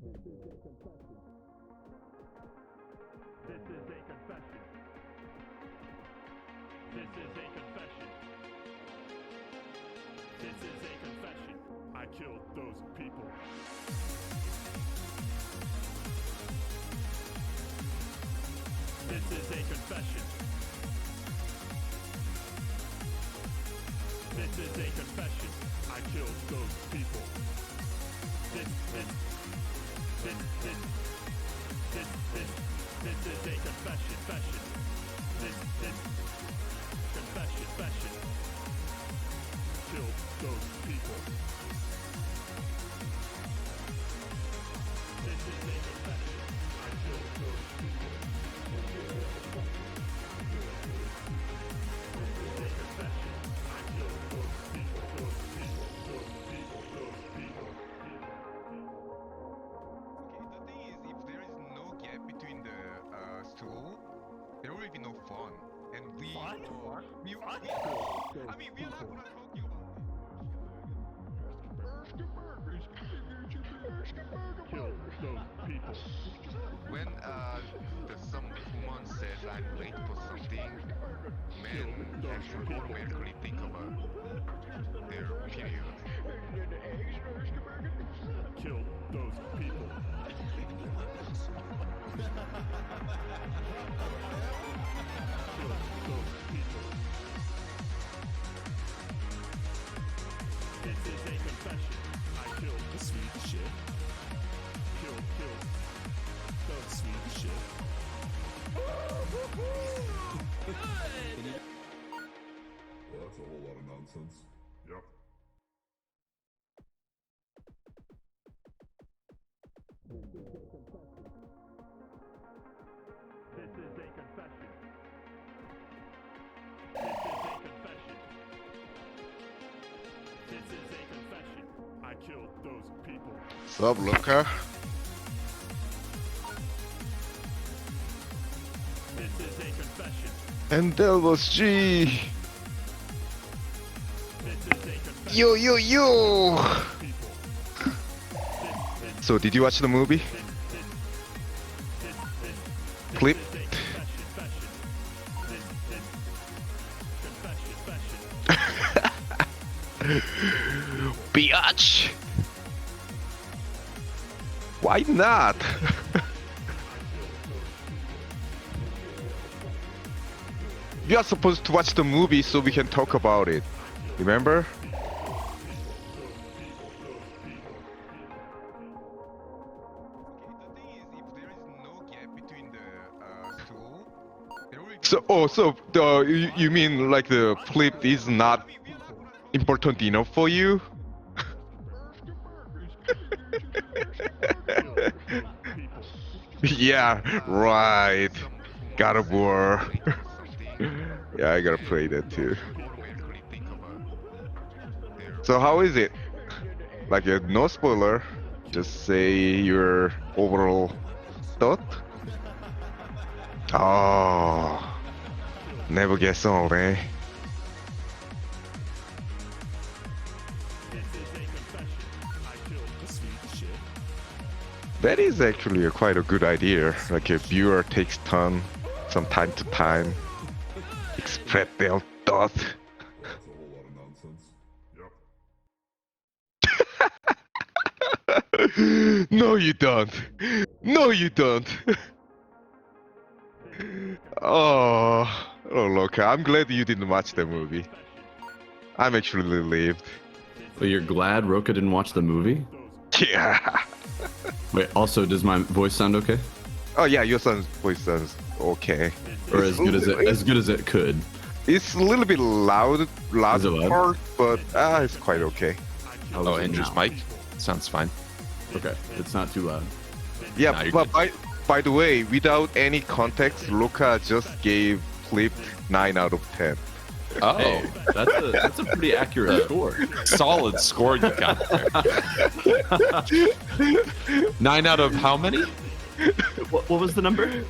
This is a confession. This is a confession. This is a confession. I killed those people. This is a confession. This is a confession. I killed those people. This is a confession. This confession. Killed those people. This is a confession. I killed those people. This is a confession. I killed those people. Okay, the thing is, if there is no gap between the stool, there will be no fun. And we are not gonna talking about it. Kill those people. When some woman says I'm late for something, men actually automatically think about their period. Kill those people. Kill those people. This is a confession. I killed the sweet shit. Kill those sweet shit. Well, that's a whole lot of nonsense. Yep. This is a confession. This is a confession. This is a confession. I killed those people. What's up, Luca? This is a confession. And that was G. This is a confession. Yo. People. So, did you watch the movie? Clip? Biatch! Why not? We are supposed to watch the movie so we can talk about it. Remember? Okay, the thing is, if there is no gap between the stool, there will be You mean like the flip is not important enough for you? Yeah, right. God of War. Yeah, I gotta play that too. automatically think about their So how is it? Like no spoiler, just say your overall thought. Oh, never gets old, eh? That is actually quite a good idea. Like a viewer takes turn from time to time, express their thought. That's a whole lot of nonsense. Yep. No, you don't. No, you don't. Oh, look, I'm glad you didn't watch the movie. I'm actually relieved. Well, you're glad Roka didn't watch the movie? Yeah. Wait, also, does my voice sound okay? Oh yeah, your son's voice sounds okay. Or as good as it could? It's a little bit loud Is it loud? part, but it's quite okay. How Oh, is it Andrew's now? mic sounds fine. Okay, it's not too loud. Yeah, Nah, you're but by the way, without any context, Luca just gave Flip 9 out of 10. Oh, Hey, that's a pretty accurate score. solid score you got there. 9 out of how many? What was the number?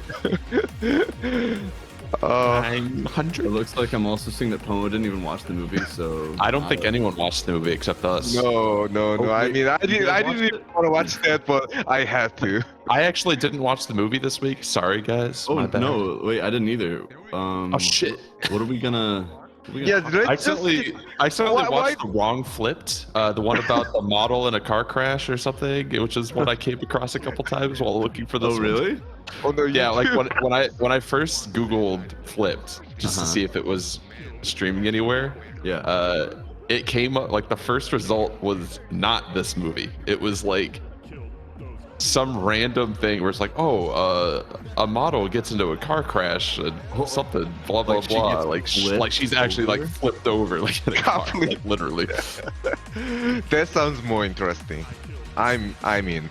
It looks like I'm also seeing that Pomo didn't even watch the movie, so I don't think anyone watched the movie except us. No. I wait, mean, I you guys didn't watched even want to watch that, but I had to. I actually didn't watch the movie this week. Sorry, guys. Oh My bad. no, wait, I didn't either. Oh shit. What are we gonna? Yeah, I accidentally watched the wrong flipped, the one about the model in a car crash or something, which is one I came across a couple times while looking for this. Oh really? Oh no, Yeah, like YouTube. when I first Googled flipped just to see if it was streaming anywhere. Yeah. It came up like the first result was not this movie. It was like some random thing where it's like, oh, a model gets into a car crash and something, blah blah Like she blah. gets Like she's actually over? like flipped over, like in a car, like literally. That sounds more interesting. I'm in.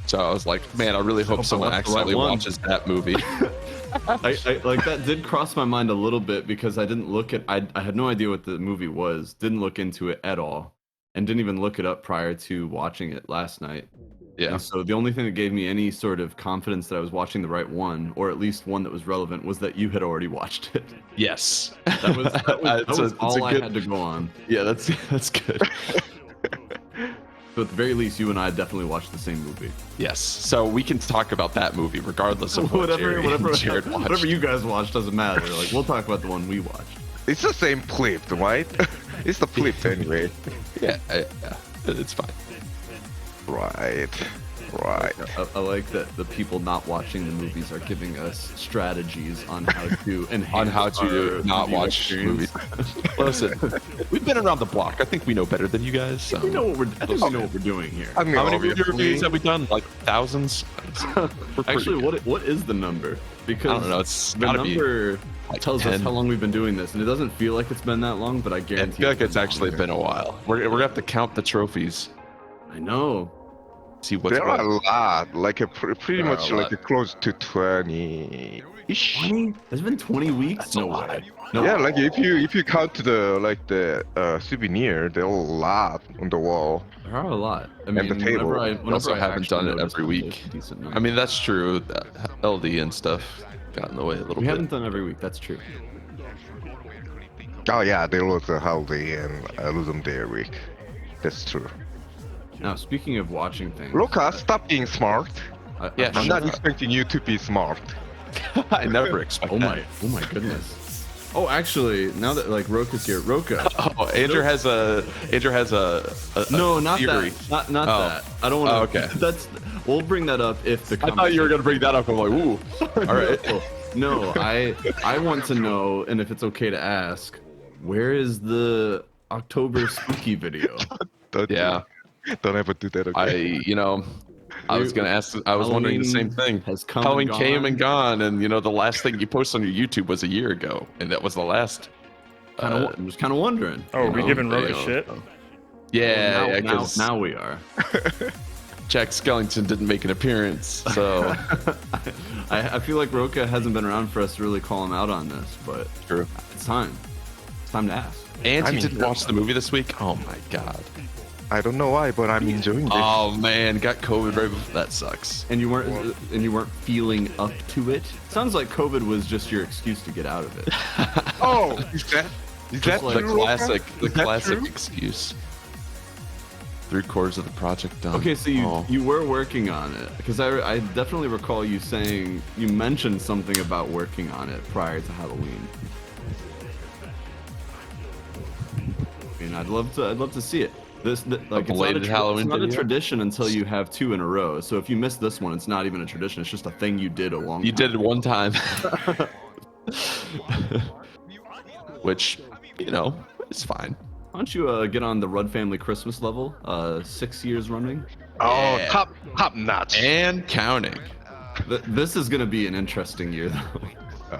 So I was like, man, I really hope hope I someone watched the right accidentally one. watches that movie. I like that did cross my mind a little bit because I didn't look at I had no idea what the movie was, didn't look into it at all, and didn't even look it up prior to watching it last night. Yeah. And so the only thing that gave me any sort of confidence that I was watching the right one, or at least one that was relevant, was that you had already watched it. Yes. That was all I had to go on. Yeah, that's good. So at the very least, you and I definitely watched the same movie. Yes. So we can talk about that movie regardless of what Jared watched. whatever you guys watched doesn't matter. Like we'll talk about the one we watched. It's the same flip, right? It's the flip anyway. Yeah, it's fine. Right. I like that the people not watching the movies are giving us strategies on how to enhance our not viewing watch experience. movies. Listen, we've been around the block. I think we know better than you guys. So. I think we know what we're doing here. I mean, How many movie obviously- reviews have we done? Like thousands? Actually, what is the number? Because I don't know. It's the gotta be. number like tells us 10. how long we've been doing this, and it doesn't feel like it's been that long, but I I guarantee feel like it's been actually longer. been a while. We're gonna have to count the trophies. I know. See what's There are a what. lot, like pretty There are much a like lot. close to 20-ish. 20? Has it been 20 weeks? That's a No lot. way. No. Yeah, like if you count the souvenir, there are a lot on the wall. There are a lot. I mean, the table. whenever also I haven't actually done it notice every them, week. there's a decent I number. mean, that's true. That LD and stuff got in the way a little we bit. haven't done every week. That's true. Oh yeah, there was a holiday and Losum Day week. That's true. Now, speaking of watching things, Luca, stop being smart. Yeah, I'm shut not up. expecting you to be smart. I never expect Oh that. my goodness. Oh, actually, now that like Roka's here, Roka. Oh, Andrew has a No, not theory. that. Not Oh. that. I don't want to. Oh, okay. We'll bring that up if the. I thought you were gonna bring that up. I'm like, ooh. All right. No, I want to know, and if it's okay to ask, where is the October spooky video? Yeah. Don't ever do that again. I was gonna ask. I was wondering the same thing. Has come Halloween and came gone. and gone, and the last thing you posted on your YouTube was a year ago, and that was the last. I'm just kind of wondering. Oh, you we know, giving Roka you know, shit? so- Yeah, now, yeah, now, 'cause now we are. Jack Skellington didn't make an appearance, so I feel like Roka hasn't been around for us to really call him out on this, but true. it's time. It's time to ask. And I you mean, didn't watch the movie this week? Oh my god. I don't know why, but I'm enjoying this. Oh man, got COVID right before. That sucks. And you weren't feeling up to it. Sounds like COVID was just your excuse to get out of it. Oh, is that The like true, Luca? the Is that classic true? excuse. 3/4 of the project done. Okay, so you Oh. you were working on it because I definitely recall you saying you mentioned something about working on it prior to Halloween. I mean, I'd love to see it. Like it's not belated Halloween it's not a video? tradition until you have two in a row. So if you miss this one, it's not even a tradition. It's just a thing you did a long You time did it one time. Which, it's fine. Why don't you get on the Rudd family Christmas level? 6 years running. Oh, Yeah. top notch. And counting. This is gonna be an interesting year, though.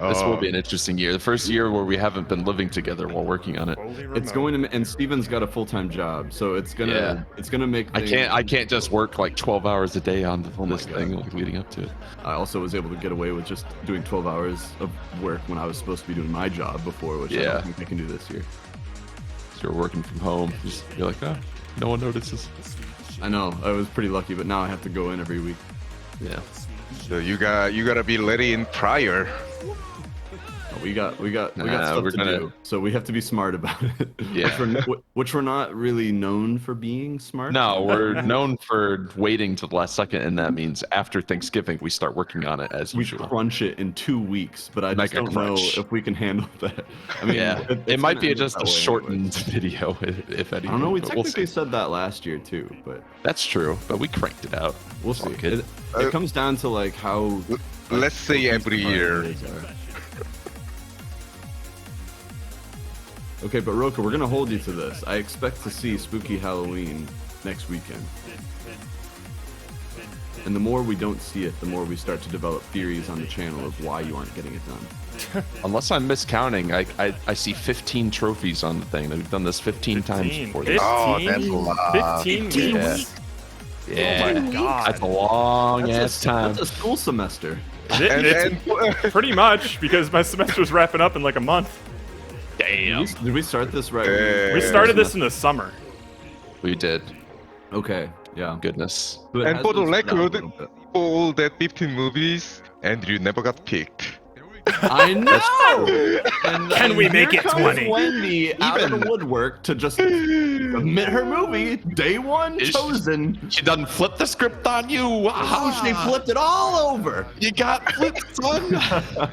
This will Oh. be an interesting year. The first year where we haven't been living together while working on it. It's going to, and Steven's got a full-time job, so it's gonna Yeah. it's gonna make. I things- can't just work like 12 hours a day on Oh my this God. thing like, leading up to it. I also was able to get away with just doing 12 hours of work when I was supposed to be doing my job before, which I Yeah. don't think I can do this year. So you're working from home. You're like, oh, no one notices. I know I was pretty lucky, but now I have to go in every week. Yeah. So you gotta be ready in prior. We got stuff we're to gonna- do, so we have to be smart about it. Yeah. which we're not really known for being smart. No, we're known for waiting to the last second, and that means after Thanksgiving we start working on it as We usual. crunch it in 2 weeks, but I just Mega don't know crunch. if we can handle that. I mean, Yeah, it's it might gonna be end up just that a way shortened anyways. video, if anything. I don't know. We but we'll technically see. said that last year too, but That's true, but we cranked it out. we'll It's all see. good. It comes down to like how. Let's say every year. Okay, but Roka, we're gonna hold you to this. I expect to see Spooky Halloween next weekend. And the more we don't see it, the more we start to develop theories on the channel of why you aren't getting it done. Unless I'm miscounting, I see 15 trophies on the thing. We've done this 15 times 15. before. 15? Oh, that's a lot. 15 Yeah. weeks? Yeah, Oh my God. that's a long ass time. That's a school semester. It's pretty much, because my semester's wrapping up in like a month. Damn, Did we start this right? We started this in the summer. we did. Okay, yeah. Goodness. So it And has for the been spread out a record, little bit. all that 15 movies, and you never got picked. I know. And Can we make here it comes 20? Wendy out of the woodwork to just admit her movie. Day one Is she- chosen. She done flipped the script on you. Oh, she flipped it all over. You got flipped, son.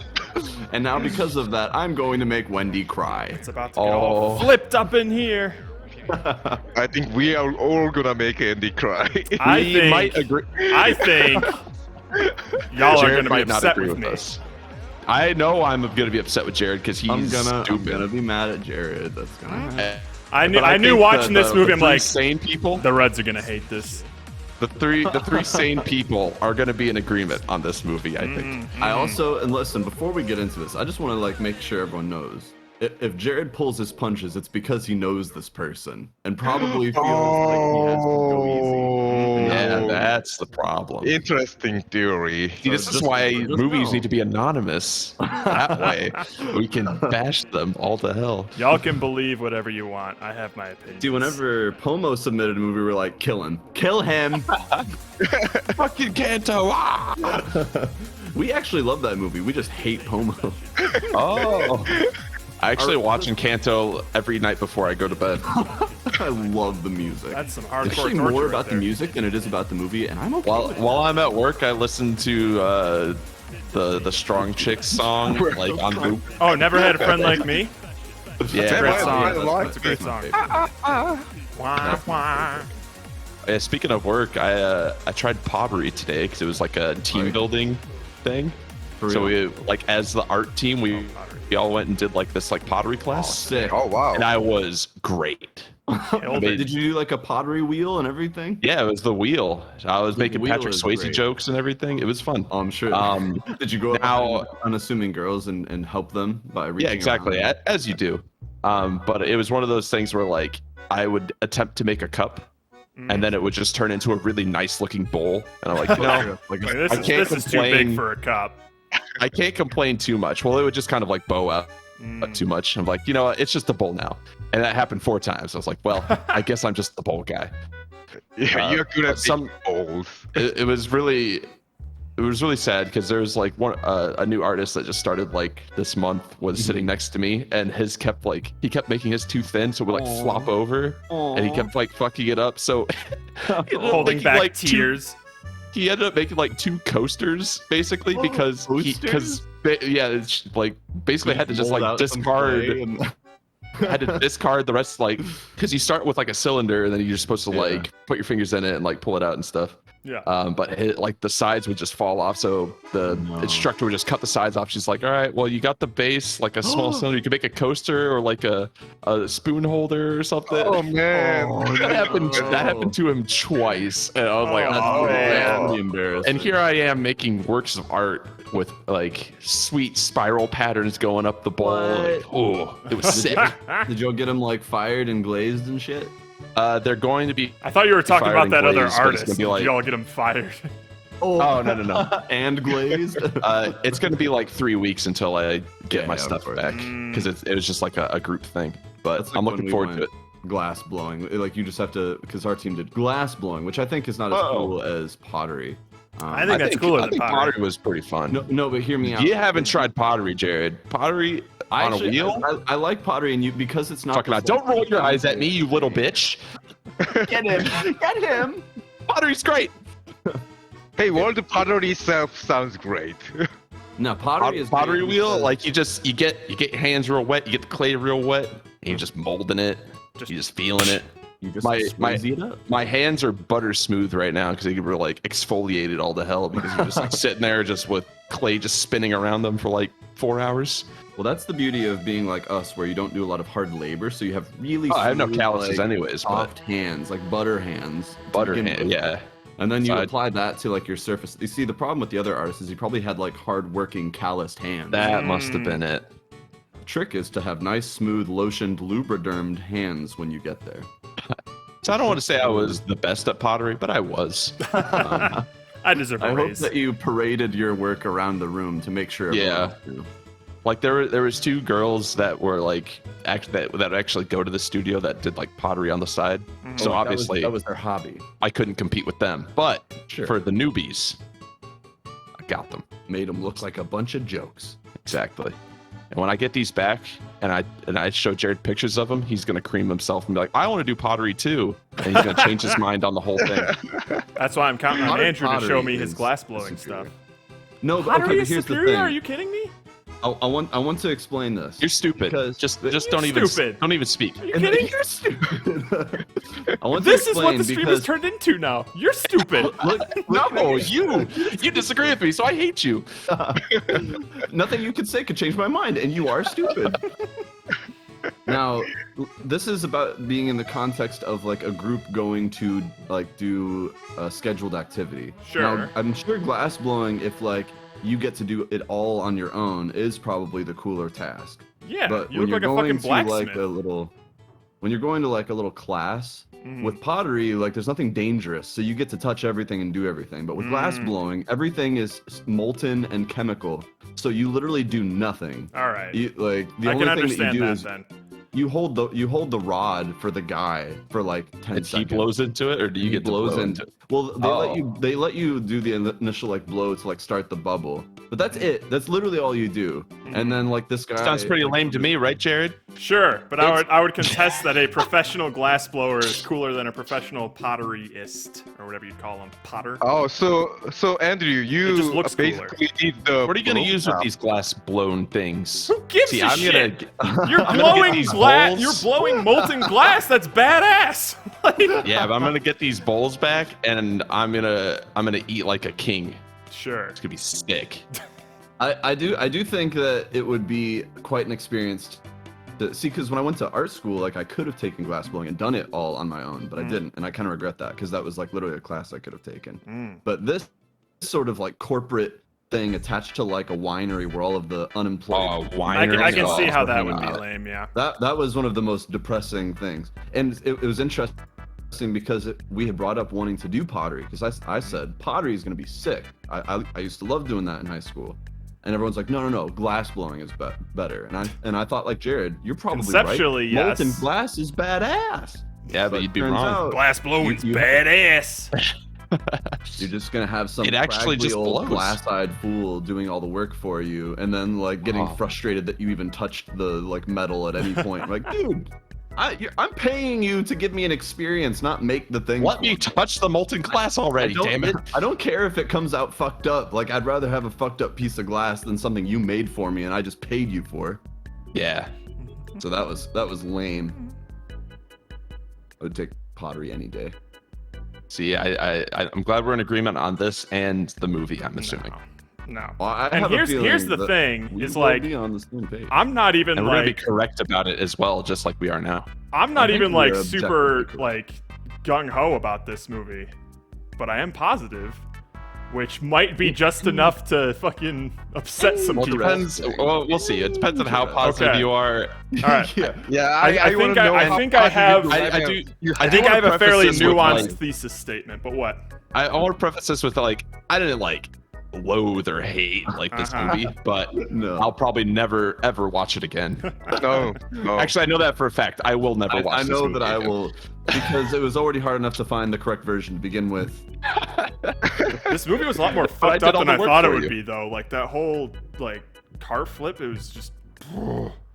And now because of that, I'm going to make Wendy cry. It's about to get all Oh. flipped up in here. I think we are all gonna make Andy cry. I We think, might agree. I think y'all are Jared going to be might not upset agree with me. us. I know I'm gonna be upset with Jared because he's I'm stupid. gonna be mad at Jared. That's gonna happen. I knew, But I knew think watching this movie, I'm three like, sane people. the Reds are going to hate this. The three sane people are gonna be in agreement on this movie. I think. Mm-hmm. I also, and listen, before we get into this, I just want to like make sure everyone knows. If Jared pulls his punches, it's because he knows this person and probably feels like he has to go easy. Yeah, that's the problem. Interesting theory. See, this is just- why just movies know. need to be anonymous. That way, we can bash them all to hell. Y'all can believe whatever you want. I have my opinion. See, whenever Pomo submitted a movie, we're like, kill him. Kill him! Fucking Kanto! Ah! We actually love that movie. We just hate Pomo. Oh. I actually watching Kanto every night before I go to bed. I love the music. That's some It's hardcore actually torture more right about the there. music than it is about the movie, and I'm okay with it. While I'm at work, I listen to the Strong Chicks song like on loop. Oh, never had a friend like me? Yeah, Great I song. like It's a great song. favorite. Wah, wah. Yeah, speaking of work, I tried pottery today because it was like a team building thing. For So real. we like as the art team, we all went and did like this like pottery class, Sick. Oh wow. and I was great. Killed it. Did you do like a pottery wheel and everything? Yeah, it was the wheel. I was The making wheel Patrick is Swayze great. jokes and everything. It was fun. Oh, I'm sure. Did you go up now- behind unassuming girls and help them by reaching Yeah, exactly, around? as you do. But it was one of those things where like I would attempt to make a cup, and then it would just turn into a really nice looking bowl, and I'm like, you know, Like Like, a- this I can't is too big complain. for a cup. I can't complain too much. Well, it would just kind of like bow out too much. I'm like, you know what? It's just a bowl now. And that happened 4 times. I was like, well, I guess I'm just the bowl guy. Yeah, you're good at some- some bowls. It was really sad because there's like a new artist that just started like this month was sitting next to me, and he kept making his too thin, so it would like flop over, and he kept like fucking it up. So he ended up Holding making, back like, tears. he ended up making like 2 coasters basically because coasters? it's like basically had to just Mold like out some discard clay and- had to discard the rest, like because you start with like a cylinder and then you're supposed to like put your fingers in it and like pull it out and stuff. Yeah. But like the sides would just fall off, so the instructor would just cut the sides off. She's like, all right, well, you got the base, like a small cylinder, you can make a coaster or like a spoon holder or something. Oh man. That happened to him twice, and I was like, Oh, oh man. man. Embarrassing. And here I am making works of art with like sweet spiral patterns going up the bowl. What? Oh, it was sick. Did y'all get him like fired and glazed and shit? They're going to be. I thought you were talking Fired about that and other glazed, but it's artist. gonna be like- Did y'all get him fired? Oh no. And glazed? It's going to be like 3 weeks until I get my Yeah, of stuff course. back because it was just like a group thing. But That's like I'm when looking we forward went to it. Glass blowing. Like you just have to, because our team did glass blowing, which I think is not as Whoa. cool as pottery. I think that's cooler than pottery. pottery was pretty fun. No, but hear me out. You haven't tried pottery, Jared. Pottery on a wheel? I like pottery, and because it's not. Fucking out. Don't roll your eyes at me, you little bitch. Get him! Get him! Pottery's great. Hey, world pottery itself sounds great. No, pottery is pottery great wheel. because- Like you get your hands real wet, you get the clay real wet, and you're just molding it. You're just feeling it. You just my squeeze it up. my hands are butter smooth right now because they were like exfoliated all to hell because you're just like sitting there just with clay just spinning around them for like 4 hours. Well, that's the beauty of being like us, where you don't do a lot of hard labor, so you have really. I have no smooth, calluses like, anyways, soft hands, like butter hands. to Butter begin hand, with. yeah. And then you So apply that to like your surface. You see, the problem with the other artists is he probably had like hard-working, calloused hands. That must have been it. Trick is to have nice, smooth, lotioned, lubridermed hands when you get there. So I don't want to say I was the best at pottery, but I was. I deserve a I hope raise. that you paraded your work around the room to make sure. everyone Yeah. else knew. Like there was 2 girls that were like that actually go to the studio that did like pottery on the side. So Oh, obviously that was their hobby. I couldn't compete with them. But Sure. for the newbies, I got them. Made them look like a bunch of jokes. Exactly. And when I get these back and I show Jared pictures of them, he's gonna cream himself and be like, I want to do pottery too. And he's gonna change his mind on the whole thing. That's why I'm counting on Modern Andrew to show pottery me his is glass blowing superior. stuff. No, but Pottery okay, but is here's the superior? thing. Are you kidding me? I want to explain this. You're stupid. Because- just You're don't even stupid. don't even speak. Are you kidding? You're stupid. I want This to is what explain the stream because has turned into now. You're stupid. look, No, you disagree with me, so I hate you. nothing you could say could change my mind, and you are stupid. Now, this is about being in the context of like a group going to like do a scheduled activity. Sure. Now, I'm sure glass blowing, if like you get to do it all on your own, is probably the cooler task. Yeah, But you when look you're like a going fucking to like blacksmith. a little, when you're going to like a little class Mhm. with pottery, like there's nothing dangerous, so you get to touch everything and do everything. But with glass Mm. blowing, everything is molten and chemical, so you literally do nothing. All right. You like the I only can thing that you understand do that is then. you hold the rod for the guy for like 10 And he seconds. blows into it, or do you He get to blows blow into into it? Well, Oh. they let you do the initial like blow to like start the bubble, but that's it. That's literally all you do. And then like this guy Sounds pretty lame to me, right, Jared? Sure, but I would contest that a professional glass blower is cooler than a professional potteryist, or whatever you'd call them. Potter? Oh, so Andrew, It just you looks basically need the. What are you gonna use with blow these glass blown things? Who gives See, a I'm shit? gonna You're I'm gonna get blowing these glass. bowls. You're blowing molten glass. That's badass. Like- Yeah, but I'm gonna get these bowls back, and I'm gonna eat like a king. Sure. It's gonna be sick. I do think that it would be quite an experience to see, because when I went to art school, like I could have taken glass blowing and done it all on my own, but I didn't, and I kind of regret that because that was like literally a class I could have taken. Mm. But this sort of like corporate thing attached to like a winery where all of the unemployed. I can see how that doing would be that. lame. Yeah. That was one of the most depressing things, and it was interesting because we had brought up wanting to do pottery, because I said pottery is going to be sick. I used to love doing that in high school, and everyone's like, no, glass blowing is better. And I thought, like, Jared, you're probably Conceptually, right. yes. Molten glass is badass. Yeah, but you'd be turns wrong. out Glass blowing's you- badass. You're just gonna have some It actually craggly just old blows. glass-eyed fool doing all the work for you, and then like getting Oh. frustrated that you even touched the like metal at any point. Like, dude, I'm paying you to give me an experience, not make the thing. Let me touch the molten glass already, damn it. I don't care if it comes out fucked up. Like, I'd rather have a fucked up piece of glass than something you made for me and I just paid you for. Yeah. So that was lame. I would take pottery any day. See, I'm glad we're in agreement on this and the movie, I'm assuming. No. Well, I And have a here's feeling the that thing. we It's will like be on the same page. I'm not even And we're gonna be like correct about it as well, just like we are now. I'm not I think even like we're super objectively like gung ho about this movie, but I am positive, which might be just enough to fucking upset some Well, it people. depends. Well, we'll see. It depends on how positive Okay. you are. All right. Yeah, I wanna think know I how think I have. positive I you do. I think I have wanna a fairly preface this with, nuanced like- thesis statement, but what? I want to preface this with like, I didn't like loathe or hate like this Uh-huh. movie, but No. I'll probably never ever watch it again. No. Actually, I know that for a fact. I will never watch I this know movie that I again. will, because it was already hard enough to find the correct version to begin with. This movie was a lot more I fucked did up all than the I work thought it for would you. be, though. Like that whole like car flip, it was just.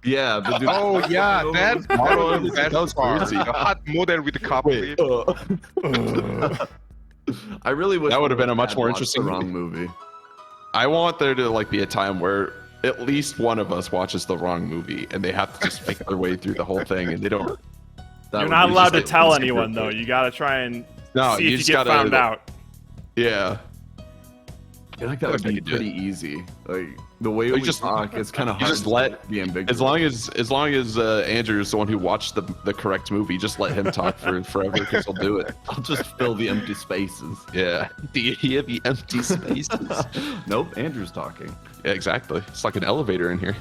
Yeah, but dude, Oh yeah, that part was the That was best part. crazy. The hot model with the cop Wait, flip. I really wish That would have we been a much had more watched interesting the wrong movie. I want there to like be a time where at least one of us watches the wrong movie, and they have to just make their way through the whole thing, and they don't. That You're would not be allowed to just tell like- anyone, though. You gotta try and No, see you if you just get gotta, found like, out. Yeah. I feel like that would I be could do pretty easy. Like the way You we just- talk, it's kind of you hard just to let- be ambiguous. As long as Andrew is the one who watched the correct movie, just let him talk for forever because he'll do it. I'll just fill the empty spaces. Yeah. Do you hear the empty spaces? Nope, Andrew's talking. Yeah, exactly. It's like an elevator in here.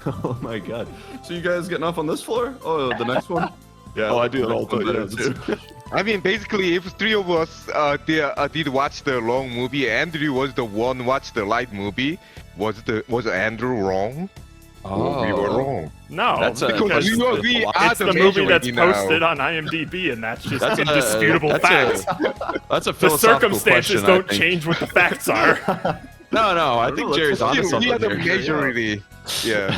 Oh my god. So you guys getting off on this floor? Oh, the next one? Yeah. Oh, I do it all the Next time. one better, too. I mean, basically, if three of us did watch the wrong movie, Andrew was the one watched the right movie. Was Andrew wrong? Or we were wrong. No, That's a- because we are it's the movie that's majority now. posted on IMDb, and that's just That's a- indisputable that's fact. That's a The philosophical circumstances question, I don't think. change what the facts are. No, I don't think know, Jerry's onto We something are the here. majority. Yeah.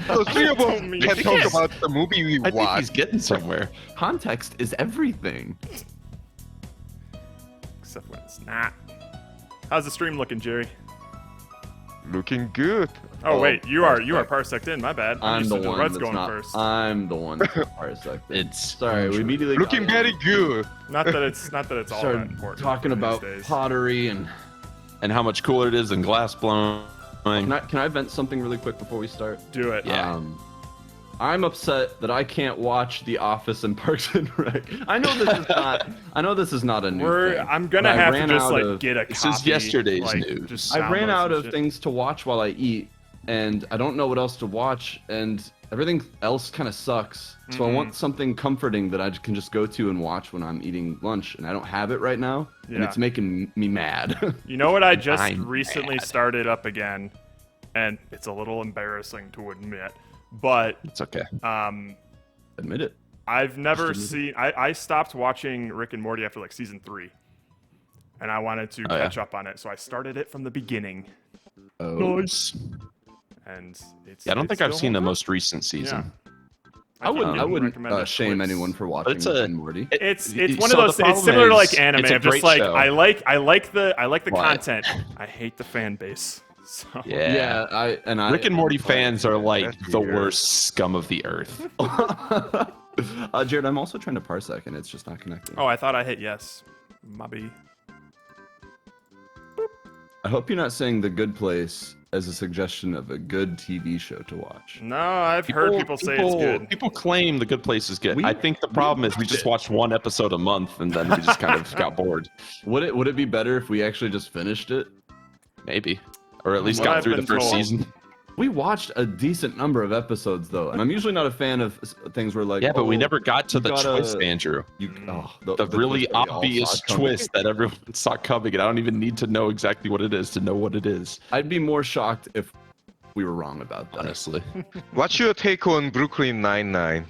So three of us me. can talk about the movie we I think he's watched. getting somewhere. Context is everything. Except when it's not. How's the stream looking, Jerry? Looking good. Oh wait, you are parsec in. My bad. I'm used the to do one Red's that's going not. first. I'm the one that's not parsec. It's Sorry, we immediately Looking got very good. Not that it's all that started important. talking these about days. pottery and. and how much cooler it is than glass blowing. Can I vent something really quick before we start? Do it. Yeah. I'm upset that I can't watch The Office and Parks and Rec. I know this is not. I know this is not a new thing. I'm gonna but I have to ran just out like of- get a This is copy. yesterday's like, news. just I ran download out some of shit. things to watch while I eat, and I don't know what else to watch, and everything else kind of sucks. So I want something comforting that I can just go to and watch when I'm eating lunch, and I don't have it right now, and Yeah. it's making me mad. You know what I just I'm recently mad. started up again, and it's a little embarrassing to admit, but It's okay. Admit it. I've never Just seen. I stopped watching Rick and Morty after like season 3, and I wanted to Oh, yeah. catch up on it, so I started it from the beginning, Oh. Nice. and it's. Yeah, I don't it think I've still seen the holds most recent season. up. I wouldn't recommend it shame twice. anyone for watching it's Rick a- and Morty. It's Y- one so of those. the It's problem similar to is, like anime. it's a I'm just great like show. I like the What? content. I hate the fan base. So. Yeah. Rick and Morty fans are like That's the weird. worst scum of the earth. Jared, I'm also trying to parsec, and it's just not connecting. Oh, I thought I hit yes. Mobby. I hope you're not saying The Good Place as a suggestion of a good TV show to watch. No, I've heard people say it's good. People claim The Good Place is good. We- I think the problem is we just watched one episode a month and then we just kind of got bored. Would it be better if we actually just finished it? Maybe. Or at least What got I've through the been first told. season. We watched a decent number of episodes though, and I'm usually not a fan of things where like Yeah, but we oh, never got to you the gotta- twist, Andrew. You, oh, The really twist that we all obvious saw coming. twist that everyone saw coming, and I don't even need to know exactly what it is to know what it is. I'd be more shocked if we were wrong about that. Honestly, What's your take on Brooklyn Nine-Nine?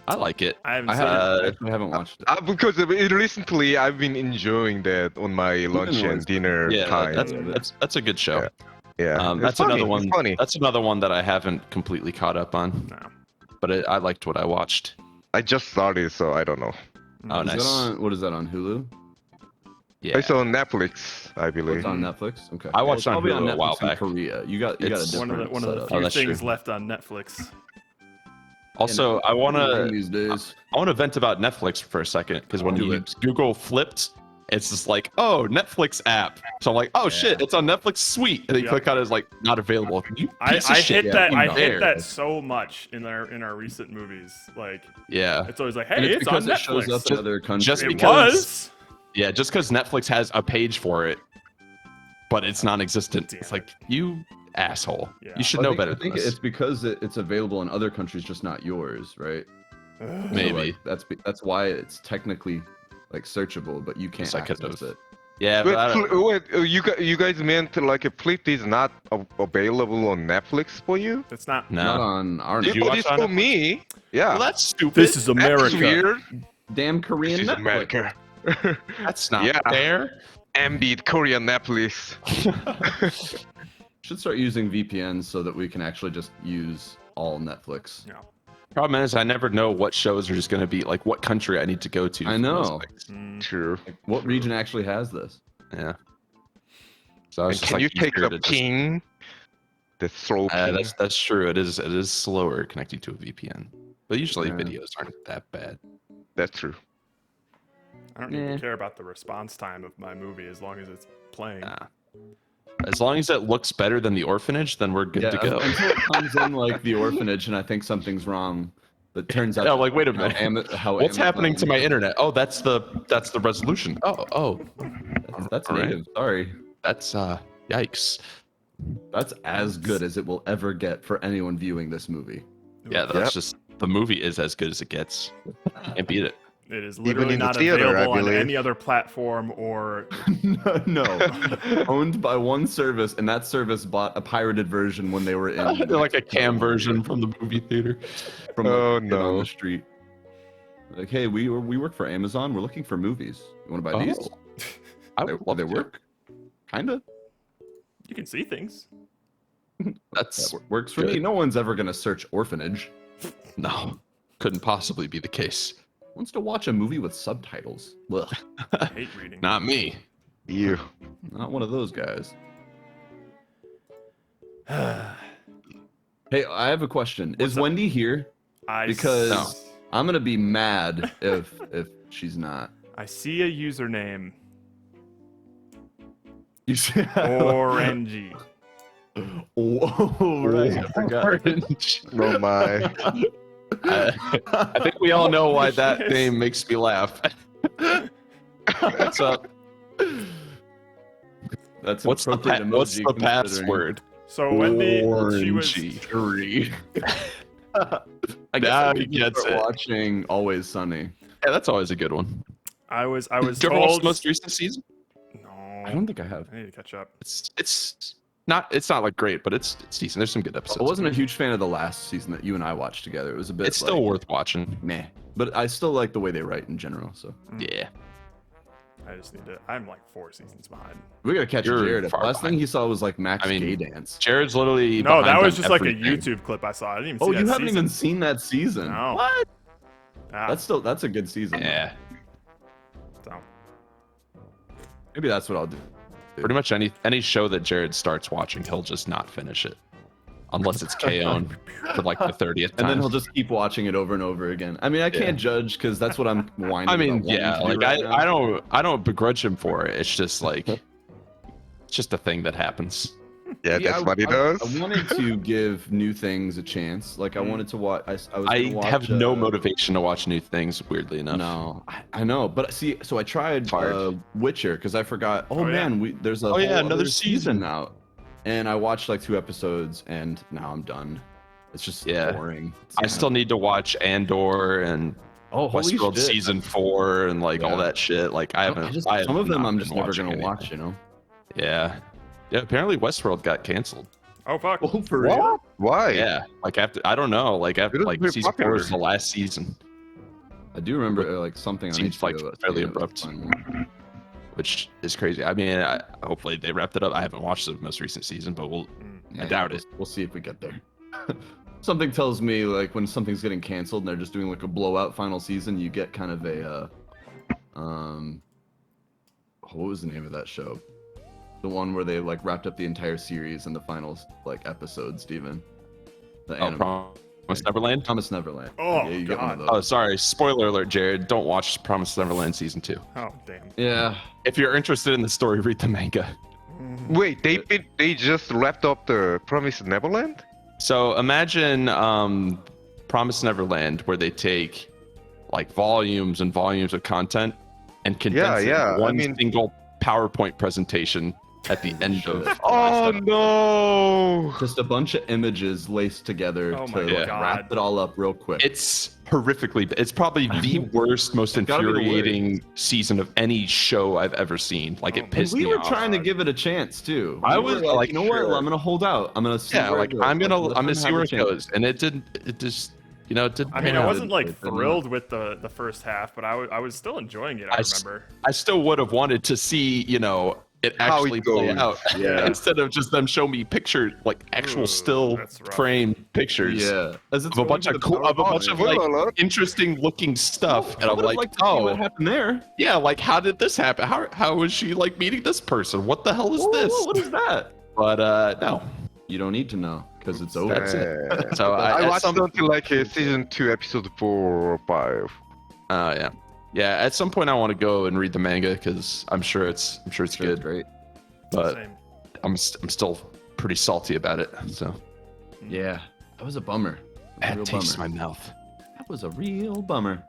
I like it. I haven't I seen it. actually haven't watched it. Because of it, recently I've been enjoying that on my lunch and ones. dinner Yeah, time. that's a good show. Yeah. Yeah, it's That's funny, another one. It's funny. That's another one that I haven't completely caught up on, No. but I liked what I watched. I just started, so I don't know. Oh, Is that nice. on, what is that on Hulu? Yeah. It's on Netflix, I Oh, believe. it's on Netflix. Okay. I watched it's on probably Hulu a while Netflix in back. Korea. You got a It's different One of the setup. few that's things true. left on Netflix. Also, I wanna these days. vent about Netflix for a second because when Do you it. Google flipped, it's just like, oh, Netflix app. So I'm like, oh shit, it's on Netflix. Sweet. And then you Yeah. click on it, it's like not available. You I piece of shit. hit that. yeah, I no. hit that so much in our recent movies. Like Yeah. it's always like, And hey, it's it's on because it shows Netflix. up in other countries. just It because- was. Yeah, just because Netflix has a page for it, but it's non-existent. Damn It's it. like, you asshole. Yeah. You should I know think, better I than think this. it's because it's available in other countries, just not yours, right? So, Maybe. like, that's why it's technically like searchable, but you can't Yes, I could've. access it. Yeah, but I don't- Wait, you guys meant like a Flip is not available on Netflix for you? It's not. Not no. on our Did you But watch it's on for Netflix? me. Yeah. Well, that's stupid. This is That's America. weird. damn Korean This is Netflix. America. That's not Yeah. fair. Ambit Korean Netflix. Should start using VPNs so that we can actually just use all Netflix. Yeah. Problem is, I never know what shows are just going to be like what country I need to go to. I for those know. things. True. Like, what region actually has this? Yeah. So And it's just can like you take easier the to just- ping? The throw ping. that's true. It is slower connecting to a VPN, but usually Yeah. videos aren't that bad. That's true. I don't even care about the response time of my movie as long as it's playing. Nah. As long as it looks better than The Orphanage, then we're good to go. Until it comes in like The Orphanage and I think something's wrong. But turns out Yeah, like, wait a minute. how What's happening to Amazon- my internet? Oh, that's the resolution. Oh, That's All right. native. Sorry. that's yikes. That's as good as it will ever get for anyone viewing this movie. Yeah, that's just the movie is as good as it gets. Can't beat it. It is Even literally in the not theater, I available on believe. any other platform or No. Owned by one service, and that service bought a pirated version when they were in Like a cam version from the movie theater. from Oh, a kid no. on the street. Like, hey, we work for Amazon. We're looking for movies. You want to buy these? I They, would love they to. work. Kinda. you can see things. That's That works for me. good. No one's ever gonna search orphanage. no, couldn't possibly be the case. Wants to watch a movie with subtitles. Ugh, I hate reading. Not me. You. not one of those guys. Hey, I have a question. Is up? Wendy here? Because No. I'm gonna be mad if she's not. I see a username. You see? Orangy. Whoa, right. I forgot. Orange. Oh my. I think we all know why that name makes me laugh. What's up? That's What's the appropriate what's emoji the considering- password? So Wendy, she was Orangey. Three. I guess Now I he could gets start it. watching Always Sunny. Yeah, that's always a good one. I was Did you ever watch told the most recent season? No. I don't think I have. I need to catch up. It's not like great, but it's decent. There's some good episodes. I wasn't a huge fan of the last season that you and I watched together. It was a bit. It's still like, worth watching. meh, but I still like the way they write in general. So Yeah. I just need to. I'm like 4 seasons behind. we gotta catch You're Jared. The far last thing behind. he saw was like Max I mean, Gay Dance. Jared's literally. No, that behind was on just like a everything. YouTube clip I saw. I didn't even see Oh, that you haven't season. even seen that season. No. What? Ah, That's a good season. Yeah. so. Maybe that's what I'll do. Pretty much any show that Jared starts watching, he'll just not finish it. Unless it's KO'd for like the 30th And time. then he'll just keep watching it over and over again. I mean, I can't judge because that's what I'm whining. I mean, about wanting yeah, to do like right now. I don't begrudge him for it. It's just like it's just a thing that happens. Yeah, Yeah, that's what he I does. wanted to give new things a chance. Like I wanted to watch. I was. I gonna watch, have no motivation to watch new things, weirdly enough. No, I know, but see, so I tried hard. Witcher because I forgot. Oh, Oh, yeah. man, there's a Oh, yeah, whole another other season. out, and I watched like 2 episodes, and now I'm done. It's just Yeah. boring. I still need to watch Andor and oh, holy Westworld shit. season 4 and like all Yeah. that shit. Like I haven't. I have some of them not I'm been just never watching gonna any. watch. You know. Yeah. Yeah. Apparently Westworld got canceled. Oh fuck. Oh, for real? Why? Yeah. Like after I don't know. Like after It is like very season 4 popular. was the last season, I do remember like something on Seems like HBO that fairly it was abrupt. fun. which is crazy. I mean, hopefully they wrapped it up. I haven't watched the most recent season, but we'll. I doubt it. We'll see if we get there. Something tells me like when something's getting canceled and they're just doing like a blowout final season, you get kind of a what was the name of that show? The one where they like wrapped up the entire series in the final like episode, Steven. The Oh, anime. Promise Neverland. Promise Neverland. Oh, yeah, you get one of God. those. Oh, sorry. Spoiler alert, Jared. Don't watch Promise Neverland season 2. Oh damn. Yeah. If you're interested in the story, read the manga. Wait, they just wrapped up the Promise Neverland? So imagine Promise Neverland, where they take like volumes and volumes of content and condense it yeah, in I one mean- single PowerPoint presentation at the end of. Oh no! Just a bunch of images laced together Oh to my like, God. wrap it all up real quick. It's horrifically. It's probably the worst, most gotta be the worst. infuriating season of any show I've ever seen. Like Oh, it and pissed we me were off. trying to give it a chance too. I We was, were like, you know what? sure. I'm gonna hold out. I'm gonna see. Yeah, where like it goes. I'm Like, gonna let them see have where a it chance. goes, and it didn't. It just You know, it did. I mean, I wasn't like It did not. thrilled with the first half, but I was still enjoying it. I remember. I still would have wanted to see, you know, it How it actually play goes. out Yeah. instead of just them show me picture like actual Ooh, still that's rough. frame pictures. Yeah, as it's Of a going bunch through of the cool, power of a bunch of bond. like Spoiler alert. interesting looking stuff, and I I'm would've like, liked to see what oh, happened there. yeah, like how did this happen? How is she like meeting this person? What the hell is this? What is that? But no, You don't need to know because it's over. that's it. Uh, So I at watched some- until like season 2, episode 4 or 5. yeah, yeah. At some point, I want to go and read the manga because I'm sure it's Sure, it's good. great. But Same. I'm still pretty salty about it. So Yeah, that was a bummer. That bad was a real taste in bummer. my mouth. That was a real bummer.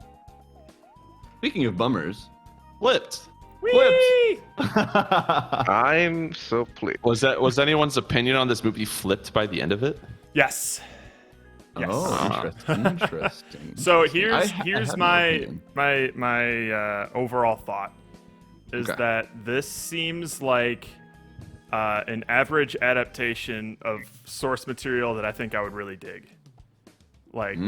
Speaking of bummers, Flipped. Whee! I'm so pleased. Was anyone's opinion on this movie flipped by the end of it? Yes. Yes. Oh, interesting. So interesting. I here's have no my opinion. my overall thought is Okay. that this seems like an average adaptation of source material that I think I would really dig. Like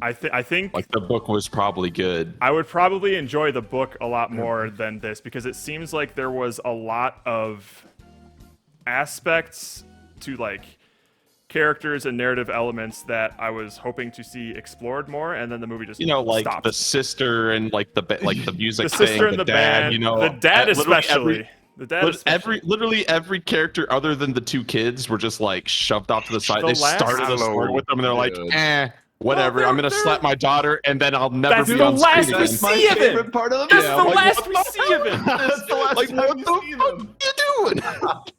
I think Like the book was probably good. I would probably enjoy the book a lot more than this because it seems like there was a lot of aspects to like characters and narrative elements that I was hoping to see explored more, and then the movie just You know, like stopped. the sister and like the music The thing, sister and the dad. band, You know, the dad literally especially. The dad especially. literally every character other than the two kids were just like shoved off to the side. The They last- started a story with them, and they're like, Dude. whatever. Well, I'm gonna they're- slap my daughter, and then I'll never That's be the on last screen we again. see of him. favorite part of the That's movie. the like, last what we the see of him. That's the last Like, time what we the see fuck them. you doing?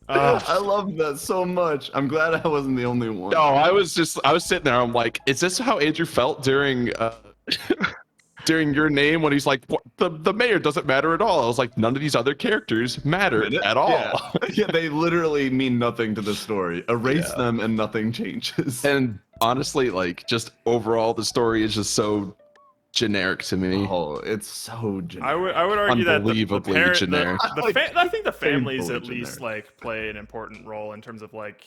I love that so much. I'm glad I wasn't the only one. No, I was sitting there. I'm like, is this how Andrew felt during during Your Name when he's like, what, the mayor doesn't matter at all? I was like, none of these other characters matter at all. Yeah. Yeah, they literally mean nothing to the story. Erase them and nothing changes. And honestly, like, just overall, the story is just so generic to me. Oh, it's so generic. I would argue that the Unbelievably parent, generic. I think the families Painfully at least generic. like play an important role in terms of like,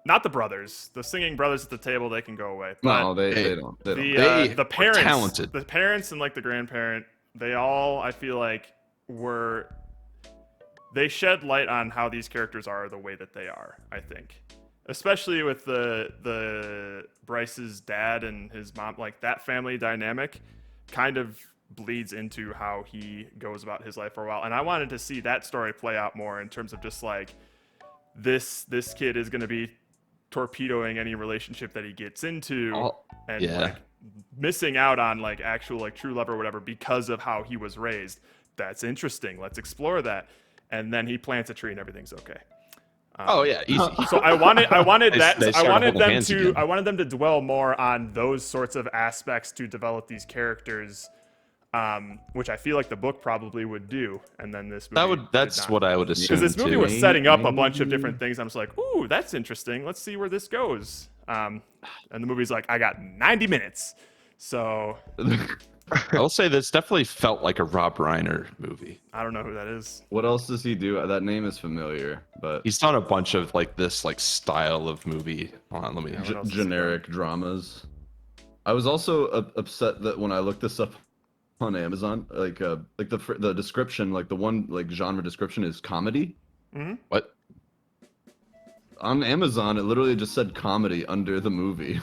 not the brothers, the singing brothers at the table. They can go away. But No, they Hey, don't. They don't. They the were parents, talented. the parents and like the grandparent, they all I feel like they shed light on how these characters are the way that they are. I think, especially with the Bryce's dad and his mom, like that family dynamic, kind of bleeds into how he goes about his life for a while. And I wanted to see that story play out more in terms of just like this kid is going to be torpedoing any relationship that he gets into and yeah. like missing out on like actual like true love or whatever because of how he was raised. That's interesting. Let's explore that. And then he plants a tree and everything's okay. Oh yeah, easy. So I wanted They I started wanted holding them hands to again. I wanted them to dwell more on those sorts of aspects to develop these characters, which I feel like the book probably would do. And then this movie That's what I would assume. because this movie too. was setting up a bunch of different things. I'm just like, ooh, that's interesting. Let's see where this goes. And the movie's like, I got 90 minutes. So I will say this definitely felt like a Rob Reiner movie. I don't know who that is. What else does he do? That name is familiar, but He's done a bunch of like this like style of movie. Hold on, let me. what else is he generic dramas. I was also upset that when I looked this up on Amazon, like the description, like the one like genre description is comedy. What? On Amazon, it literally just said comedy under the movie.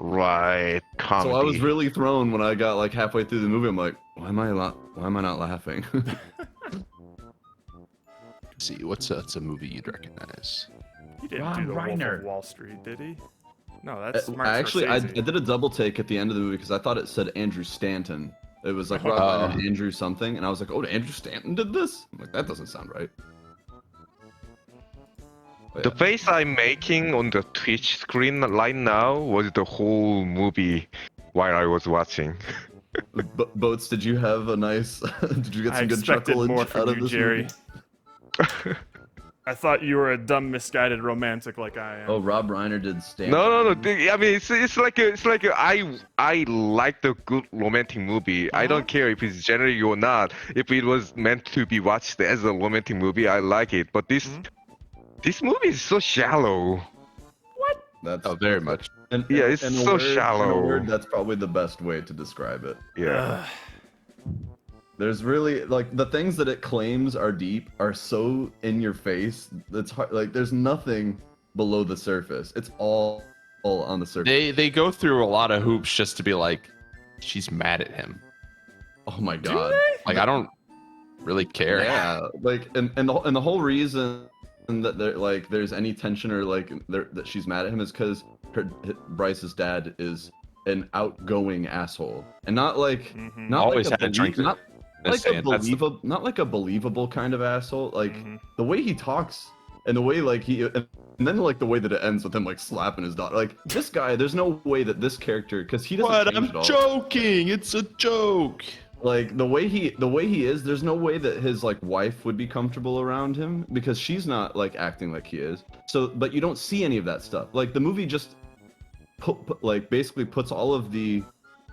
Right, comedy. So I was really thrown when I got like halfway through the movie. I'm like, why am I not laughing? Let's see, what's a movie you'd recognize? He didn't Ron do the Wolf Reiner. of Wall Street, did he? No, that's Martin Actually, I Scorsese. did a double take at the end of the movie because I thought it said Andrew Stanton. It was like Rob Reiner and Andrew something, and I was like, oh, Andrew Stanton did this? I'm like, that doesn't sound right. But The yeah. face I'm making on the Twitch screen right now was the whole movie while I was watching. Boats, did you have a nice? Did you get I some good expected chuckle more out from of you, this Jerry. movie? I thought you were a dumb, misguided romantic like I am. Oh, Rob Reiner did Stanton. No. I mean, I like the good romantic movie. I don't care if it's generic or not. If it was meant to be watched as a romantic movie, I like it. But this movie is so shallow. That's Oh, very much. And, Yeah, it's and a so word- in a shallow. word, that's probably the best way to describe it. Yeah. There's really like the things that it claims are deep are so in your face. That's hard. Like there's nothing below the surface. It's all on the surface. They go through a lot of hoops just to be like, she's mad at him. Oh my god. Like I don't really care. Yeah. Like and the whole reason that there's any tension or like that she's mad at him is because Bryce's dad is an outgoing asshole and not like not Always like had a drink. not Just like saying, a that's the- believable, not like a believable kind of asshole. Like the way he talks and the way like and then like the way that it ends with him like slapping his daughter. Like this guy, there's no way that this character, because he doesn't What? change I'm at all. joking. It's a joke. Like the way he is, there's no way that his like wife would be comfortable around him because she's not like acting like he is. So, but you don't see any of that stuff. Like the movie just like basically puts all of the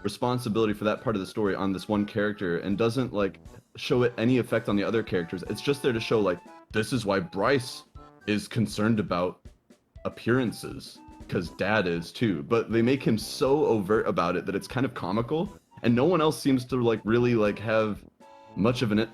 responsibility for that part of the story on this one character and doesn't like show it any effect on the other characters. It's just there to show like this is why Bryce is concerned about appearances because dad is too. But they make him so overt about it that it's kind of comical. And no one else seems to like really like have much of an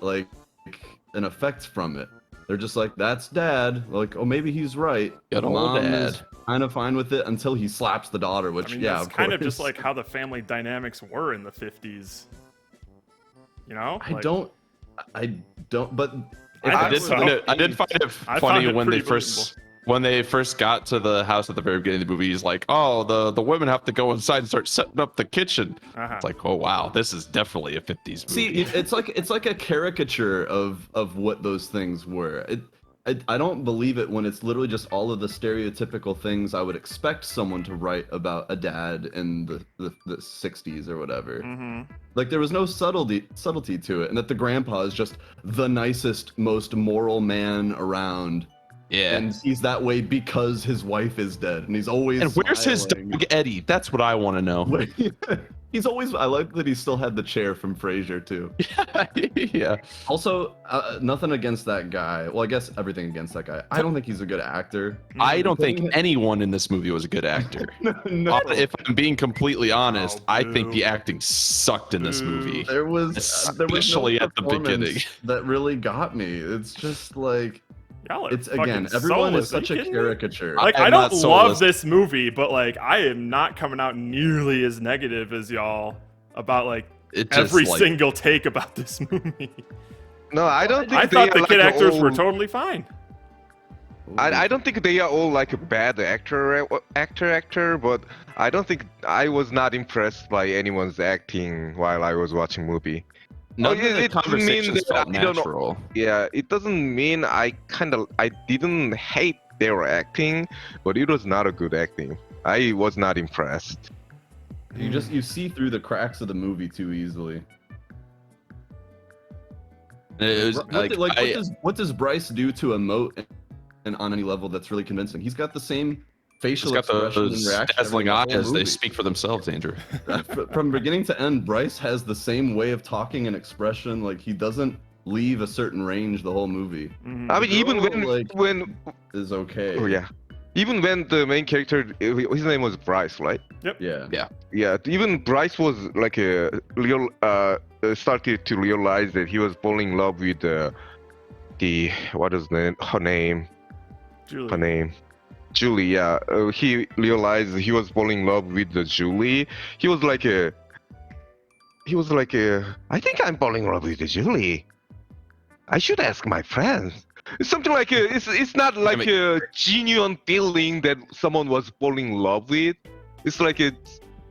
effect from it. They're just like, that's dad. Like, oh, maybe he's right. Good old Mom dad. is kind of fine with it until he slaps the daughter, which I mean, yeah, that's of kind of course. just like how the family dynamics were in the 50s. You know? I Like, don't. But I did so. find it. I did find it I funny found it when they pretty first got to the house at the very beginning of the movie. He's like, "Oh, the women have to go inside and start setting up the kitchen." Uh-huh. It's like, "Oh wow, this is definitely a '50s movie." See, it's like a caricature of what those things were. I don't believe it when it's literally just all of the stereotypical things I would expect someone to write about a dad in the 60s or whatever. Like there was no subtlety to it, and that the grandpa is just the nicest, most moral man around. Yeah. And he's that way because his wife is dead, and he's always. And where's his smiling. dog Eddie? That's what I want to know. He's always. I like that he still had the chair from Frasier too. Yeah. Also, nothing against that guy. Well, I guess everything against that guy. I don't think he's a good actor. I don't think anyone in this movie was a good actor. No, If I'm being completely honest, Oh, I think boo. the acting sucked in this Boo. movie. there was no Especially at the performance beginning. that really got me. It's just like Y'all are it's again. fucking Everyone is soulless. Are you such a kidding me? caricature. Like, I'm I not don't soulless. love this movie, but like, I am not coming out nearly as negative as y'all about like It just, every like- single take about this movie. No, I don't think I they thought are the like kid actors were all- totally fine. I don't think they are all like a bad actor, but I don't think I was not impressed by anyone's acting while I was watching movie. None yeah, of the it doesn't mean conversations that felt I don't know- natural. Yeah, it doesn't mean I didn't hate their acting, but it was not a good acting. I was not impressed. You see through the cracks of the movie too easily. It was, What does Bryce do to emote and on any level that's really convincing? He's got the same facial He's got expression and those reaction. dazzling every whole eyes. They movie. speak for themselves, Andrew. From beginning to end, Bryce has the same way of talking and expression. Like he doesn't leave a certain range the whole movie. I mean, even Girl, when Is okay. oh yeah, even when the main character, his name was Bryce, right? Yeah. Yeah, even Bryce was like a real started to realize that he was falling in love with the what is her name? Julie. Julie. Yeah, he realized he was falling in love with the Julie. He was like I think I'm falling in love with the Julie. I should ask my friends. It's something like it's not like a genuine feeling that someone was falling in love with. It's like a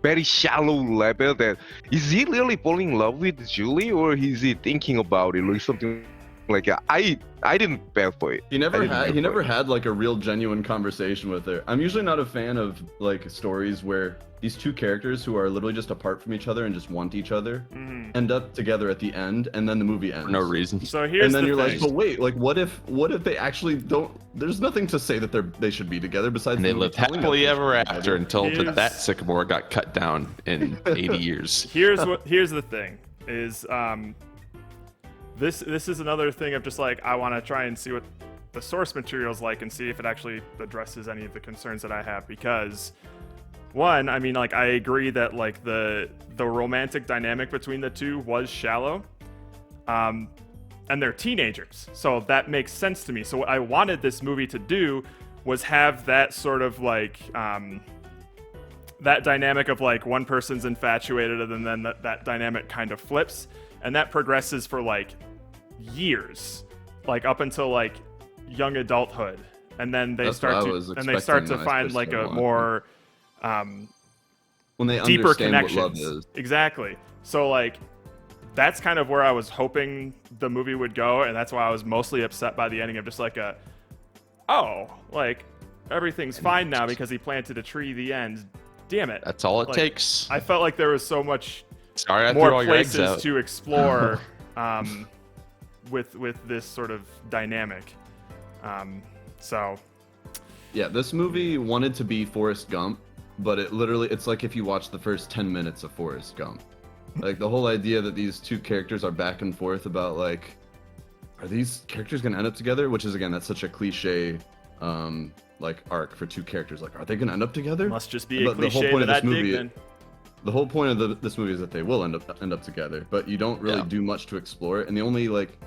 very shallow level that is he really falling in love with Julie or is he thinking about it or something like that. I didn't feel for it. He never had like a real genuine conversation with her. I'm usually not a fan of like stories where these two characters who are literally just apart from each other and just want each other end up together at the end and then the movie ends. For no reason. So here's And then the you're thing. like, but wait, like what if they actually don't? There's nothing to say that they should be together besides. And they the movie lived telling us happily they should ever be after together. until Here's- that sycamore got cut down in 80 years. Here's the thing is this is another thing of just like I want to try and see what the source material is like and see if it actually addresses any of the concerns that I have because one, I mean, like, I agree that like the romantic dynamic between the two was shallow, and they're teenagers, so that makes sense to me. So what I wanted this movie to do was have that sort of like that dynamic of like one person's infatuated and then that dynamic kind of flips, and that progresses for like years, like up until like young adulthood, and then they start to find like a more when they deeper understand connections. what love is. Exactly. So like that's kind of where I was hoping the movie would go, and that's why I was mostly upset by the ending of just like like everything's fine now because he planted a tree. The end. Damn it. That's all it Like, takes. I felt like there was so much Sorry, I threw more all your eggs places out. to explore with this sort of dynamic. So Yeah, this movie wanted to be Forrest Gump, but it's like if you watch the first 10 minutes of Forrest Gump. Like the whole idea that these two characters are back and forth about like, are these characters gonna end up together? Which is, again, that's such a cliche like arc for two characters. Like, are they gonna end up together? must just be a But the whole cliche point to of this that dig movie, then. the whole point of this movie is that they will end up together, but you don't really do much to explore it, and the only like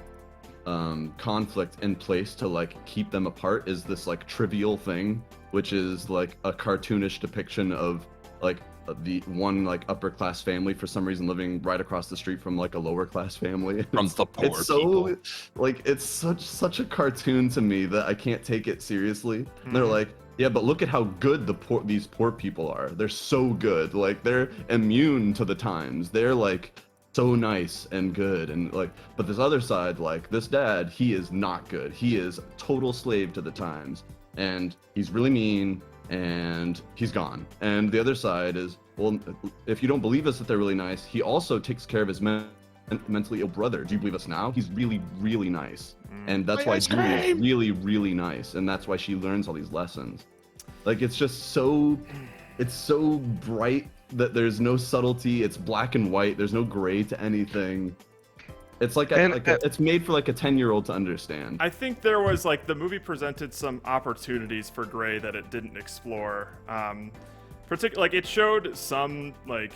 conflict in place to like keep them apart is this like trivial thing, which is like a cartoonish depiction of like the one like upper class family for some reason living right across the street from like a lower class family. From the poor It's so people. like it's such a cartoon to me that I can't take it seriously. And they're like, yeah, but look at how good these poor people are. They're so good. Like they're immune to the times. They're like so nice and good, and like, but this other side, like this dad, he is not good. He is total slave to the times, and he's really mean, and he's gone. And the other side is, well, if you don't believe us that they're really nice, he also takes care of his mentally ill brother. Do you believe us now? He's really, really nice, and that's why Julie is really, really nice, and that's why she learns all these lessons. Like it's just so, it's so bright that there's no subtlety. It's black and white. There's no gray to anything. It's like, it's made for like a 10-year-old to understand. I think there was like the movie presented some opportunities for gray that it didn't explore. Particularly, like it showed some like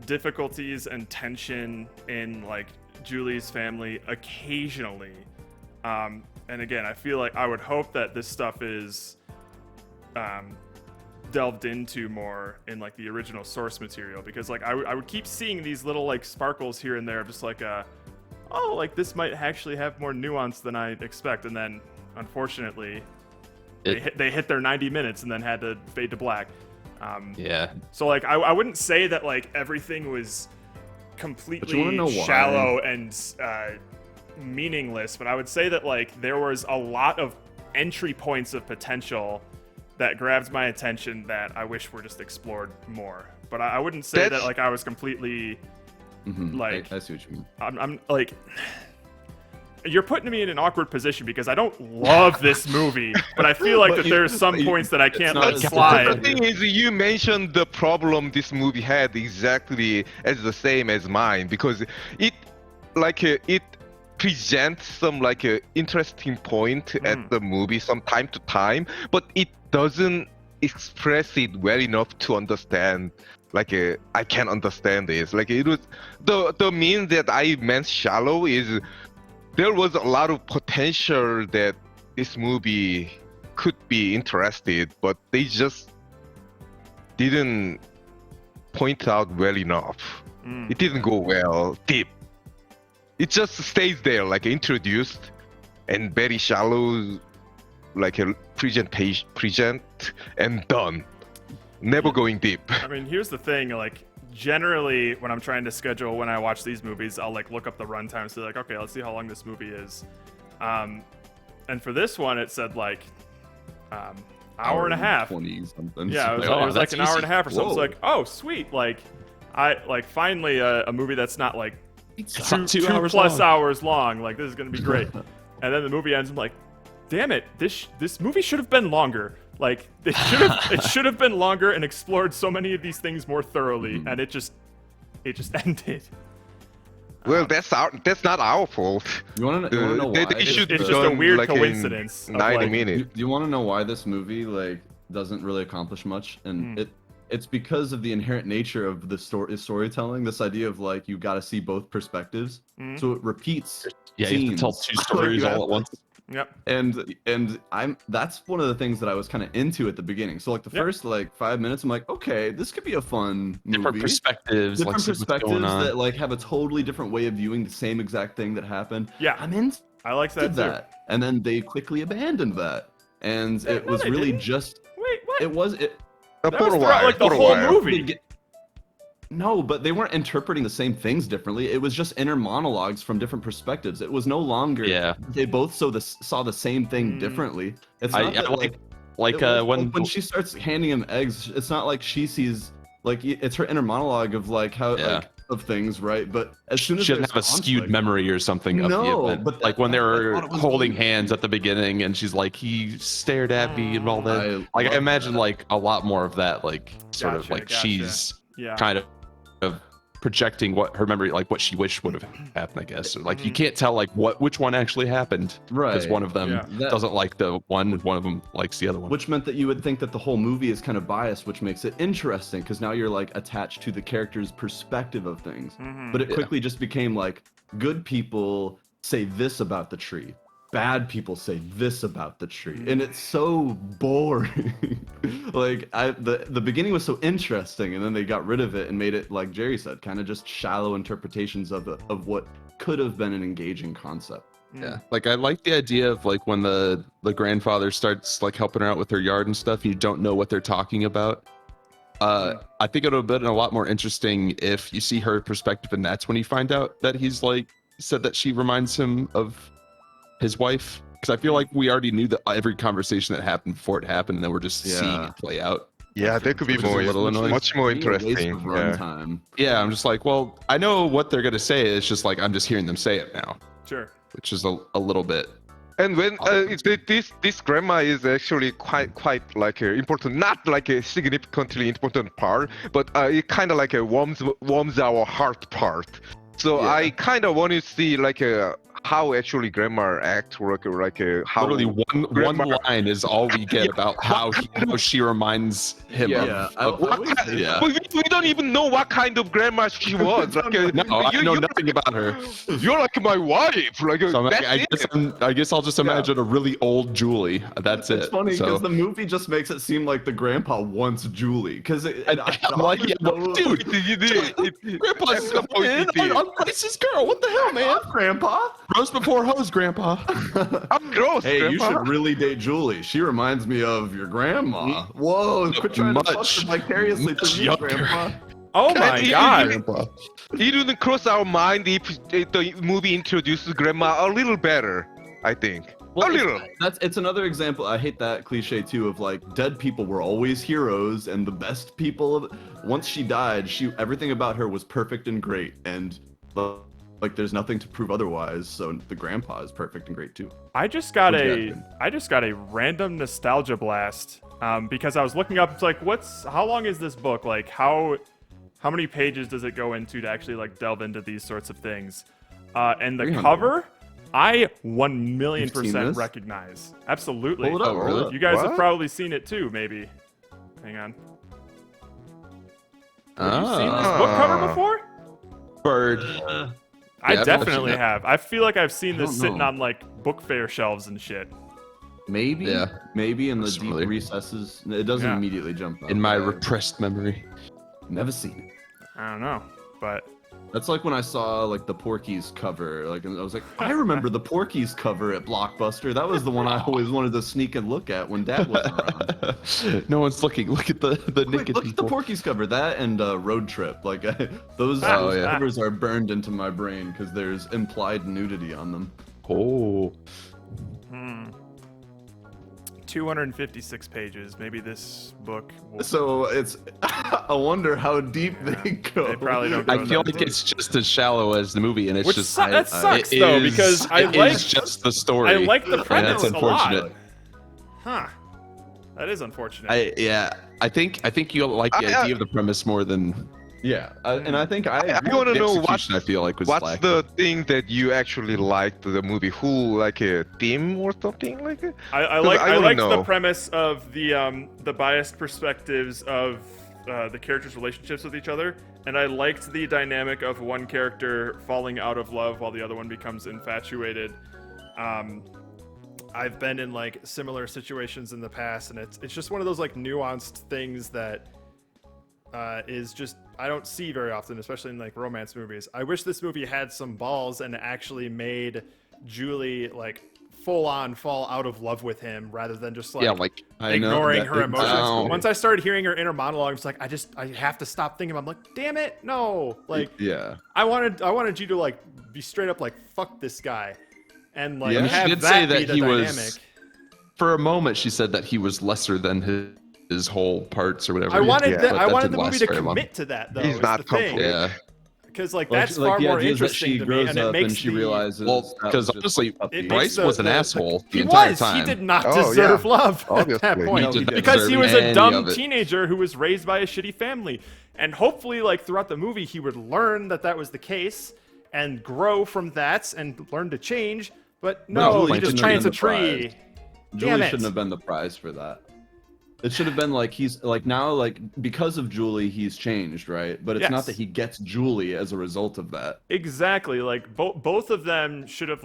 difficulties and tension in like Julie's family occasionally. And again, I feel like I would hope that this stuff is delved into more in like the original source material, because like I would keep seeing these little like sparkles here and there, just like oh, like this might actually have more nuance than I expect, and then unfortunately they hit their 90 minutes and then had to fade to black. Yeah. So like I wouldn't say that like everything was completely why? shallow and meaningless, but I would say that like there was a lot of entry points of potential that grabbed my attention that I wish were just explored more. But I wouldn't say that like I was completely like I see what you mean. I'm like, you're putting me in an awkward position because I don't love this movie, but I feel like that there's some points that I can't not let as The slide. thing is, you mentioned the problem this movie had exactly as the same as mine, because it presents some like a interesting point at the movie from time to time, but it doesn't express it well enough to understand. Like I can't understand this. Like it was the mean that I meant shallow is there was a lot of potential that this movie could be interested, but they just didn't point out well enough. It didn't go well deep. It just stays there, like introduced and very shallow, like a present and done. Never going deep. I mean, here's the thing, like generally when I'm trying to schedule when I watch these movies, I'll like look up the runtime and say like, okay, let's see how long this movie is. And for this one, it said like hour and a half. 20 something. Yeah, it was like an hour and a half or something. It's like, oh, sweet. Like I like finally a movie that's not like two hours plus long. hours long. Like this is gonna be great. And then the movie ends. I'm like, damn it, this movie should have been longer. Like it should have been longer and explored so many of these things more thoroughly, and it just ended. Well, that's not our fault. You want to know why? They should It's be just a done, weird like, in coincidence of, 90 like- minutes. Do you want to know why this movie like doesn't really accomplish much? And it's because of the inherent nature of the storytelling. This idea of like you got to see both perspectives, so it repeats. Yeah, you have to tell scenes. two Like, stories you have all at to- once. Yep. And that's one of the things that I was kind of into at the beginning. So like the first like 5 minutes, I'm like, okay, this could be a fun movie. Different perspectives, Different like see what's perspectives going on. that like have a totally different way of viewing the same exact thing that happened. Yeah. I'm into I like that too. that. And then they quickly abandoned that. And it no, was they really didn't. just Wait, what? it was it That For was a throughout, while, like the for a whole while. movie. No, but they weren't interpreting the same things differently. It was just inner monologues from different perspectives. It was no longer Yeah. they both saw the same thing differently. It's I not that, like when she starts handing him eggs, it's not like she sees like it's her inner monologue of like how like, of things, right? But as soon as she doesn't have a there's skewed conflict- memory or something of the No, event. but like when they I were thought it was holding good. hands at the beginning and she's like, he stared at me and all that. I I love imagine that. like a lot more of that, like sort of Gotcha, like gotcha. she's Yeah. kind of projecting what her memory, like what she wished would have happened, I guess. Or, like you can't tell like which one actually happened, because Right. one of them Yeah. That- doesn't like the one of them likes the other one. Which meant that you would think that the whole movie is kind of biased, which makes it interesting because now you're like attached to the character's perspective of things. But it quickly just became like good people say this about the tree, bad people say this about the tree, and it's so boring. Like the beginning was so interesting, and then they got rid of it and made it, like Jerry said, kind of just shallow interpretations of what could have been an engaging concept. Yeah, like I like the idea of like when the grandfather starts like helping her out with her yard and stuff, you don't know what they're talking about. I think it would have been a lot more interesting if you see her perspective, and that's when you find out that he's like said that she reminds him of his wife. Because I feel like we already knew that every conversation that happened before it happened, and then we're just seeing it play out. Yeah, that could be Which is a more, little annoying. much more Being a waste interesting. of Yeah. runtime. Yeah, I'm just like, well, I know what they're gonna say. It's just like I'm just hearing them say it now, Sure. which is a little bit. And when this grandma is actually quite like important, not like a significantly important part, but it kind of like a warms our heart part. So Yeah. I kind of want to see like how actually grandma acts, like how Literally one grandma- line is all we get about how she reminds him Yeah, of. Yeah. We don't even know what kind of grandma she was. Like, No, I know you're nothing about her. You're like my wife. Like So that's I guess I'll just imagine a really old Julie. That's It's it. funny So- because the movie just makes it seem like the grandpa wants Julie. Because I'm like, yeah, well, dude, Grandpa's I'm Bryce's girl. What the hell, man? Grandpa. Rose before hose, Grandpa. I'm gross. Hey, you grandma. should really date Julie. She reminds me of your grandma. Whoa, quit trying to fuck Much- her vicariously much through me, younger. Grandpa. Oh my you- god. Grandpa. It wouldn't cross our mind if the movie introduces grandma a little better. I think a little. It's another example. I hate that cliche too of like dead people were always heroes and the best people. Once she died, everything about her was perfect and great, and like there's nothing to prove otherwise. So the grandpa is perfect and great too. I just got Projected. a random nostalgia blast because I was looking up. It's like, how long is this book? Like, how many pages does it go into to actually like delve into these sorts of things? And the 300. cover, I 1,000,000% You've seen this? recognize. Absolutely. Pull it up. Oh, really? You guys have What? probably seen it too, maybe. Hang on. Have you seen this Ah, book cover before? bird. I Yeah, I've definitely seen that. have. I feel like I've seen this don't sitting know. on like book fair shelves and shit. Maybe. Yeah. Maybe in the That's deep familiar. recesses. It doesn't Yeah. immediately jump up. In my I- repressed memory. Never seen it. I don't know, but That's like when I saw like the Porky's cover, like, and I was like, I remember the Porky's cover at Blockbuster. That was the one I always wanted to sneak and look at when Dad wasn't around. No one's looking. Look at the Quick, naked look at the people. Porky's cover. That and Road Trip, like those Oh, yeah. covers are burned into my brain because there's implied nudity on them. Oh, 256 pages. Maybe this book will... So it's, I wonder how deep they go. They probably don't go I feel like it's just as shallow as the movie, and it's Which just that sucks it though, is- because I it like is just the story. I like the and premise that's a lot. unfortunate. Huh. That is unfortunate. I think you like the idea of the premise more than Yeah, and I think I want to the know execution. I feel like was what's lacking. the thing that you actually liked the movie? Who like a theme or something like it? I 'Cause like I I wanna liked the know. premise of the biased perspectives of the characters' relationships with each other, and I liked the dynamic of one character falling out of love while the other one becomes infatuated. I've been in like similar situations in the past, and it's just one of those like nuanced things that is just I don't see very often, especially in like romance movies. I wish this movie had some balls and actually made Julie like full on fall out of love with him rather than just like, Yeah, like ignoring her emotions. Wow. Once I started hearing her inner monologue, it's like I have to stop thinking. I'm like, damn it, no! Like, Yeah. I wanted you to like be straight up like, fuck this guy, and like Yeah. have She did that say be that the he dynamic. was. For a moment, she said that he was lesser than his whole parts or whatever. I wanted but I that wanted didn't the movie last to very long. commit to that though. He's is not the thing. complete. Yeah. Because like Like- that's like far the more idea is that interesting she to me, grows and it up makes and she the, realizes Well, that because was just honestly, a puppy. it Bryce makes the- was an the- asshole the He entire was. time. He did not Oh, deserve yeah. love at that Obviously. point No, he didn't because he deserve was a any dumb of it. teenager who was raised by a shitty family. And hopefully, like throughout the movie, he would learn that that was the case and grow from that and learn to change. But no, Julie he just shouldn't have plants a been the prize. tree. Julie Damn it. shouldn't have been the prize for that. It should have been like he's like now like because of Julie he's changed, right? But it's Yes. not that he gets Julie as a result of that. Exactly. Like both of them should have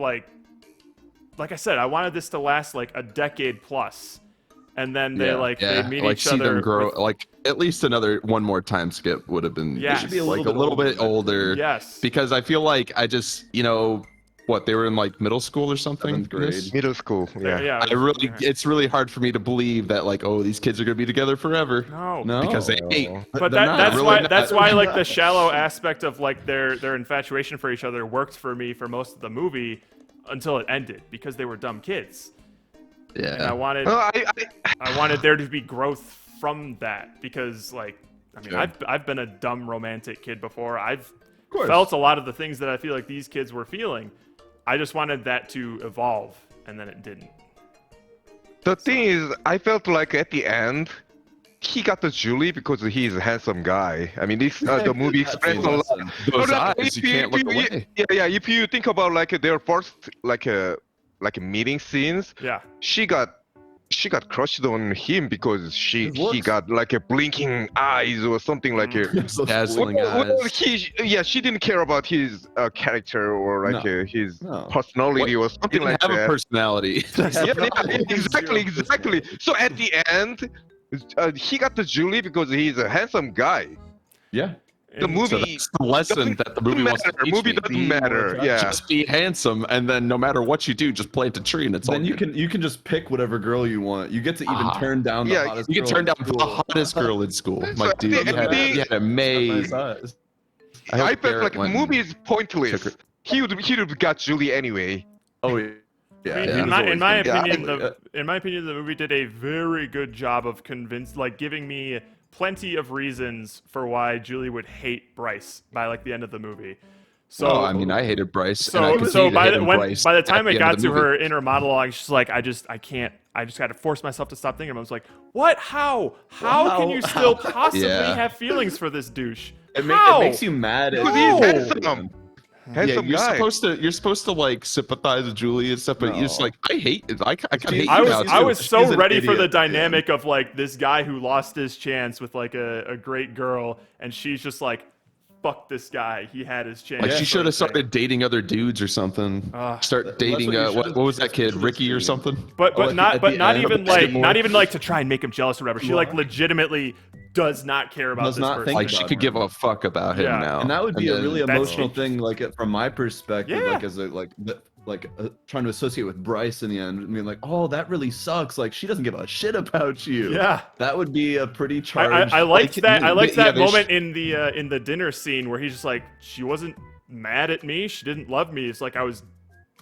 like I said, I wanted this to last like a decade plus, and then they Yeah. they meet like each see other. them grow. with- Like at least another one more time skip would have been. Yeah. They should be a like little bit older. Yes. Because I feel like I just what they were in like middle school or something. 7th grade. This? Middle school. Yeah. yeah. It's really hard for me to believe that like, oh, these kids are gonna be together forever. No. Because they hate. But They're not. that's Really why not. that's why like the shallow aspect of like their infatuation for each other worked for me for most of the movie until it ended because they were dumb kids. And I Yeah. wanted No, I wanted there to be growth from that because like I mean Sure. I've been a dumb romantic kid before. I've course. felt a lot of the things that I feel like these kids were feeling. I just wanted that to evolve and then it didn't. The thing is, I felt like at the end, he got the Julie because he's a handsome guy. I mean, this the movie expressed a lot. Those No, eyes, if you can't look away. Yeah. If you think about like their first like meeting scenes, Yeah. she got crushed on him because he looks. got like a blinking eyes or something like a. So Dazzling spoiled. eyes. She didn't care about his character or like No. his No. personality or He something didn't like have a that. personality. Exactly. So at the end, he got the Julie because he's a handsome guy. Yeah. The And- movie So that's the lesson doesn't that the movie wants to matter. teach Movie me. doesn't Be more matter. attractive. Yeah. Just be handsome, and then no matter what you do, just plant a tree, and it's all Then you good. can just pick whatever girl you want. You get to even Ah. turn down the Yeah, hottest You can girl turn in down the school. hottest girl in school. So Like, dude, you at had, the- you had a Nice maid. eyes. I hope I felt Garrett like the went movie and is pointless. took her- He would have got Julie anyway. Oh yeah. I Yeah, mean, he yeah. was in always my gonna- opinion, Yeah. in my opinion, the movie did a very good job of giving me plenty of reasons for why Julie would hate Bryce by like the end of the movie. So, oh, I mean, I hated Bryce. and I so continue to by hate the him, when Bryce by the at time it end got of the to movie. her inner monologue, she's like, I just got to force myself to stop thinking. I was like, what? How can you still possibly Yeah. have feelings for this douche? It How? makes you mad. Because No. he's handsome. Yeah, Handsome you're guy. supposed to like sympathize with Julie and stuff, but you're just No. like, I hate it. I kind of hate I you was now, I too. was She's so an ready for the idiot, yeah. dynamic of like this guy who lost his chance with like a great girl, and she's just like, fuck this guy. He had his chance. Like she sort should of have thing. started dating other dudes or something. Start dating. what you What should've- was that kid? should've Ricky or seen. something? But Oh, not at but the not end, even Skidmore. not even like to try and make him jealous or whatever. She like What? legitimately does not care about Does this not person. think Like she about could him. give a fuck about him Yeah. now. And that would be a then- really That's emotional interesting. thing, like from my perspective, Yeah. like as a trying to associate with Bryce in the end. I mean, like, oh, that really sucks. Like she doesn't give a shit about you. Yeah. That would be a pretty charged. I liked that. I liked yeah, that they moment in the dinner scene where he's just like, she wasn't mad at me. She didn't love me. It's like I was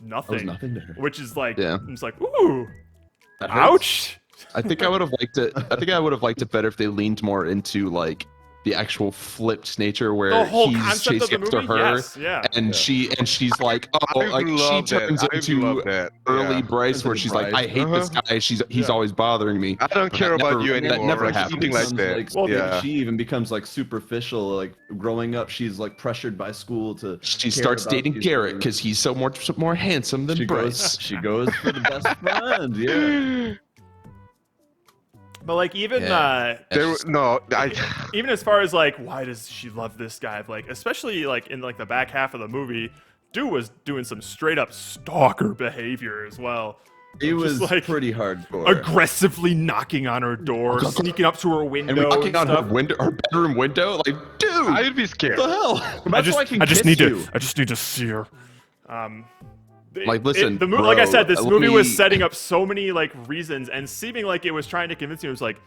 nothing. That was nothing to her. Which is like, Yeah. it's like, ooh, That hurts. ouch. I think I would have liked it. I think I would have liked it better if they leaned more into like the actual flipped nature where The whole he's concept of chasing the after movie. her, Yes, yeah. and Yeah. she's like, oh, I like she love that. turns I into love that. early Yeah. Bryce, where Into she's like, I Bryce. hate this guy. He's Yeah. always bothering me. I don't But care that about never- you that anymore. never like, happened. something like that. Like, Well, yeah. she even becomes like superficial. Like growing up, she's like pressured by school to. She care starts about dating these Garrett things. because he's so much more handsome than She Bryce. goes. She goes for the best friend. Yeah. But like even even as far as like why does she love this guy? Like especially like in like the back half of the movie, dude was doing some straight up stalker behavior as well. He was like, pretty hardcore. Aggressively knocking on her door, sneaking up to her window, and knocking on stuff. her window, her bedroom window. Like, dude, I'd be scared. What the hell? I just need to see her. Like, listen, like I said, this movie was me- setting up so many like reasons and seeming like it was trying to convince you. It was like,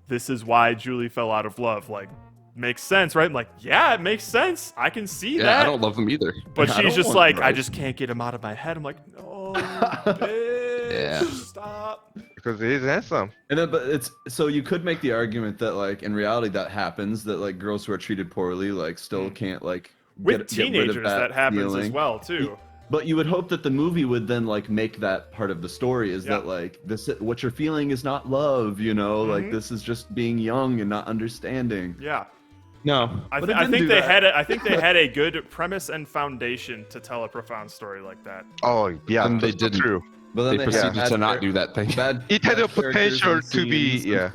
this is why Julie fell out of love. Like, makes sense, right? I'm like, yeah, it makes sense. I can see that. I don't love him either. But I she's don't just want like, him, I right? just can't get him out of my head. I'm like, no, bitch, Yeah. stop. Because he's handsome. And then, but it's so you could make the argument that like in reality that happens, that like girls who are treated poorly like still can't like With get rid of teenagers, that happens as feeling. well too. But you would hope that the movie would then like make that part of the story is Yeah. that like this what you're feeling is not love, you know, like this is just being young and not understanding. Yeah. No, I But it think didn't they do had I think they had a good premise and foundation to tell a profound story like that. Oh, yeah, And they that's so didn't. true. But then they they proceeded had to not bad do that thing. bad, It had bad the characters potential and to be, scenes. yeah.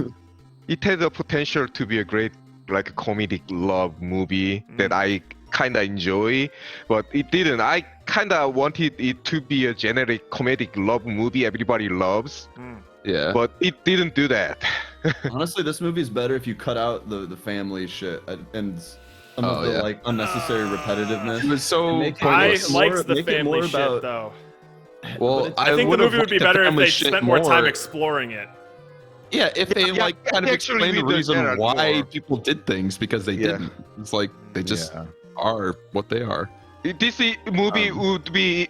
It had the potential to be a great, like, a comedic love movie that I kind of enjoy, but it didn't. I kind of wanted it to be a generic comedic love movie everybody loves, Yeah. but it didn't do that. Honestly, this movie is better if you cut out the family shit and some of the like unnecessary repetitiveness. It was so Make it I pointless. more- liked the make it family more shit about- though. Well, I think the would've movie would be liked the better if family they shit spent more time more. exploring it. Yeah, if they Yeah, like yeah, kind of actually explain the we did reason that why more. people did things because they Yeah. didn't. It's like they just are what they are. This movie would be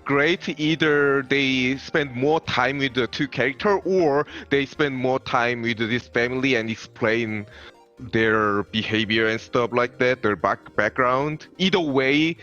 great either they spend more time with the two characters or they spend more time with this family and explain their behavior and stuff like that, their background. Either way,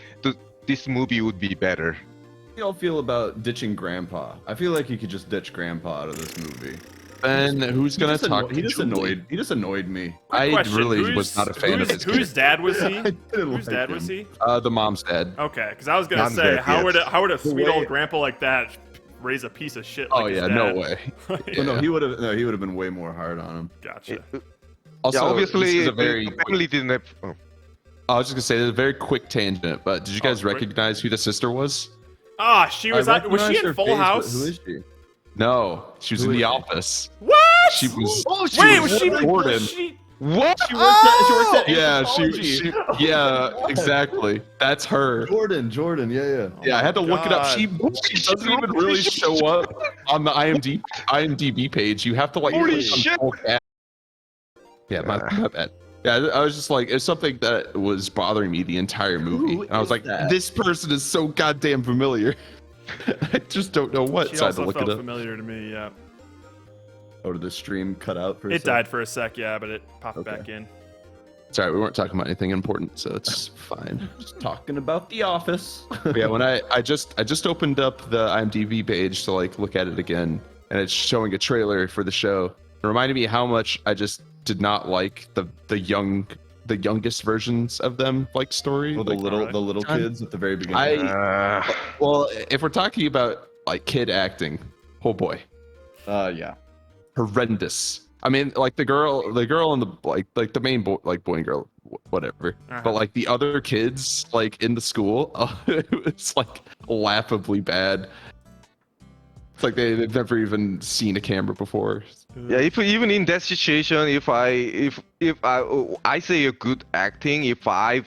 this movie would be better. How do y'all feel about ditching Grandpa? I feel like you could just ditch Grandpa out of this movie. Then who's gonna talk? He just annoyed me. I Question, really was not a fan of his. Whose dad was he? didn't Whose like dad him. was he? The mom's dad. Okay, because I was gonna Not say, that, how yes. would a sweet way- old grandpa like that raise a piece of shit? Like Oh his yeah, dad? no way. But no, he would have been way more hard on him. Gotcha. Also, Yeah, obviously, this is a the very. family didn't have. Oh. I was just gonna say, this is a very quick tangent, but did you guys quick. recognize who the sister was? Ah, she was. I Was she recognize in her Full face, but House? Who is she? No, she was Who in is The she? Office. What? She was. Wait, was she Gordon. She, What? She worked at Yeah, anthropology. yeah, exactly. That's her. Jordan, yeah. Yeah, I had to look it up. God. She doesn't even really show up on the IMDb page. You have to like. Holy click on shit. full cast. Yeah, my bad. Yeah, I was just like, it's something that was bothering me the entire movie. Who And I was is like, that? this person is so goddamn familiar. I just don't know what. she So I had to also look felt it up. familiar to me. Yeah, Oh, did the stream cut out for a it sec? died for a sec. Yeah, but it popped Okay. back in. Sorry, we weren't talking about anything important, so it's fine. Just talking about The Office. But yeah, when I just opened up the IMDb page to like look at it again, and it's showing a trailer for the show. It reminded me how much I just did not like the youngest versions of them like story. Well, the Like, little kids at the very beginning. well, if we're talking about like kid acting, oh boy, Yeah. horrendous. I mean, like the girl and the like the main boy, like boy and girl, whatever. But like the other kids, like in the school, it was like laughably bad. It's like they've never even seen a camera before. Yeah, if even in that situation, if I say a good acting, if I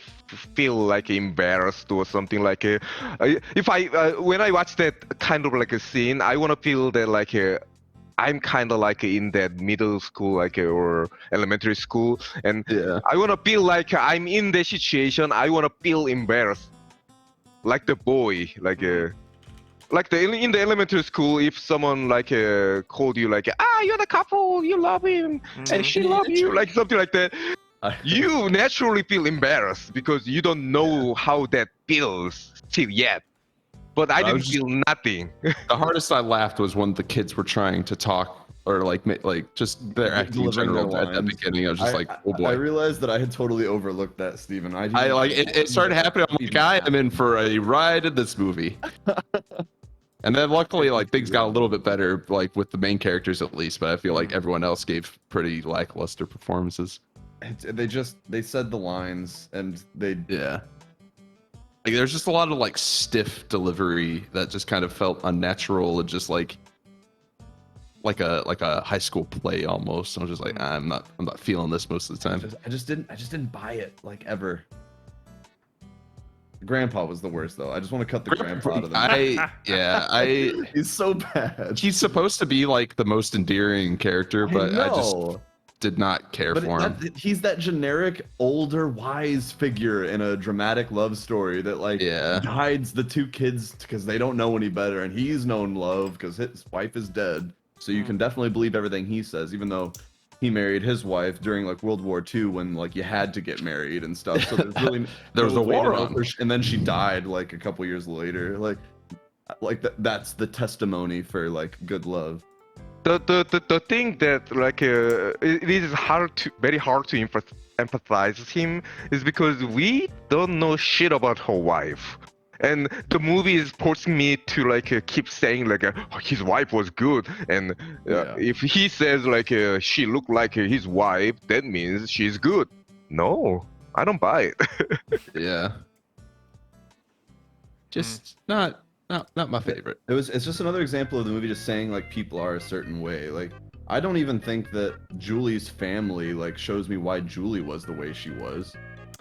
feel like embarrassed or something like if I when I watch that kind of like a scene, I wanna feel that like I'm kind of like in that middle school like or elementary school, and Yeah. I wanna feel like I'm in that situation. I wanna feel embarrassed, like the boy, like in the elementary school, if someone like called you like you're the couple, you love him and she love you, like something like that, you naturally feel embarrassed because you don't know how that feels still yet. But I didn't feel nothing. The hardest I laughed was when the kids were trying to talk or like just their acting in Delivering general their at the lines. beginning. I was just like, oh I boy. realized that I had totally overlooked that, Steven. I like it started happening. I'm like, I am in for a ride in this movie. And then luckily, like things got a little bit better, like with the main characters at least. But I feel like everyone else gave pretty lackluster performances. They said the lines and they Yeah. Like there's just a lot of like stiff delivery that just kind of felt unnatural and just like a high school play almost. I was just like, I'm not feeling this most of the time. I just didn't buy it like ever. Grandpa was the worst though. I just want to cut the grandpa out of the he's so bad. He's supposed to be like the most endearing character, but I just did not care for him. He's that generic older wise figure in a dramatic love story that like guides the two kids because they don't know any better, and he's known love because his wife is dead. So you can definitely believe everything he says, even though he married his wife during like World War II when like you had to get married and stuff. So there's really there was a war on. And then she died like a couple years later. That's the testimony for like good love. The thing that like it is very hard to empathize with him is because we don't know shit about her wife. And the movie is forcing me to like keep saying like his wife was good, and if he says like she looked like his wife, that means she's good. No, I don't buy it. Yeah, just not my favorite. It's just another example of the movie just saying like people are a certain way. Like I don't even think that Julie's family like shows me why Julie was the way she was.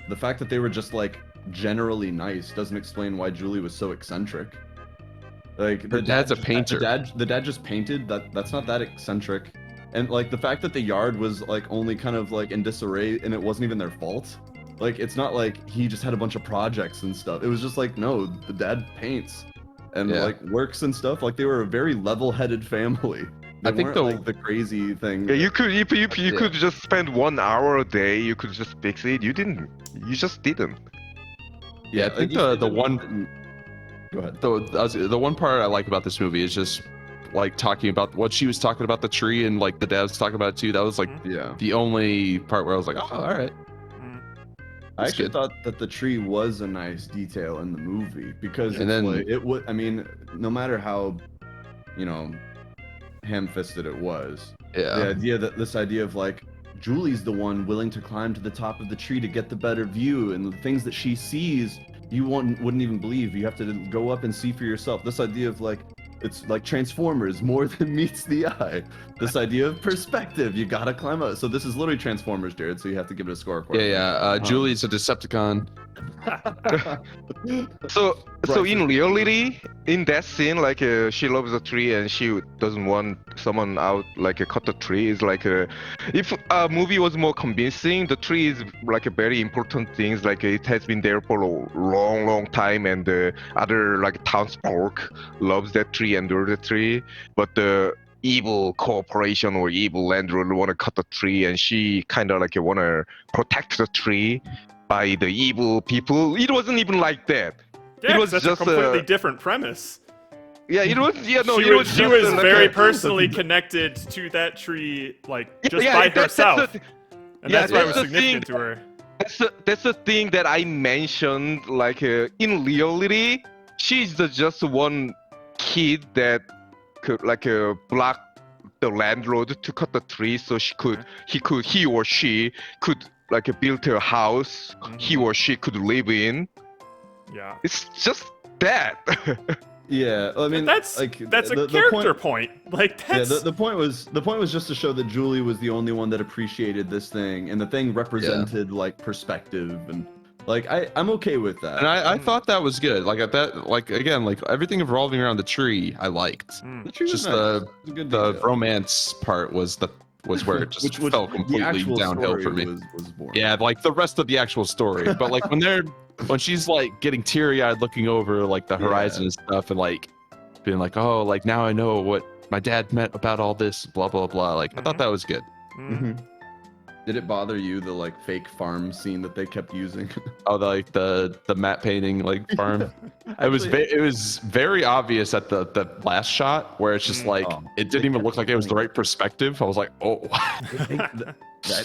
The fact that they were just like generally nice doesn't explain why Julie was so eccentric. Like her dad's a painter. The dad just painted. That's not that eccentric. And like the fact that the yard was like only kind of like in disarray and it wasn't even their fault. Like it's not like he just had a bunch of projects and stuff. It was just like no, the dad paints and like works and stuff. Like they were a very level-headed family. They weren't like the crazy thing. Yeah, you could if you could just spend 1 hour a day, you could just fix it. You didn't. You just didn't. Yeah, I think the one. Go ahead. The one part I like about this movie is just like talking about what she was talking about the tree and like the dad was talking about it too. That was like the only part where I was like, oh, all right. I actually thought that the tree was a nice detail in the movie because it would. I mean, no matter how, ham-fisted it was. Yeah. The idea that this idea of like Julie's the one willing to climb to the top of the tree to get the better view, and the things that she sees you wouldn't even believe. You have to go up and see for yourself. This idea of like it's like Transformers more than meets the eye. This idea of perspective, you gotta climb up. So this is literally Transformers, Jared. So you have to give it a score. Julie's a Decepticon. So in reality, in that scene, like she loves a tree and she doesn't want someone out like cut the tree. Is like if a movie was more convincing, the tree is like a very important thing. Like it has been there for a long time, and the other like townsfolk loves that tree and the tree, but the evil corporation or evil landlord want to cut the tree, and she kind of like want to protect the tree by the evil people. It wasn't even like that. Yeah, it was that's just a completely different premise. Yeah, it was. Yeah, no, she was like very personally connected to that tree, like just by herself, and that's why it was significant to her. That's the thing that I mentioned. Like in reality, she's just one kid that could like block the landlord to cut the tree, so he or she could like build a house he or she could live in. Yeah, it's just that. Yeah, I mean that's a character point. Like that's the point was just to show that Julie was the only one that appreciated this thing, and the thing represented like perspective, and like I'm okay with that. And I thought that was good. Like at that, like again, like everything revolving around the tree, I liked. The tree was just nice. the romance part was where it just felt completely downhill for me. Was boring. Yeah, like the rest of the actual story. But like when she's like getting teary-eyed looking over like the horizon and stuff, and like being like, oh, like now I know what my dad meant about all this, blah blah blah. Like I thought that was good. Did it bother you, the like fake farm scene that they kept using? Oh, the matte painting like farm. It was very obvious at the last shot where it's just like it didn't even look like it was the right perspective. I was like, oh.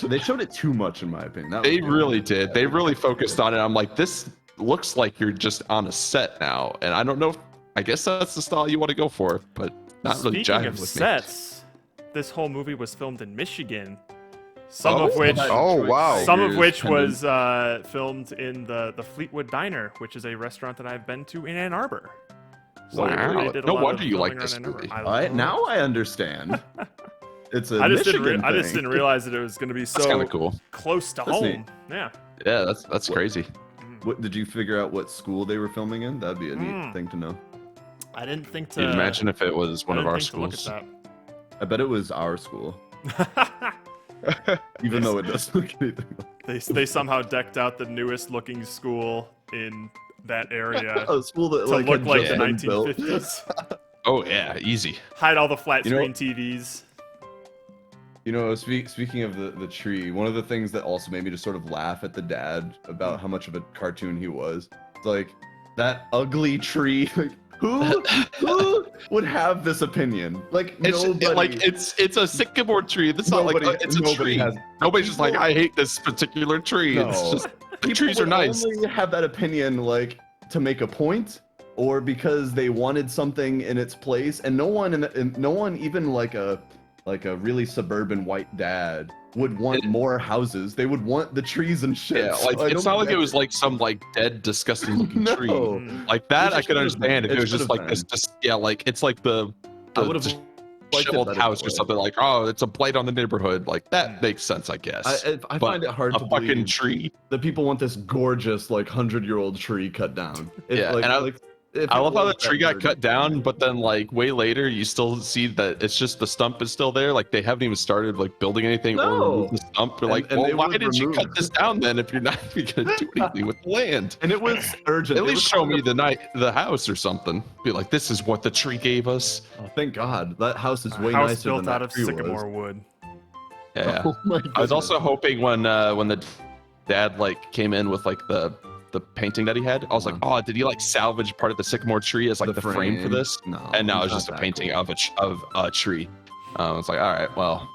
They showed it too much, in my opinion. They really did. They really focused on it. I'm like, this looks like you're just on a set now, and I don't know I guess that's the style you want to go for, but not really Speaking jiving of with sets, this whole movie was filmed in Michigan. Some of which was filmed in the Fleetwood Diner, which is a restaurant that I've been to in Ann Arbor. So Wow. they did a No lot wonder of you like filming this around Ann Arbor. movie. I All right, love now it. I understand. It's a I just Michigan didn't thing. realize that it was going to be That's kind so of cool. close to That's home. neat. Yeah. Yeah, that's crazy. What did you figure out? What school they were filming in? That'd be a neat Hmm. thing to know. I didn't think to. You'd imagine if it was one I of didn't our think to look schools. I bet it was our school, at that. even though it doesn't look anything. They somehow decked out the newest looking school in that area A school that to like look had like just the been built. 1950s. Oh yeah, easy. Hide all the flat You know- screen TVs. You know, speaking of the tree, one of the things that also made me just sort of laugh at the dad about how much of a cartoon he was. It's like that ugly tree. Like, who would have this opinion? Like nobody. It's a sycamore tree. That's not like it's a nobody tree. has- Nobody's just like I hate this particular tree. No. It's just the People trees are would nice. Only have that opinion like to make a point, or because they wanted something in its place, and no one even like a really suburban white dad would want more houses. They would want the trees and shit. Yeah, So like I it's don't not like it get was like some like dead, disgusting looking No. tree. Mm. Like that, It I could should've understand if been. it was It just like should've this. Just yeah, like it's like the I would have shoveled house or something. Like oh, it's a blight on the neighborhood. Like that makes sense, I guess. I But find it hard a to fucking believe tree. that people want this gorgeous like 100-year-old tree cut down. Yeah, and I love how the tree got cut down, but then like way later, you still see that it's just the stump is still there. Like they haven't even started like building anything or No. removed the stump. They're like, And they well, why would did you cut remove- this down then if you're not even gonna do anything with the land? And it was urgent. At They least were show me calling the house or something. Be like, this is what the tree gave us. Oh, thank God, that house is A way house nicer built than out that of tree sycamore was. wood. Yeah. Oh my I was also goodness. hoping when the dad like came in with like the painting that he had, I was like, oh, did he like salvage part of the sycamore tree as like the frame for this? No, And now he's it's just a not that painting cool. of a tree. It's like, all right, well,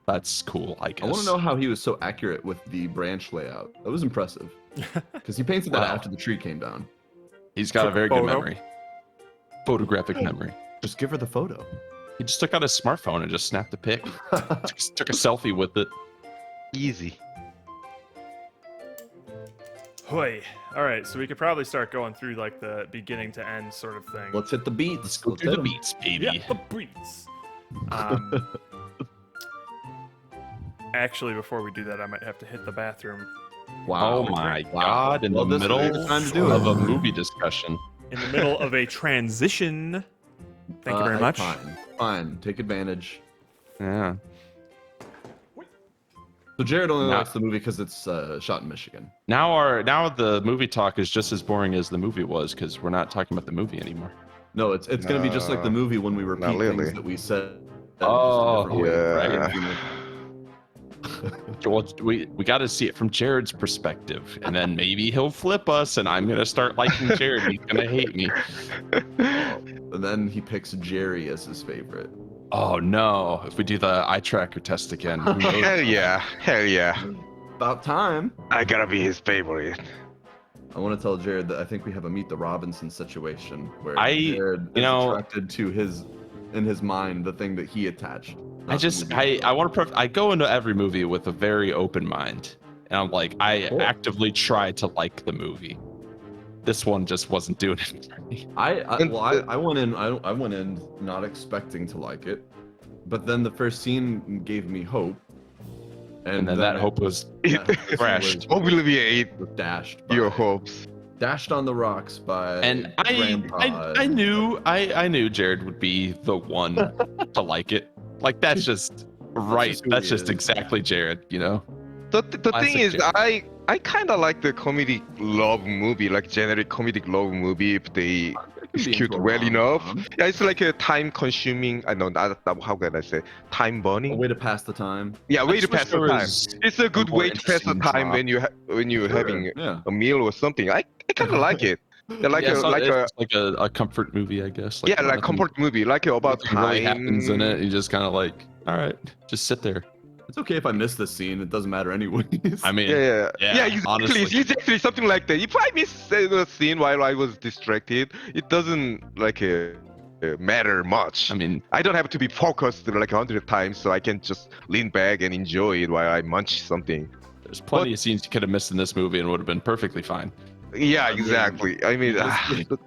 that's cool, I guess. I want to know how he was so accurate with the branch layout. That was impressive. Because he painted that Wow. after the tree came down. He's got a Took a very good photo. memory. Photographic memory. Just give her the photo. He just took out his smartphone and just snapped a pic. took a selfie with it. Easy. Hoy. All right, so we could probably start going through like the beginning to end sort of thing. Let's hit the beats. Let's go through hit the 'em. beats, baby. Yeah, the beats. Actually, before we do that, I might have to hit the bathroom Oh my god, in Well, the this middle is the time to do of it. a movie discussion. in the middle of a transition. Thank you very much. Fine. Take advantage. Yeah. So Jared only No. likes the movie because it's shot in Michigan. Now the movie talk is just as boring as the movie was because we're not talking about the movie anymore. No, it's gonna be just like the No, movie when we repeat not really. things that we said. Oh, Just in different ways, yeah. Well, we got to see it from Jared's perspective, and then maybe he'll flip us, and I'm gonna start liking Jared. He's gonna hate me. And then he picks Jerry as his favorite. Oh no! If we do the eye tracker test again, who knows? Hell yeah. Hell yeah. About time. I gotta be his favorite. I want to tell Jared that I think we have a Meet the Robinson situation where I- Jared you is know- attracted to in his mind, the thing that he attached. I want to. I go into every movie with a very open mind, and I'm like, I Cool. actively try to like the movie. This one just wasn't doing it for me. I went in not expecting to like it, but then the first scene gave me hope, And then that hope was crashed. Obliviate was dashed. your by- hopes. Dashed on the rocks by And Grandpa. I knew Jared would be the one to like it. Like that's just right. just who That's he just is. exactly Jared, you know. The thing Classic is, Jared. I kind of like the comedic love movie, like generic comedic love movie, if they execute into a well enough. rom-com. Yeah, it's like a time-consuming. I know not how can I say time A burning. way to pass the time. Yeah, way I to just wish pass the there time. was It's a good more way to pass the interesting time drama. when you're having Yeah. a meal or something. I kind of like it. Yeah, like Yeah, a so like a it's like a comfort movie, I guess. yeah, like nothing- comfort movie, like about nothing really time. happens in it. You just kind of like, all right, just sit there. It's okay if I miss this scene. It doesn't matter anyways. I mean, Yeah, exactly. honestly. It's exactly something like that. If I miss the scene while I was distracted, it doesn't like matter much. I mean, I don't have to be focused like 100 times, so I can just lean back and enjoy it while I munch something. there's plenty of scenes you could have missed in this movie and would have been perfectly fine. Yeah, exactly. I mean,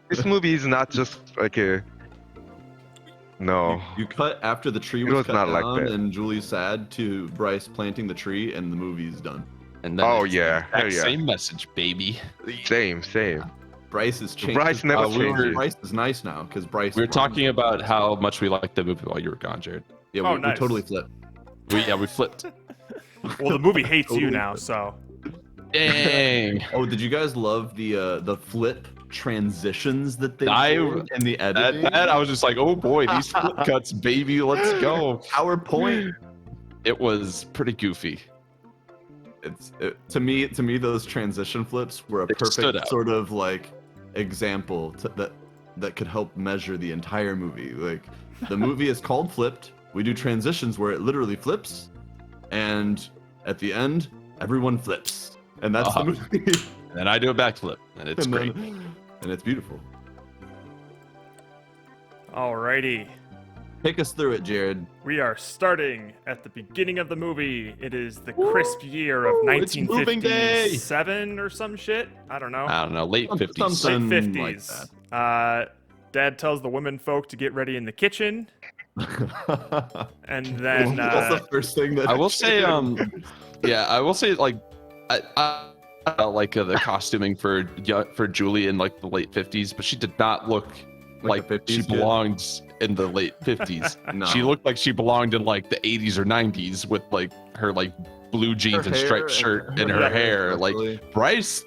this movie is not just like a. No. You cut after the tree It was was cut not like down that. and Julie's sad to Bryce planting the tree, and the movie's done. And then Oh it's yeah, that hell yeah. same message, baby. Same. Bryce is changed. Bryce never Bryce changes. is nice now because Bryce. We were talking about how much we liked the movie while you were gone, Jared. Yeah, Oh, we nice. totally flipped. We flipped. Well, the movie hates you now, so. Dang. Oh, did you guys love the flip transitions that they I- did in the editing? That I was just like, oh boy, these flip cuts, baby, let's go. PowerPoint. It was pretty goofy. To me those transition flips were a They stood perfect out. sort of like example that could help measure the entire movie. Like the movie is called Flipped. We do transitions where it literally flips, and at the end, everyone flips, and that's the movie. And then I do a backflip, and it's And great. and it's beautiful. Alrighty. Take us through it, Jared. We are starting at the beginning of the movie. It is the crisp year of it's moving day. 1957 or some shit. I don't know. I don't know, late 50s. Late something like 50s. Dad tells the women folk to get ready in the kitchen, and then That's the first thing that I will say, yeah, I will say, like, I like the costuming for Julie in like the late 50s, but she did not look like the 50s she did? belonged in the late 50s. No. She looked like she belonged in like the 80s or 90s with like her like blue jeans and hair striped shirt and her hair. Like Bryce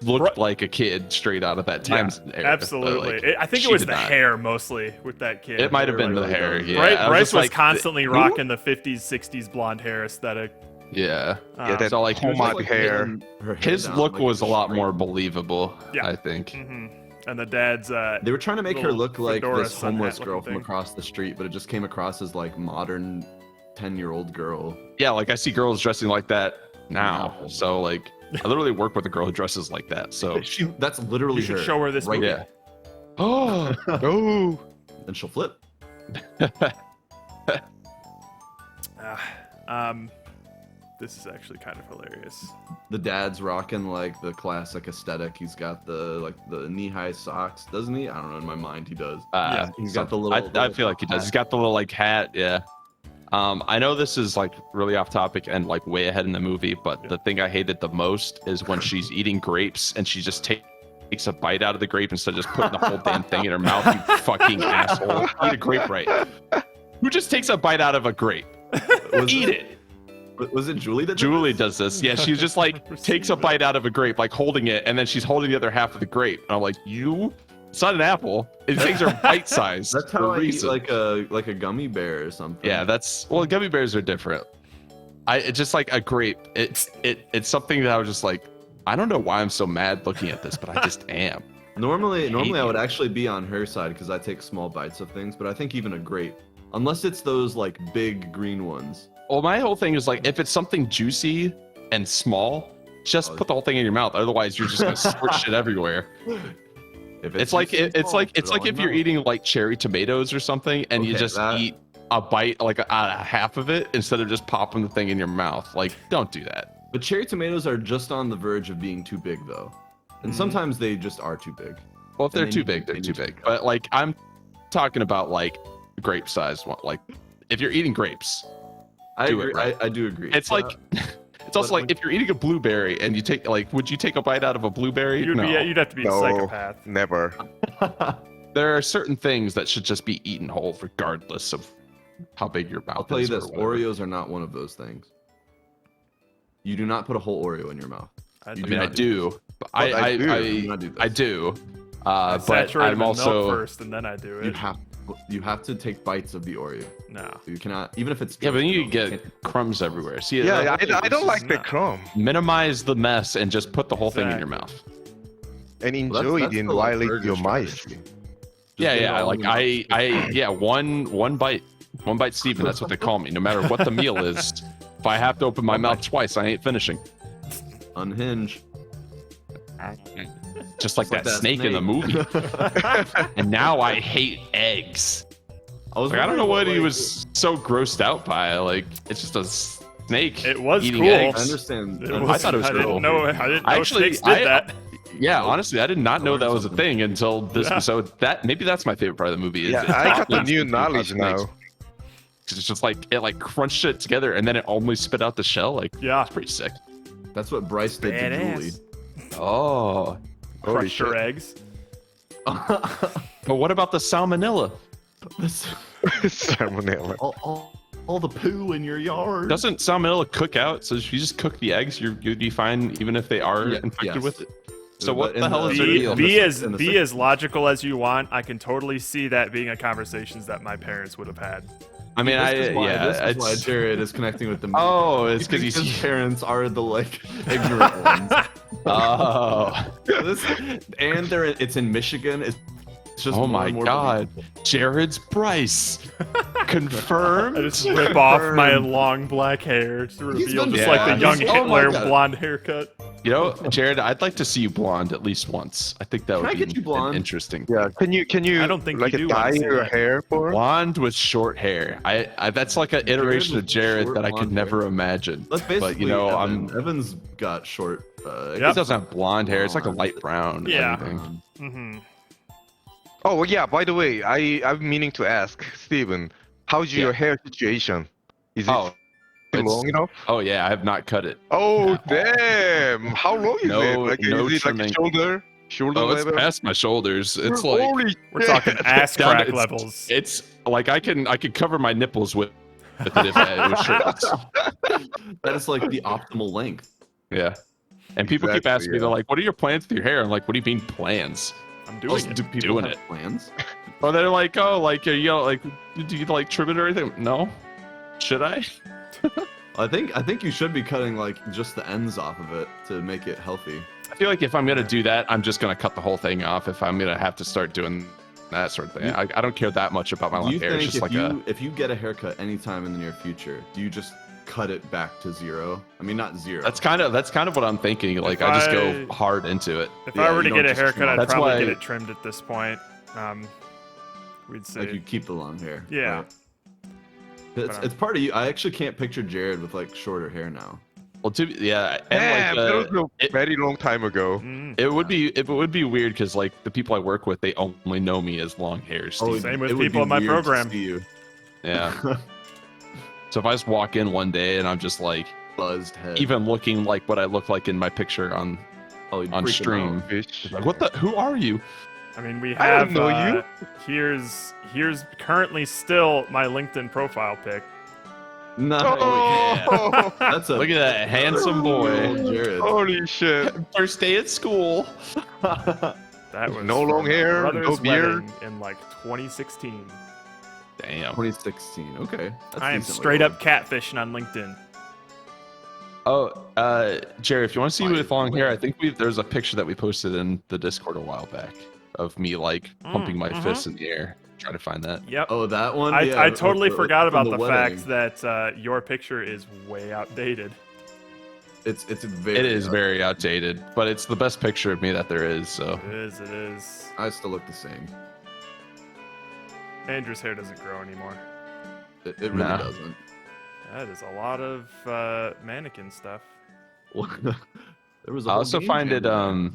looked like a kid straight out of that time era. absolutely. but, like, I think it she was did the not. hair mostly with that kid. It might have been the really hair. does. Yeah, Bryce, I Bryce just was like, constantly rocking the 50s, 60s blonde hair aesthetic. Yeah. Yeah, that So, like, he was pomade like hair. His look was a lot more believable, Yeah. I think. Hmm. And the dad's They were trying to make her little look like fedora this sun hat homeless looking girl from thing. across the street, but it just came across as like modern 10-year-old girl. Yeah, like I see girls dressing like that now. So like I literally work with a girl who dresses like that. So That's literally You should her. show her this right movie. yeah. Oh, Oh. And she'll flip. This is actually kind of hilarious. The dad's rocking like the classic aesthetic. He's got the knee-high socks, doesn't he? I don't know. In my mind, he does. Yeah, He's got the little. I feel like he does. He's got the little like hat. Yeah. I know this is like really off topic and like way ahead in the movie, but the thing I hated the most is when she's eating grapes and she just takes a bite out of the grape instead of just putting the whole damn thing in her mouth. You fucking asshole! Eat a grape right. Who just takes a bite out of a grape? Eat it. Was it Julie that did Julie this? does this. Yeah, she just like takes a bite out of a grape, like holding it, and then she's holding the other half of the grape. And I'm like, it's not an apple. These things are bite sized. That's how I eat like a gummy bear or something. Yeah, gummy bears are different. It's just like a grape. It's something that I was just like, I don't know why I'm so mad looking at this, but I just am. Normally I would you. actually be on her side because I take small bites of things, but I think even a grape, unless it's those like big green ones. Well, my whole thing is like, if it's something juicy and small, just put the whole thing in your mouth. Otherwise, you're just gonna squirt shit everywhere. If It's like juicy and it's small, like put it's it like all if in you're mouth. eating like cherry tomatoes or something, and you Okay, just that- eat a bite, like a half of it, instead of just popping the thing in your mouth. Like, don't do that. But cherry tomatoes are just on the verge of being too big, though, and sometimes they just are too big. Well, if they're And too then big, they're you too need to big. But like, I'm talking about like grape size one. Like, if you're eating grapes, I Do it agree. right. I do agree. it's like. It's also But like if you're eating a blueberry and you take like, would you take a bite out of a blueberry? You'd No. you'd have to be a No. psychopath. Never. There are certain things that should just be eaten whole, regardless of how big your mouth I'll tell you is. or this: whatever. Oreos are not one of those things. You do not put a whole Oreo in your mouth. I I You mean, I not do. But Well, I do. You do not do this. I do. I But saturate I'm them in also. milk first, and then I do You it. have to take bites of the Oreo. No. You cannot, even if it's Yeah, but then you just- get crumbs everywhere. See, Yeah, like, I don't like is the not- crumb. minimize the mess and just put the whole thing in your Exactly. mouth. And Well, enjoy that's it and the, like, violate burger your mice. strategy. Just Yeah, get it yeah. all Like in your mouth. yeah, one bite, Steven. That's what they call me. No matter what the meal is, I have to open my mouth twice, I ain't finishing. Unhinge. Just like Like that snake in the movie. And now I hate eggs. I don't know what he was so grossed out by. Like, it's just a snake. It was eating cool. eggs. I understand. I thought it was I cool. didn't know Actually, snakes did that. Yeah, honestly, I did not know that was a thing until this. So maybe that's my favorite part of the movie. Is Yeah, it's I got talking the new about knowledge snakes. now. 'Cause it's just like it like crunched it together and then it only spit out the shell. Like, Yeah. it's pretty sick. That's what Bryce did to Julie. Badass. Oh, Crushed her eggs. but what about the salmonella? Salmonella. all the poo in your yard. Doesn't salmonella cook out? So if you just cook the eggs, you'd be fine even if they are infected yes. with it. So But what in the hell the- is their deal? Be in the as logical as you want. I can totally see that being a conversations that my parents would have had. I mean, This is why it's Jared is connecting with the oh, it's because his he's parents are the like ignorant ones. oh. And it's in Michigan. It's just Oh more my and more god. believable. Jared's Bryce. Confirmed. I just rip off my long black hair to reveal been- just like the Yeah, young he's- oh my Hitler God. blonde haircut. You know, Jared, I'd like to see you blonde at least once. I think that Can would I be get you blonde? an interesting. Yeah, can you I don't think like you do dye want to see your that. hair for? Blonde with short hair. I that's like an iteration of with Jared short that I could blonde never hair. imagine. That's basically But you know, Evan's got short. he doesn't have blonde hair. It's like a Blonde. light brown. if Yeah. anything. Mm-hmm. Oh well, yeah. By the way, I'm meaning to ask Steven, how's your hair situation? Is it Oh, still it's- long enough? Oh yeah, I have not cut it. Oh damn! How long is No- it? Like, no is it trimming. like shoulder Oh, it's level? past my shoulders. It's like Holy We're shit. talking ass down to- crack it's- levels. It's like I could cover my nipples with it if it was shirtless. That is like the optimal length. Yeah. And people keep Exactly, asking me, yeah. they're like, "What are your plans with your hair?" I'm like, "What do you mean plans?" I'm I doing was it. Do people doing have it. plans? Or they're like, "Oh, like, are you like, do you like trim it or anything?" No. Should I? I think you should be cutting like just the ends off of it to make it healthy. I feel like if I'm gonna do that, I'm just gonna cut the whole thing off. If I'm gonna have to start doing that sort of thing, I don't care that much about my Do long you hair. It's think just like if you get a haircut anytime in the near future, do you just cut it back to zero? I mean, not zero. that's kind of what I'm thinking. Like If I just I- go hard into it. If Yeah, I were to you get don't a just haircut, trim I'd it. That's probably why- get it trimmed at this point. We'd say. Like you keep the long hair. Yeah. Right. It's, But, it's part of you. I actually can't picture Jared with like shorter hair now. Well, yeah, and Damn, like, that was a very long time ago. Mm. it would be weird because like the people I work with, they only know me as long hair. Steve. Same with it would people be in my weird to program. see you. Yeah. So if I just walk in one day and I'm just like Buzzed head. even looking like what I look like in my picture on you'd on freak him stream, out. Bitch. like what the? Who are you? I mean, we I have. don't know you. Here's currently still my LinkedIn profile pic. Nice. Oh, That's a Look at that handsome boy. old Jared. holy shit! First day at school. That was No for long my hair, brother's no beard. wedding in like 2016. Damn. 2016. Okay. That's I am decently straight old. up catfishing on LinkedIn. Oh, Jerry, if you want to see me with long hair, I think there's a picture that we posted in the Discord a while back of me like pumping my fists in the air, trying to find that. Yep. Oh, that one. I Yeah, totally from forgot about the wedding. fact that your picture is way outdated. It's very. It is very outdated, but it's the best picture of me that there is. So It is. It is. I still look the same. Andrew's hair doesn't grow anymore. It really Nah. doesn't. That is a lot of mannequin stuff. There was. A I whole also game find jam it there.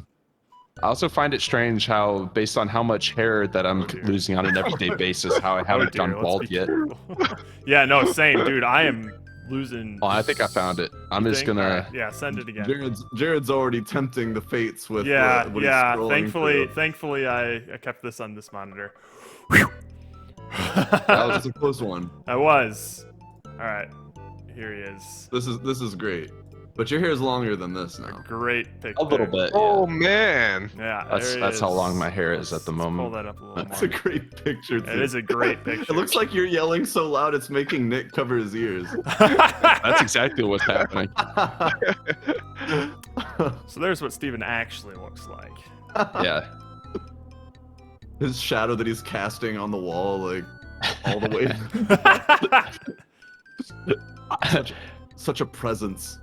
I also find it strange how, based on how much hair that I'm dear. losing on an everyday basis, how I haven't dear, gone let's bald be yet. careful. Yeah, no, same, dude. I am losing. Oh, I think I found it. I'm just Think? gonna. Alright, yeah, send it again. Jared's already tempting the fates with. Yeah, what he's yeah. scrolling Thankfully, I kept this on this monitor. through. That was a close one. I was. All right, here he is. This is great. But your hair is longer than this now. Great picture. A little bit. Oh Yeah. man! Yeah, That's there it how is. long my hair is at the Let's moment. Pull that up a little That's more. a great picture. It Too. is a great picture. It looks like you're yelling so loud it's making Nick cover his ears. That's exactly what's happening. So there's what Steven actually looks like. Yeah. His shadow that he's casting on the wall, like all the way. such a presence.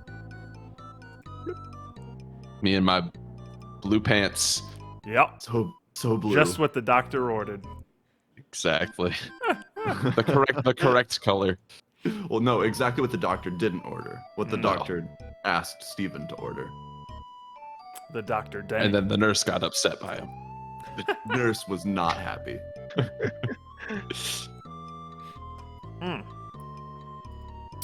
Me and my blue pants. Yep. So blue. Just what the doctor ordered. Exactly. the correct color. Well, no, exactly what the doctor didn't order. What the No. doctor asked Steven to order. The doctor dang. And then the nurse got upset by him. The nurse was not happy. So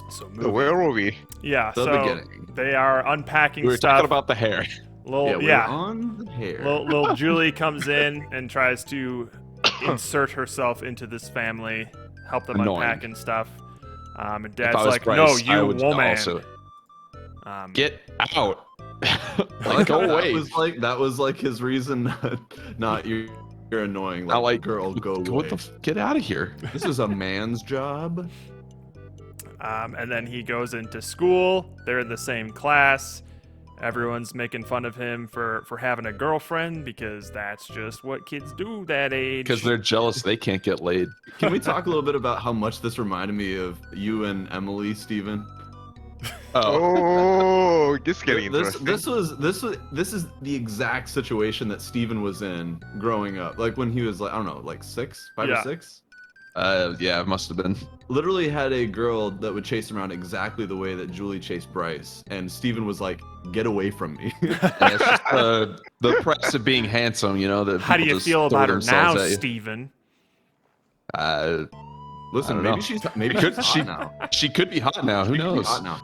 So moving. where are we? Yeah, The so beginning. they are unpacking We were stuff. talking about the hair. Little, We're on the hair. Little Julie comes in and tries to insert herself into this family, help them Annoying. unpack and stuff. And If Dad's I was like, Bryce, "No, I you would woman." also Um, get out. Like, Go away. That was like his reason. Not you're annoying. Not like, girl, go away. Get out of here. This is a man's job. and then he goes into school. They're in the same class. Everyone's making fun of him for having a girlfriend because that's just what kids do that age. Because they're jealous they can't get laid. Can we talk a little bit about how much this reminded me of you and Emily, Steven? Oh, this is getting interesting. This is the exact situation that Steven was in growing up. Like when he was like, I don't know, like 5 or 6. Yeah, it must have been. Literally had a girl that would chase him around exactly the way that Julie chased Bryce, and Steven was like, "Get away from me." And it's just the price of being handsome, you know. That How do people you just feel throw about her now, themselves at you. Steven? Listen, I don't know. maybe Could- she's she- hot now. She could be hot now. Who She could be knows? hot now.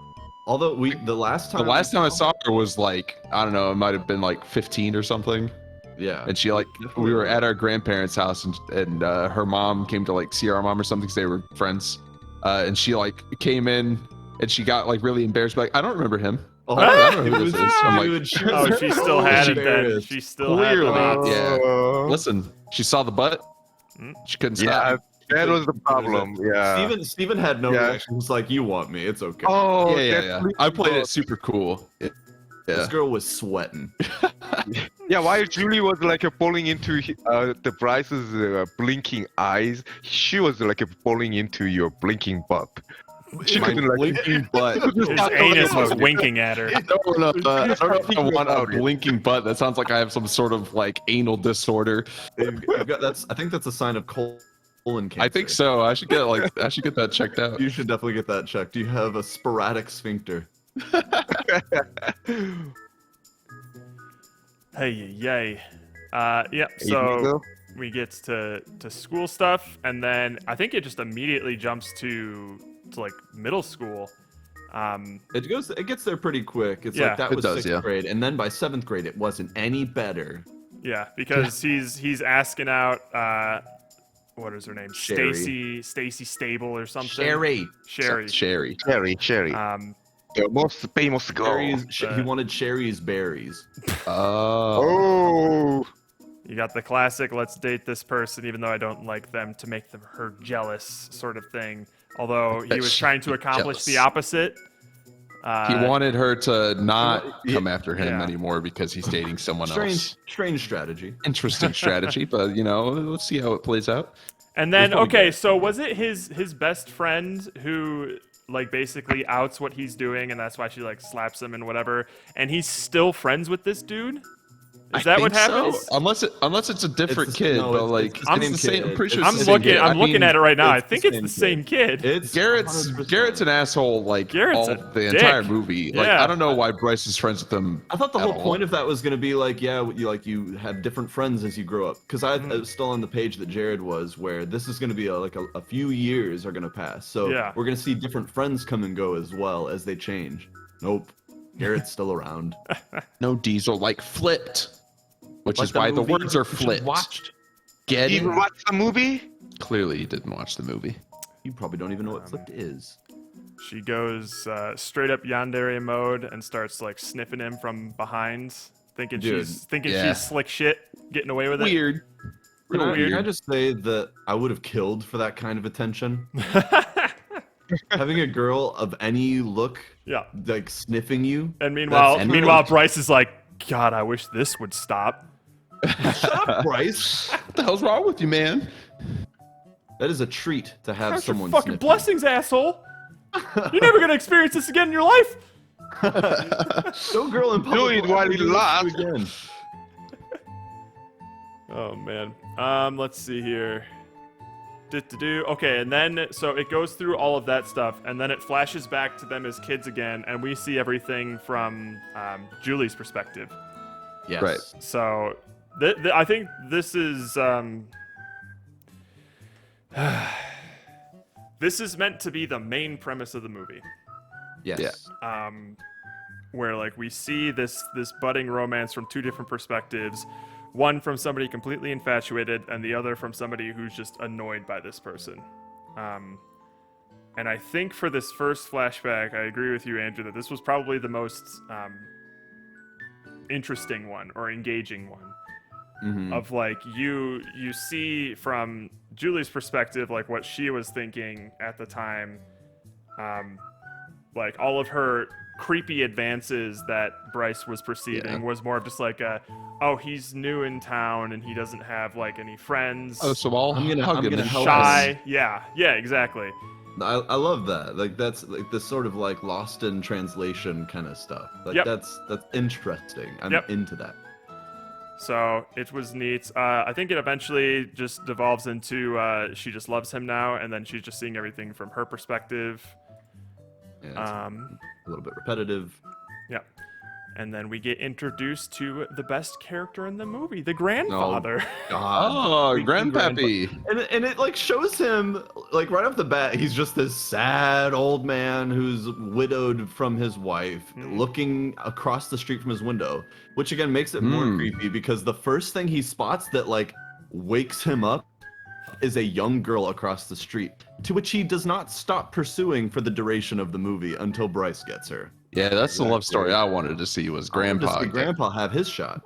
Although the last time I saw her was like, I don't know, it might have been like 15 or something. yeah, And she like, we were at our grandparents' house, and her mom came to like see our mom or something because they were friends. And she like came in, and she got like really embarrassed, like, I don't remember him. Oh, I don't know who it this was- is. I'm like, dude, she Oh, was she still had it then. embarrassed. She still had Clearly, the hots. yeah. Listen, she saw the butt. She couldn't stop. Yeah, that was the problem. Yeah. Steven had no Yeah. reaction. He was like, "You want me? It's okay." Oh, Yeah. that's I played it super cool. Yeah. This girl was sweating. Yeah, while Julie was like falling into the Bryce's blinking eyes, she was like falling into your blinking butt. She My couldn't like. blinking butt. His anus was winking at her. I don't know if I want a blinking butt. That sounds like I have some sort of like anal disorder. I think that's a sign of colon cancer. I think so. I should get that checked out. You should definitely get that checked. You have a sporadic sphincter. Hey, yay. Yep, so we get to school stuff, and then I think it just immediately jumps to like middle school. It gets there pretty quick. It's Yeah. like that It was does, 6th yeah. grade, and then by 7th grade it wasn't any better. Yeah, because he's asking out what is her name? Sherry. Stacy Stable or something. Sherry. Sherry. Sherry. Cherry. Um, The most famous girl. He wanted Sherry's berries. Oh. you got the classic "let's date this person, even though I don't like them," to make her jealous sort of thing. Although he was trying to accomplish the Jealous. opposite. He wanted her to not come after him Yeah. anymore because he's dating someone else. Strange strategy. Interesting strategy, but you know, let's see how it plays out. And then, It was probably okay, good. so was it his best friend who like basically outs what he's doing, and that's why she like slaps him and whatever, and he's still friends with this dude? Is that what think so. happens? Unless it's a different It's the- kid, no, but it's- like it's the I'm same the same. kid. I'm pretty sure It's it's I'm the same looking. kid. I'm looking at it right now. I it's think the it's the same same kid. It's Garrett's 100%. an asshole. Like Garrett's all a the dick. entire movie. Like Yeah. I don't know why Bryce is friends with him. I thought the at whole all. point of that was gonna be like, yeah, you have different friends as you grow up. Because I was still on the page that Jared was, where this is gonna be a few years are gonna pass. So Yeah. we're gonna see different friends come and go as well as they change. Nope, Garrett's still around. No Diesel like flipped, which Like is why the movie words are you should flipped. watched. Get Did it? you watch the movie? Clearly, you didn't watch the movie. You probably don't even know what flipped is. She goes straight up yandere mode and starts like sniffing him from behind, thinking Dude, yeah. she's slick shit, getting away with it. Weird. Real Can weird. I just say that I would have killed for that kind of attention? Having a girl of any look Yeah. like sniffing you. And meanwhile, That's- Bryce is like, God, I wish this would stop. Shut up, Bryce. What the hell's wrong with you, man? That is a treat to have Count your someone fucking sniff you. blessings, asshole. You're never gonna experience this again in your life. No girl in public. it will while ever you do this to laugh. you again. Oh man. Let's see here. Okay, and then so it goes through all of that stuff, and then it flashes back to them as kids again, and we see everything from Julie's perspective. Yes. Right. So I think this is this is meant to be the main premise of the movie. Yes. Yeah. Where like we see this budding romance from two different perspectives, one from somebody completely infatuated and the other from somebody who's just annoyed by this person. And I think for this first flashback, I agree with you, Andrew, that this was probably the most interesting one or engaging one. Mm-hmm. Of like you see from Julie's perspective like what she was thinking at the time, like all of her creepy advances that Bryce was perceiving was more of just like oh, he's new in town and he doesn't have like any friends. Oh, so I'm gonna help shy. Yeah, exactly. I love that. Like that's like this sort of like lost in translation kind of stuff. Like Yep. that's interesting. I'm Yep. into that. So it was neat. I think it eventually just devolves into she just loves him now, and then she's just seeing everything from her perspective. Yeah, it's a little bit repetitive. Yeah. And then we get introduced to the best character in the movie, the grandfather. Oh, grandpappy. And it like shows him like right off the bat, he's just this sad old man who's widowed from his wife, looking across the street from his window, which again makes it more creepy because the first thing he spots that like wakes him up is a young girl across the street, to which he does not stop pursuing for the duration of the movie until Bryce gets her. Yeah, that's the love story I wanted to see was Grandpa. Just Grandpa have his shot.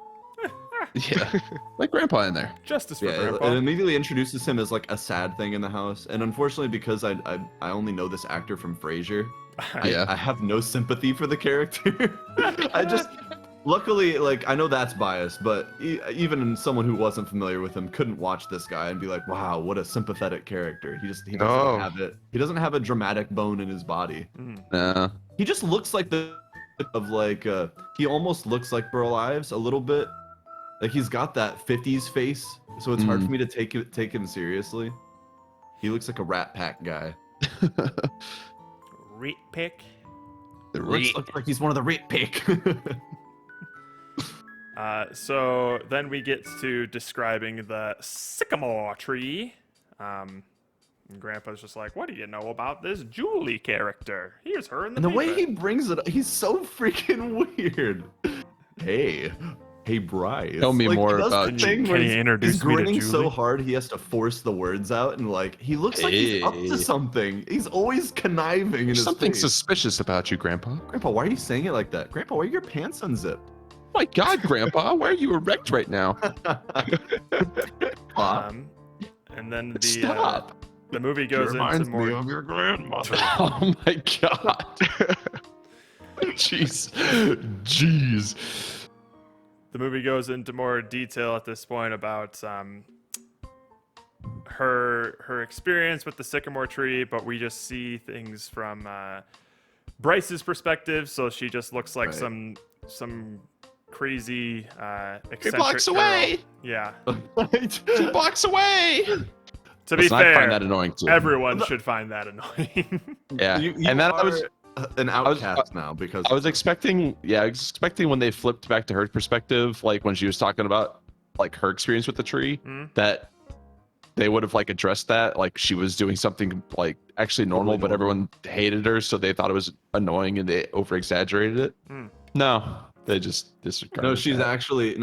Yeah, like Grandpa in there. Justice for Yeah, Grandpa. it immediately introduces him as like a sad thing in the house, and unfortunately, because I only know this actor from Frasier, Yeah. I have no sympathy for the character. I just, luckily, like I know that's biased, but even someone who wasn't familiar with him couldn't watch this guy and be like, "Wow, what a sympathetic character." He doesn't No. have it. He doesn't have a dramatic bone in his body. Nah. He just looks like he almost looks like Burl Ives a little bit. Like he's got that 50s face, so it's hard for me to take him seriously. He looks like a Rat Pack guy. Rat Pack. Looks like he's one of the Rat Pack. So then we get to describing the sycamore tree. And Grandpa's just like, what do you know about this Julie character? Here's her in the And the way paper." he brings it up, he's so freaking weird. Hey, Bryce. Tell me Like, more he does about the thing Can where you he's introduce me to grinning so Julie? hard he has to force the words out, and like he looks like he's up Hey. to something. He's always conniving in There's his something face. suspicious about you, Grandpa. Grandpa, why are you saying it like that? Grandpa, why are your pants unzipped? My God, Grandpa, why are you erect right now? And then the Stop. the movie goes into more. your grandmother. Oh my God. Jeez. The movie goes into more detail at this point about her experience with the sycamore tree, but we just see things from Bryce's perspective. So she just looks like Right. some crazy eccentric blocks girl. away. Yeah. 2 blocks away. To be Listen, I fair, find that annoying too. everyone should find that annoying. Yeah, You and then are I was an outcast now because I was expecting when they flipped back to her perspective, like when she was talking about like her experience with the tree, that they would have like addressed that, like she was doing something like actually normal, but everyone hated her, so they thought it was annoying and they over exaggerated it. No, they just disregarded. no, she's that. actually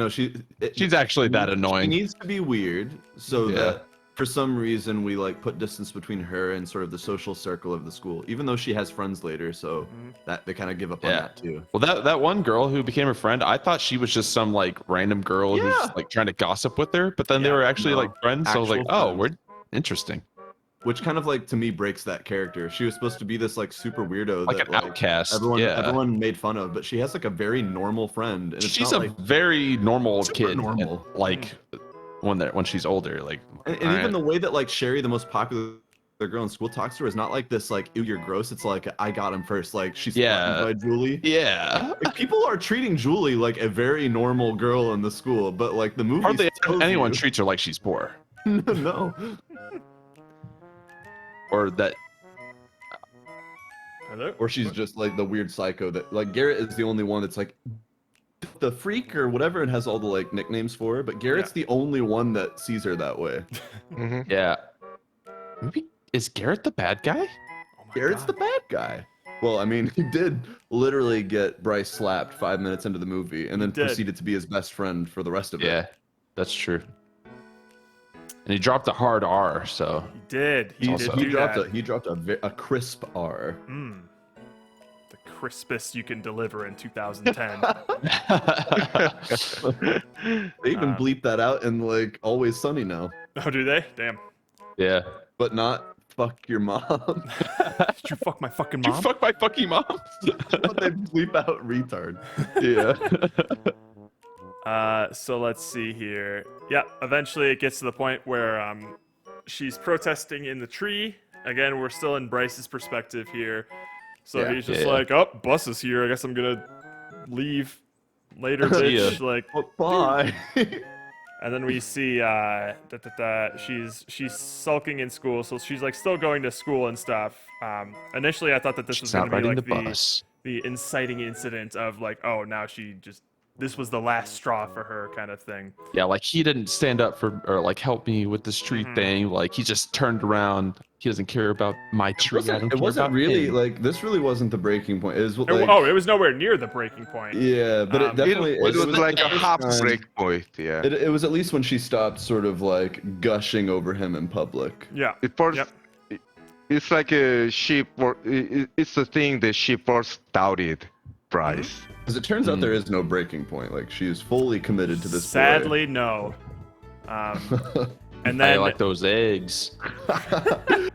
She's actually that She annoying. needs to be weird so Yeah. that for some reason we like put distance between her and sort of the social circle of the school, even though she has friends later, so that they kind of give up on Yeah. that too. Well, that one girl who became her friend, I thought she was just some like random girl Yeah. who's like trying to gossip with her, but then they Yeah, were actually no, like friends. So I was like, actual oh, friends. we're interesting. Which kind of like to me breaks that character. She was supposed to be this like super weirdo Like that an outcast. everyone made fun of, but she has like a very normal friend. And it's She's not a like very normal super kid. normal. Like when she's older, like and all even right. the way that like Sherry, the most popular girl in school talks to her is not like this, like, ew, you're gross. It's like, I got him first. Like, she's Yeah. threatened by Julie. Yeah. Like, people are treating Julie like a very normal girl in the school, but like the movie Hardly tells anyone you- treats her like she's poor. No. Or that. Hello? Or she's just like the weird psycho that, like, Garrett is the only one that's like the freak or whatever and has all the like nicknames for her, but Garrett's the only one that sees her that way. Mhm. Yeah. Maybe is Garrett the bad guy? Oh my Garrett's God. the bad guy. Well, I mean, he did literally get Bryce slapped 5 minutes into the movie and then did. proceeded to be his best friend for the rest of it. Yeah, that's true. And he dropped a hard R, so He did. He Also- did do that. He dropped a crisp R. The crispest you can deliver in 2010. They even bleep that out in like Always Sunny now, Oh, do they? Damn. yeah. but not fuck your mom. Did you fuck my fucking Did you mom? fuck my fucking mom? But they bleep out retard. Yeah. So let's see here. Yeah, eventually it gets to the point where she's protesting in the tree. Again, we're still in Bryce's perspective here. So Yeah. he's just Yeah. like, oh, bus is here. I guess I'm gonna leave later, bitch. Like, Bye. and then we see she's sulking in school, so she's like still going to school and stuff. Initially, I thought that this was She's gonna not be riding like the bus. the inciting incident of like, oh, now this was the last straw for her kind of thing. Yeah, like he didn't stand up for or like help me with the street thing. Like he just turned around. He doesn't care about my tree. I don't It care wasn't about really him. like this. Really wasn't the breaking point. It was like, It was nowhere near the breaking point. yeah, but it It- definitely It was like the a first half time- break point. Yeah. It was at least when she stopped, sort of like gushing over him in public. Yeah. It first, Yep. it's like it's the thing that she first doubted Bryce. As it turns out, there is no breaking point. Like she is fully committed to this. boy. Sadly, no. And I then like those eggs.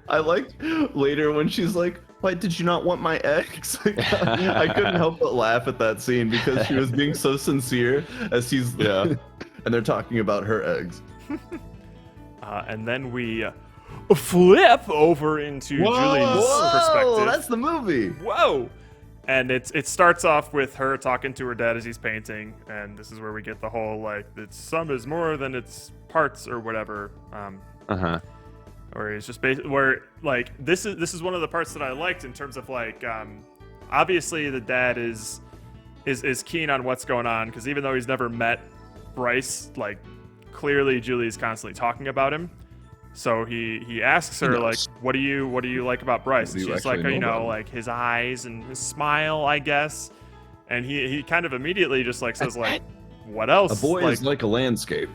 I liked later when she's like, "Why did you not want my eggs?" Like, I couldn't help but laugh at that scene because she was being so sincere as he's and they're talking about her eggs. and then we flip over into Julie's perspective. That's the movie. Whoa! And it starts off with her talking to her dad as he's painting, and this is where we get the whole like its sum is more than its parts or whatever. Or he's just where like this is one of the parts that I liked in terms of like obviously the dad is keen on what's going on because even though he's never met Bryce, like clearly Julie's constantly talking about him. So he asks her like, what do you like about Bryce? And What do you she's like, actually you know about know, him? like his eyes and his smile, I guess. And he kind of immediately just like says like, what else? A boy is like a landscape.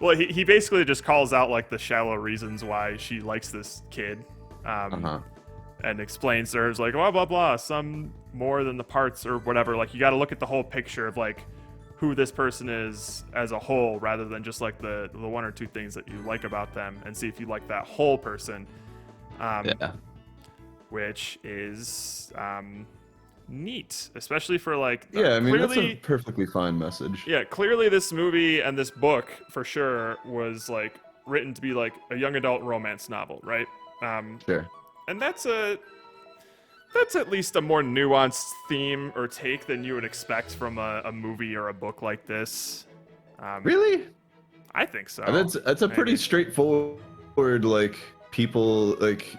Well, he basically just calls out like the shallow reasons why she likes this kid, and explains to her it's like blah blah blah, some more than the parts or whatever. Like you got to look at the whole picture of like who this person is as a whole, rather than just like the one or two things that you like about them, and see if you like that whole person. Yeah. Which is neat, especially for like Yeah, I mean that's a clearly- perfectly fine message. Yeah, clearly this movie and this book for sure was like written to be like a young adult romance novel, right? Sure. And that's at least a more nuanced theme or take than you would expect from a movie or a book like this. Really? I think so. That's a pretty maybe. straightforward like people like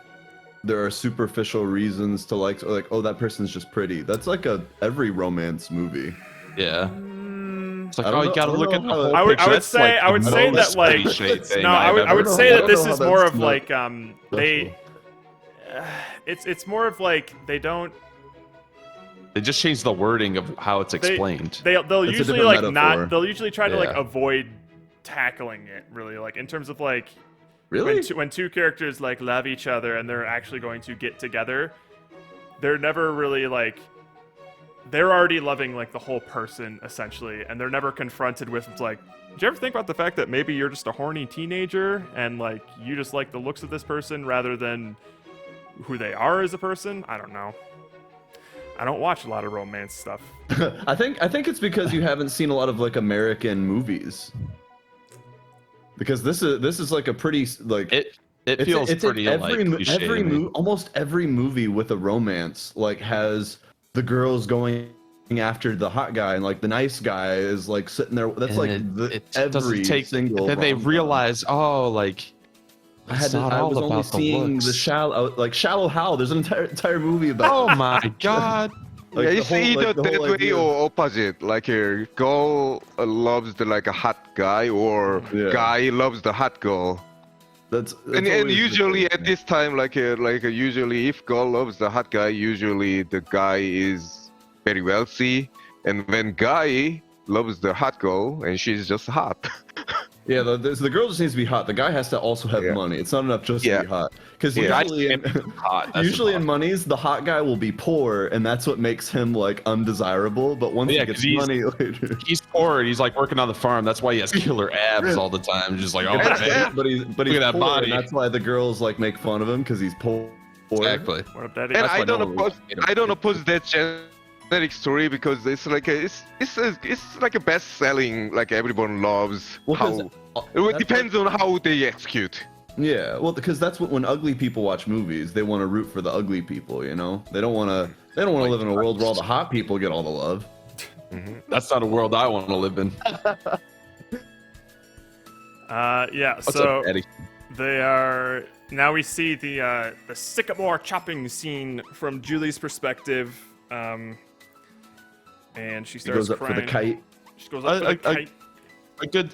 there are superficial reasons to like oh that person's just pretty. That's like every romance movie. Yeah. It's like, I don't oh, you know- gotta I don't look know at the how whole that- I would picture. That's, say like, I would the say most that like cliche thing no, I've I would ever say heard. that this I don't is know how more that's of not like they special. it's more of like they don't They just changed the wording of how it's explained. they'll It's a usually different like metaphor. they'll usually try to like Yeah. avoid tackling it really, like in terms of like Really? when two characters like love each other and they're actually going to get together, they're never really like they're already loving like the whole person essentially, and they're never confronted with like, did you ever think about the fact that maybe you're just a horny teenager and like you just like the looks of this person rather than who they are as a person? I don't know. I don't watch a lot of romance stuff. I think it's because you haven't seen a lot of like American movies. Because this is like a pretty like It feels it's pretty like like cliche to me. almost every movie with a romance like has the girls going after the hot guy and like the nice guy is like sitting there. That's like it every doesn't take. single. Then they rom-com. realize, oh, like it's not I all was only about the seeing the looks. shallow Hal. There's an entire movie about. Oh my god! Like, yeah, the it's whole- either like, the that whole way idea- or opposite. Like a girl loves the like a hot guy, or Yeah. guy loves the hot girl. That's And always the usually case, at man. this time, usually if girl loves the hot guy, usually the guy is very wealthy, and when guy loves the hot girl, and she's just hot. Yeah, the girl just needs to be hot. The guy has to also have Yeah. money. It's not enough just to Yeah. be hot. Because Yeah. usually, Hot. That's usually in the Moneys, the hot guy will be poor, and that's what makes him like undesirable. But once Yeah, he 'cause gets he's- money later, He's poor. And he's like working on the farm. That's why he has killer abs all the time. Just like, oh man. but he's Look at that poor, body. and that's why the girls like make fun of him because he's poor. Exactly. What up, Daddy? And That's I why don't no one oppose. hate him. I don't oppose that generic story because it's like it's like a best selling. Like everyone loves Well, 'cause, how. uh, It that's depends on how they execute. Yeah, well, because that's what when ugly people watch movies, they want to root for the ugly people. You know, they don't want to. They don't want to live in a world where all the hot people get all the love. That's not a world I want to live in. Yeah. What's So up, Eddie? they are now. We see the sycamore chopping scene from Julie's perspective, and she He starts goes up crying. for the kite. She goes up for the kite.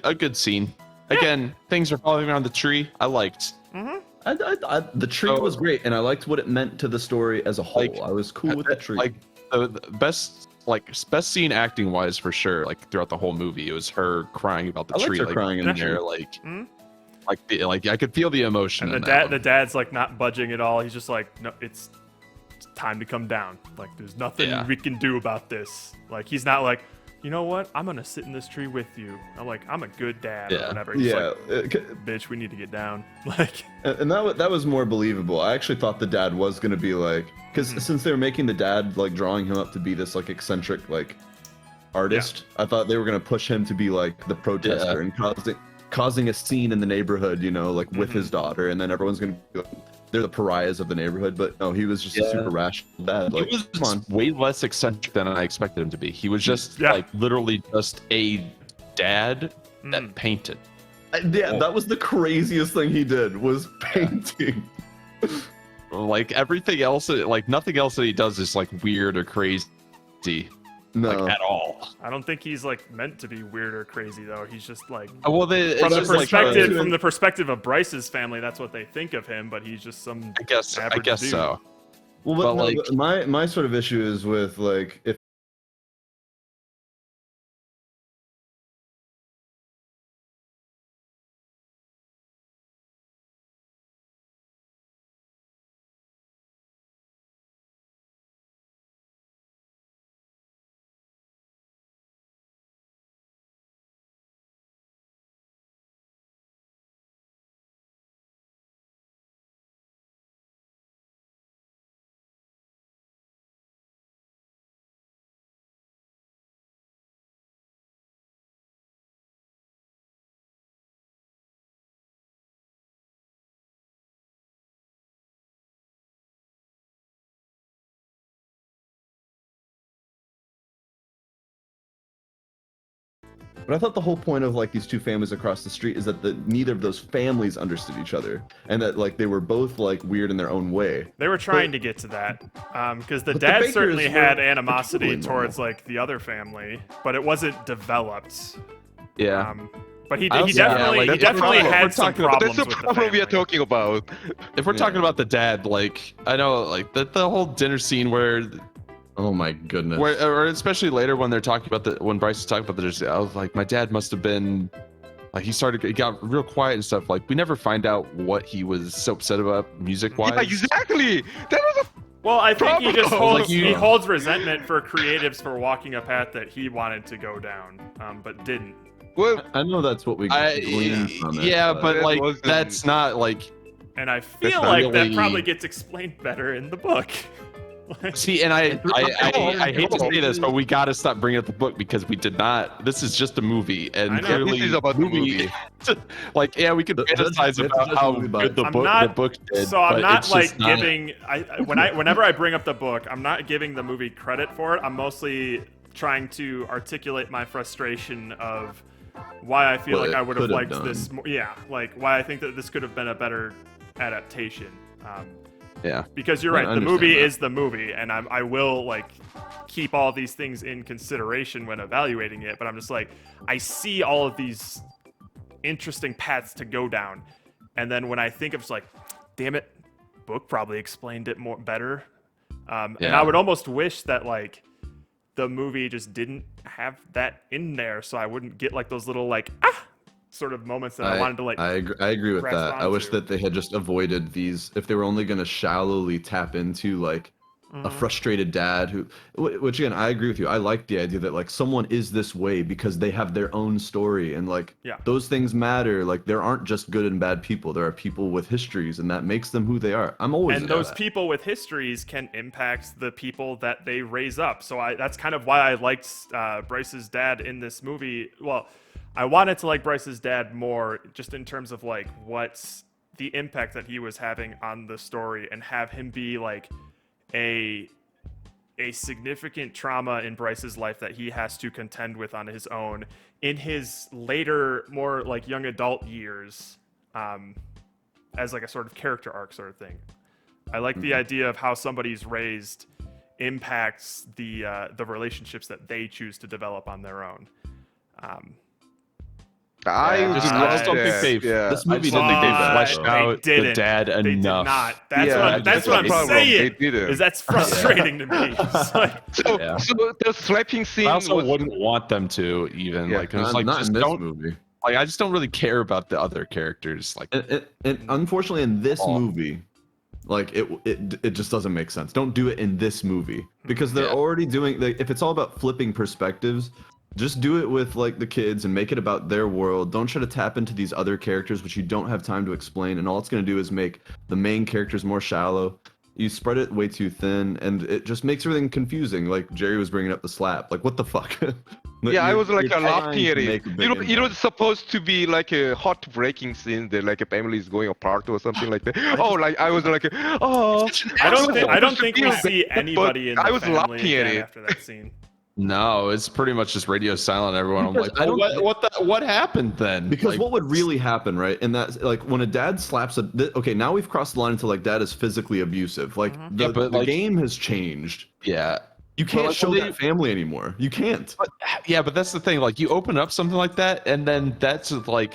A good scene. Again, things are falling around the tree. I liked. The tree So- was great, and I liked what it meant to the story as a whole. Like, I was cool with the tree. Like the best scene acting wise for sure. Like throughout the whole movie, it was her crying about the I liked tree, her like crying in in the there, tree. like I could feel the emotion. And in the that one. dad's like not budging at all. He's just like, no, it's time to come down. Like, there's nothing Yeah. we can do about this. Like, he's not like, you know what? I'm gonna sit in this tree with you. I'm like, I'm a good dad or Yeah. whatever. He's Yeah, like, bitch, we need to get down. Like, and that was more believable. I actually thought the dad was gonna be like, because since they were making the dad like drawing him up to be this like eccentric like artist, I thought they were gonna push him to be like the protester and causing a scene in the neighborhood, you know, like with his daughter, and then everyone's gonna be like, they're the pariahs of the neighborhood. But no, he was just a super rational dad. Like, He was come on. way less eccentric than I expected him to be. He was just Yeah. like literally just a dad that painted. Yeah, that was the craziest thing he did was painting. Like everything else, like nothing else that he does is like weird or crazy, No, like at all. I don't think he's like meant to be weird or crazy though. He's just like Well, from the just like, perspective from the perspective of Bryce's family, that's what they think of him. But he's just some I guess average dude. so. well, but, no, like- but my sort of issue is with like if. But I thought the whole point of like these two families across the street is that neither of those families understood each other, and that like they were both like weird in their own way. They were trying to get to that because the But the dad Bakers certainly were had animosity totally towards like the other family, but it wasn't developed. Yeah. But he I also- yeah, definitely like, he that's the definitely problem. We're had some talking about- problems That's the with the problem we are family. talking about. If we're talking about the dad, like I know, like the whole dinner scene where Oh my goodness. or especially later when they're talking about when Bryce is talking about the dinner scene, I was like, my dad must have been like he got real quiet and stuff. Like we never find out what he was so upset about music wise. Yeah, exactly. That was Well, I think he just Problem. holds Like you- he holds resentment for creatives for walking a path that he wanted to go down, but didn't. well. I know that's what we gleaned from it. yeah, but That like wasn't- that's not like And I feel not like that really- probably gets explained better in the book. See, and I hate to say this, but we got to stop bringing up the book because we did not. This is just a movie, and I know. clearly, This is about the movie. like, yeah, we could fantasize about how good the book did. So I'm but not it's like just not- giving. Whenever I bring up the book, I'm not giving the movie credit for it. I'm mostly trying to articulate my frustration of why I feel What like it I would have could have liked done. this. Yeah, like why I think that this could have been a better adaptation. Yeah. Because you're I right, the understand movie that. is the movie, and I will like keep all these things in consideration when evaluating it. But I'm just like, I see all of these interesting paths to go down, and then when I think of just like, damn it, book probably explained it better. And Yeah. I would almost wish that like the movie just didn't have that in there, so I wouldn't get like those little like sort of moments that I wanted to like. I agree with grasp that. I wish onto. that they had just avoided these. If they were only going to shallowly tap into like a frustrated dad which again, I agree with you. I like the idea that like someone is this way because they have their own story, and like Yeah. those things matter. Like there aren't just good and bad people. There are people with histories, and that makes them who they are. I'm always And into those that. people with histories can impact the people that they raise up. So that's kind of why I liked Bryce's dad in this movie. Well, I wanted to like Bryce's dad more just in terms of like what's the impact that he was having on the story, and have him be like a significant trauma in Bryce's life that he has to contend with on his own in his later, more like young adult years, as like a sort of character arc sort of thing. I like the idea of how somebody's raised impacts the relationships that they choose to develop on their own. I would just- I love just don't think that. they've- Yeah. This I movie just don't think didn't they do that, fleshed though. out They the didn't. dad They did enough. not. That's Yeah, what I'm that's the problem. saying. They didn't. Is that's frustrating to me. It's like, So, Yeah. so the slapping scene I also was wouldn't want them to even Yeah. like. It's Not, like not just in this don't movie. like. I just don't really care about the other characters. Like, And unfortunately, in this Oh. movie, like it just doesn't make sense. Don't do it in this movie because they're Yeah. already doing. Like, if it's all about flipping perspectives, just do it with like the kids and make it about their world. Don't try to tap into these other characters which you don't have time to explain, and all it's going to do is make the main characters more shallow. You spread it way too thin, and it just makes everything confusing. Like Jerry was bringing up the slap. Like, what the fuck? yeah, I was like You're laughing trying at to it. make a big You know, it impact. was supposed to be like a heartbreaking scene that like a family is going apart or something like that. Oh, like I was like, oh. I don't think we feel see bad, anybody in but the I was family laughing at again it. after that scene. no, it's pretty much just radio silent. Everyone, I'm Because like, I don't what happened then? Because Like, what would really happen, right? And that's like when a dad slaps okay, now we've crossed the line into like dad is physically abusive. Like Yeah, but, the like- game has changed. Yeah. You can't like, show when that family anymore. You can't. Yeah, but that's the thing. Like, you open up something like that, and then that's like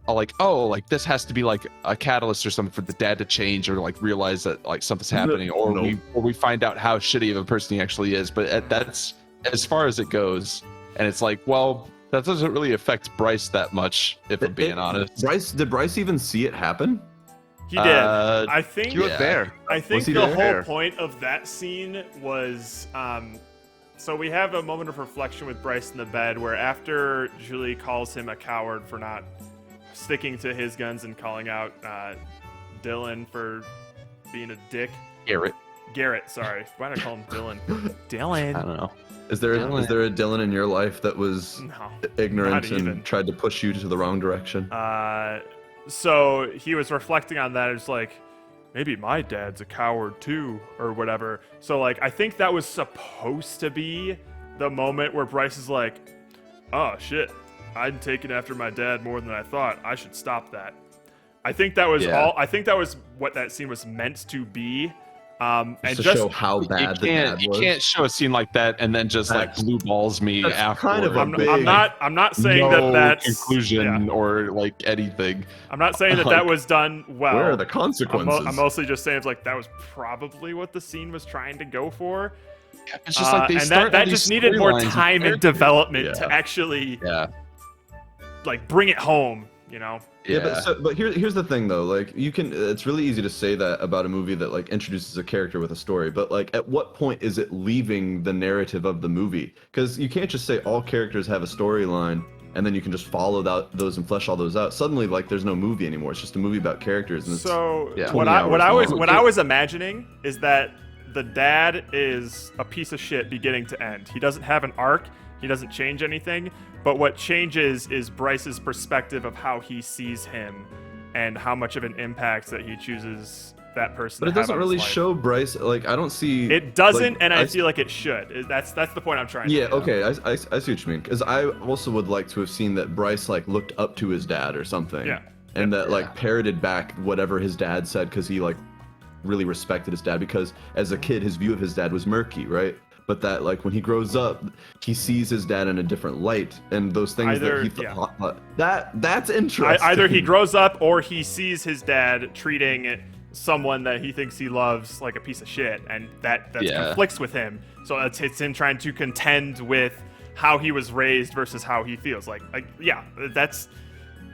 oh, like this has to be like a catalyst or something for the dad to change or like realize that like something's happening, or No. we find out how shitty of a person he actually is. But that's as far as it goes, and it's like, well, that doesn't really affect Bryce that much, if I'm being honest. Did Bryce even see it happen? He did. I think. He was Yeah. there. I think he the there? whole point of that scene was. So we have a moment of reflection with Bryce in the bed, where after Julie calls him a coward for not sticking to his guns and calling out Dylan for being a dick. Garrett, sorry. Why did I call him Dylan? Dylan. I don't know. Is there a Dylan in your life that was No. ignorant not even. and tried to push you to the wrong direction? So he was reflecting on that. It's like, maybe my dad's a coward too, or whatever. So like, I think that was supposed to be the moment where Bryce is like, oh shit, I'd taken after my dad more than I thought. I should stop that. I think that was Yeah. I think that was what that scene was meant to be. And to just show how bad the dad You was. can't show a scene like that and then just like That's- blue balls me that's afterwards. kind of a I'm big- not saying no that's conclusion yeah. or like anything. I'm not saying that Like, that was done well. Where are the consequences? I'm mostly just saying it's like that was probably what the scene was trying to go for. It's just like they and start that all just these needed more storylines with time and characters. development Yeah. to actually Yeah. like bring it home, you know? Yeah, but here's the thing though, like you can, it's really easy to say that about a movie that like introduces a character with a story, but like at what point is it leaving the narrative of the movie? Because you can't just say all characters have a storyline and then you can just follow those and flesh all those out. Suddenly, like there's no movie anymore. It's just a movie about characters. And it's, So Yeah. what 20 I hours long. was imagining is that the dad is a piece of shit beginning to end. He doesn't have an arc. He doesn't change anything. But what changes is Bryce's perspective of how he sees him and how much of an impact that he chooses that person. But it doesn't really show Bryce. Like, I don't see. It doesn't, like, and I feel like it should. That's the point I'm trying to make. Okay, I see what you mean. Because I also would like to have seen that Bryce like looked up to his dad or something. Yeah. And that like parroted back whatever his dad said because he like really respected his dad, because as a kid his view of his dad was murky, right? But that like when he grows up he sees his dad in a different light, and those things that he thought that's interesting. Either he grows up or he sees his dad treating someone that he thinks he loves like a piece of shit, and that conflicts with him. So it's him trying to contend with how he was raised versus how he feels. Like yeah, that's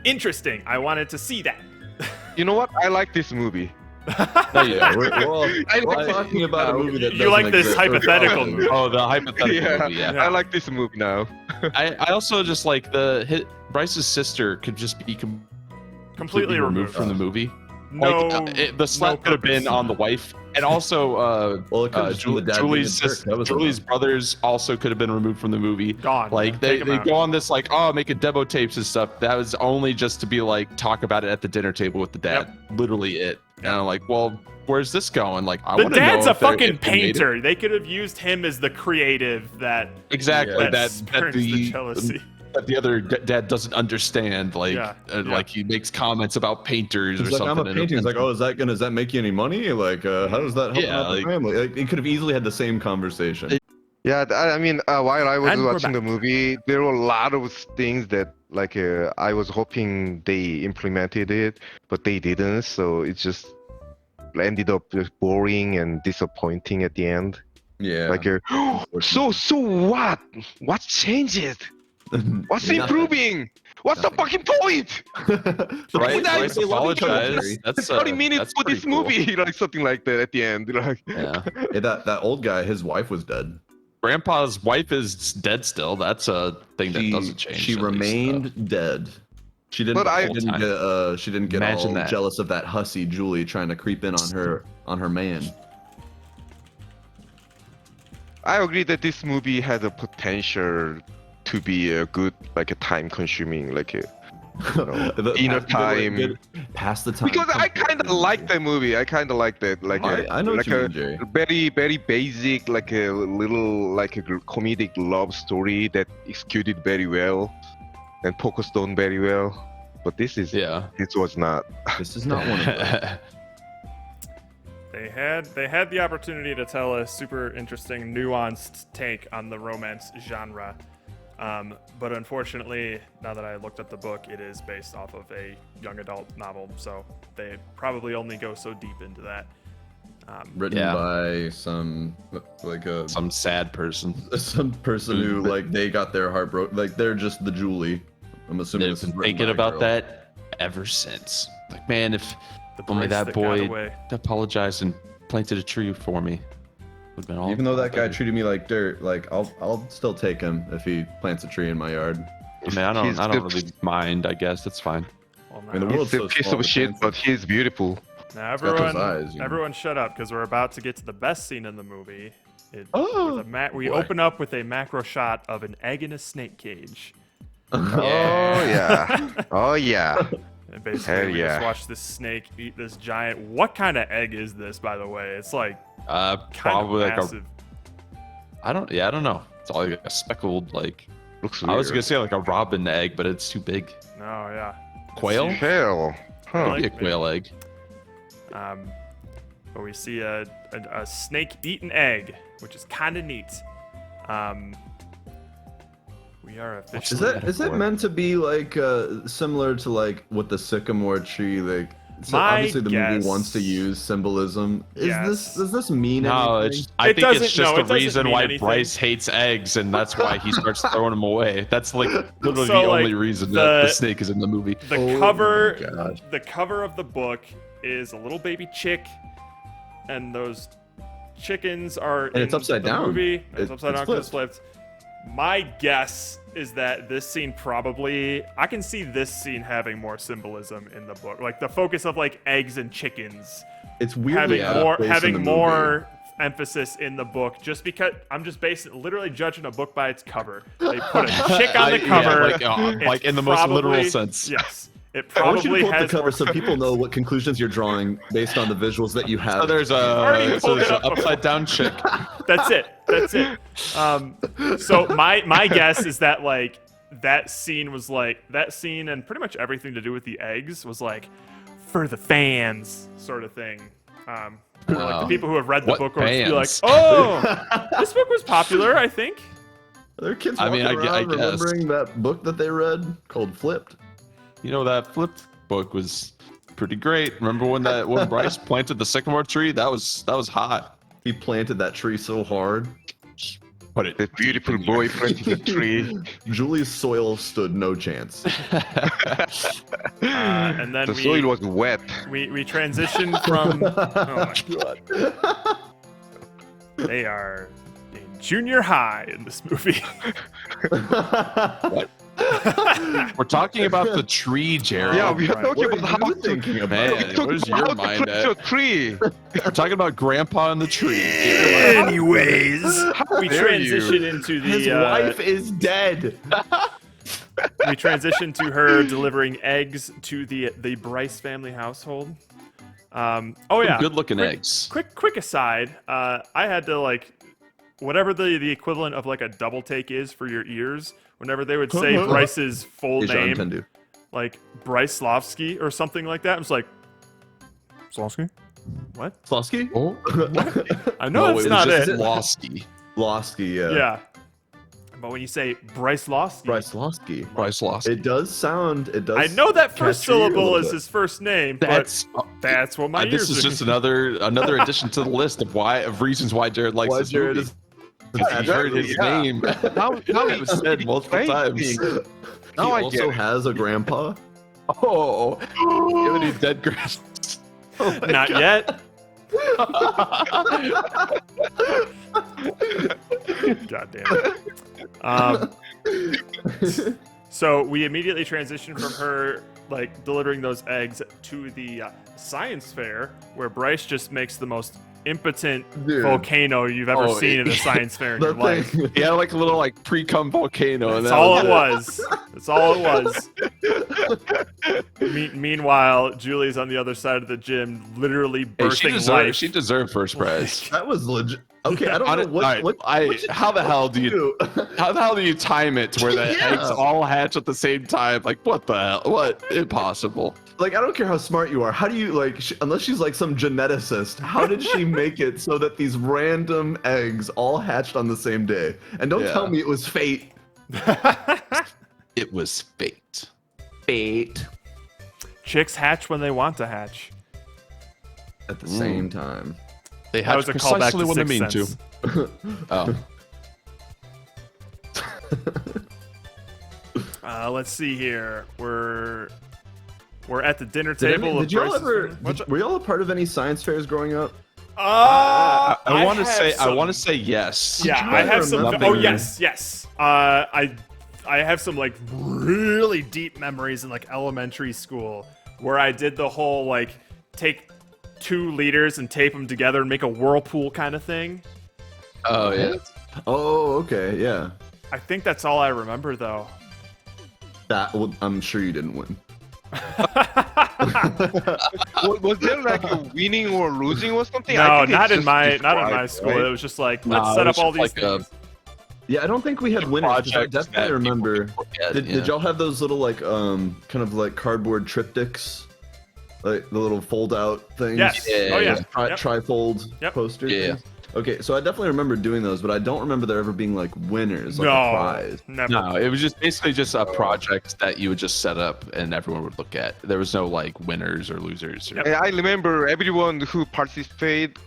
interesting. I wanted to see that. You know what? I like this movie. I like talking about a movie that you like this exist. hypothetical movie. Oh, the hypothetical movie. Yeah. I like this movie now. I also just like Bryce's sister could just be completely removed from the movie. No, like, the slap could have been on the wife, and also Julie's brothers also could have been removed from the movie. Gone. Like they go on this like, oh, making demo tapes and stuff. That was only just to be like talk about it at the dinner table with the dad. Yep. Literally it. And I'm like, well, where's this going? Like, I the want to know. Dad's a if they're- fucking if they made it. painter. They could have used him as the creative that Exactly. that spurns the jealousy. That the other dad doesn't understand, like, like he makes comments about painters He's or like, something. I'm a painter. He's like, oh, does that make you any money? Like, how does that help out the family? Like, he could have easily had the same conversation. Yeah, I mean, while I was And we're watching the back. movie, there were a lot of things that like I was hoping they implemented it, but they didn't. So it just ended up just boring and disappointing at the end. Yeah. Like, so what? What changes? What's improving? What's the fucking point? Right? Why Bryce they love each other? apologized. That's 30 minutes that's for this pretty cool. movie, like something like that at the end. Like, Yeah. Hey, that old guy, his wife was dead. Grandpa's wife is dead still. That's a thing that doesn't change. She at least, remained dead. She didn't. But She didn't get Imagine all that. jealous of that hussy Julie trying to creep in on her man. I agree that this movie had a potential to be a good, like a time-consuming, like a dinner time. Pass the time. Because I kind of like that movie. I kind of like that, like I know what like you a mean, Jerry. very very basic, like a little like a comedic love story that executed very well and focused on very well. But this was not. This is not one of those. They had the opportunity to tell a super interesting, nuanced take on the romance genre, but unfortunately, now that I looked up the book, it is based off of a young adult novel, so they probably only go so deep into that. Written by some some sad person. Some person who like they got their heart broken. Like they're just the Julie. I'm assuming They've this is been written thinking by a about girl. that ever since. Like, man, if only Bryce that got boy away. apologized and planted a tree for me. Would've been all Even though that guy better. treated me like dirt, like I'll still take him if he plants a tree in my yard. I mean, I don't really mind. I guess it's fine. Well, I mean, the now, world's He's so a piece small, of shit, but he's beautiful. now got those everyone, eyes, you know. everyone, shut up because we're about to get to the best scene in the movie. We boy. open up with a macro shot of an egg in a snake cage. Oh yeah. Oh yeah. And basically, Hell we yeah. just watch this snake eat this giant. What kind of egg is this, by the way? It's like kind Probably of like massive. I don't know. It's all like a speckled like. Looks I was weird. gonna say like a robin egg, but it's too big. No, yeah. Quail? Hell. Huh. Maybe a quail egg. But we see a snake eat an egg, which is kind of neat. We are officially. Is it meant to be like similar to like with the sycamore tree? Like, so My obviously the guess- movie wants to use symbolism. Yes. Does this mean No, anything? I It think it's doesn't- just no, it the doesn't reason mean why anything. Bryce hates eggs, and that's why he starts throwing them away. That's like literally So, the like, only reason that the- the snake is in the movie. The Oh cover, my gosh. the cover of the book is a little baby chick, and those chickens are And it's in upside the down. movie. It's It's upside down 'cause it's flipped. My guess is that this scene I can see this scene having more symbolism in the book, like the focus of like eggs and chickens It's weirdly having out of more place in the movie. emphasis in the book just because I'm just literally judging a book by its cover. They put a chick on the cover. like in the most literal sense. Yes. It I want you to probably pull up the has cover more so people know what conclusions you're drawing based on the visuals that you have. So there's already pulled it an up upside down chick. That's it. So my guess is that like that scene and pretty much everything to do with the eggs was like for the fans sort of thing. Or like the people who have read the What book will be like, fans? oh, this book was popular, I think. Are there kids I walking mean, I around guess. remembering that book that they read called Flipped? You know, that Flipped book was pretty great. Remember when Bryce planted the sycamore tree? That was hot. He planted that tree so hard. Put it. The beautiful boy planted a tree. Julie's soil stood no chance. And then The soil was wet. we transition from. Oh my god. They are in junior high in this movie. What? We're talking about the tree, Jared. Yeah, we are talking What about are how you to thinking about? Man, where's your mind plant a at? tree. We're talking about Grandpa and the tree. Anyways, we dare transition you. into the. His wife is dead. We transition to her delivering eggs to the Bryce family household. Oh yeah, Good-looking eggs. Quick aside. I had to like, whatever the equivalent of like a double take is for your ears. Whenever they would say Bryce's full name, like Bryce-Lovsky or something like that, I was like, Slosky? What? Slosky? Oh, I know it's not just it. Losky. Losky, yeah. Yeah. But when you say Bryce-Lovsky, Bryce Losky. Bryce Losky. It does sound. It does. I know that first catch your ear a syllable little is bit. his first name, That's but that's what my ears this is are. just another addition to the list of reasons why Jared likes Why this Jared movie. is. You've heard his Yeah. name. Now It was said multiple times. He Now I get also it. has a grandpa. Oh, you have any dead grass? Not yet. God damn it. So we immediately transition from her like delivering those eggs to the science fair, where Bryce just makes the most impotent Dude. volcano you've ever Oh, seen in a science fair in your The life. thing. He had like a little like pre-cum volcano. And That's that all was it was. That's all it was. Meanwhile, Julie's on the other side of the gym, literally Hey, bursting life. she deserved first prize. That was legit. Okay, I don't know Alright, what. how the hell do you time it to where the Yeah. eggs all hatch at the same time? Like what the hell? What? Impossible. Like, I don't care how smart you are. How do you like? Unless she's like some geneticist, how did she make it so that these random eggs all hatched on the same day? And don't Yeah. tell me it was fate. It was fate. Fate. Chicks hatch when they want to hatch. At the same time. They That hatch was a callback precisely to when they Sixth mean Sense. to. Oh. Let's see here. We're at the dinner Did, table. did y'all Bryce's ever? family. Were y'all a part of any science fairs growing up? I want to have say some- say yes. Yeah, you I guys have some. remember- Oh yes. I have some like really deep memories in like elementary school where I did the whole like take 2 liters and tape them together and make a whirlpool kind of thing. Oh yeah. Oh, okay, yeah. I think that's all I remember though. That well, I'm sure you didn't win. Was there like a winning or losing or something? No, think it's not in just my described, school. right? It was just like Nah, let's it set was up all just these like a- things. Yeah, I don't think we had winners. 'cause I Project definitely that people remember. look at, Did yeah. y'all have those little like kind of like cardboard triptychs, like the little fold out things? Yes. Yeah, Oh yeah. Tri- Yep. trifold Yep. posters. Yeah. things? Okay, so I definitely remember doing those, but I don't remember there ever being like winners, like a No, prize. never. No, it was just basically just a project that you would just set up and everyone would look at. There was no like winners or losers. Or, I remember everyone who participated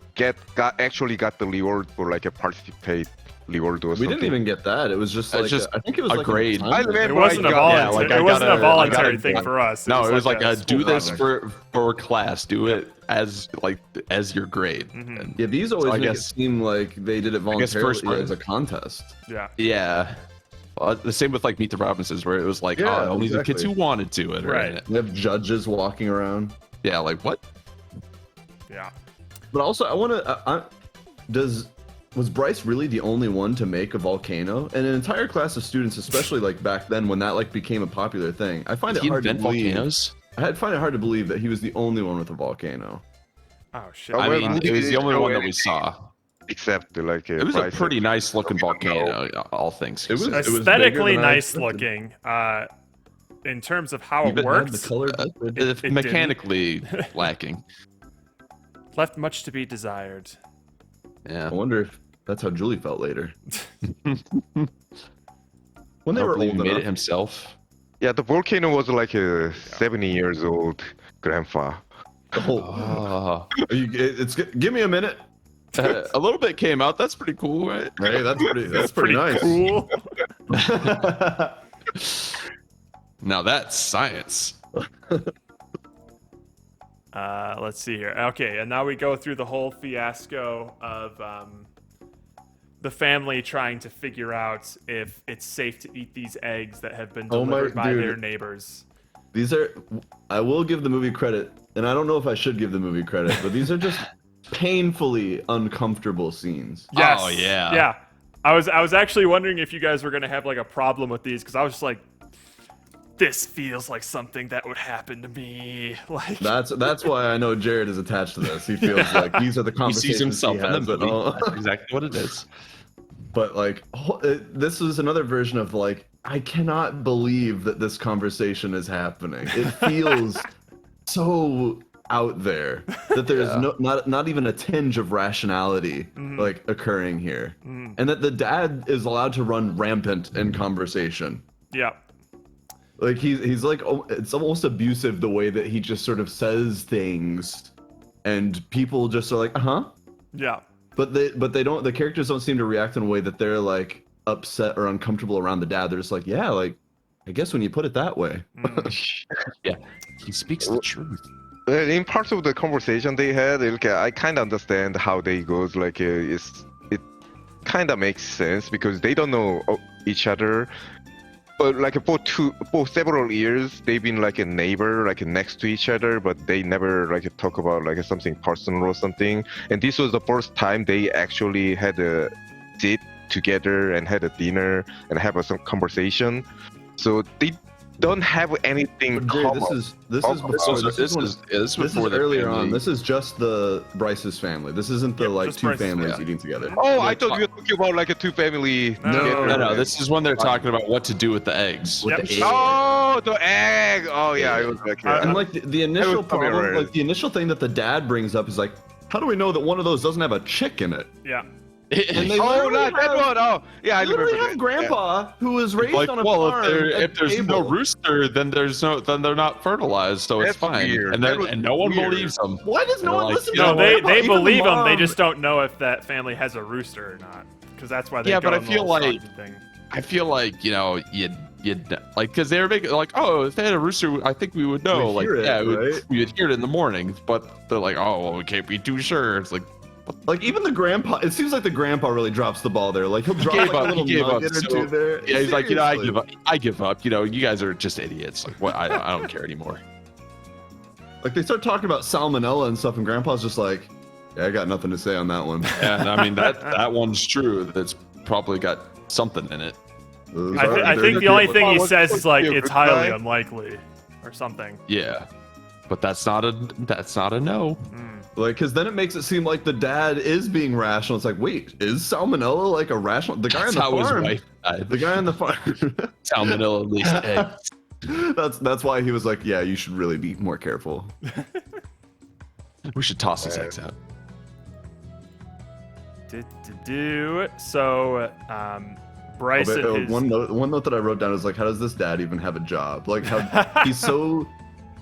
actually got the reward for like a participate reward or We something. didn't even get that. It was just It's like just I think it was a like grade. time I limit. It remember wasn't a I got- voluntary. yeah, like, I it wasn't gotta- a voluntary I gotta- thing for us. No, it was like a a do school this project. for class. Do it as your grade. Mhm. And, Yeah, these always So I make guess- it seem like they did it guess first voluntarily as prize. a contest. Yeah. yeah. The same with like Meet the Robinsons, where it was like, Yeah, oh, only the kids exactly. who wanted to it. Right. We have judges walking around. Yeah, like what? Yeah. But also, I want to. was Bryce really the only one to make a volcano? And an entire class of students, especially like back then when that like became a popular thing, I find it hard to believe. Volcanoes? I find it hard to believe that he was the only one with a volcano. Oh shit! Oh, I well, mean, it was the only one that we saw. Except like It was a Bryce pretty and- nice looking volcano, all things It was- considered. bigger Aesthetically than I nice expected. looking. In terms of how it Even worked, The color, It's it mechanically lacking. left much to be desired. Yeah. I wonder if that's how Julie felt later. When they I were believe old he made enough. it himself. Yeah, the volcano was like a 70 years old grandpa. Oh, Oh. give me a minute. A little bit came out. That's pretty cool, right? Hey, that's pretty nice. Cool. Now that's science. Let's see here. Okay, and now we go through the whole fiasco of the family trying to figure out if it's safe to eat these eggs that have been Oh my- delivered by dude. their neighbors. These are, I will give the movie credit, and I don't know if I should give the movie credit, but these are just painfully uncomfortable scenes. Yes. Oh, yeah. Yeah. I was actually wondering if you guys were gonna have like a problem with these because I was just like, this feels like something that would happen to me. Like That's why I know Jared is attached to this. He feels like these are the He conversations sees himself in the has at movie. all. That's exactly what it is. But like, this is another version of like, I cannot believe that this conversation is happening. It feels so out there that there's not even a tinge of rationality like occurring here, and that the dad is allowed to run rampant in conversation. yeah. Like he's like, oh, it's almost abusive the way that he just sort of says things, and people just are like, Yeah. but they don't. The characters don't seem to react in a way that they're like upset or uncomfortable around the dad. They're just like, yeah, like I guess when you put it that way. Yeah. He speaks the truth. In parts of the conversation they had, I kind of understand how they goes. Like, it kind of makes sense because they don't know each other. But like for several years, they've been like a neighbor, like next to each other, but they never like talk about like something personal or something. And this was the first time they actually had a sit together and had a dinner and have some conversation. So they don't have anything But Jay, common. this is before. This is earlier on. This is just the Bryce's family. This isn't the Yep, like just two Bryce's families family. eating together. Oh, I thought you were talking about like a two family. No. This is when they're talking about what to do with the eggs. Yep. the egg. Oh, the egg. Oh yeah, it was like. And like the initial was probably problem, right. like the initial thing that the dad brings up is like, how do we know that one of those doesn't have a chick in it? Yeah. And they Oh, literally not that have- one. Oh, yeah, I They literally remember. have Grandpa who was raised Like, on a well, farm. if there's no table. rooster, then they're not fertilized, so it's That's fine. weird. And That was no one weird. believes them. Why does no They're one like, listen you to No, know, them? they Even the believe him. They mom- just don't know if that family has a rooster or not, because that's why they Yeah, go but I on the feel whole like- sausage thing. I feel like, you know, you'd like, because they were making like, oh, if they had a rooster, I think we would know. We'd Like, hear it, yeah, right? we would hear it in the morning. But they're like, oh, well, we can't be too sure. It's like, Like even the grandpa, it seems like the grandpa really drops the ball there. Like he'll drop gave like up, a little he gave up, nugget or so- two there. yeah, he's like, you know, I Seriously. give up. I give up. You know, you guys are just idiots. Like, what? I don't care anymore. Like they start talking about salmonella and stuff, and grandpa's just like, yeah, I got nothing to say on that one. And I mean, that one's true. That's probably got something in it. I think the only thing he says is like, you a it's good highly guy? unlikely, or something. Yeah, but that's not a no. Like, because then it makes it seem like the dad is being rational. It's like, wait, is salmonella like a rational? The guy That's on how the his farm. wife died. The guy on the farm. Salmonella laced eggs. That's why he was like, yeah, you should really be more careful. We should toss these eggs out. So, Bryce and his... one note that I wrote down is like, how does this dad even have a job? Like, how he's so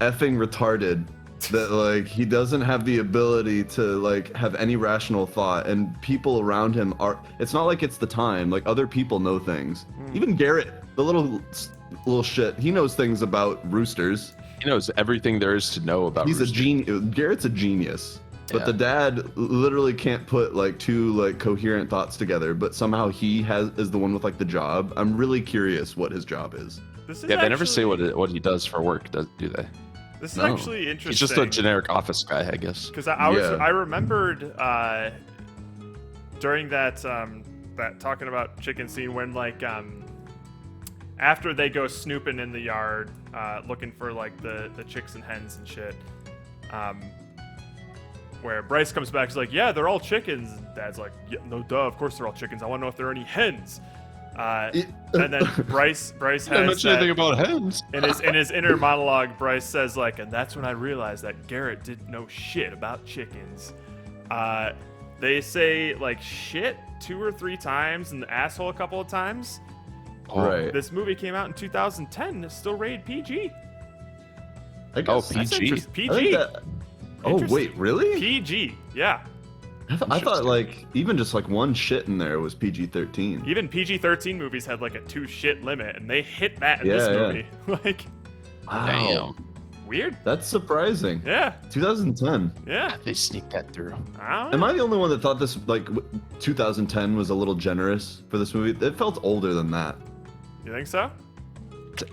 effing retarded that like he doesn't have the ability to like have any rational thought, and people around him are. It's not like it's the time. Like other people know things. Even Garrett, the little shit, he knows things about roosters. He knows everything there is to know about. He's a roosters. genius. Garrett's a genius. But Yeah. the dad literally can't put like two like coherent thoughts together, but somehow he is the one with like the job. I'm really curious what his job is. This is Yeah, they never say actually- what he does for work, do they? This is No. actually interesting. He's just a generic office guy, I guess. Because I Yeah. remembered during that that talking about chicken scene when like after they go snooping in the yard looking for like the chicks and hens and shit, where Bryce comes back, he's like, yeah, they're all chickens, and Dad's like, yeah, no duh, of course they're all chickens, I want to know if there are any hens. And then Bryce has I didn't mention that, anything about hens. in his inner monologue, Bryce says like, and that's when I realized that Garrett didn't know shit about chickens. They say like shit 2 or 3 times and the asshole a couple of times. Right. This movie came out in 2010 and it's still rated PG. I guess. PG. That's interest- I PG. think that- Oh Interesting. wait, really? PG. Yeah. I thought like even just like one shit in there was PG-13. Even PG-13 movies had like a 2 shit limit, and they hit that in this Yeah, yeah. movie. Like, Wow. weird. That's surprising. Yeah. 2010. Yeah. They sneak that through. I don't Am know. I the only one that thought this like 2010 was a little generous for this movie? It felt older than that. You think so?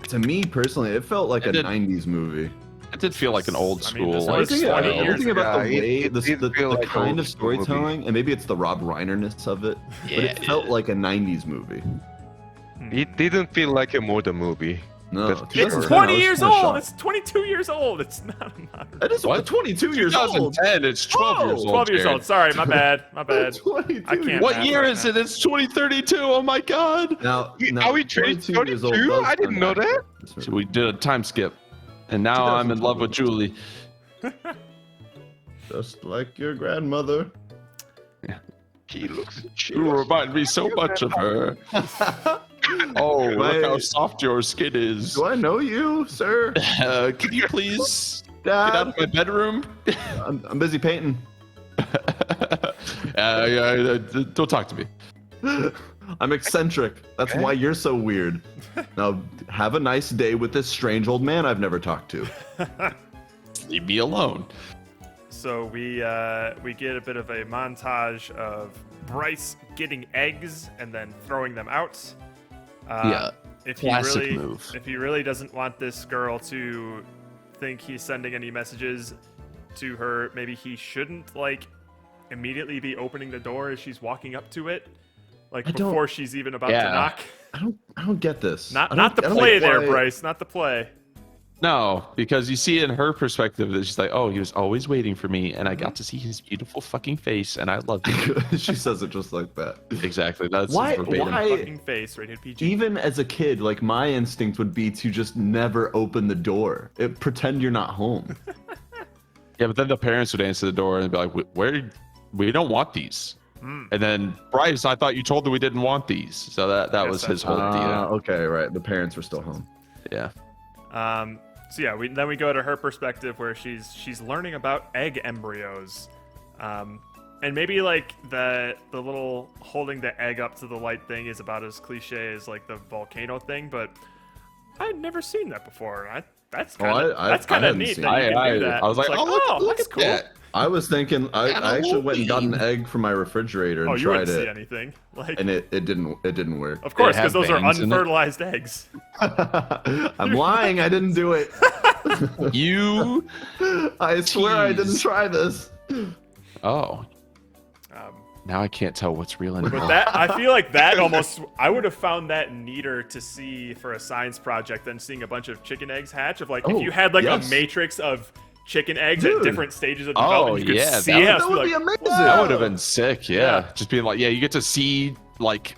To me personally, it felt like It a did. 90s movie. It did feel like an old I mean, school. this like, was 20 years Everything about ago. the way, It the did feel like kind old of school movie. storytelling, and maybe it's the Rob Reiner-ness of it, but it Yeah. felt like a 90s movie. It didn't feel like a modern movie. No, That's It's 2010, I 20 was years kinda old. shocked. It's 22 years old. It's not a modern. That is What? 22 years old. 2010. It's 12 years old. 12 years Jared. old. Sorry, my bad. My bad. 22 I can't- What math year right is now. it? It's 2032. Oh my god. Now, Are we 22 years old 22? does I didn't sound know accurate. So we did a time skip, and now I'm in love with Julie. Just like your grandmother. He looks You remind me so much of her. Oh, look how soft your skin is. Do I know you, sir? Can you please get out Dad, of my bedroom? I'm busy painting. Don't talk to me. I'm eccentric. That's why you're so weird. Now, have a nice day with this strange old man I've never talked to. Leave me alone. So we get a bit of a montage of Bryce getting eggs and then throwing them out. Yeah, If classic he really, move. If he really doesn't want this girl to think he's sending any messages to her, maybe he shouldn't like immediately be opening the door as she's walking up to it, like I don't- before she's even about to Yeah. knock. I don't get this. I Not the don't play get there, why- Bryce. Not the play. No, because you see in her perspective that she's like, oh, he was always waiting for me, and I got to see his beautiful fucking face, and I loved it. She says it just like that. Exactly. That's Why- verbatim. why- Fucking face, rated PG. Even as a kid, like my instinct would be to just never open the door. Pretend you're not home. Yeah, but then the parents would answer the door and be like, "Where? We don't want these." And then Bryce, I thought you told them we didn't want these, so that guess was that's his whole deal. Okay, right. The parents were still home. Yeah. So yeah, then we go to her perspective where she's learning about egg embryos, and maybe like the little holding the egg up to the light thing is about as cliche as like the volcano thing, but I'd never seen that before. That's kind of I that's kind of hadn't neat seen that you can do that. I was like, It's oh, look that's at cool. that. I was thinking I actually went and got an egg from my refrigerator and Oh, you tried wouldn't see it, anything. Like, and it didn't work. of course, They because have those are veins in it. unfertilized eggs. I'm lying. I didn't do it. You. I swear I didn't Tease. try this. Oh, Um, now I can't tell what's real anymore. But that I feel like that almost I would have found that neater to see for a science project than seeing a bunch of chicken eggs hatch. Of like if Oh, you had like yes. a matrix of chicken eggs Dude. at different stages of Oh, development, you could yeah, see that it. would- I That was would be like, amazing. That would have been sick. Yeah. Yeah. Just being like, yeah, you get to see like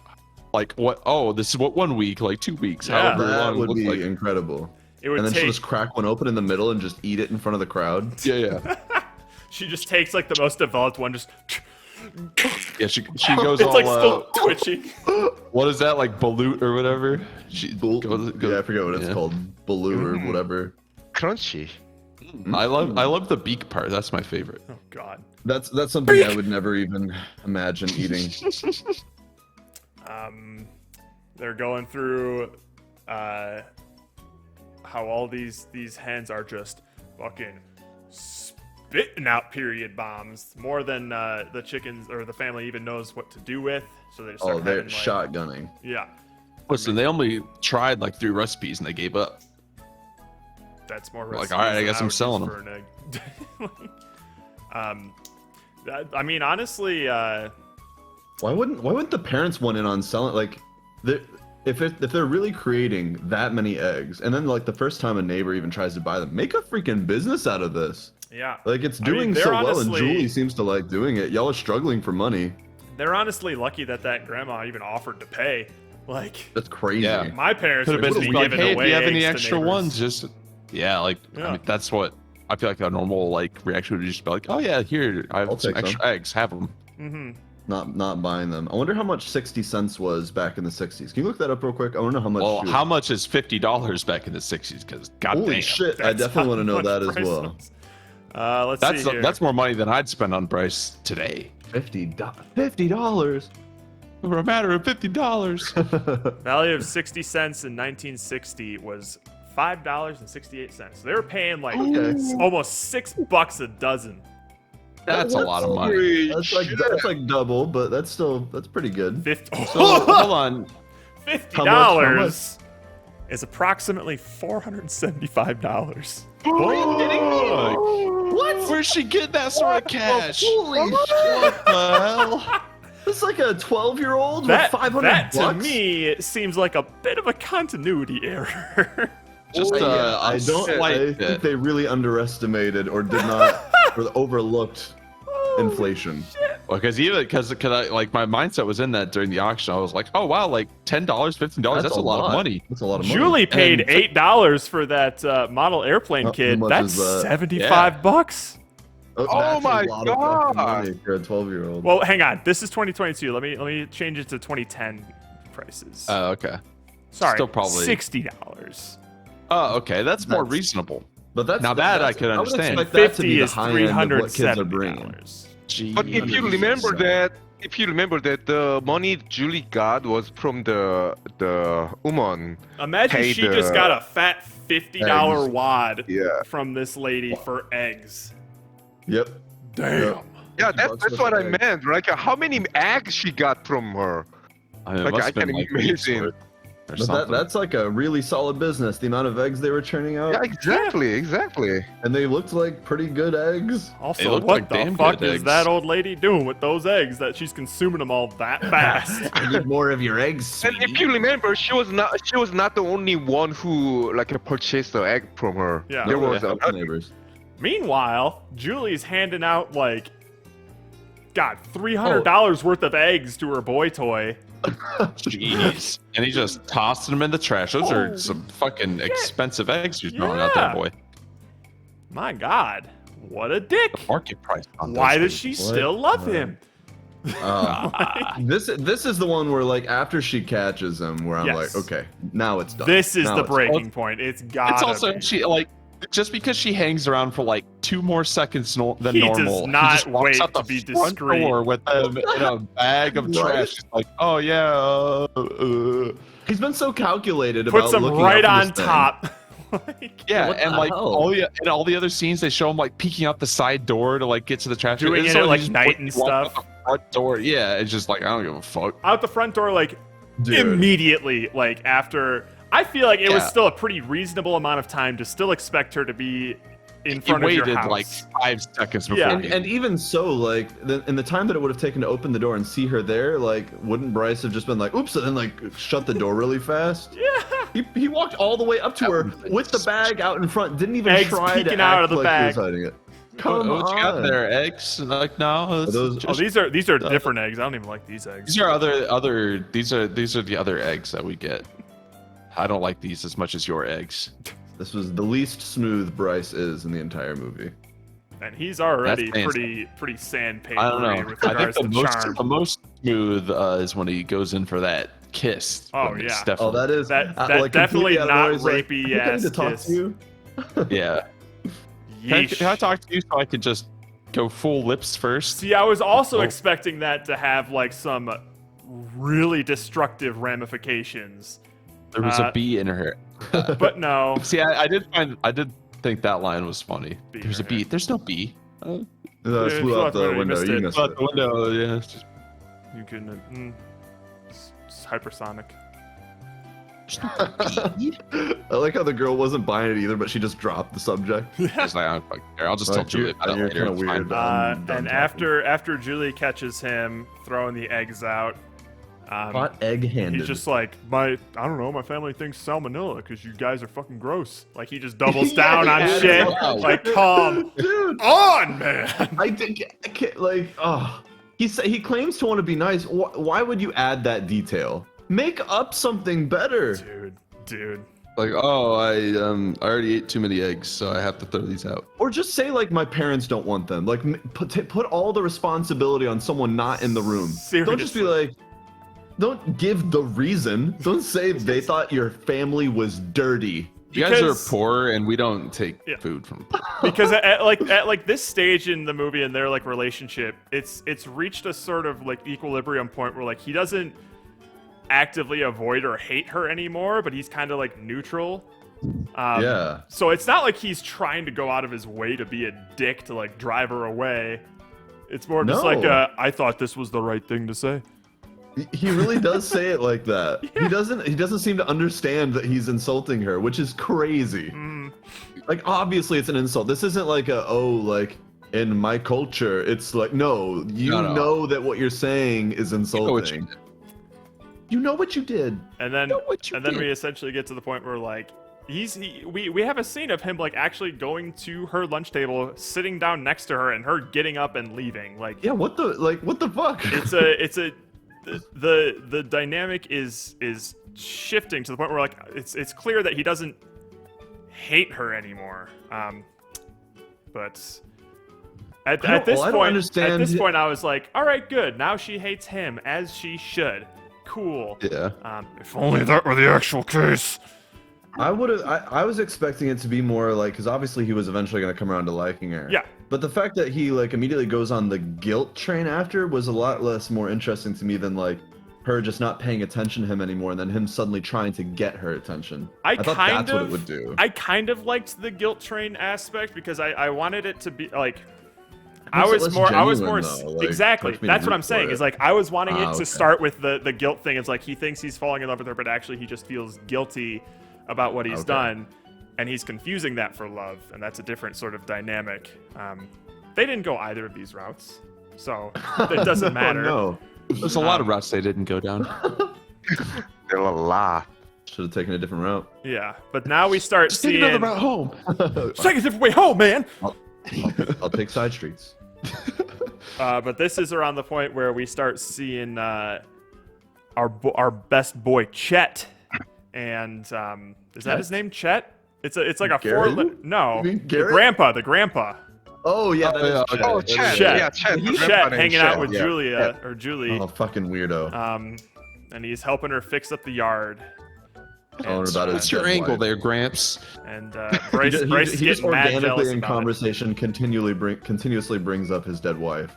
what? Oh, this is what 1 week, like 2 weeks, Yeah. however That long it would looks be like. incredible. it would And then she'll take. just crack one open in the middle and just eat it in front of the crowd. Yeah, yeah, She just takes like the most developed one, just yeah. She goes it's all. like still twitching. What is that like balut or whatever? She goes, Yeah, I forget what it's yeah. called. Baloo or whatever. Crunchy. I love the beak part. That's my favorite. Oh God. That's something I would never even imagine eating. They're going through how all these hens are just fucking spitting out period bombs more than the chickens or the family even knows what to do with. So they just start Oh, they're having, like, shotgunning. Yeah, Listen, they only tried like 3 recipes and they gave up. that's more. Like, recipes all right, I than guess I'm would use selling for an egg. I mean, honestly, Why wouldn't the parents want in on selling? Like, if they're really creating that many eggs, and then like the first time a neighbor even tries to buy them, make a freaking business out of this. Yeah. Like it's I mean, doing they're so well, and honestly- Julie seems to like doing it. Y'all are struggling for money. They're honestly lucky that grandma even offered to pay. Like, That's crazy. Yeah. my parents Could would have just been be like, giving hey, if away you have any eggs to extra neighbors. ones, just yeah, like Yeah. I mean, that's what I feel like a normal like reaction would just be like, oh yeah, here I I'll have some take extra some. eggs, have them. Mm-hmm. Not buying them. I wonder how much 60 cents was back in the 60s. Can you look that up real quick? I want to know how much. Well, she was- how much is $50 back in the 60s? Because goddamn, Holy shit! I definitely want to know that as well. Let's see here. that's more money than I'd spend on Bryce today. $50. For a matter of $50. Value of 60 cents in 1960 was $5.68. So they were paying like almost $6 a dozen. That's a lot of money. That's like double, but that's pretty good. So hold on. $50 is approximately $475. What? Where's she getting that sort of cash? Holy shit! What the hell? It's like a 12-year-old with That, 500 that to bucks? me seems like a bit of a continuity error. Just Yeah, I slight think they really underestimated or did not or overlooked inflation. because I like my mindset was in that during the auction. I was like, oh wow, like $10, $15. That's a lot of money. That's a lot of money. Julie paid And- $8 for that model airplane How kit. much That's is that? $75. That's my a lot of fucking God. money for a 12-year-old. Well, hang on. This is 2022. Let me change it to 2010 prices. Oh, okay. Sorry, still probably- $60. Oh, okay. That's more That's- reasonable. But that's Now that I could understand. I would expect that to 50 be the is high end of what kids are bringing. $370. But if you remember that, the money Julie got was from the woman. Imagine Paid, she just got a fat $50 eggs. wad Yeah. from this lady for eggs. Yep. Damn. Yep. Yeah, $50 that's worth what of I eggs. meant. Like, how many eggs she got from her? I mean, it Like, must I have been, can like, weeks imagine. worth or But something. that's like a really solid business. The amount of eggs they were churning out, Yeah, exactly. and they looked like pretty good eggs. They Also, look what like the damn fuck good is eggs. that old lady doing with those eggs that she's consuming them all that fast? I need more of your eggs. And if you remember, she was not the only one who like purchased the egg from her. Yeah. There was Yeah, another. neighbors. Meanwhile, Julie's handing out like, God, $300 worth of eggs to her boy toy. Jeez. And he just tossed them in the trash. Those are some fucking expensive eggs you're throwing out Yeah. there, boy. My God, what a dick! Market price on those Why does things. she still love him? This is the one where like after she catches him, where I'm Yes. like, okay, now it's done. This is Now the it's breaking point. It's got. It's also she like just because she hangs around for like 2 more seconds than He does normal. not just walks wait out the to be front discreet. door with them in a bag of Right. trash. She's like, oh yeah. He's been so calculated Puts about them looking right out for on this thing. top. Like, Yeah, What and the like hell? in all the other scenes, they show him like peeking out the side door to like get to the trash. Doing It's it at, always like, just night when and he walks out stuff. the front door, yeah, it's just like I don't give a fuck. out the front door, like Dude. immediately, like after. I feel like it was Yeah. still a pretty reasonable amount of time to still expect her to be in He front of your waited house. like 5 seconds before. Yeah. he- And even so, like in the time that it would have taken to open the door and see her there, like wouldn't Bryce have just been like, "Oops," and then like shut the door really fast? Yeah. He walked all the way up to That her would've been with the bag out in front. Didn't even Eggs try peeking to out act of the like bag. he was hiding it. What Come you got on. there? Eggs? Like no, it's those- Oh, just- these are different eggs. I don't even like these eggs. these are other these are the other eggs that we get. I don't like these as much as your eggs. This was the least smooth Bryce is in the entire movie. And he's already That's pretty sandpapery I don't know. with I think regards to charm. the most smooth is when he goes in for that kiss. Oh, when it's yeah. Oh, definitely- that is That like, definitely completely out of not nowhere, he's like, rapey "Can I ass need to talk kiss." to you?" yeah. Yeesh. Can I talk to you so I can just go full lips first? See, I was also Oh. expecting that to have like some really destructive ramifications, There was a bee in her. but no. See, I did think that line was funny. Bee There's a in her bee. There's no bee. That Yeah, flew out the you window. missed You it. missed Out it. the window. Yeah. It's just- You couldn't. It's hypersonic. I like how the girl wasn't buying it either, but she just dropped the subject. It's like, I don't fucking care. I'll just tell Like, Julie about it you're later. kind of It's fine. weird. I'm done And talking. after Julie catches him throwing the eggs out, Hot egg-handed. he's just like, I don't know, my family thinks salmonella because you guys are fucking gross. Like, he just doubles down on Yeah, shit. wow. Like, come dude. on, man. I can't, like, oh, he claims to want to be nice. Why would you add that detail? Make up something better. Dude. Like, oh, I already ate too many eggs, so I have to throw these out. Or just say like my parents don't want them. Like put all the responsibility on someone not in the room. Don't just be like, don't give the reason. Don't say they thought your family was dirty. You guys are Because- poor, and we don't take food from. Because at this stage in the movie in their like relationship, it's reached a sort of like equilibrium point where like he doesn't actively avoid or hate her anymore, but he's kind of like neutral. Yeah. So it's not like he's trying to go out of his way to be a dick to like drive her away. It's more just No. like I thought this was the right thing to say. He really does say it like that. He doesn't seem to understand that he's insulting her, which is crazy. Like obviously it's an insult. This isn't like like in my culture. It's like no, you No. know that what you're saying is insulting. You know what you did. And then know what you and then did. we essentially get to the point where like we have a scene of him like actually going to her lunch table, sitting down next to her, and her getting up and leaving. Like Yeah, what the fuck? it's the dynamic is shifting to the point where like it's clear that he doesn't hate her anymore. But at this point I was like, all right, good. Now she hates him as she should. Cool. Yeah. If only that were the actual case. I was expecting it to be more like, because obviously he was eventually going to come around to liking her. Yeah. But the fact that he like immediately goes on the guilt train after was a lot less more interesting to me than like her just not paying attention to him anymore and then him suddenly trying to get her attention. I thought that's what it would do. I kind of liked the guilt train aspect because I wanted it to be like I Makes it was less more genuine, though, like, exactly. makes me That's what root I'm saying. for Is it. like I was wanting it okay. to start with the guilt thing. It's like he thinks he's falling in love with her, but actually he just feels guilty about what he's Okay. done, and he's confusing that for love, and that's a different sort of dynamic. They didn't go either of these routes, so it doesn't matter. No. There's a lot of routes they didn't go down. There are a lot. Should have taken a different route. Yeah, but now we start Just take seeing. another route home. Take a different way home, man. I'll take side streets. But this is around the point where we start seeing our best boy Chet, and is that his name, Chet? It's like a Garrett? no, You mean the Garrett? grandpa, Oh yeah, that is yeah, Chet. Oh, It Chet. is. Chet. Yeah, Chet. He's My Chet grandpa named hanging out Chet, with yeah. Julia or Julie, Oh, fucking weirdo. and he's helping her fix up the yard. Telling her about his What's your dead angle wife. there, Gramps? And He Bryce, just, Bryce he is just getting mad jealous organically in about it. conversation continuously brings up his dead wife.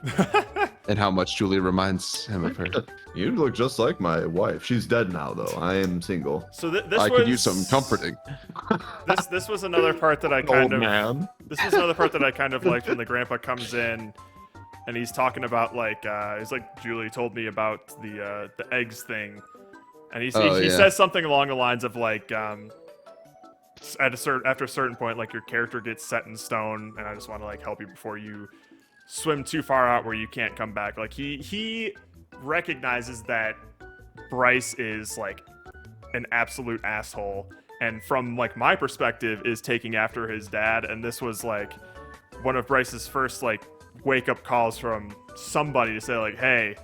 And how much Julie reminds him of her. You look just like my wife. She's dead now, though. I am single. So this I was could use some comforting. This was another part that I kind of man. This is another part that I kind of liked when the grandpa comes in, and he's talking about like he's like, Julie told me about the eggs thing, and he yeah. says something along the lines of like after a certain point, like your character gets set in stone, and I just want to like help you before you swim too far out where you can't come back. Like he recognizes that Bryce is like an absolute asshole, and from like my perspective is taking after his dad, and this was like one of Bryce's first like wake up calls from somebody to say like, hey,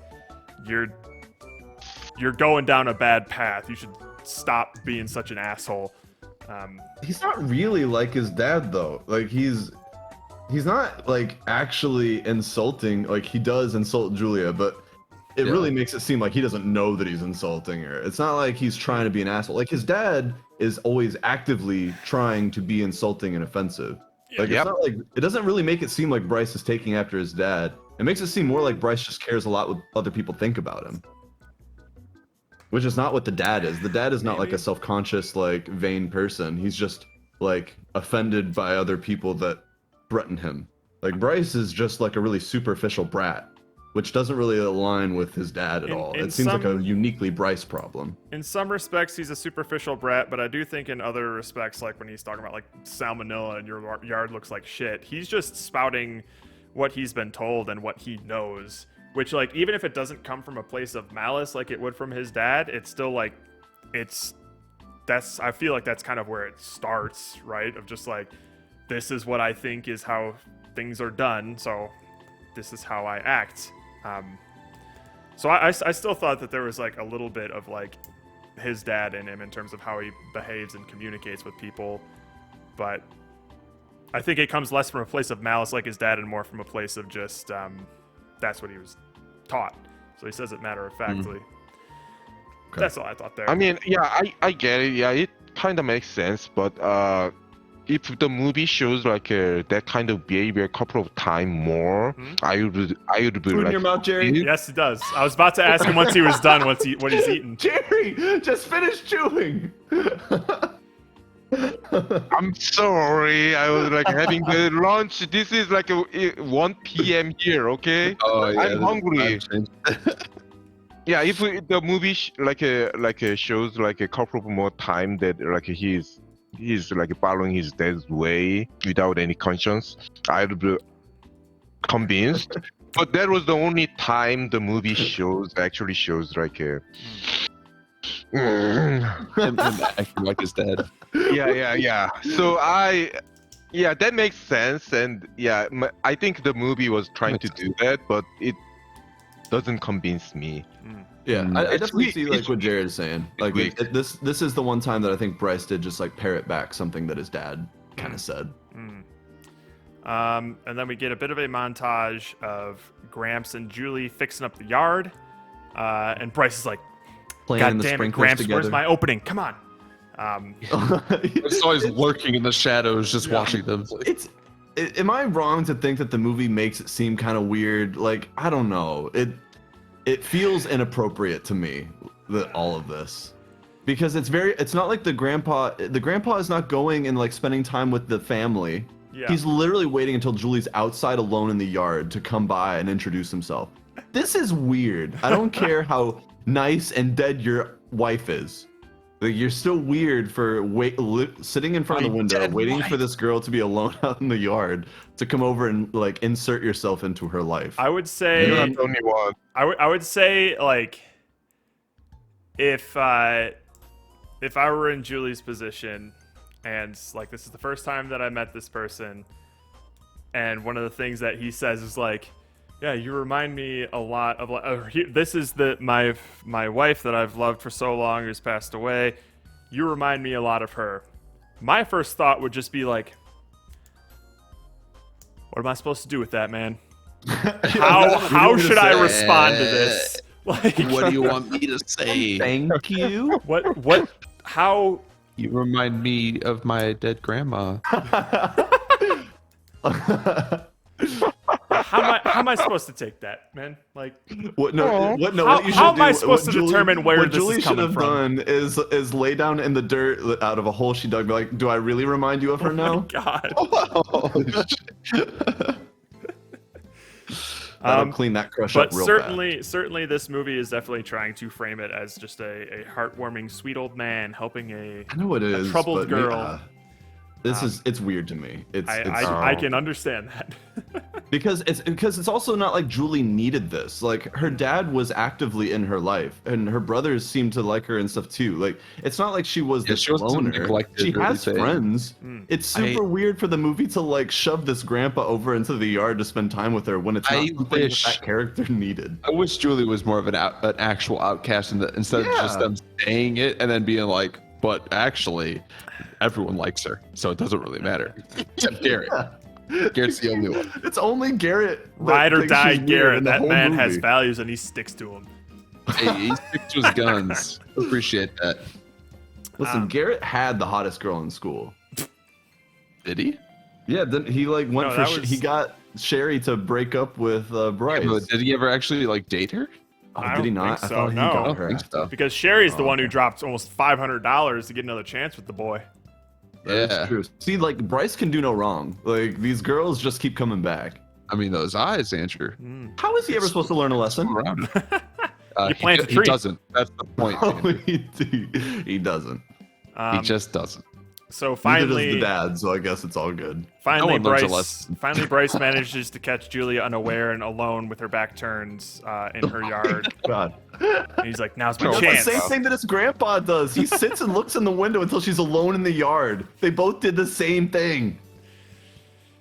you're going down a bad path, you should stop being such an asshole. He's not really like his dad, though. Like he's not like actually insulting. Like he does insult Julia, but it really makes it seem like he doesn't know that he's insulting her. It's not like he's trying to be an asshole. Like his dad is always actively trying to be insulting and offensive. Like it's not like, it doesn't really make it seem like Bryce is taking after his dad. It makes it seem more like Bryce just cares a lot what other people think about him. Which is not what the dad is. The dad is not like a self-conscious, like vain person. He's just like offended by other people that threaten him. Like Bryce is just like a really superficial brat. which doesn't really align with his dad at all. in It seems like a some- uniquely Bryce problem. In some respects, he's a superficial brat, but I do think in other respects, like when he's talking about like salmonella and your yard looks like shit, he's just spouting what he's been told and what he knows. Which, like, even if it doesn't come from a place of malice like it would from his dad, it's still like, I feel like that's kind of where it starts, right? Of just like, this is what I think is how things are done, so this is how I act. So I still thought that there was like a little bit of like his dad in him in terms of how he behaves and communicates with people, but I think it comes less from a place of malice like his dad and more from a place of just that's what he was taught. So he says it matter of factly. Okay. That's all I thought there. I mean, yeah, I get it. Yeah, it kind of makes sense. But if the movie shows like that kind of behavior a couple of times more, I would be Food in like, your mouth, Jerry. Yes, it does. I was about to ask him once he was done, what he's eaten. Jerry, just finish chewing. I'm sorry. I was like having the lunch. This is like 1 p.m. here. Okay. Oh yeah, I'm hungry. Yeah, if the movie shows like a couple of more time that like he's like following his dad's way without any conscience, I'd be convinced. But that was the only time the movie actually shows like a. him acting like his dad. Yeah. So that makes sense, and yeah, I think the movie was trying to do that, but it doesn't convince me. Yeah, I It's definitely weak. see like It's what Jared is saying. Like weak. this is the one time that I think Bryce did just like parrot back something that his dad kind of said. And then we get a bit of a montage of Gramps and Julie fixing up the yard, and Bryce is like, Playing "God in the damn it, sprinklers Gramps, together. where's my opening? Come on." It's always lurking in the shadows, just watching them. Am I wrong to think that the movie makes it seem kind of weird? Like, I don't know. It feels inappropriate to me, all of this. Because it's not like the grandpa is not going and like spending time with the family. Yeah. He's literally waiting until Julie's outside alone in the yard to come by and introduce himself. This is weird. I don't care how nice and dead your wife is. Like, you're still weird for sitting in front of the window, waiting for this girl to be alone out in the yard to come over and like insert yourself into her life. I would say, You're not the only one. I would say like, if I were in Julie's position, and like this is the first time that I met this person, and one of the things that he says is like, "Yeah, you remind me a lot of this is my wife that I've loved for so long who's passed away. You remind me a lot of her." My first thought would just be like, "What am I supposed to do with that, man? How should I respond to this? Like, What do you want me to say? Thank you. what? How?" You remind me of my dead grandma. How am I supposed to take that, man? Like, What? No. What? No. How- What you should how am I do- supposed what to determine where what this is Julie should coming have from? done is lay down in the dirt out of a hole she dug. Be like, do I really remind you of her now? God. That'll clean that crush up But real certainly, this movie is definitely trying to frame it as just a heartwarming, sweet old man helping bad. I know it is. troubled but girl. it's weird to me. I can understand that. because it's also not like Julie needed this. Like, her dad was actively in her life, and her brothers seemed to like her and stuff too. Like, it's not like she was this she wasn't loner. neglected She or has anything. friends. It's super weird for the movie to like shove this grandpa over into the yard to spend time with her when it's not I something wish- that character needed. I wish Julie was more of an actual outcast instead of just them saying it and then being like, but actually, everyone likes her, so it doesn't really matter. Except Garrett. Garrett's the only one. It's only Garrett. that Ride or thinks die, she's weird Garrett. in the That whole man has movie. values and he sticks to them. Hey, he sticks to his guns. Appreciate that. Listen, Garrett had the hottest girl in school. Did he? Yeah, then he like went No, for. that was- He got Sherry to break up with Bryce. Did he ever actually like date her? Oh, I did he don't not? think I so, thought he no. I got don't her. think so. Because Sherry's the one who dropped almost $500 to get another chance with the boy. That's Yeah. true. See, like Bryce can do no wrong. Like, these girls just keep coming back. I mean, those eyes, Andrew. How is he ever supposed to learn a lesson? Around. You plant a he tree. doesn't. That's the point. Oh, Andrew. he doesn't. He just doesn't. So Neither does finally, the dad, so I guess it's all good. finally, No one learns a Bryce. lesson. Finally, Bryce manages to catch Julia unaware and alone with her back turned in her yard. God. And he's like, "Now's my That's chance." the same thing that his grandpa does. He sits and looks in the window until she's alone in the yard. They both did the same thing.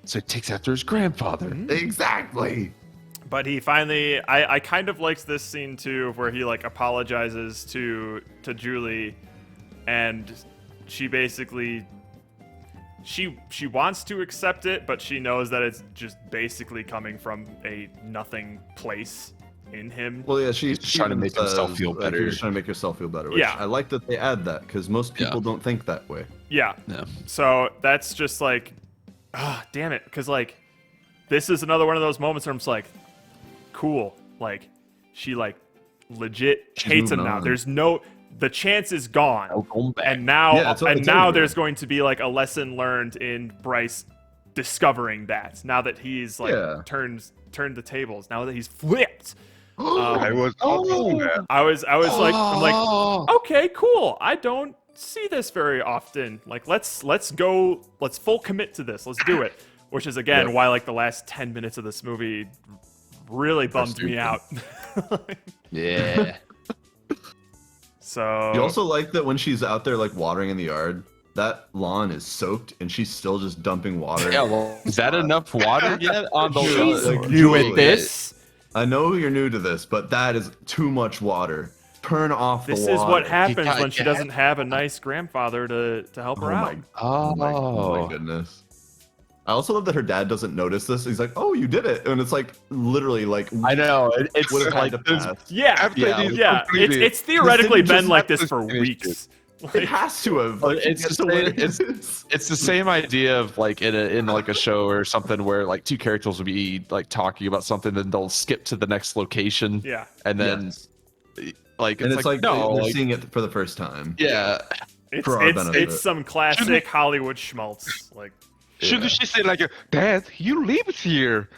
So he takes after his grandfather. Exactly. But he finally, I kind of likes this scene too, where he like apologizes to Julie, and she basically, she wants to accept it, but she knows that it's just basically coming from a nothing place in him. Well, yeah, she's trying to make himself feel better. You're just trying to make yourself feel better. Which Yeah. I like that they add that because most people don't think that way. Yeah. Yeah. So that's just like, damn it, because like, this is another one of those moments where I'm just like, cool, like, she like legit She's hates him moving now. on. There's no, the chance is gone. No going back. And now, Yeah, it's now over. there's going to be like a lesson learned in Bryce discovering that. Now that he's like Yeah. turned the tables. Now that he's flipped. I was thinking that. I was like, I'm like, Oh. okay, cool. I don't see this very often. Like, let's full commit to this. Let's do it. Which is again Yep. why like the last 10 minutes of this movie really bummed me stupid. out. Yeah. So You also like that when she's out there like watering in the yard, that lawn is soaked and she's still just dumping water. Yeah, well, is that enough water yet on the She's lawn? new at Julie, this. I know you're new to this, but that is too much water. Turn off This the is water. what happens got- when she you doesn't have a nice grandfather to help her Oh out. my, Oh. my goodness. I also love that her dad doesn't notice this. He's like, "Oh, you did it," and it's like literally like I know. It's would have like had to pass. Yeah, After Yeah, this yeah. completed- It's theoretically This didn't been just like this happen for to finish weeks. It has to have. But Like, it's to get the to where same- it is. it's the same idea of like in like a show or something where like two characters will be like talking about something, then they'll skip to the next location. Yeah. And then like And it's like no, they're like, seeing it for the first time. yeah. It's For our it's, benefit. it's some classic Hollywood schmaltz. Like, Shouldn't she say like, "Dad, you live here"?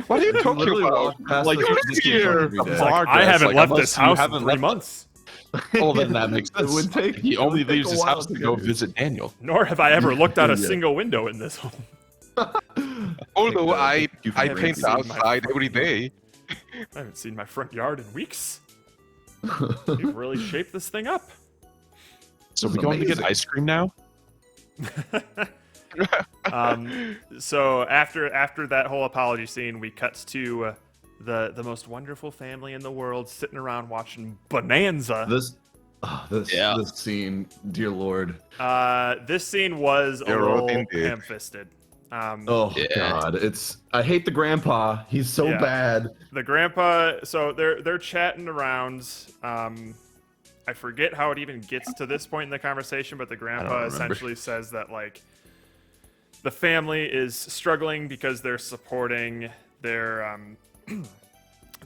What are you talking Literally about? walk past Like, the you live Christmas here. tree every day. it's like, I Progress, haven't like, left unless this you house in haven't 3 left- months. Well, then that makes It sense. would take- He it only would take leaves a his while house to to go get here. visit Daniel. Nor have I ever looked out a Yeah. single window in this home. Although Thank you for I bringing paint me to outside every day. I haven't seen my front yard in weeks. You've really shaped this thing up. So This we is going to get amazing. ice cream now? So after that whole apology scene, we cut to the most wonderful family in the world sitting around watching Bonanza. This scene, dear lord. This scene was a You're little indeed. ham-fisted. Oh Yeah. god, I hate the grandpa. He's so Yeah. bad. The grandpa, so they're chatting around. I forget how it even gets to this point in the conversation, but the grandpa remember. essentially says that like the family is struggling because they're supporting their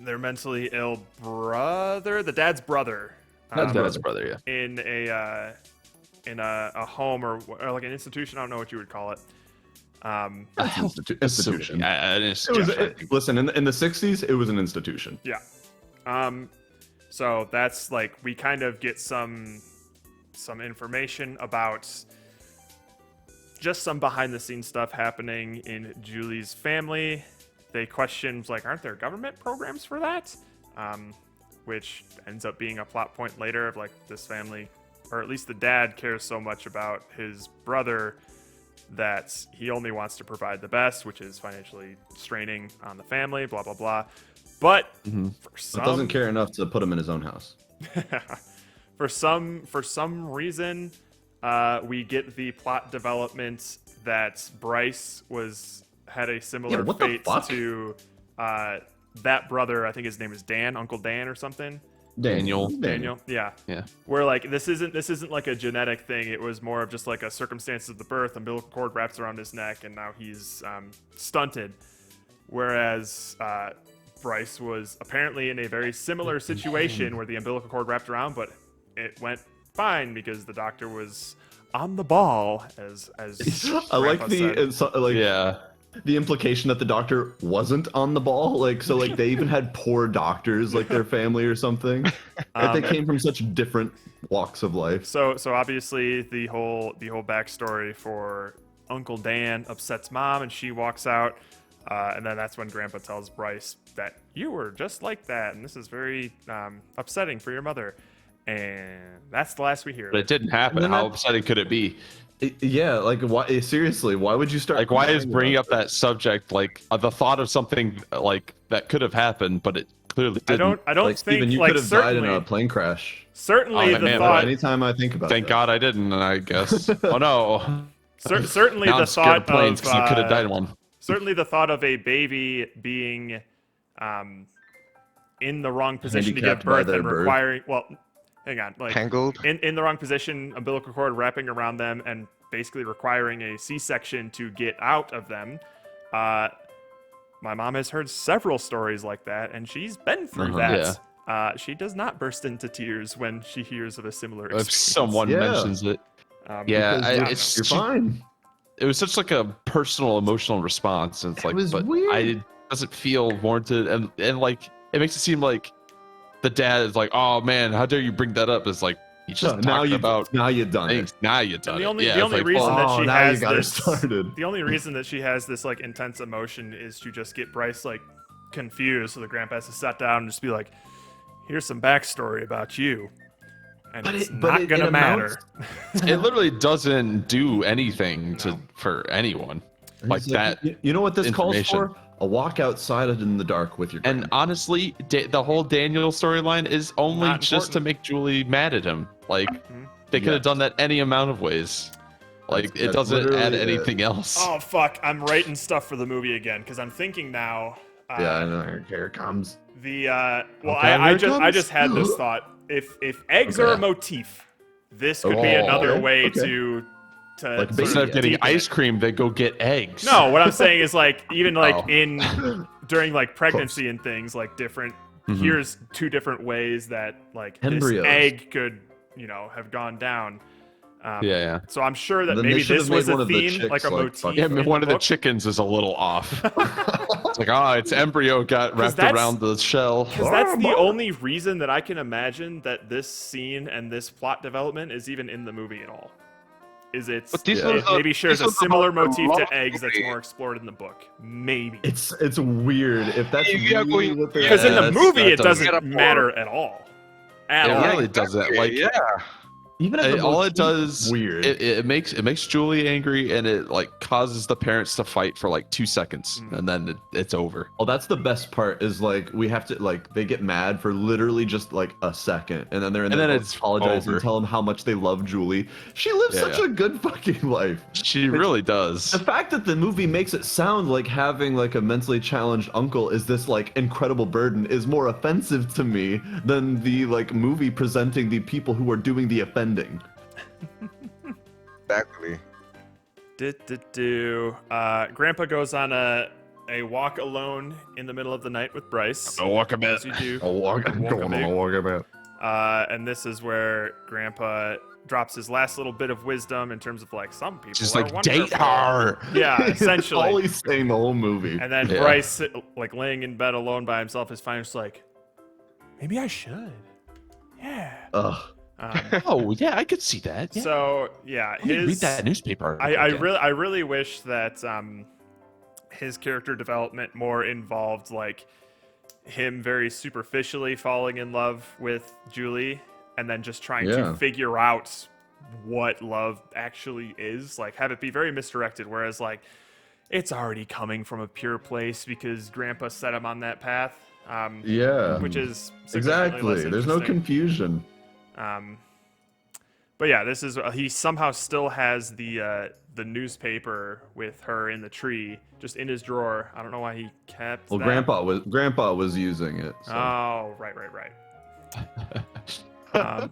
their mentally ill brother, the dad's brother, That's Dad's brother, yeah. in a home or like an institution. I don't know what you would call it. Institution. Yeah, Listen, in the 60s, it was an institution. Yeah. So that's like we kind of get some information about just some behind the scenes stuff happening in Julie's family. They question like, aren't there government programs for that? Which ends up being a plot point later of like this family, or at least the dad cares so much about his brother that he only wants to provide the best, which is financially straining on the family, blah, blah, blah. But for some, But doesn't care enough to put him in his own house. for some reason, we get the plot development that Bryce had a similar Yeah, what the fate fuck? to that brother. I think his name is Dan, Uncle Dan or something. Daniel. Daniel, yeah. Yeah. Where like this isn't like a genetic thing. It was more of just like a circumstance of the birth. Umbilical cord wraps around his neck, and now he's stunted. Whereas Bryce was apparently in a very similar situation where the umbilical cord wrapped around, but it went fine because the doctor was on the ball, as I like Grandpa the said. it's, like Yeah. the implication that the doctor wasn't on the ball, like so, like they even had poor doctors, like their family or something. Like they came from such different walks of life. So obviously the whole backstory for Uncle Dan upsets Mom, and she walks out, and then that's when Grandpa tells Bryce that you were just like that, and this is very upsetting for your mother, and that's the last we hear. But it didn't happen. then How that- upsetting could it be? Yeah, like why? Seriously, why would you start? Like, why is crying bringing about up that subject like the thought of something like that could have happened, but it clearly didn't. I don't Like think Steven, you like could have died in certainly a plane crash. certainly Oh, the man, thought Anytime I think about Thank that. God I didn't, I guess. Oh no. certainly Now the I'm scared thought of planes of because you could have died in one. certainly the thought of a baby being in the wrong position to give Handicapped by birth their and birth. requiring hang on, like Tangled. in the wrong position, umbilical cord wrapping around them and basically requiring a C-section to get out of them. My mom has heard several stories like that, and she's been through that. She does not burst into tears when she hears of a similar experience. If someone Yeah. mentions it. Um, Yeah, Because it's you're fine. It was such like a personal emotional response, and it's like, was but weird. it doesn't feel warranted, and like it makes it seem like the dad is like, oh man, how dare you bring that up? It's like he just now talked you about now you done things. it. Now you done the it. only Yeah, the it's only like, reason that oh, she now has you got it this started. the only reason that she has this like intense emotion is to just get Bryce like confused, so the grandpa has to sit down and just be like, here's some backstory about you, and But it's it- but not it- gonna it matter. it literally doesn't do anything for anyone like It's that. You know what this calls information. for? A walk outside in the dark with your. And honestly, the whole Daniel storyline is only Not just to important. make Julie mad at him. Like they could Yes. have done that any amount of ways. Like it That's doesn't add literally it. anything else. Oh fuck! I'm writing stuff for the movie again because I'm thinking now. Yeah, I know. Here it comes. The well, Okay, I here it I comes. just had this thought. If eggs are a motif, this could be Oh, another okay, way okay. to Like sort Instead of of getting deepen ice it. cream, they go get eggs. No, what I'm saying is like even like Oh. in during like pregnancy and things like different. Mhm. Here's two different ways that like this Embryos. egg could have gone down. Yeah. So I'm sure that Then they maybe should this have was made a one of the theme, chicks, like a like, motif. fucking- Yeah, in one of the book. chickens is a little off. It's like, its embryo got wrapped that's- around the shell. Because that's the only reason that I can imagine that this scene and this plot development is even in the movie at all. Is But this it was a- maybe shares this a was similar about the motif to love eggs that's story. more explored in the book. Maybe. It's weird if that's If you are really going- what they're. Because in the that's- movie that it doesn't- doesn't matter at all. At It all. really doesn't. Like, yeah. Even as a all it motif, does, it's weird. It makes Julie angry, and it like causes the parents to fight for like 2 seconds, and then it's over. Oh, that's the best part. Is like we have to like they get mad for literally just like a second, and then they're in And there then both it's apologize over. and tell them how much they love Julie. She lives Yeah, such yeah. a good fucking life. She really does. The fact that the movie makes it sound like having like a mentally challenged uncle is this like incredible burden is more offensive to me than the like movie presenting the people who are doing the offending. Exactly. Grandpa goes on a walk alone in the middle of the night with Bryce. Walk a bit. As you do. walk about. And this is where Grandpa drops his last little bit of wisdom in terms of like some people Just are like date wonderful. her. Yeah, That's all essentially. he's saying the whole movie. And then Yeah. Bryce, like laying in bed alone by himself, is finally just like, maybe I should. Yeah. Ugh. Oh yeah, I could see that. Yeah. So yeah, Let me read that newspaper. I article again. really wish that his character development more involved like him very superficially falling in love with Julie and then just trying Yeah. to figure out what love actually is. Like have it be very misdirected, whereas like it's already coming from a pure place because Grandpa set him on that path. Yeah. Which is significantly less Exactly. There's no interesting. confusion. But yeah, this is he somehow still has the newspaper with her in the tree, just in his drawer. I don't know why he kept. Well, that. Grandpa was using it. So. Oh, right. Oh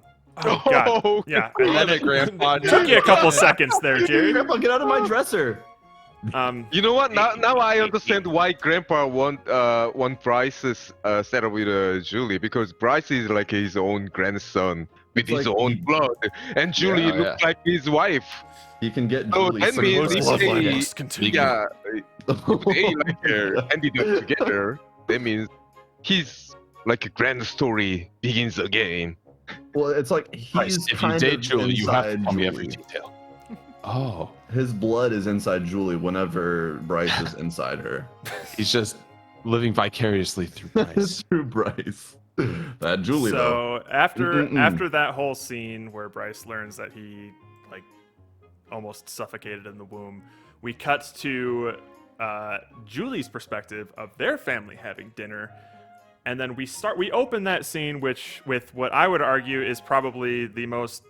god, Oh, yeah. Let And then it, Grandpa. it took you a couple seconds there, Jerry. Grandpa, get out of my dresser. You know what? Now I understand why Grandpa want Bryce's setup with Julie, because Bryce is like his own grandson with It's his like own he- blood, and Julie Yeah, looks like his wife. He can get So Julie. that so means close if to love line they, must continue. yeah, love. they like ended up together, that means his like a grand story begins again. Well, it's like Bryce, he's if you kind date of Julie, you have to inside tell me Julie. every detail. Oh, His blood is inside Julie whenever Bryce is inside her. he's just living vicariously through Bryce. Through Bryce. That Julie though. So after Mm-mm-mm. after that whole scene where Bryce learns that he like almost suffocated in the womb, we cut to Julie's perspective of their family having dinner, and then we open that scene with what I would argue is probably the most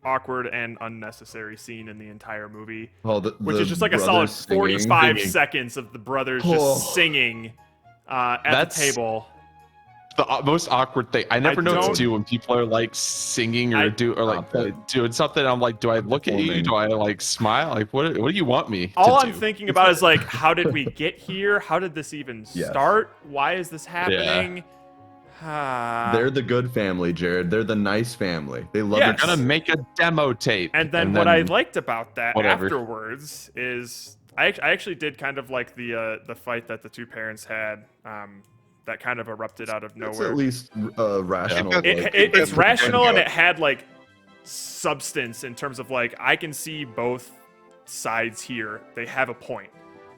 awkward and unnecessary scene in the entire movie, Oh, which the is just like a brothers solid 45 Singing. seconds of the brothers Oh. just singing at That's- the table. The most awkward thing. I never know what don't- to do when people are like singing or I- like Stop it. doing something. I'm like, do I look at you? Performing. Do I like smile? Like, what do you want me All to I'm do? thinking about is like, how did we get here? How did this even Yes. start? Why is this happening? They're the good family, Jared. They're the nice family. They love Yes. each Gonna other. make a demo tape. and then what I liked about that whatever. afterwards is I actually did kind of like the fight that the two parents had. That kind of erupted out of It's nowhere. at least rational. Yeah. like- It's rational and Yeah. it had like substance in terms of like I can see both sides here. They have a point,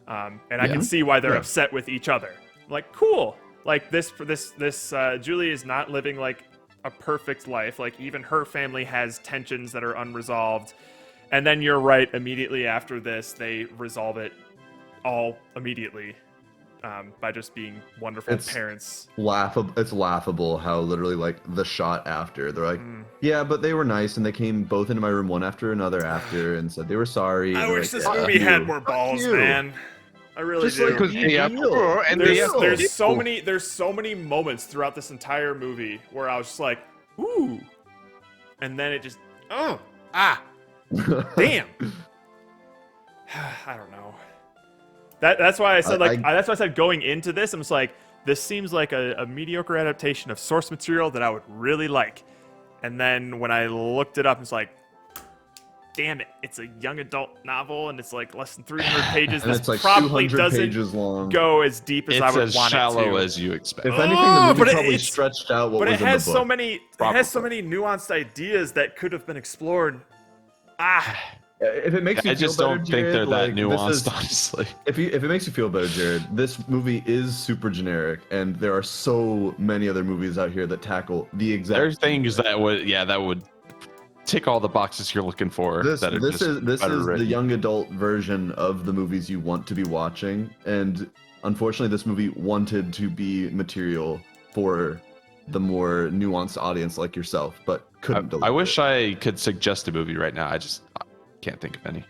and I Yeah. can see why they're Yeah. upset with each other. Like cool. Like this Julie is not living like a perfect life. Like even her family has tensions that are unresolved. And then you're right. Immediately after this, they resolve it all immediately. By just being wonderful It's- parents. laughable. It's laughable how literally like the shot after they're like, Mm. yeah, but they were nice and they came both into my room one after another after and said they were sorry. I and wish like, this "Yeah, movie had you." more balls, you. man. I really Just do. like Because they are Real. poor and they There's- are there's so people. many moments throughout this entire movie where I was just like, ooh, and then it just damn. I don't know. That's why I said that's why I said going into this, I'm just like, this seems like a mediocre adaptation of source material that I would really like. And then when I looked it up, it's like, damn it, it's a young adult novel and it's like less than 300 pages. And This it's like probably 200 doesn't pages long. go as deep as It's I would as want shallow it to. as you expect. If anything, Oh, the movie but probably it's- stretched out what But was it in has the book. so many nuanced ideas that could have been explored. If it makes you I feel just better, don't think they're Jared, that like, this nuanced, is- honestly. If it makes you feel better, Jared, this movie is super generic, and there are so many other movies out here that tackle the exact. There's things that would tick all the boxes you're looking for. This that are this just is this better is the written. young adult version of the movies you want to be watching, and unfortunately, this movie wanted to be material for the more nuanced audience like yourself, but couldn't. I deliver wish it. I could suggest a movie right now. I can't think of any.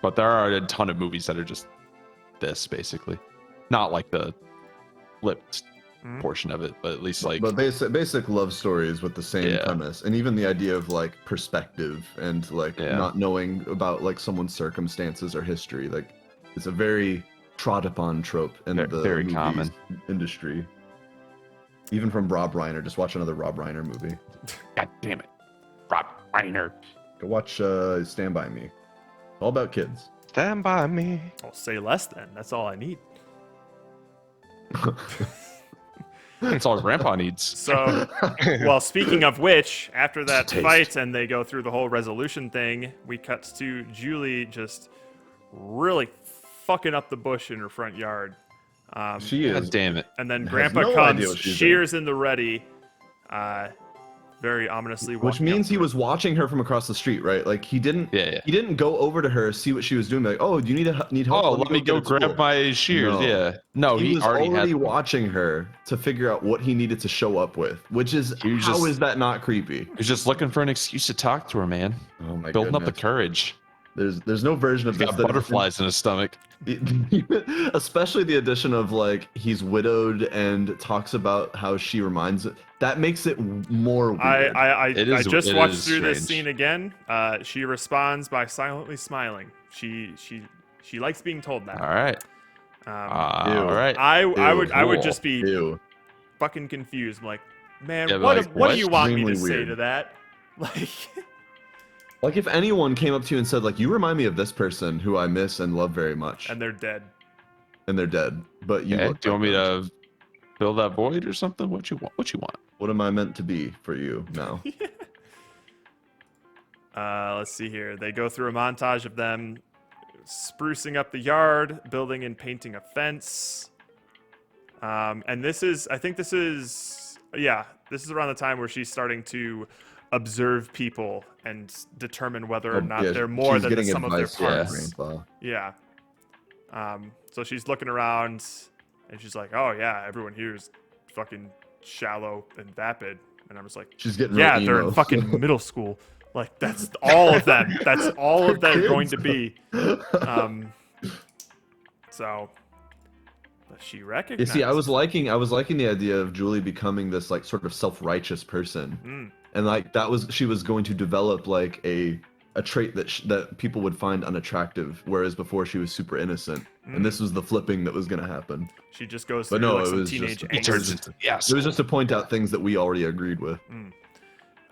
But there are a ton of movies that are just this, basically. Not like the flipped Mhm. portion of it, but at least like But basic love stories with the same Yeah. premise, and even the idea of like perspective and like Yeah. not knowing about like someone's circumstances or history, like it's a very trod upon trope in the Very movies common. industry. Even from Rob Reiner, just watch another Rob Reiner movie. God damn it. Rob Reiner. Go watch Stand By Me. All about kids. Stand by me. I'll say less then. That's all I need. That's all Grandpa needs. So, well, speaking of which, after that Taste. fight and they go through the whole resolution thing, we cut to Julie just really fucking up the bush in her front yard. She is. God damn it. And then has Grandpa no idea comes, what she's shears in the ready, very ominously. Which walking means up he to was watching her from across the street, right? Like he didn't. Yeah. He didn't go over to her, see what she was doing. Be like, oh, do you need help? Oh, let me go get a grab tool." my shears. No. Yeah. No, He he was already already had. watching her to figure out what he needed to show up with, which is He was how just- is that not creepy? He's just looking for an excuse to talk to her, man. Oh my Building up the goodness. courage. There's no version of He's this got that butterflies in his stomach. especially the addition of like he's widowed and talks about how she reminds it. That makes it more weird. I just watched is through this strange. scene again. She responds by silently smiling. She She likes being told that. All right. All right. I would Cool. just be Ew. fucking confused. I'm like, man, Yeah, but what, like, what do what? you want me to Extremely say weird. to that? Like, Like if anyone came up to you and said like, "You remind me of this person who I miss and love very much," and they're dead. and they're dead, but you Okay, look do you want like me them. to fill that void or something? What you want? What you want? What am I meant to be for you now? Let's see here. They go through a montage of them sprucing up the yard, building and painting a fence. And this is, I think this is around the time where she's starting to observe people and determine whether or not Yeah, they're more she's than the getting sum of their advice from her parts. grandpa. Yeah. So she's looking around and she's like, oh yeah, everyone here is fucking shallow and vapid. And I'm just like, She's getting yeah, real they're emo, in fucking so- middle school. Like that's all of them. That's all of They're them going to kids. be. So but she You recognizes. see, I was liking the idea of Julie becoming this like sort of self-righteous person, and like she was going to develop like a trait that people would find unattractive, whereas before she was super innocent, and this was the flipping that was going to happen. She just goes But through no, like it some was teenage just- He angst. turns into yes. It was just to point out things that we already agreed with.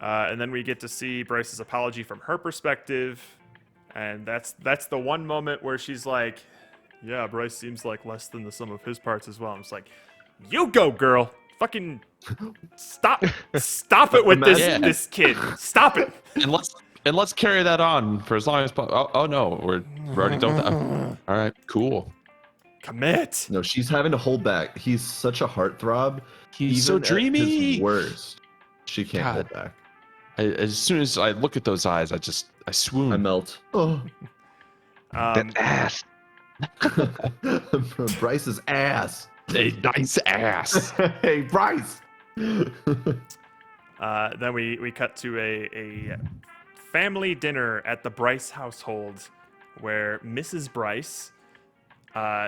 And then we get to see Bryce's apology from her perspective, and that's the one moment where she's like, "Yeah, Bryce seems like less than the sum of his parts as well." I'm just like, "You go, girl! Fucking stop it with Imagine- this kid! Stop it!" And let's carry that on for as long as possible. Oh no, we're already done with that. All right, cool. Commit. No, she's having to hold back. He's such a heartthrob. He's so Even at dreamy. his worst, she can't hold God. back. As soon as I look at those eyes, I swoon. I melt. Oh, That ass. Bryce's ass. a nice ass. Hey, Bryce. Then we cut to a family dinner at the Bryce household, where Mrs. Bryce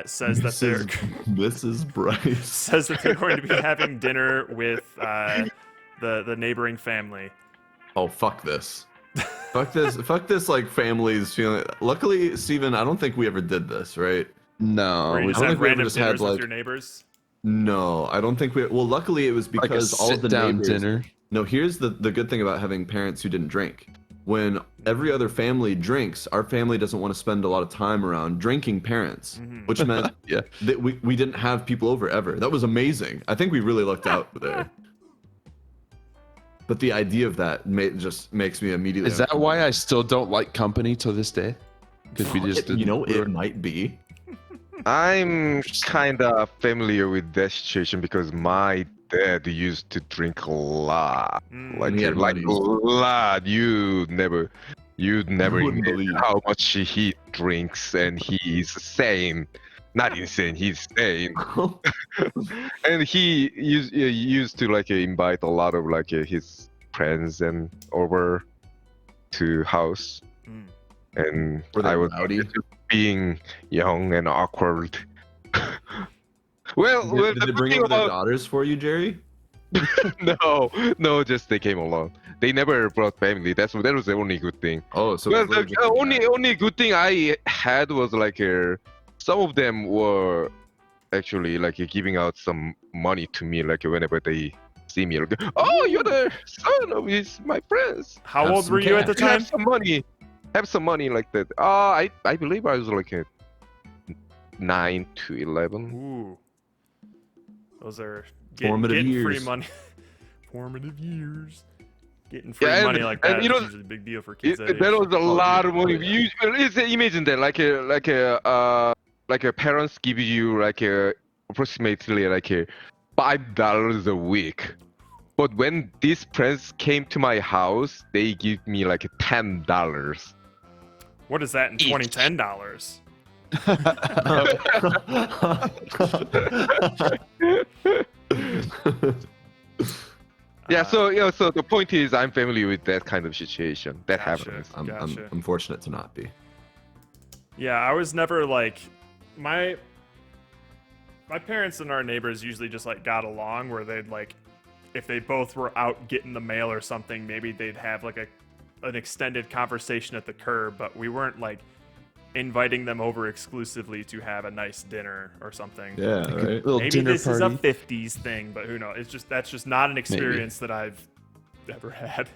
says that they're Mrs. Bryce. says that they're going to be having dinner with the neighboring family. Oh, fuck this. Fuck this. Fuck this. Like families feeling. Luckily, Steven, I don't think we ever did this, right? No, Where you we just don't have think we ever random just had, dinners with like- your neighbors. No, I don't think we. Well, luckily it was like a because all of the sit-down neighbors. dinner. No, here's the good thing about having parents who didn't drink. When every other family drinks, our family doesn't want to spend a lot of time around drinking parents, which meant Yeah. that we didn't have people over ever. That was amazing. I think we really lucked out there. But the idea of that just makes me immediately. Is that why I still don't like company to this day? Because we just didn't. You know, it might be. I'm kind of familiar with that situation because my dad used to drink a lot, like He had a money. lot. You'd never wouldn't imagine believe. how much he drinks, and he's sane. Not insane, he's sane. And he used to like invite a lot of like his friends and over to house, and Were they I was rowdy? just being young and awkward. well, Did the they bring thing over their about daughters for you, Jerry? no, just they came along. They never brought family. That was the only good thing. Oh, so Well, it was the just a guy. only good thing I had was like some of them were actually like giving out some money to me like whenever they see me. Like, oh, you're the son of my friends. How Have old some were you at the You have time? some money. Have some money like that. I believe I was like 9 to 11. Ooh, those are Formative getting free years. money. Formative years. Getting free Yeah, money like that and you is know, usually a big deal for kids. That that age. was a lot of money. yeah. Imagine that, like a parents give you like approximately like $5 a week, but when these friends came to my house, they give me like $10. What is that in Each. $2010? Yeah, so the point is, I'm familiar with that kind of situation. That Gotcha. happens. I'm fortunate to not be. Yeah, I was never like my parents and our neighbors usually just like got along where they'd like if they both were out getting the mail or something, maybe they'd have like an extended conversation at the curb, but we weren't like inviting them over exclusively to have a nice dinner or something. Yeah, right. Little Maybe dinner this party. is a 50s thing, but who knows? That's just not an experience that I've ever had.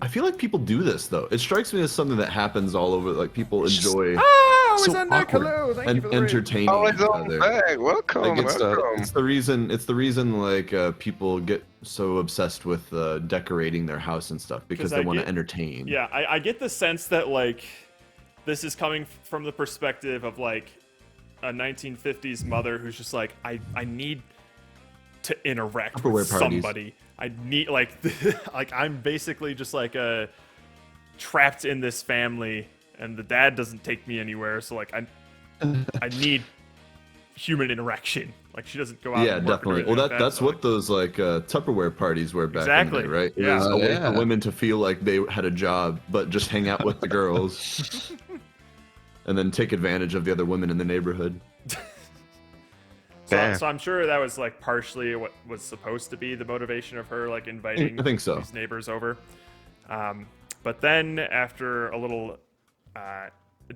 I feel like people do this though. It strikes me as something that happens all over. Like people enjoy Oh, so awkward. and entertaining Always each on other. back. Welcome, Like welcome. it's the reason. It's the reason like people get so obsessed with decorating their house and stuff because 'Cause they I want to get- entertain. Yeah, I get the sense that like this is coming from the perspective of like a 1950s mother who's just like, I need to interact Tupperware with parties. somebody. I need like like I'm basically just like trapped in this family, and the dad doesn't take me anywhere. So like I need human interaction. Like she doesn't go out. Yeah, and work or definitely. anything Well, like that's so, what those like Tupperware parties were back Exactly. in the day, right? It Yeah. was a way Yeah. for women to feel like they had a job, but just hang out with the girls, and then take advantage of the other women in the neighborhood. Yeah. So I'm sure that was like partially what was supposed to be the motivation of her like inviting I think so. these neighbors over. But then after a little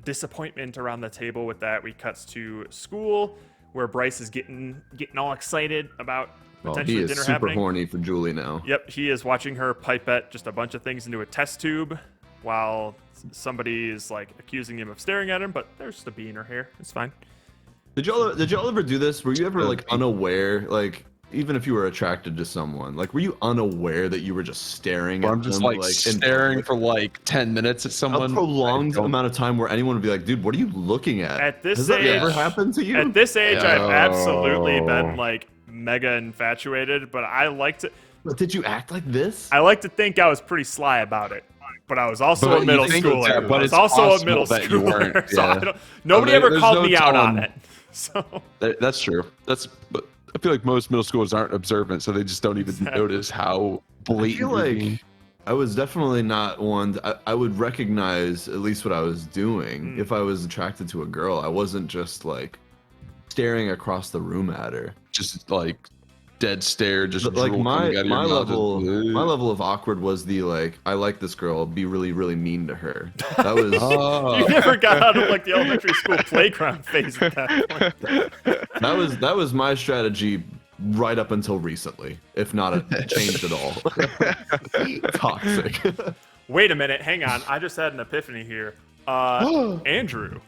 disappointment around the table with that, we cuts to school where Bryce is getting all excited about Well, potentially he is dinner super happening. horny for Julie now. Yep, he is watching her pipette just a bunch of things into a test tube while somebody is like accusing him of staring at him, but there's just a bee in her hair. It's fine. Did y'all ever do this? Were you ever like unaware, like even if you were attracted to someone, like were you unaware that you were just staring Or at I'm just them, like in staring public? for like 10 minutes at someone. a prolonged I don't- amount of time where anyone would be like, "Dude, what are you looking at?" At this Has that age- ever happened to you? At this age, I've absolutely Oh. been like mega infatuated, but I like to Did you act like this? I like to think I was pretty sly about it. But I was also But a you middle think schooler. it's- but I was it's also a possible middle that you schooler. weren't, So I yeah. don't, nobody There- ever there's called no me out on telling. it. So That's true. But I feel like most middle schoolers aren't observant, so they just don't even Exactly. notice how blatant. I feel you're like being. I was definitely not one. I would recognize at least what I was doing if I was attracted to a girl. I wasn't just like staring across the room at her. just like dead stare, just Like drool my coming out of your mouth, just- my level of awkward was the like I like this girl. Be really really mean to her. That was Oh. you never got out of like the elementary school playground phase at that point. that was my strategy right up until recently, if not it changed at all. Toxic. Wait a minute, hang on. I just had an epiphany here. Andrew,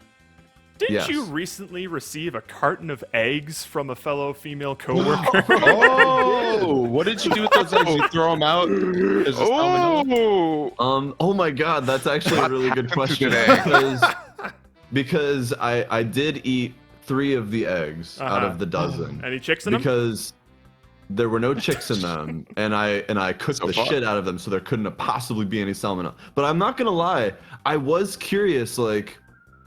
didn't Yes. you recently receive a carton of eggs from a fellow female coworker? Oh, what did you do with those eggs? You throw them out? Is this salmonella? Oh, Oh my god, that's actually a really good happened question today? because I did eat 3 of the eggs out of the dozen Any chicks in them? because there were no chicks in them and I cooked So the far. shit out of them so there couldn't have possibly be any salmonella. But I'm not gonna lie, I was curious like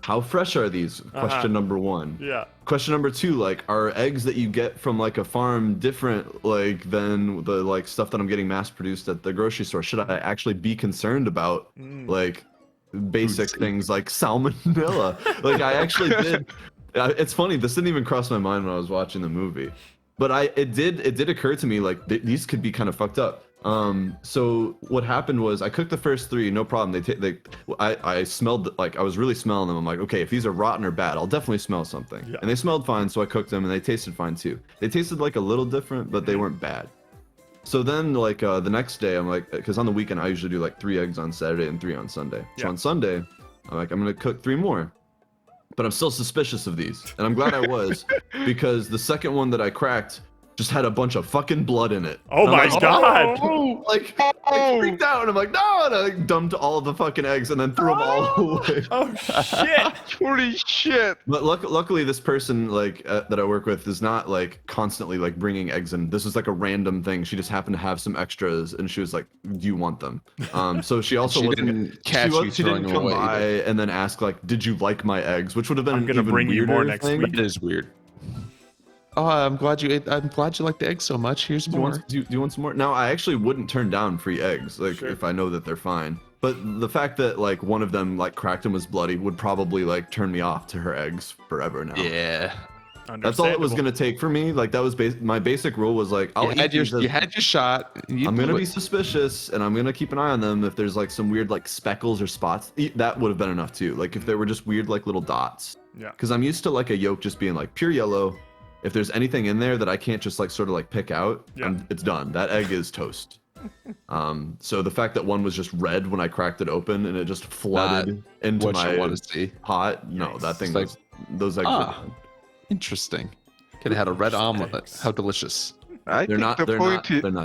how fresh are these? Question number 1. Yeah. Question number 2, like, are eggs that you get from like a farm different like than the like stuff that I'm getting mass produced at the grocery store? Should I actually be concerned about like basic things like salmonella? Like I actually did. It's funny. This didn't even cross my mind when I was watching the movie, but it did occur to me like these could be kind of fucked up. So what happened was I cooked the first 3, no problem. I smelled like I was really smelling them. I'm like, okay, if these are rotten or bad, I'll definitely smell something. Yeah. And they smelled fine, so I cooked them and they tasted fine too. They tasted like a little different, but they weren't bad. So then like the next day I'm like, because on the weekend I usually do like 3 eggs on Saturday and 3 on Sunday. So Yeah. on Sunday, I'm like, I'm gonna cook 3 more. But I'm still suspicious of these. And I'm glad I was because the second one that I cracked just had a bunch of fucking blood in it. Oh I'm my like, god. oh, Like, I freaked out and I'm like, no, and I like, dumped all the fucking eggs and then threw them all away. Oh shit. holy shit! But luckily, this person like that I work with is not like constantly like bringing eggs in. This was like a random thing. She just happened to have some extras, and she was like, "Do you want them?" So she also She wasn't, didn't catch you she throwing didn't them come away by either. and then ask like, "Did you like my eggs?" Which would have been I'm an gonna even bring you more weirder next thing. week. That is weird. Oh, I'm glad you like the eggs so much. Here's Do you, more. do you want some more? Now, I actually wouldn't turn down free eggs, like Sure. if I know that they're fine. But the fact that like one of them like cracked and was bloody would probably like turn me off to her eggs forever now. Yeah. That's all it was gonna take for me. Like that was my basic rule was like, You had your shot. I'm gonna be suspicious, and I'm gonna keep an eye on them. If there's like some weird like speckles or spots, that would have been enough too. Like if there were just weird like little dots. Yeah. Because I'm used to like a yolk just being like pure yellow. If there's anything in there that I can't just like sort of like pick out, it's done. That egg is toast. So the fact that one was just red when I cracked it open and it just flooded into my pot, no, that thing was, those eggs were done. Interesting. Could have had a red omelet. How delicious. They're not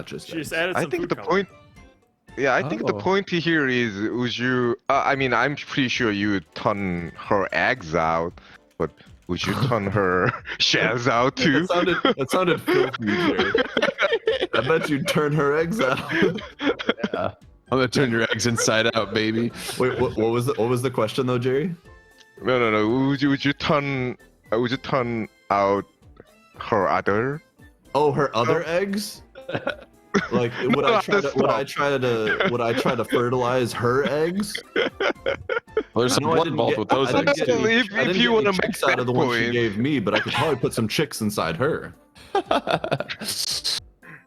just. She just added some food coloring. point. Yeah, I think the point here is, would you? I mean, I'm pretty sure you would turn her eggs out, but would you turn her shells out too? That sounded filthy, Jerry. I bet you'd turn her eggs out. Yeah. I'm gonna turn your eggs inside out, baby. Wait, what was the question though, Jerry? No. Would you turn out her other? Oh, her other eggs? Like would I try to fertilize her eggs? Well, there's some blood involved with those eggs. If you want to make out of the one she gave me, but I could probably put some chicks inside her.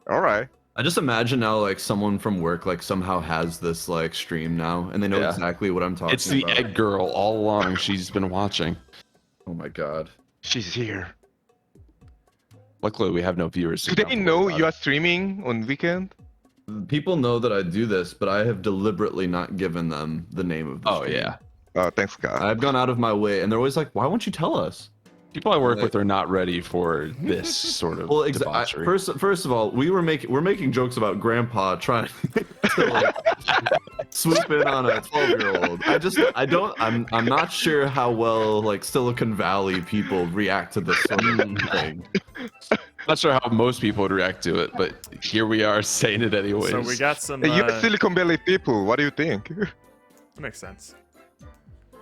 All right. I just imagine now like someone from work like somehow has this like stream now and they know exactly what I'm talking about. It's the egg girl all along. She's been watching. Oh my god. She's here. Luckily, we have no viewers. Do they know you are streaming on weekend? People know that I do this, but I have deliberately not given them the name of the stream. Yeah. Oh, thanks, God. I've gone out of my way, and they're always like, "Why won't you tell us?" People I work with are not ready for this sort of debauchery. First of all, we're making jokes about Grandpa trying to like, swoop in on a 12-year-old. I'm not sure how well like Silicon Valley people react to this sort of thing. Not sure how most people would react to it, but here we are saying it anyways. So we got some. You're Silicon Valley people. What do you think? That makes sense.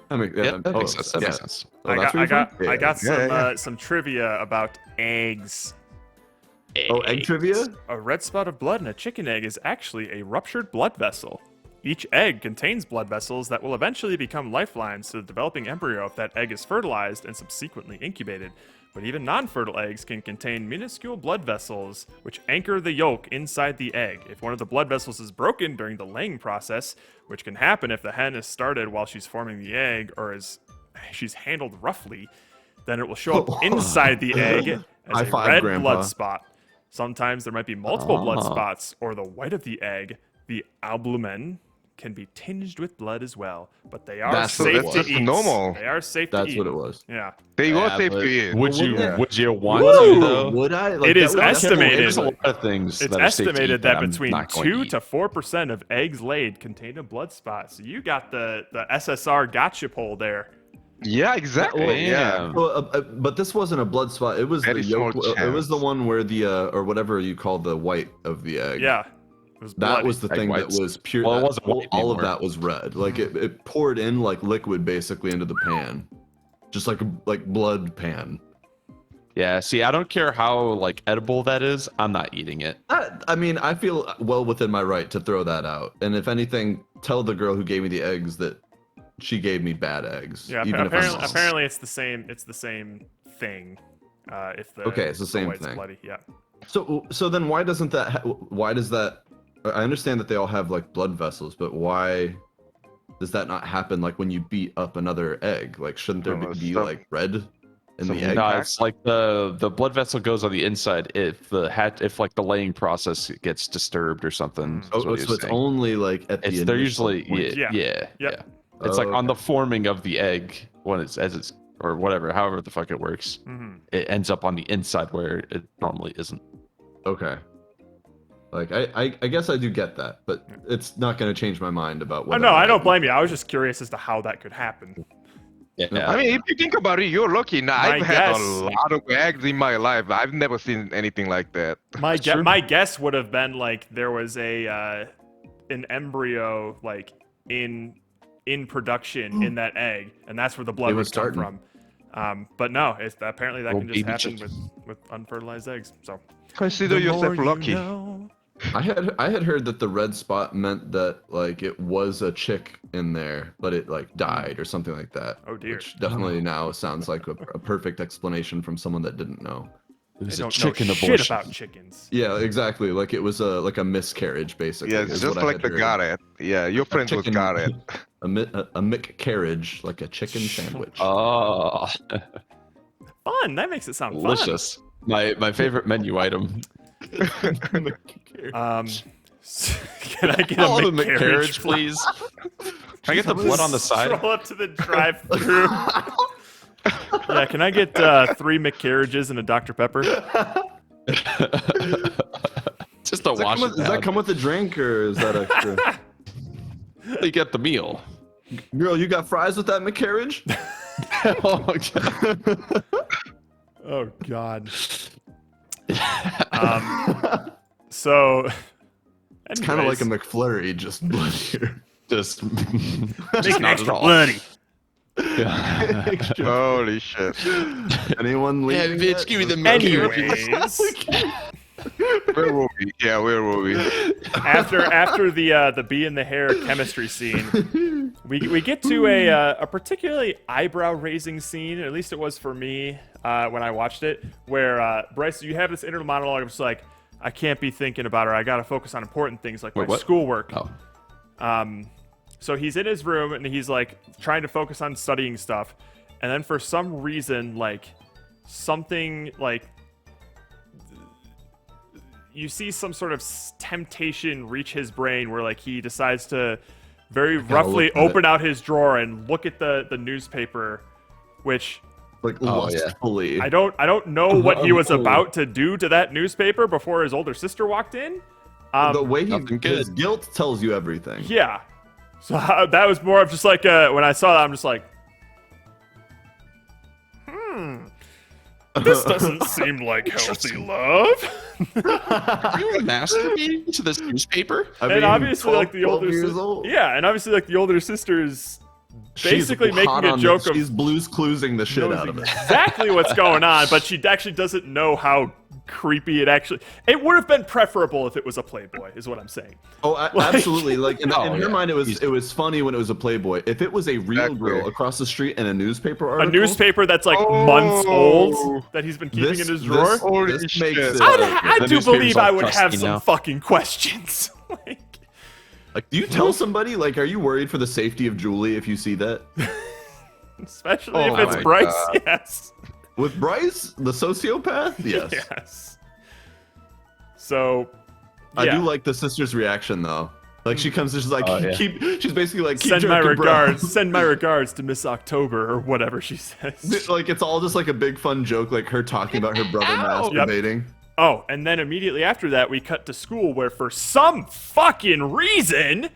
That makes sense. That makes sense. I got some trivia about eggs. Oh, egg trivia? A red spot of blood in a chicken egg is actually a ruptured blood vessel. Each egg contains blood vessels that will eventually become lifelines to the developing embryo if that egg is fertilized and subsequently incubated. But even non-fertile eggs can contain minuscule blood vessels which anchor the yolk inside the egg. If one of the blood vessels is broken during the laying process, which can happen if the hen is started while she's forming the egg or as she's handled roughly, then it will show up inside the egg as a red blood spot. Sometimes there might be multiple blood spots or the white of the egg, the albumen, can be tinged with blood as well, but they are safe to eat. Normal. They are safe to eat. That's what it was. Yeah. They are safe to eat. Would you want to though? Would I? Like, it is estimated. There's a lot of things. It's estimated that between 2 to 4% of eggs laid contain a blood spot. So you got the SSR gotcha poll there. Yeah, exactly. Yeah. Well, but this wasn't a blood spot. It was Very the yolk. small It was the one where the or whatever you call the white of the egg. Yeah. That was the thing that was pure. Well, it wasn't white all of anymore. that was red. Like it poured in like liquid basically into the pan, just like blood pan. Yeah. See, I don't care how like edible that is. I'm not eating it. I mean, I feel well within my right to throw that out. And if anything, tell the girl who gave me the eggs that she gave me bad eggs. Yeah. Apparently, it's the same. It's the same thing. If the it's the same white's thing. Bloody. Yeah. So then why doesn't that? Why does that? I understand that they all have like blood vessels, but why does that not happen like when you beat up another egg? Like shouldn't there be like red in the egg? No, it's like the blood vessel goes on the inside if like the laying process gets disturbed or something. So it's only like at the they're usually point. yeah. It's like on the forming of the egg when it's or whatever, however the fuck it works. Mm-hmm. It ends up on the inside where it normally isn't. Okay. Like I guess I do get that, but it's not going to change my mind about what. No, I don't blame you. I was just curious as to how that could happen. Yeah. I mean, if you think about it, you're lucky. Now, I've had a lot of eggs in my life. I've never seen anything like that. My guess would have been like there was an embryo like in production in that egg, and that's where the blood would come from. But no, apparently that can just happen with unfertilized eggs. So consider yourself lucky. I had heard that the red spot meant that like it was a chick in there, but it like died or something like that. Oh, dear. Which definitely now sounds like a perfect explanation from someone that didn't know. It was They a don't know chicken shit abortion. about chickens. Yeah, exactly. Like it was a miscarriage, basically. Yeah, is just what I like had the heard. Garrett. Yeah, your friend was chicken- Garrett. A miscarriage, like a chicken sandwich. Oh, Fun. That makes it sound delicious. My favorite menu item. fun. Can I get I'll a have a McCarriage, McCarriage, please. Can I get the blood on the side? Stroll up to the drive-through. Yeah, can I get 3 McCarriages and a Dr. Pepper? Just to wash it Does that down. come with a drink or is that extra? You get the meal. Girl, you got fries with that McCarriage? Oh God. So It's kind of like a McFlurry, just bloodier. Just make it not extra at all. bloody. Holy shit. Anyone Yeah, leaving bitch, yet? give me the Anyways, Where were we? Yeah, where were we? after the bee in the hair chemistry scene, we get to a particularly eyebrow-raising scene. At least it was for me when I watched it, where Bryce, you have this inner monologue of just like, I can't be thinking about her. I gotta focus on important things like Wait, my what? schoolwork. Oh. So he's in his room and he's like trying to focus on studying stuff, and then for some reason, like something like you see some sort of temptation reach his brain where like he decides to very roughly look at open out his drawer and look at the newspaper, which Like Oh, yeah. lustfully. I don't know what he was about to do to that newspaper before his older sister walked in. The way Nothing his good. guilt tells you everything. Yeah. So that was more of just like when I saw that, I'm just like, this doesn't seem like healthy love. You were masturbating to this newspaper? I And obviously, 12 like the older years sister, old. yeah, and obviously, like the older sister's She's basically making hot a on joke this. of She's Blues Cluesing the shit knows out of it. exactly what's going on, but she actually doesn't know how creepy it actually. It would have been preferable if it was a Playboy, is what I'm saying. Oh, absolutely! Like in Oh, her yeah. mind, it was funny when it was a Playboy. If it was a real Exactly. girl across the street in a newspaper A article, newspaper that's like months old that he's been keeping in his drawer. Holy this shit. makes it. I The do newspaper's believe all I would have crusty some now. fucking questions. Like, Like, do you tell somebody? Like, are you worried for the safety of Julie if you see that? especially Oh if it's my Bryce. God. Yes. With Bryce, the sociopath? Yes. Yes. So, I yeah. do like the sister's reaction though. Like she comes, and she's like, Oh, yeah. she's basically like, keep Send my jerking, bro. regards. Send my regards to Miss October or whatever she says. Like it's all just like a big fun joke, like her talking about her brother masturbating. Oh, and then immediately after that, we cut to school where, for some fucking reason,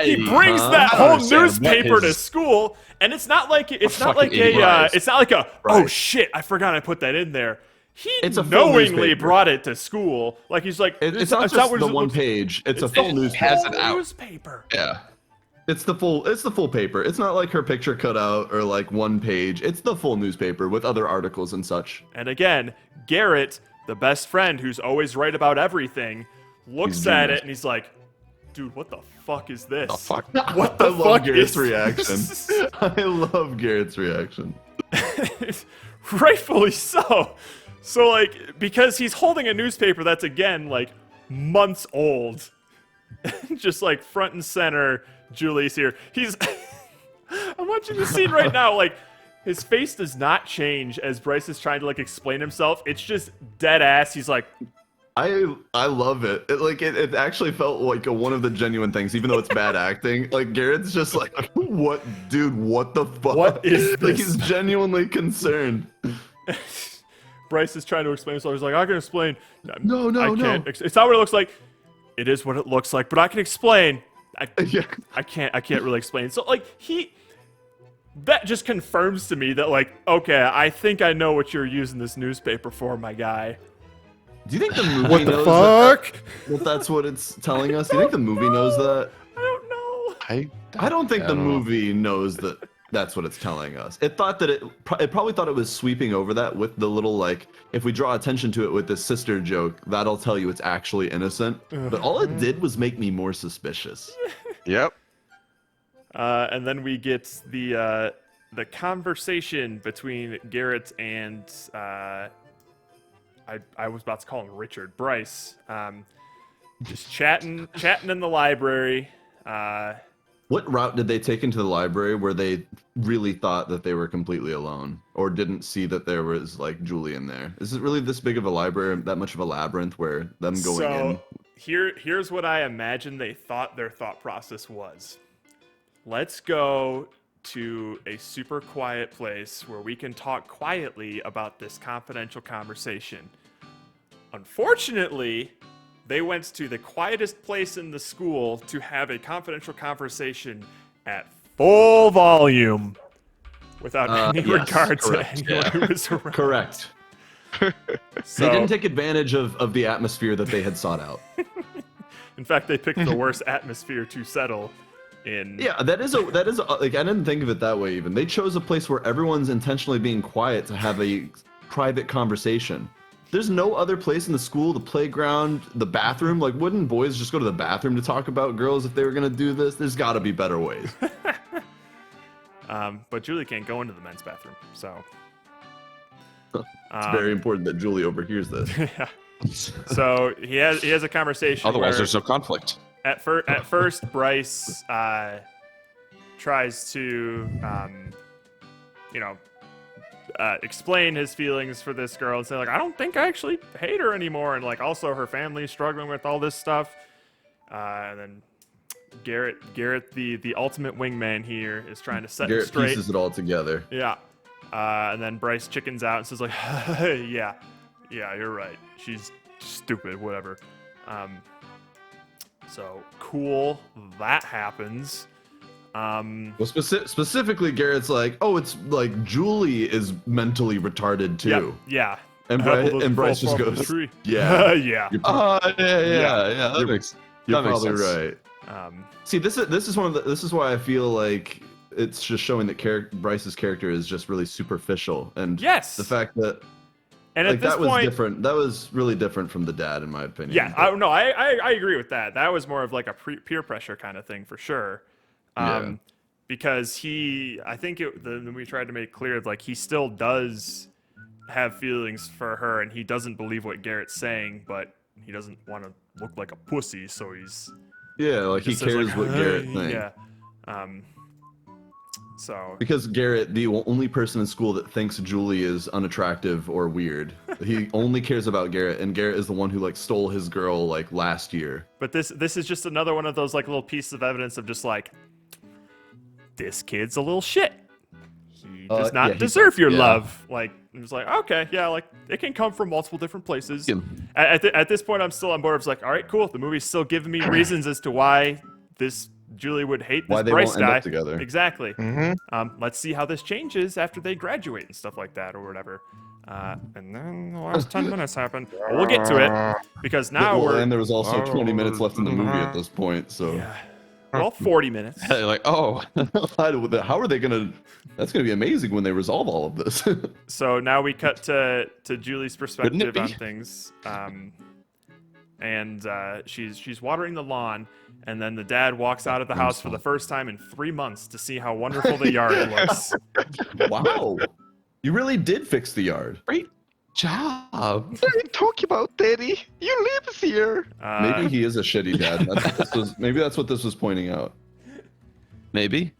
he brings that I whole don't understand what newspaper to his- school, and it's not like it's not fucking like a idiot. it's not like a oh Right. shit, I forgot I put that in there. He It's a full knowingly newspaper. brought it to school, like he's like It's not just what the it one looks- page. It's a It's full the newspaper. has whole it out. newspaper. Yeah. It's the full paper. It's not like her picture cut out or like one page. It's the full newspaper with other articles and such. And again, Garrett, the best friend who's always right about everything, looks He's at genius. it and he's like, dude, what the fuck is this? The fuck? What the I love fuck Garrett's is reaction. this? I love Garrett's reaction. Rightfully so. So, like, because he's holding a newspaper that's, again, like, months old. Just, like, front and center, Julie's here. He's... I'm watching the scene right now, like, his face does not change as Bryce is trying to, like, explain himself. It's just dead ass. He's like, I love it. It actually felt like one of the genuine things, even though it's bad acting. Like Garrett's just like, what, dude? What the fuck? What is Like this? he's genuinely concerned. Bryce is trying to explain himself. He's like, I can explain. No, I can't. It's not what it looks like. It is what it looks like, but I can explain. Yeah. I can't really explain. So like that just confirms to me that like, okay, I think I know what you're using this newspaper for, my guy. Do you think the movie What the knows fuck? that that's what it's telling us? Do you think the movie knows that? I don't know. I don't think the don't know. movie knows that. That's what it's telling us. It thought that it probably thought it was sweeping over that with the little like, if we draw attention to it with this sister joke, that'll tell you it's actually innocent. But all it did was make me more suspicious. Yep. And then we get the conversation between Garrett and I was about to call him Richard Bryce. Just chatting in the library. What route did they take into the library where they really thought that they were completely alone, or didn't see that there was like Julie in there? Is it really this big of a library, that much of a labyrinth where them going in? Here's what I imagine they thought their thought process was. Let's go to a super quiet place where we can talk quietly about this confidential conversation. Unfortunately, they went to the quietest place in the school to have a confidential conversation at full volume without any yes, regard to correct. anyone who was around. Correct. So, They didn't take advantage of the atmosphere that they had sought out. in fact, they picked the worst atmosphere to settle in. Yeah, that is like, I didn't think of it that way even. They chose a place where everyone's intentionally being quiet to have a private conversation. There's no other place in the school, the playground, the bathroom. Like, wouldn't boys just go to the bathroom to talk about girls if they were gonna do this? There's got to be better ways. But Julie can't go into the men's bathroom, so. It's very important that Julie overhears this. Yeah. So he has a conversation. Otherwise, where there's no conflict. at first Bryce tries to explain his feelings for this girl and say like, I don't think I actually hate her anymore, and like also her family's struggling with all this stuff. And then Garrett, the ultimate wingman here, is trying to set him Garrett straight. pieces it all together. Yeah. And then Bryce chickens out and says like, yeah, you're right. She's stupid, whatever. So cool, that happens. Well, specifically, Garrett's like, oh, it's like Julie is mentally retarded too. Yeah. And, Bryce just goes, tree. yeah. Yeah. You're, Yeah. That makes you're that makes probably sense. right. See, this is why I feel like it's just showing that Bryce's character is just really superficial, and Yes. the fact that And like at this that was point, different. That was really different from the dad, in my opinion. yeah, But- I agree with that. That was more of like a peer pressure kind of thing for sure. Yeah. Because I think we tried to make clear like he still does have feelings for her, and he doesn't believe what Garrett's saying, but he doesn't want to look like a pussy, so he's yeah, like he just says, cares like, what Garrett thinks. Yeah. So Because Garrett, the only person in school that thinks Julie is unattractive or weird, he only cares about Garrett, and Garrett is the one who like stole his girl like last year. But this is just another one of those like little pieces of evidence of just like, this kid's a little shit. He does not yeah, deserve your yeah. love. Like, it's like, okay, yeah, like it can come from multiple different places. Yeah. At this point, I'm still on board. It's like, all right, cool. The movie's still giving me reasons as to why this Julie would hate this Why they Bryce won't end guy. up together. Exactly. Mm-hmm. Let's see how this changes after they graduate and stuff like that or whatever. And then the last 10 minutes happen. But we'll get to it because now Well, we're and there was also 20 minutes left in the movie at this point, so yeah. Well, 40 minutes. Like, oh, how are they gonna? That's gonna be amazing when they resolve all of this. So now we cut to Julie's perspective be? on things, and she's watering the lawn, and then the dad walks out of the house for the first time in 3 months to see how wonderful the yard looks. Wow, you really did fix the yard. great job. What are you talking about, Daddy? You live here. Maybe he is a shitty dad. Maybe that's what this was pointing out. Maybe.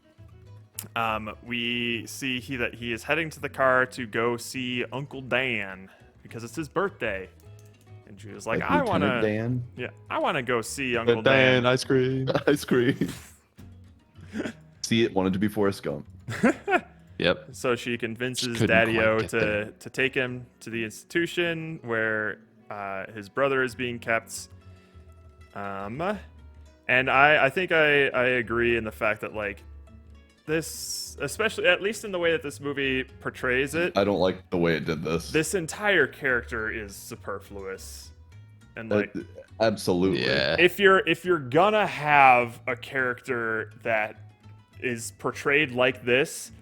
We see that he is heading to the car to go see Uncle Dan because it's his birthday, and Julie's like, I want Lieutenant to, I want to go see Uncle Dan, Dan. ice cream. Dan. Ice cream. See, it wanted to be Forrest Gump. Yep. So she convinces Just couldn't Daddy-O quite get there. to take him to the institution where his brother is being kept. And I think I agree in the fact that like this, especially at least in the way that this movie portrays it, I don't like the way it did this. this entire character is superfluous. And like Absolutely. Yeah. if you're gonna have a character that is portrayed like this,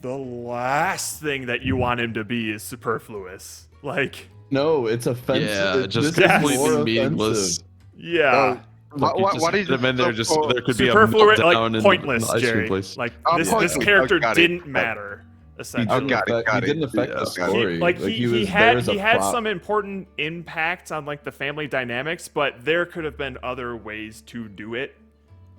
the last thing that you want him to be is superfluous. Like, No, it's offensive. Yeah, just This is completely more meaningless. offensive. yeah. What is them in there? the Just stuff for- there could be a Superfluous, meltdown like in the pointless, ice cream Jerry. place. Like Oh, this pointless. character Got it. didn't matter. He Essentially, didn't got it, affect, got he it. didn't affect Yeah, the okay. story. he was there as a had prop. some important impacts on like the family dynamics, but there could have been other ways to do it.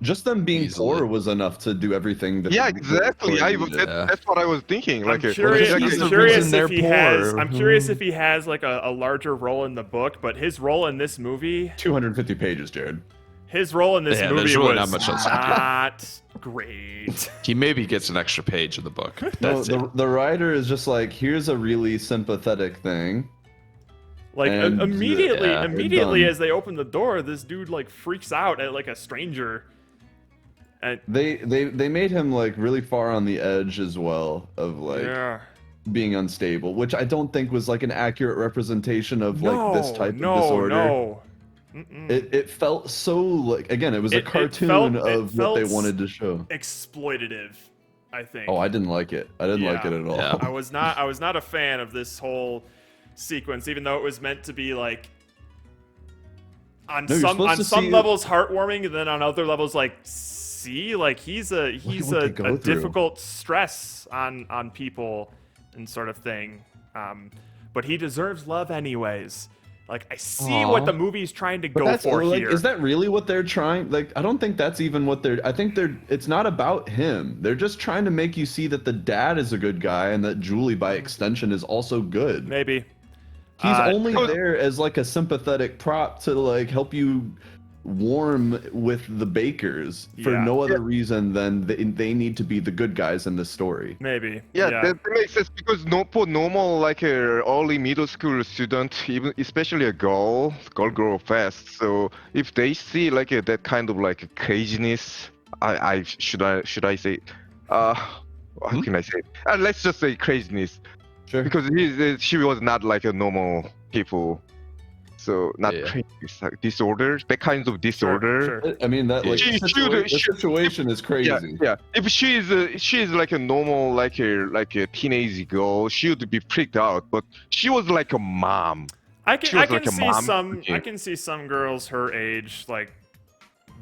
Just them being Easily. poor was enough to do everything. That Yeah, the exactly. story needed. That's what I was thinking. Like, I'm curious, like, I'm he's the curious reason if they're he has. poor. I'm curious if he has like a larger role in the book, but his role in this movie, 250 pages, Jared. his role in this Yeah, movie there's really was not much else. not great. He maybe gets an extra page in the book. No, That's it. the writer is just like, here's a really sympathetic thing. Like And, immediately, yeah, immediately done. as they open the door, this dude like freaks out at like a stranger. And They made him like really far on the edge as well of like yeah. being unstable, which I don't think was like an accurate representation of like this type of disorder. No. Mm-mm. It felt so like, again, it was a It cartoon felt- of it what they felt wanted to show. Exploitative, I think. Oh, I didn't like it. I didn't like Yeah. it at all. Yeah. I was not a fan of this whole sequence, even though it was meant to be like on No, you're supposed to some see- levels heartwarming, and then on other levels like see, like he's a what they go through. difficult stress on people and sort of thing. But he deserves love anyways. Like I see what Aw. the movie's trying to But go that's for like, here. is that really what they're trying? Like, I don't think that's even what they're. I think it's not about him. They're just trying to make you see that the dad is a good guy and that Julie, by extension, is also good. Maybe. He's Uh, only there as like a sympathetic prop to like help you warm with the Bakers for Yeah. no other reason than they need to be the good guys in this story. Maybe. Yeah, that makes sense because for normal like a early middle school student, even especially a girl grow fast. So if they see like that kind of like craziness, should I say, how can I say it? Let's just say craziness Sure. because she was not like a normal people. So not Yeah. crazy, like disorders, that kind of disorder. Sure. I mean that like She- the she- situation is crazy. Yeah. If she is like a normal like a teenage girl, she would be freaked out. But she was like a mom. I She can was like a mom I kid. can see some girls her age like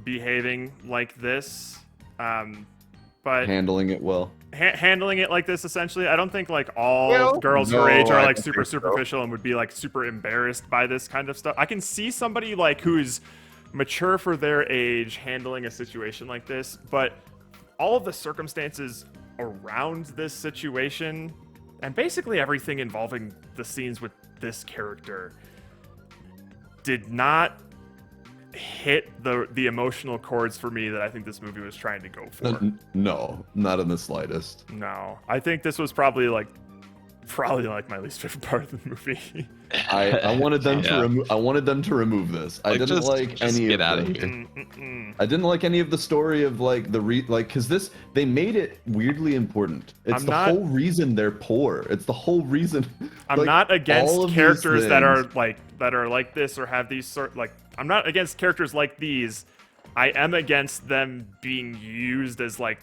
behaving like this, but Handling it well. handling it like this essentially. I don't think like all Well, girls no, her age are I like don't super think so. superficial and would be like super embarrassed by this kind of stuff. I can see somebody like who's mature for their age handling a situation like this, but all of the circumstances around this situation and basically everything involving the scenes with this character did not hit the emotional chords for me that I think this movie was trying to go for. No, not in the slightest. No, I think this was probably like my least favorite part of the movie. I wanted them Yeah. to remove. I wanted them to remove this. I Like, didn't like just any get of out of the- here. Mm-mm. I didn't like any of the story of like because this they made it weirdly important. It's I'm the not- whole reason they're poor. It's the whole reason. I'm like, not all against of these characters that are things. like this or have these I'm not against characters like these. I am against them being used as like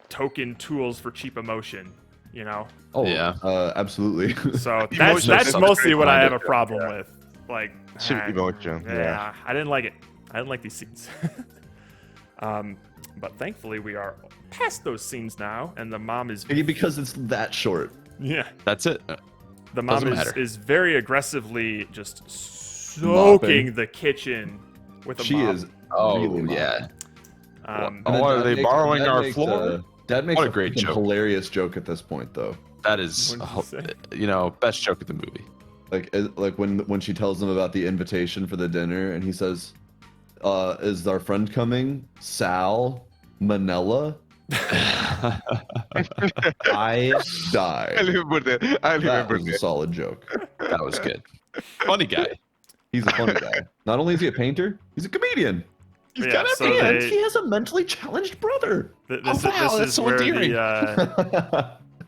token tools for cheap emotion, you know? Oh Yeah. Absolutely. So Emotion that's is mostly what I kind have of- a problem with. Like Cheap emotion, yeah. I didn't like it. I didn't like these scenes. But thankfully we are past those scenes now, and the mom is because it's that short. yeah. That's it. The mom Doesn't is, matter. is very aggressively just soaking the kitchen with a She mop. is. Oh really mopping. yeah. Um, Oh, And then are Dad they makes- borrowing Dad our makes floor? Dad makes What a a great freaking joke. hilarious joke at this point, though. That is, What did he say? best joke of the movie. Like when she tells him about the invitation for the dinner, and he says, "Is our friend coming? Sal Manella?" I I died. remember that. I That remember was a that. solid joke. That was good. Funny guy. He's a funny guy. Not only is he a painter, he's a comedian. He's Yeah, got so and they- he has a mentally challenged brother. This Oh, wow, is that's so where endearing.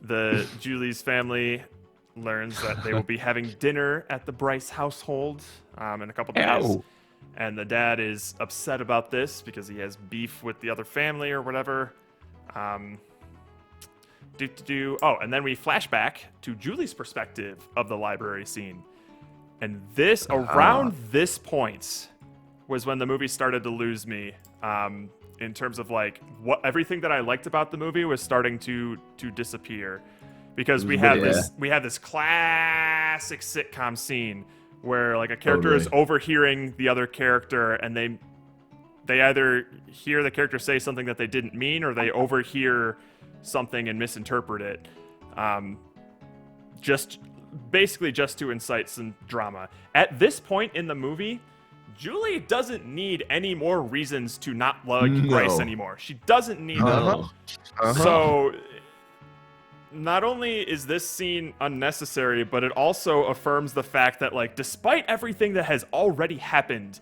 the Julie's family learns that they will be having dinner at the Bryce household in a couple days. Ow. And the dad is upset about this because he has beef with the other family or whatever. Oh, and then we flash back to Julie's perspective of the library scene. And this, around this point, was when the movie started to lose me. In terms of like what everything that I liked about the movie was starting to disappear, because we have this classic sitcom scene where like a character is overhearing the other character, and they either hear the character say something that they didn't mean, or they overhear something and misinterpret it, basically just to incite some drama. At this point in the movie, Julie doesn't need any more reasons to not like Bryce anymore. She doesn't need them. So not only is this scene unnecessary, but it also affirms the fact that, like, despite everything that has already happened,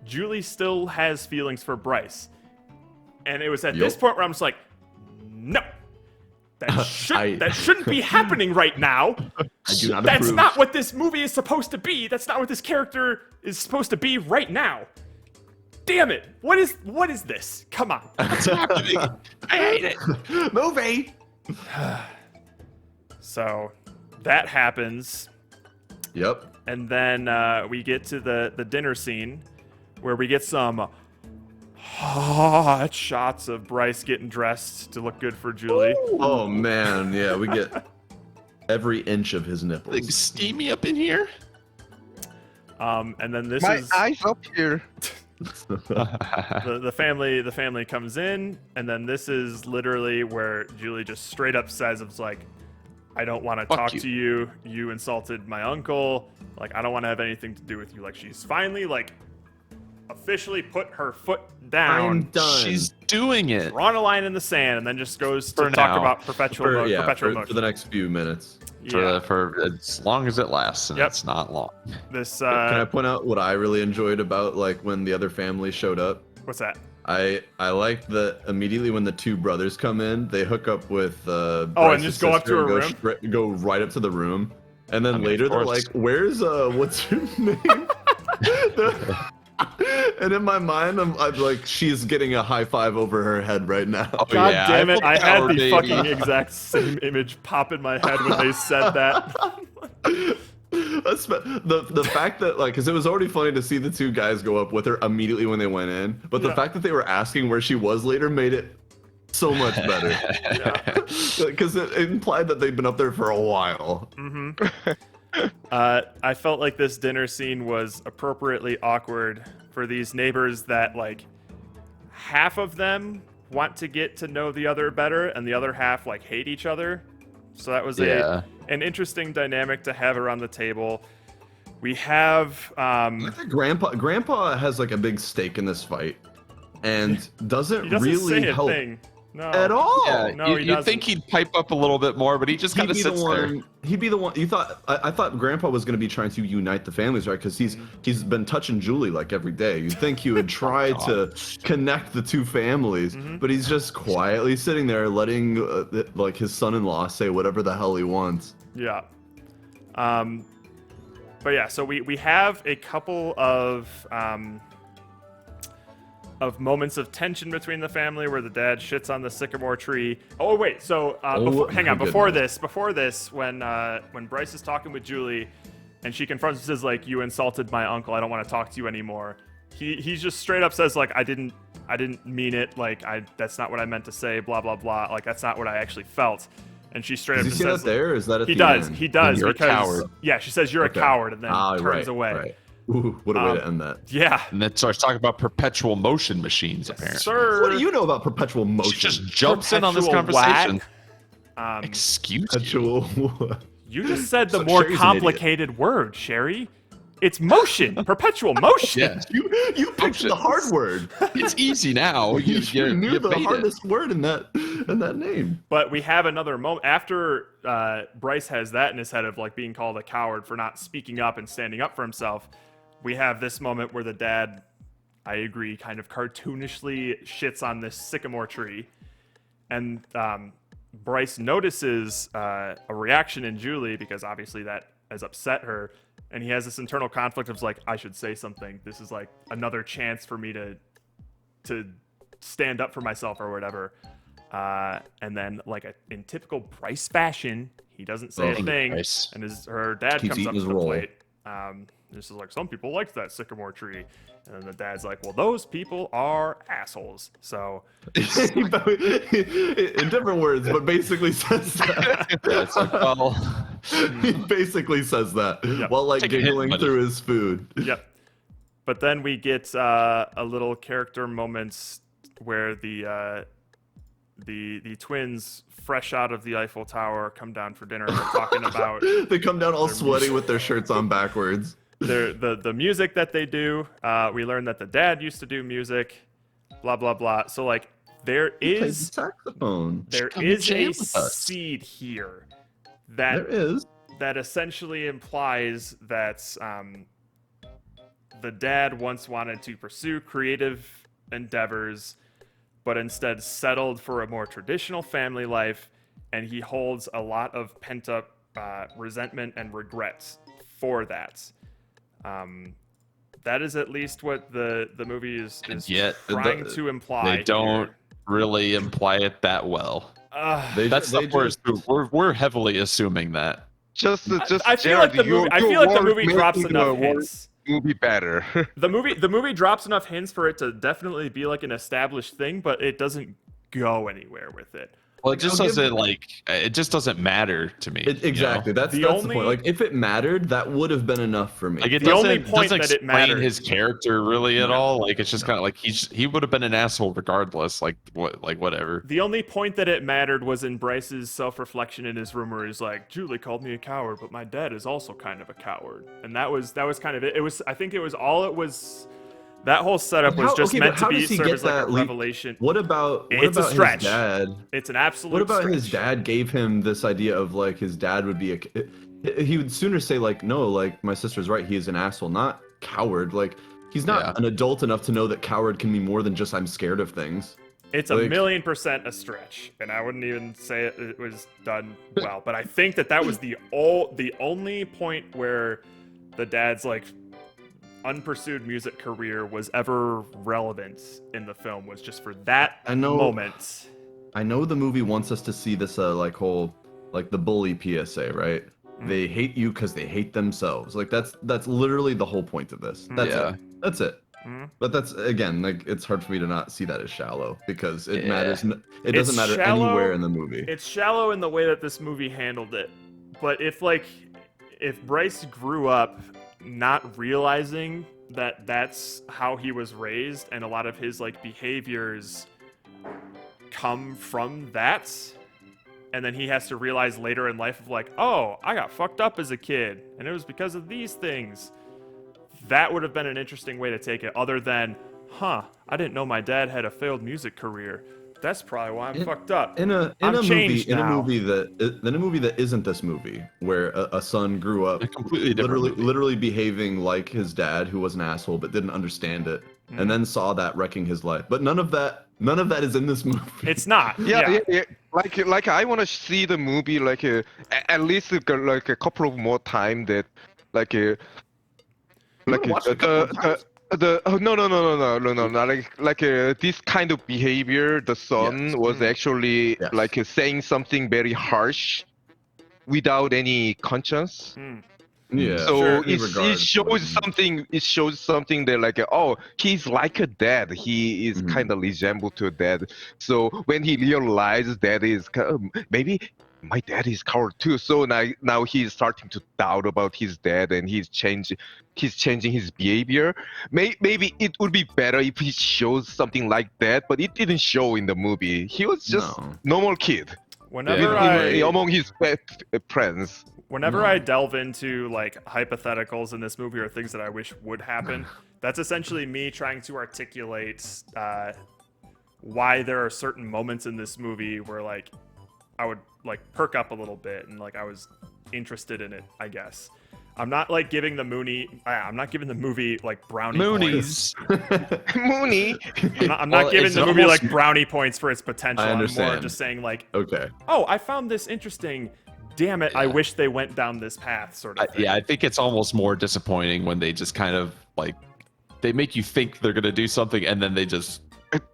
Julie still has feelings for Bryce. And it was at this point where I'm just like, no, that shouldn't be happening right now. I do not That's approve. not what this movie is supposed to be. That's not what this character is supposed to be right now. Damn it. What is this? Come on. What's happening? I hate it. Movie. So that happens. Yep. And then we get to the dinner scene where we get some hot shots of Bryce getting dressed to look good for Julie. Oh man, yeah, we get every inch of his nipples. Like steamy up in here. And then this My is eyes up here. the family comes in, and then this is literally where Julie just straight up says, it's like, I don't want to talk to you. You insulted my uncle. Like, I don't want to have anything to do with you. Like, she's finally, like, officially put her foot down. I'm done. She's doing it. Drawn a line in the sand, and then just goes to For talk now. about perpetual motion. for the next few minutes. Yeah. For as long as it lasts, and Yep. it's not long. This Can I point out what I really enjoyed about like when the other family showed up? what's that? I liked that immediately when the two brothers come in, they hook up with and Bryce's just go up to sister her and room? go right up to the room, and then I mean, later of they're course. like, "Where's what's her name?" And in my mind, I'm like, she's getting a high five over her head right now. Oh, God yeah, damn it! Eiffel I had Tower, the baby. fucking exact same image pop in my head when they said that. The fact that like, because it was already funny to see the two guys go up with her immediately when they went in, but the fact that they were asking where she was later made it so much better. Because it implied that they'd been up there for a while. I felt like this dinner scene was appropriately awkward for these neighbors that, like, half of them want to get to know the other better and the other half, like, hate each other. So that was an interesting dynamic to have around the table. We have I think Grandpa has like a big stake in this fight, and doesn't he doesn't really say a help thing. No. at all. Yeah, No, he you'd doesn't. think he'd pipe up a little bit more, but he just kind of sits there. He'd be the one. You thought I thought Grandpa was going to be trying to unite the families, right? Because he's been touching Julie like every day. You'd think he would try to connect the two families, but he's just quietly sitting there, letting like his son-in-law say whatever the hell he wants. Yeah. But yeah, so we have a couple of moments of tension between the family where the dad shits on the sycamore tree. Oh wait, so hang on. Before this, when Bryce is talking with Julie, and she confronts and says like, "You insulted my uncle. I don't want to talk to you anymore." He just straight up says like, "I didn't mean it. Like that's not what I meant to say. Blah blah blah. Like that's not what I actually felt." And she straight Does up he just say says, that there? Or is that at "He the does. end? He does You're a because coward. yeah, she says you're Okay. a coward and then turns right, away." Right. Ooh, what a way to end that. Yeah. And then starts talking about perpetual motion machines, apparently. Sir. What do you know about perpetual motion? She just jumps in on this Perpetual conversation. whack. Excuse you. Perpetual. You just said the So more Sherry's an idiot. complicated word, Sherry. It's motion, perpetual motion. Yeah, You picked the hard word. it's easy now. You knew the made it. hardest word in that name. But we have another moment after Bryce has that in his head of like being called a coward for not speaking up and standing up for himself. We have this moment where the dad, I agree, kind of cartoonishly shits on this sycamore tree, and Bryce notices a reaction in Julie because obviously that has upset her. And he has this internal conflict of like, I should say something. This is like another chance for me to stand up for myself or whatever. And then, like in typical Bryce fashion, he doesn't say a thing, Bryce. and her dad Keeps comes up eating to his the roll. plate. This is like, some people like that sycamore tree, and then the dad's like, well, those people are assholes. So in different words, but basically says that. Yeah, it's like, well, He basically says that while like Take a hit, giggling buddy. through his food. yep. But then we get a little character moments where the twins, fresh out of the Eiffel Tower, come down for dinner and they're talking about They come down all sweaty with their shirts on backwards. the music that they do. We learn that the dad used to do music, blah blah blah. So like there He plays is the saxophone. a jam with us. seed here There that is. essentially implies that the dad once wanted to pursue creative endeavors, but instead settled for a more traditional family life, and he holds a lot of pent-up resentment and regrets for that. That is at least what the movie is yet trying to imply. they don't here. really imply it that well. That's they we're heavily assuming that. Just I feel like Jared, I feel like the movie you're drops making enough the hints. movie better. The movie drops enough hints for it to definitely be like an established thing, but it doesn't go anywhere with it. Well, it just I'll give- doesn't it just doesn't matter to me. Exactly. That's the only- point. Like, if it mattered, that would have been enough for me. Like it The doesn't, only point doesn't that it explain matters- his character really at all. Like it's just kind of like he would have been an asshole regardless. Like whatever. The only point that it mattered was in Bryce's self-reflection in his room, where he's like, "Julie called me a coward, but my dad is also kind of a coward," and that was kind of it. It was, I think, it was all it was. That whole setup was just meant to be serve as like a revelation. What about It's a his stretch. dad? It's an absolute. What about stretch. his dad gave him this idea of like his dad would be he would sooner say like, no, like my sister's right, he is an asshole, not coward. Like he's not an adult enough to know that coward can be more than just I'm scared of things. It's like, 1,000,000% a stretch, and I wouldn't even say it was done well. But I think that was the only point where the dad's like unpursued music career was ever relevant in the film, was just for that moment. I know the movie wants us to see this like whole like the bully PSA, right? They hate you because they hate themselves. Like that's literally the whole point of this. That's it. That's it. But that's again, like it's hard for me to not see that as shallow because it matters. It doesn't matter shallow, anywhere in the movie. It's shallow in the way that this movie handled it. But if Bryce grew up not realizing that that's how he was raised, and a lot of his like behaviors come from that, and then he has to realize later in life of like, oh, I got fucked up as a kid and it was because of these things, that would have been an interesting way to take it, other than, I didn't know my dad had a failed music career. That's probably why I'm fucked up. In a movie that isn't this movie, where a son grew up A completely different movie. literally behaving like his dad, who was an asshole but didn't understand it, and then saw that wrecking his life. But none of that is in this movie. It's not. Yeah. Like I want to see the movie like at least like a couple of more time that like watch it a couple of times. no, like this kind of behavior, the son was actually like saying something very harsh without any conscience. Yeah. So Sure. it shows something that like, oh, he's like a dad, he is kind of resemble to a dad. So when he realized that is maybe my dad is coward too, so now he's starting to doubt about his dad, and he's changing his behavior. Maybe it would be better if he shows something like that, but it didn't show in the movie. He was just normal kid among his friends. Whenever I delve into like hypotheticals in this movie or things that I wish would happen, that's essentially me trying to articulate why there are certain moments in this movie where like I would like perk up a little bit and like I was interested in it, I guess. I'm not like giving the movie like brownie Moonies. points. Mooney. I'm not giving the movie like brownie points for its potential. I I'm more understand. just saying like, Okay. oh, I found this interesting. Damn it, I wish they went down this path, sort of thing. Yeah, I think it's almost more disappointing when they just kind of like they make you think they're gonna do something and then they just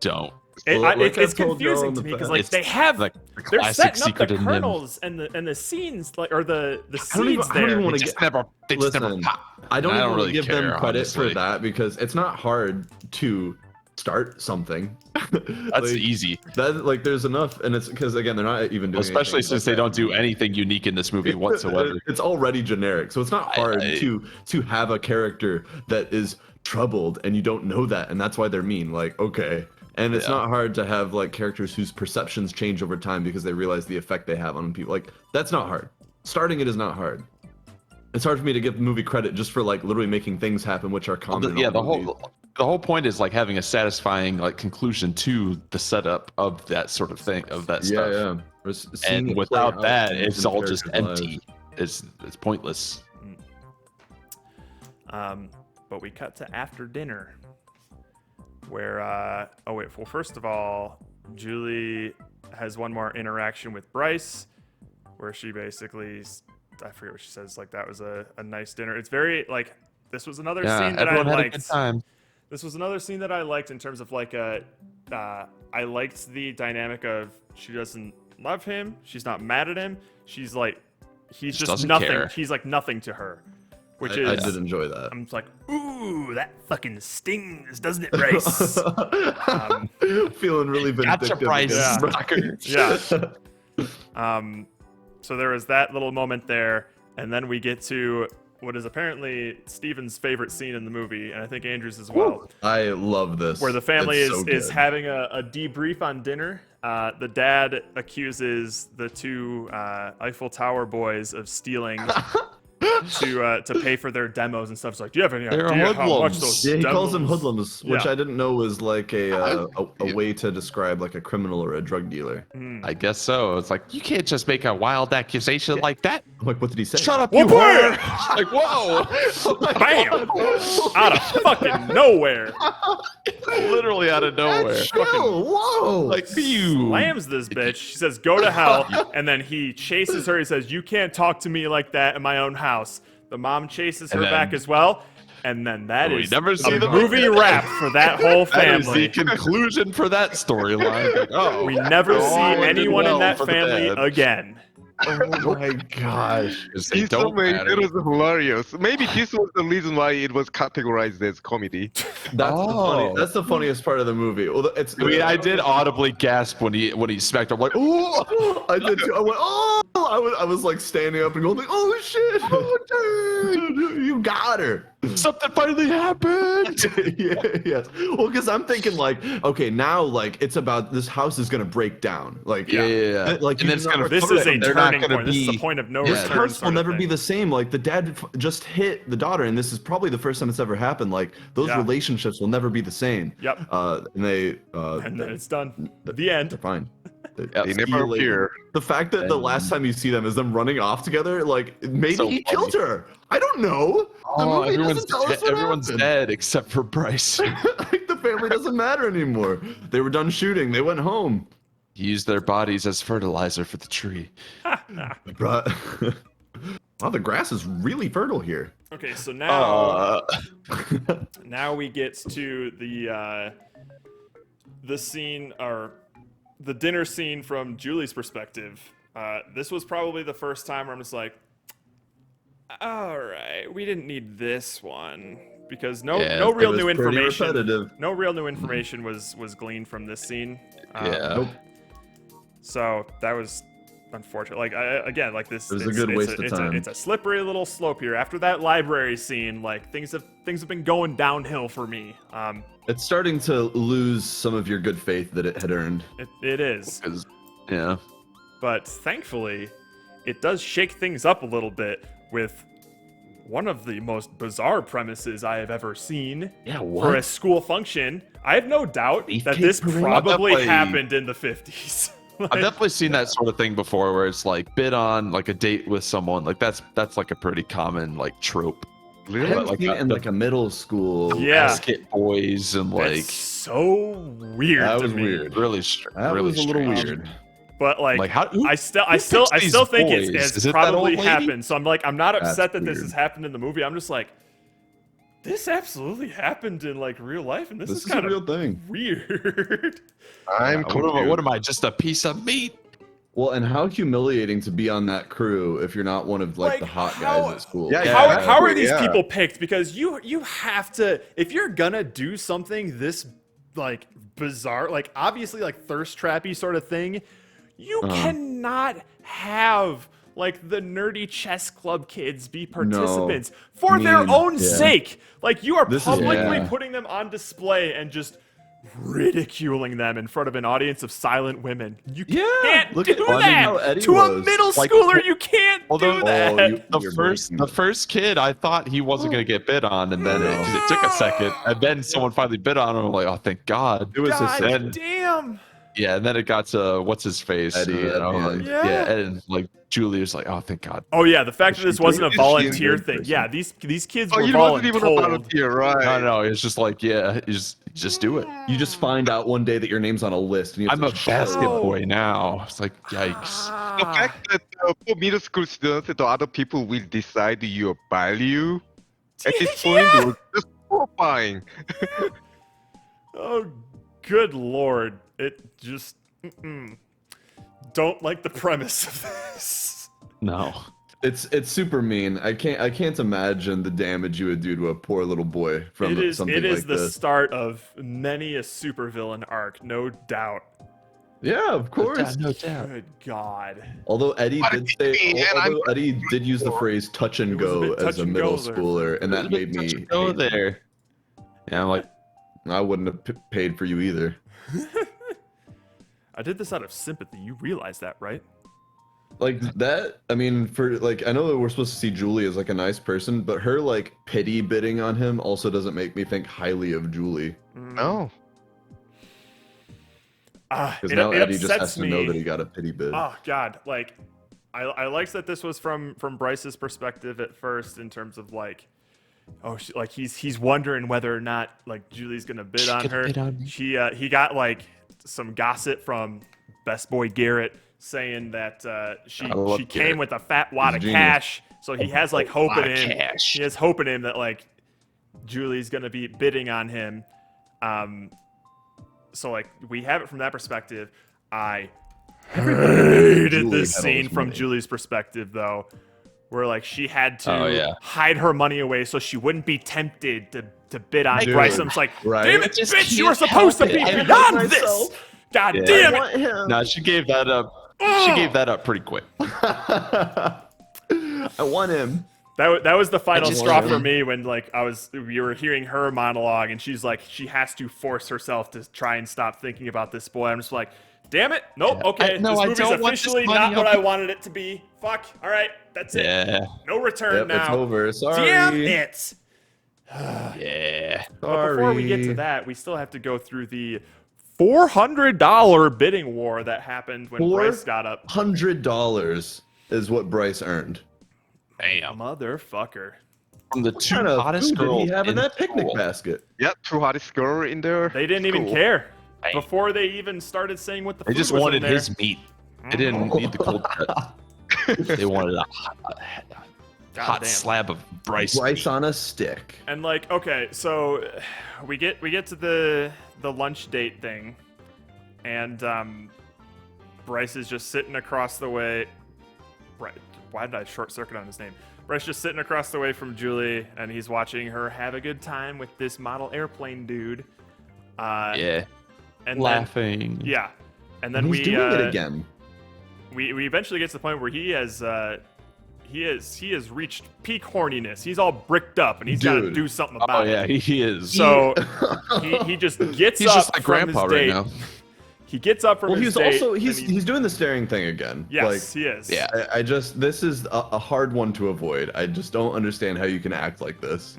don't. It's confusing to me because like they have like they're classic setting up secret the in them. kernels and the scenes like or the I don't seeds even there. want They to just get. never, they just never Listen, pop. I don't And even really give them care, credit honestly. for that because it's not hard to start something. That's Like, easy, That like there's enough, and it's because again they're not even doing. especially anything since like they don't that. do anything unique in this movie whatsoever. It's already generic, so it's not hard to have a character that is troubled, and you don't know that, and that's why they're mean. Like, okay. And it's Yeah. not hard to have like characters whose perceptions change over time because they realize the effect they have on people. Like, that's not hard. Starting it is not hard. It's hard for me to give the movie credit just for like literally making things happen, which are common. in all movies. The whole point is like having a satisfying like conclusion to the setup of that sort of thing, of that stuff. Yeah. Or seeing it And play without out that, in it's all just characters' empty. lives. It's pointless. But we cut to after dinner, where first of all, Julie has one more interaction with Bryce, where she basically, I forget what she says, like that was a nice dinner. It's very like this was another scene that I everyone had a liked. good time. This was another scene that I liked in terms of like I liked the dynamic of she doesn't love him, she's not mad at him, she's like he's just doesn't nothing. care. He's like nothing to her, which I is did enjoy that. I'm just like, ooh, that fucking stings, doesn't it, Bryce? Feeling really vindictive. Gotcha, Bryce. against Yeah. Bryce. Yeah. So there was that little moment there, and then we get to what is apparently Steven's favorite scene in the movie, and I think Andrew's as well. I love this. Where the family It's is so good. having a debrief on dinner. The dad accuses the two Eiffel Tower boys of stealing to pay for their demos and stuff. It's like, do you have any They're idea how much hoodlums. those Yeah, he demos? calls them hoodlums, which Yeah. I didn't know was like a way to describe like a criminal or a drug dealer. I guess so. It's like you can't just make a wild accusation like that. I'm like, what did he say? Shut up, Whoop, you whoop! whore! Like, whoa! Bam! Out of fucking nowhere. Literally out of nowhere. Chill, whoa! Like, you. Slams this bitch. She says, go to hell. And then he chases her. He says, you can't talk to me like that in my own house. The mom chases her And then- back as well. And then that We is never see a the movie wrap for that whole That is the family. conclusion for that storyline. Like, oh, We never see all ended anyone in well that for the family dad. again. Oh my gosh. 'Cause they He's so don't many. matter. It was hilarious. Maybe this was the reason why it was categorized as comedy. That's the funniest part of the movie. Well, it's. I mean, I did audibly gasp when he smacked her. I'm like, oh! I did too. I went, oh! I was like standing up and going like, oh shit! Oh dude, you got her. Something finally happened! Yes. Well, because I'm thinking like, okay, now like it's about this house is gonna break down. Like, Yeah. like And you it's do not gonna- This recover is it a from They're not turning gonna point. This is be- the point of no Yeah. This return. house will sort of never thing. be the same. Like the dad just hit the daughter, and this is probably the first time it's ever happened. Like those Yeah. relationships will never be the same. Yep. And they. And then it's done. The end. They're fine. They See you never later. appear. The fact that the last time you see them is them running off together, like maybe So he funny. killed her. I don't know. The Oh, movie everyone's, doesn't tell us what everyone's happened. dead except for Bryce. Like the family doesn't matter anymore. They were done shooting. They went home. He used their bodies as fertilizer for the tree. Bruh. Wow, the grass is really fertile here. Okay, so now Uh, now we get to the scene or the dinner scene from Julie's perspective. This was probably the first time where I'm just like, all right, we didn't need this one because no Yeah, real it was new pretty information. repetitive. No real new information was gleaned from this scene. yeah. Nope. So that was unfortunate. Like again, like this. It was a good waste of time. It's a slippery little slope here. After that library scene, like things have been going downhill for me. It's starting to lose some of your good faith that it had earned. It is. 'Cause- yeah. But thankfully, it does shake things up a little bit with one of the most bizarre premises I have ever seen Yeah, for a school function. I have no doubt that Beefcake this parade? probably Definitely. happened in the 50s. I've definitely seen that sort of thing before where it's like bid on like a date with someone. Like that's like a pretty common like trope. I haven't Like seen it in like a middle school. Yeah. Basket boys and like It's so weird That to was me. weird. really That really was a little strange. weird. But like Like, who I still picks still these think boys? it's Is it that old probably lady? happened. So I'm like I'm not That's upset that this weird. has happened in the movie. I'm just like this absolutely happened in like real life, and this is a kind real of thing. weird. I'm What am I? Just a piece of meat? Well, and how humiliating to be on that crew if you're not one of like the hot guys at school. Yeah, How are these yeah. people picked? Because you have to, if you're gonna do something this like bizarre, like obviously like thirst trappy sort of thing, you cannot have like the nerdy chess club kids be participants for their own sake. Like you are publicly putting them on display and just ridiculing them in front of an audience of silent women. You can't do that to a middle schooler. You can't do that. The first kid, I thought he wasn't gonna get bid on, and then it took a second, and then someone finally bid on him. I'm like, oh, thank God. It was his sister. Damn. Yeah, and then it got to what's his face, Eddie, and like Julia's like, oh, thank God. Oh yeah, the fact that this wasn't a volunteer thing. Yeah, these kids were volunteer, right? No, it's just like, yeah, you just do it. You just find out one day that your name's on a list, and you have I'm to a basket boy now. It's like, yikes. The fact that for middle school students, the other people will decide your value at this point was just horrifying. Oh, good lord! It just don't like the premise of this. No. It's super mean. I can't imagine the damage you would do to a poor little boy from something like this. It is the start of many a supervillain arc, no doubt. Yeah, of course. No doubt. Good God. Although Eddie did use the phrase "touch and go" as a middle schooler, and that made me go there. Yeah, I'm like, I wouldn't have paid for you either. I did this out of sympathy. You realize that, right? Like that, I mean, for like, I know that we're supposed to see Julie as like a nice person, but her like pity bidding on him also doesn't make me think highly of Julie. No. Because now Eddie just has to know that he got a pity bid. Oh God, like I liked that this was from Bryce's perspective at first in terms of like, oh, like he's wondering whether or not like Julie's gonna bid on her. He got like some gossip from Best Boy Garrett saying that she came with a fat wad of cash, so he has like hope in him. He has hope in him that like Julie's gonna be bidding on him. So like we have it from that perspective. I hated this scene from Julie's perspective though, where like she had to hide her money away so she wouldn't be tempted to bid on Bryce. I'm just like, damn it, bitch, you were supposed to be beyond this. God damn it. No, she gave that up. She gave that up pretty quick. I want him. That was the final straw for me when like we were hearing her monologue and she's like she has to force herself to try and stop thinking about this boy. I'm just like, damn it, nope, okay, this movie's officially not what I wanted it to be. Fuck, all right, that's it. No return now. It's over. Sorry. Damn it. Yeah. But before we get to that, we still have to go through the $400 bidding war that happened when Bryce got up. $100 is what Bryce earned. Damn. Motherfucker. From the two hottest girls did he have in that picnic basket? Yeah, two hottest girl in there. They didn't even care. Before they even started saying what the food They just was wanted in there. his meat. They didn't need the cold cut. They wanted a hot slab of Bryce on a stick. And like, okay, so we get to the lunch date thing, and Bryce is just sitting across the way. Right? Why did I short circuit on his name? Bryce just sitting across the way from Julie, and he's watching her have a good time with this model airplane dude. Yeah. And laughing. Then, yeah. And then he's doing it again. We eventually get to the point where he has reached peak horniness. He's all bricked up, and he's got to do something about it. Oh yeah, he is. So he just gets he's up just like from grandpa his date. right now. He gets up from his date. Well, he's doing the staring thing again. Yes, like, he is. Yeah. I just this is a hard one to avoid. I just don't understand how you can act like this.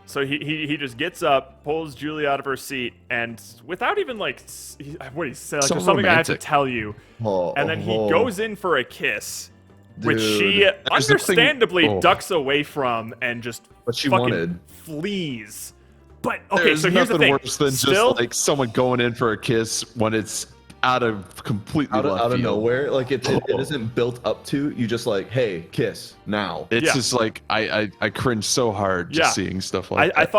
So he just gets up, pulls Julie out of her seat, and without even like what he said, like, So there's something I have to romantic. tell you. And then he goes in for a kiss, which she Dude. understandably ducks away from and just But she fucking wanted. flees. But okay, There's so here's the nothing thing. worse than Still, just like someone going in for a kiss when it's out of completely out left of field. nowhere. Like it isn't built up to. You just like, hey, kiss now. It's Yeah. just like I cringe so hard just seeing stuff like I that.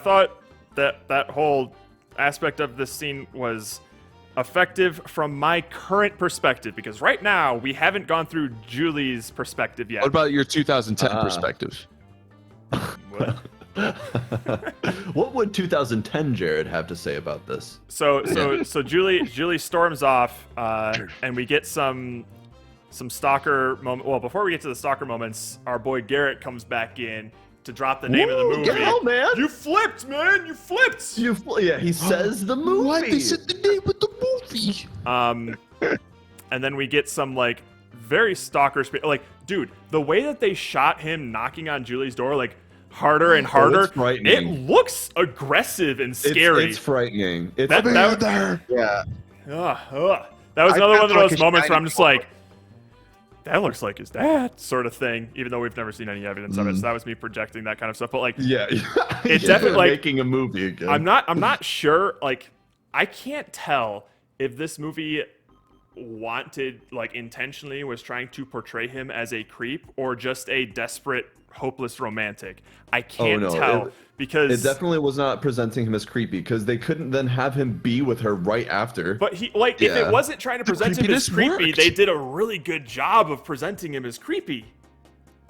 thought that whole aspect of this scene was effective from my current perspective, because right now we haven't gone through Julie's perspective yet. What about your 2010 perspective? What? What would 2010 Jared have to say about this? So Julie storms off, and we get some stalker moment. Well, before we get to the stalker moments, our boy Garrett comes back in to drop the name of the movie. Get out, man! You flipped, man! You flipped! Yeah, he says the movie. What? They said the name of the movie. And then we get some like very stalker like, dude, the way that they shot him knocking on Julie's door, like harder and harder, it's frightening. it looks aggressive and scary. It's frightening. It's That yeah. That was I another felt one of like those a moments where I'm shining just like, that looks like his dad, sort of thing, even though we've never seen any evidence of it. So that was me projecting that kind of stuff. But like, Yeah. It's definitely like, making a movie again. I'm not sure. Like, I can't tell if this movie wanted, like, intentionally was trying to portray him as a creep or just a desperate, hopeless romantic. I can't no, tell because It definitely was not presenting him as creepy because they couldn't then have him be with her right after. But he, like, if Yeah. it wasn't trying to present him as creepiness creepy, worked. they did a really good job of presenting him as creepy.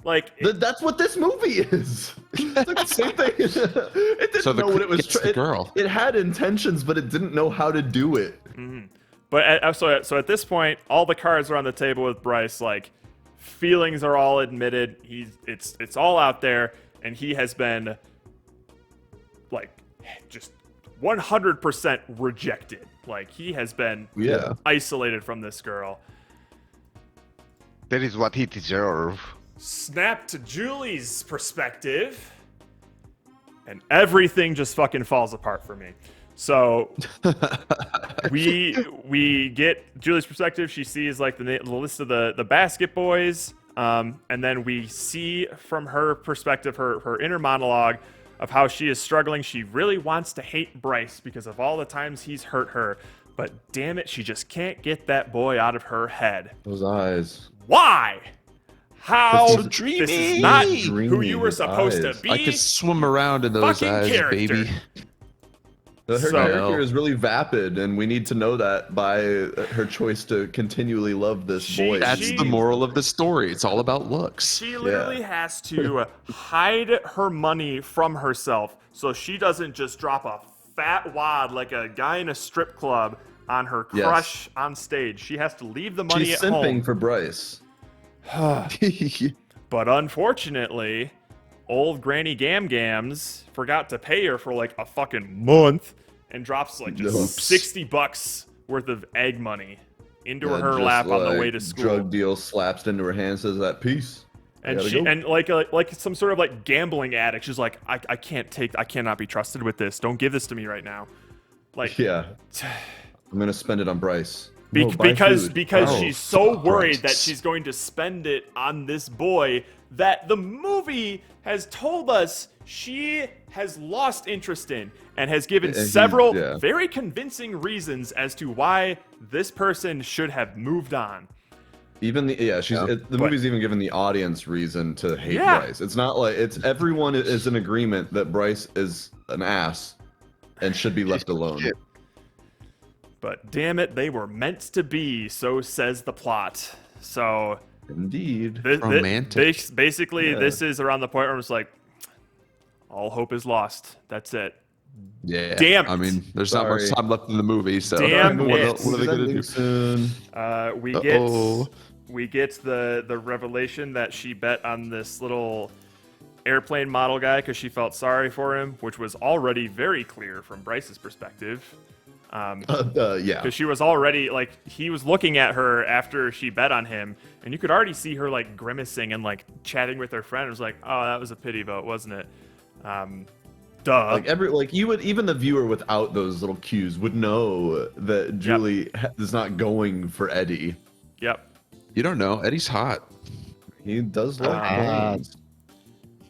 Like, That's what this movie is. It's like the same thing. It didn't So the know what it creep was. gets the girl. It had intentions, but it didn't know how to do it. but so at this point, all the cards are on the table with Bryce. Like, feelings are all admitted. It's all out there, and he has been like just 100% rejected. Like, he has been Yeah. isolated from this girl. That is what he deserves. Snap to Julie's perspective, and everything just fucking falls apart for me. So we get Julie's perspective. She sees like the list of the basket boys, and then we see from her perspective her inner monologue of how she is struggling. She really wants to hate Bryce because of all the times he's hurt her, but damn it, she just can't get that boy out of her head. Those eyes. Why? How? So This dreamy. is not who Dreamy, you were his supposed eyes. to be. I could swim around in those Fucking eyes, character. baby. Her So- character is really vapid, and we need to know that by her choice to continually love this boy. That's the moral of the story. It's all about looks. She literally has to hide her money from herself so she doesn't just drop a fat wad like a guy in a strip club on her Yes. crush on stage. She has to leave the money She's at simping home. for Bryce. But unfortunately, old Granny Gam Gams forgot to pay her for like a fucking month and drops like just Oops. $60 worth of egg money into And her just, lap on the like, way to school. Drug deal slaps into her hand, says that peace. And Gotta she go. and like some sort of like gambling addict. She's like, I cannot be trusted with this. Don't give this to me right now. Like, Yeah, I'm gonna spend it on Bryce. No, buy because food. Oh, she's so fuck worried Bryce. that she's going to spend it on this boy that the movie has told us she has lost interest in and has given And he- several yeah. very convincing reasons as to why this person should have moved on. Even the the But- movie's even given the audience reason to hate Yeah. Bryce. It's not like it's everyone is in agreement that Bryce is an ass and should be left alone. Shit. But damn it, they were meant to be, so says the plot. So Indeed. Romantic. basically, Yeah. this is around the point where I'm just like, all hope is lost. That's it. Yeah. Damn it. I mean, there's not much Sorry. time left in the movie, so Damn what, it. what are they gonna do? Soon. We get the revelation that she bet on this little airplane model guy because she felt sorry for him, which was already very clear from Bryce's perspective. Yeah. Because she was already like, he was looking at her after she bet on him, and you could already see her like grimacing and like chatting with her friend. It was like, oh, that was a pity vote, wasn't it? Duh. You would, even the viewer without those little cues would know that Julie is not going for Eddie. Yep. You don't know. Eddie's hot. He does like planes.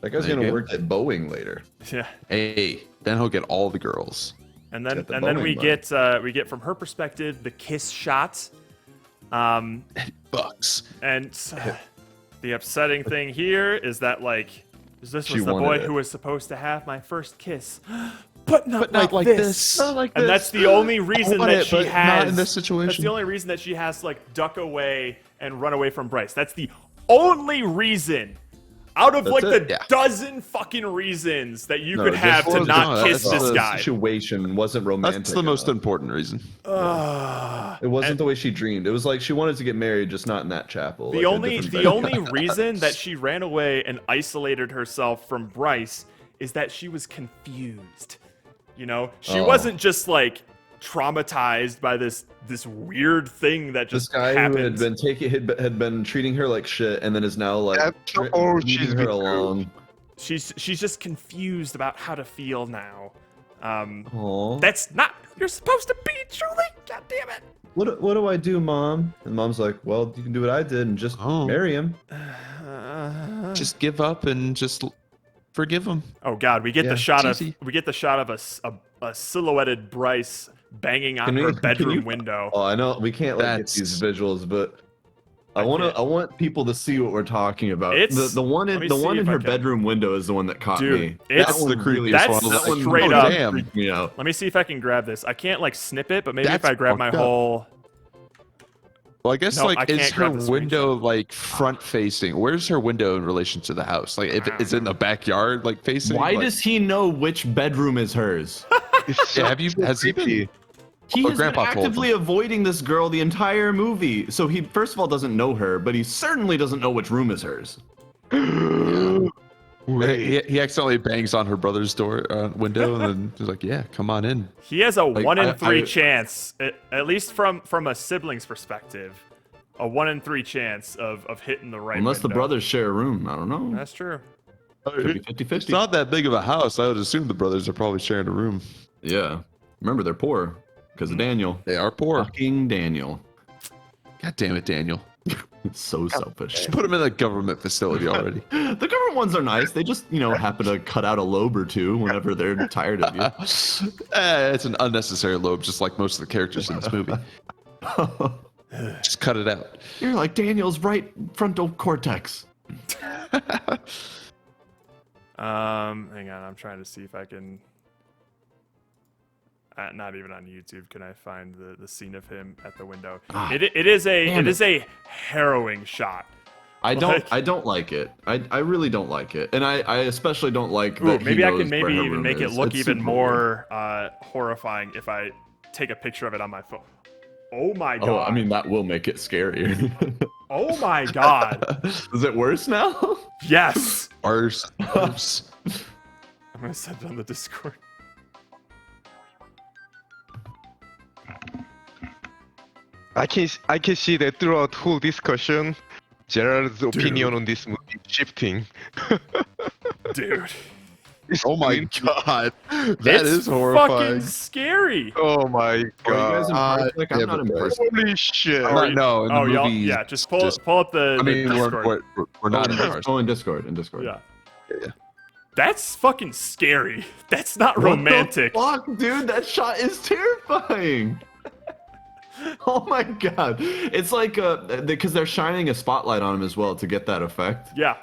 That guy's There you gonna go. work at Boeing later. Yeah. Hey, then he'll get all the girls. And then Get the we bowling money. get from her perspective the kiss shot. Bucks. And the upsetting thing here is that like this She was the boy wanted it. who was supposed to have my first kiss, but not not like this. Not like And this. that's the only reason want that it, she but has. not in this situation. That's the only reason that she has to like duck away and run away from Bryce. That's the only reason. Out of like it. the Yeah. dozen fucking reasons that you No, could just have to was- not no, kiss that's this the guy. situation wasn't romantic. That's the most enough. important reason. It wasn't the way she dreamed. It was like she wanted to get married, just not in that chapel. The like a only different the venue. only reason that she ran away and isolated herself from Bryce is that she was confused. You know, she Oh. wasn't just like traumatized by this weird thing that This just guy happened. who had been treating her like shit, and then is now like That's all leading she's her been through. along. She's just confused about how to feel now. Aw. That's not who you're supposed to be, Julie. God damn it. What do I do, Mom? And Mom's like, well, you can do what I did and just marry him. Just give up and just forgive him. Oh God, we get Yeah, the shot it's of easy. a silhouetted Bryce banging on Can her we- bedroom can you- window. Oh, I know we can't like get That's- these visuals, but I can't. want people to see what we're talking about. It's- The one let me in see if I her can- bedroom window is the one that caught Dude, me. it's That one the really- creepiest that's one. I was that one straight really up. damn. freaked me out. Let me see if I can grab this. I can't like snip it, but maybe if That's I grab my fucked up. whole. Well, I guess No, I like can't is her grab the window like front facing? Where's her window in relation to the house? Like if it's in the backyard, like facing. Why like, does he know which bedroom is hers? It's so Yeah, have you? Has he been? creepy. He Oh, has been Grandpa told actively avoiding this girl the entire movie. So he first of all doesn't know her, but he certainly doesn't know which room is hers. Wait, He accidentally bangs on her brother's door window, and then he's like, "Yeah, come on in." He has a Like, 1 in I- 3 I- chance, at least from a sibling's perspective, a 1 in 3 chance of hitting the right. Unless the window. brothers share a room. I don't know. That's true. Could be It's 50-50. not that big of a house. I would assume the brothers are probably sharing a room. Yeah. Remember, they're poor because of Daniel. They are poor. Fucking Daniel. God damn it, Daniel! It's so selfish. Just put him in a government facility already. The government ones are nice. They just, happen to cut out a lobe or two whenever they're tired of you. It's an unnecessary lobe, just like most of the characters in this movie. Just cut it out. You're like Daniel's right frontal cortex. Hang on, I'm trying to see if I can. Not even on YouTube can I find the scene of him at the window. Ah, it is damn a harrowing shot. I Like- don't like it. I really don't like it, and I especially don't like Ooh, that. maybe he I knows can where maybe her even room make it is. look It's even super weird. more horrifying if I take a picture of it on my phone. Oh my god! Oh, I mean that will make it scarier. Oh my god! Is it worse now? Yes. Worse. Worse. I'm gonna send it on the Discord. I can see that throughout whole discussion, Gerard's opinion on this movie is shifting. Dude, Oh my god. That it's is horrifying. fucking scary. Oh my Are you guys god! in Like, I'm yeah, not but- impressed. Holy shit! No, in the Oh, y'all, movie. yeah. Just pull up the. I mean, the we're, Discord. we're not in ours. Oh, in Discord. In Discord. Yeah. Yeah. That's fucking scary. That's not What romantic. the fuck, dude? That shot is terrifying. Oh my god! It's like because they're shining a spotlight on him as well to get that effect. Yeah.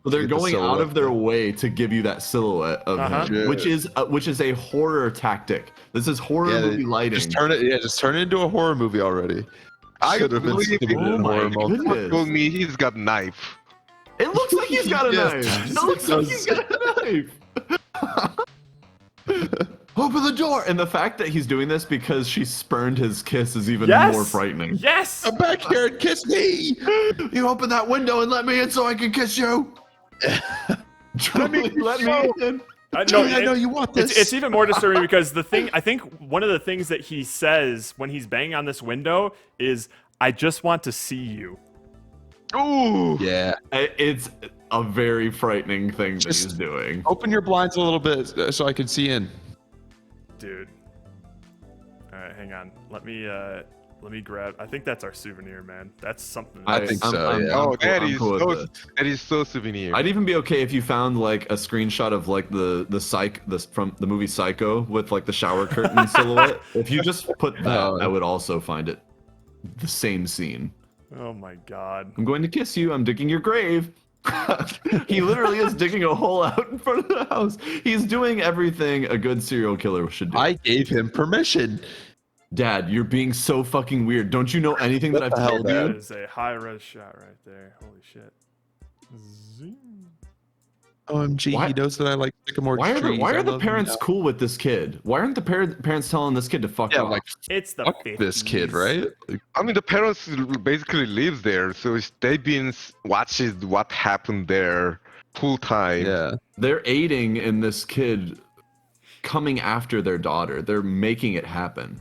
So they're Get the going out silhouette. of their way to give you that silhouette of Uh-huh. him, which is a horror tactic. This is horror Yeah, movie lighting. Just turn it into a horror movie already. I Should have been believe skipping it. it in Oh horror my mode. goodness. Told me he's got knife. It looks like he's got a Yes, knife. It it looks like does. he's got a knife. Open the door! And the fact that he's doing this because she spurned his kiss is even Yes. more frightening. Yes. Come back here and kiss me. You open that window and let me in so I can kiss you. let me in. No, I know you want this. It's even more disturbing because I think one of the things that he says when he's banging on this window is, "I just want to see you." Ooh! Yeah. It's a very frightening thing that Just- he's doing. Open your blinds a little bit so I can see in. Dude. All right, hang on. Let me Let me grab. I think that's our souvenir, man. That's something. I think so, yeah. Oh, that I'm is cool with so it. that is so souvenir. I'd even be okay if you found like a screenshot of like the from the movie Psycho with like the shower curtain silhouette. If you just put that, I would also find it the same scene. Oh my god. I'm going to kiss you. I'm digging your grave. He literally is digging a hole out in front of the house. He's doing everything a good serial killer should do. I gave him permission. Dad, you're being so fucking weird. Don't you know anything that I've the hell, told That you? is a high-res shot right there. Holy shit. Zoom. OMG, Why- he knows that I like sycamore Why are trees. why I are the love him parents now. cool with this kid? Why aren't the parents telling this kid to fuck Yeah, off? like, It's the fuck 50s. this kid, right? Like, I mean, the parents basically lives there, so they've been watching what happened there full time. yeah. They're aiding in this kid coming after their daughter. They're making it happen.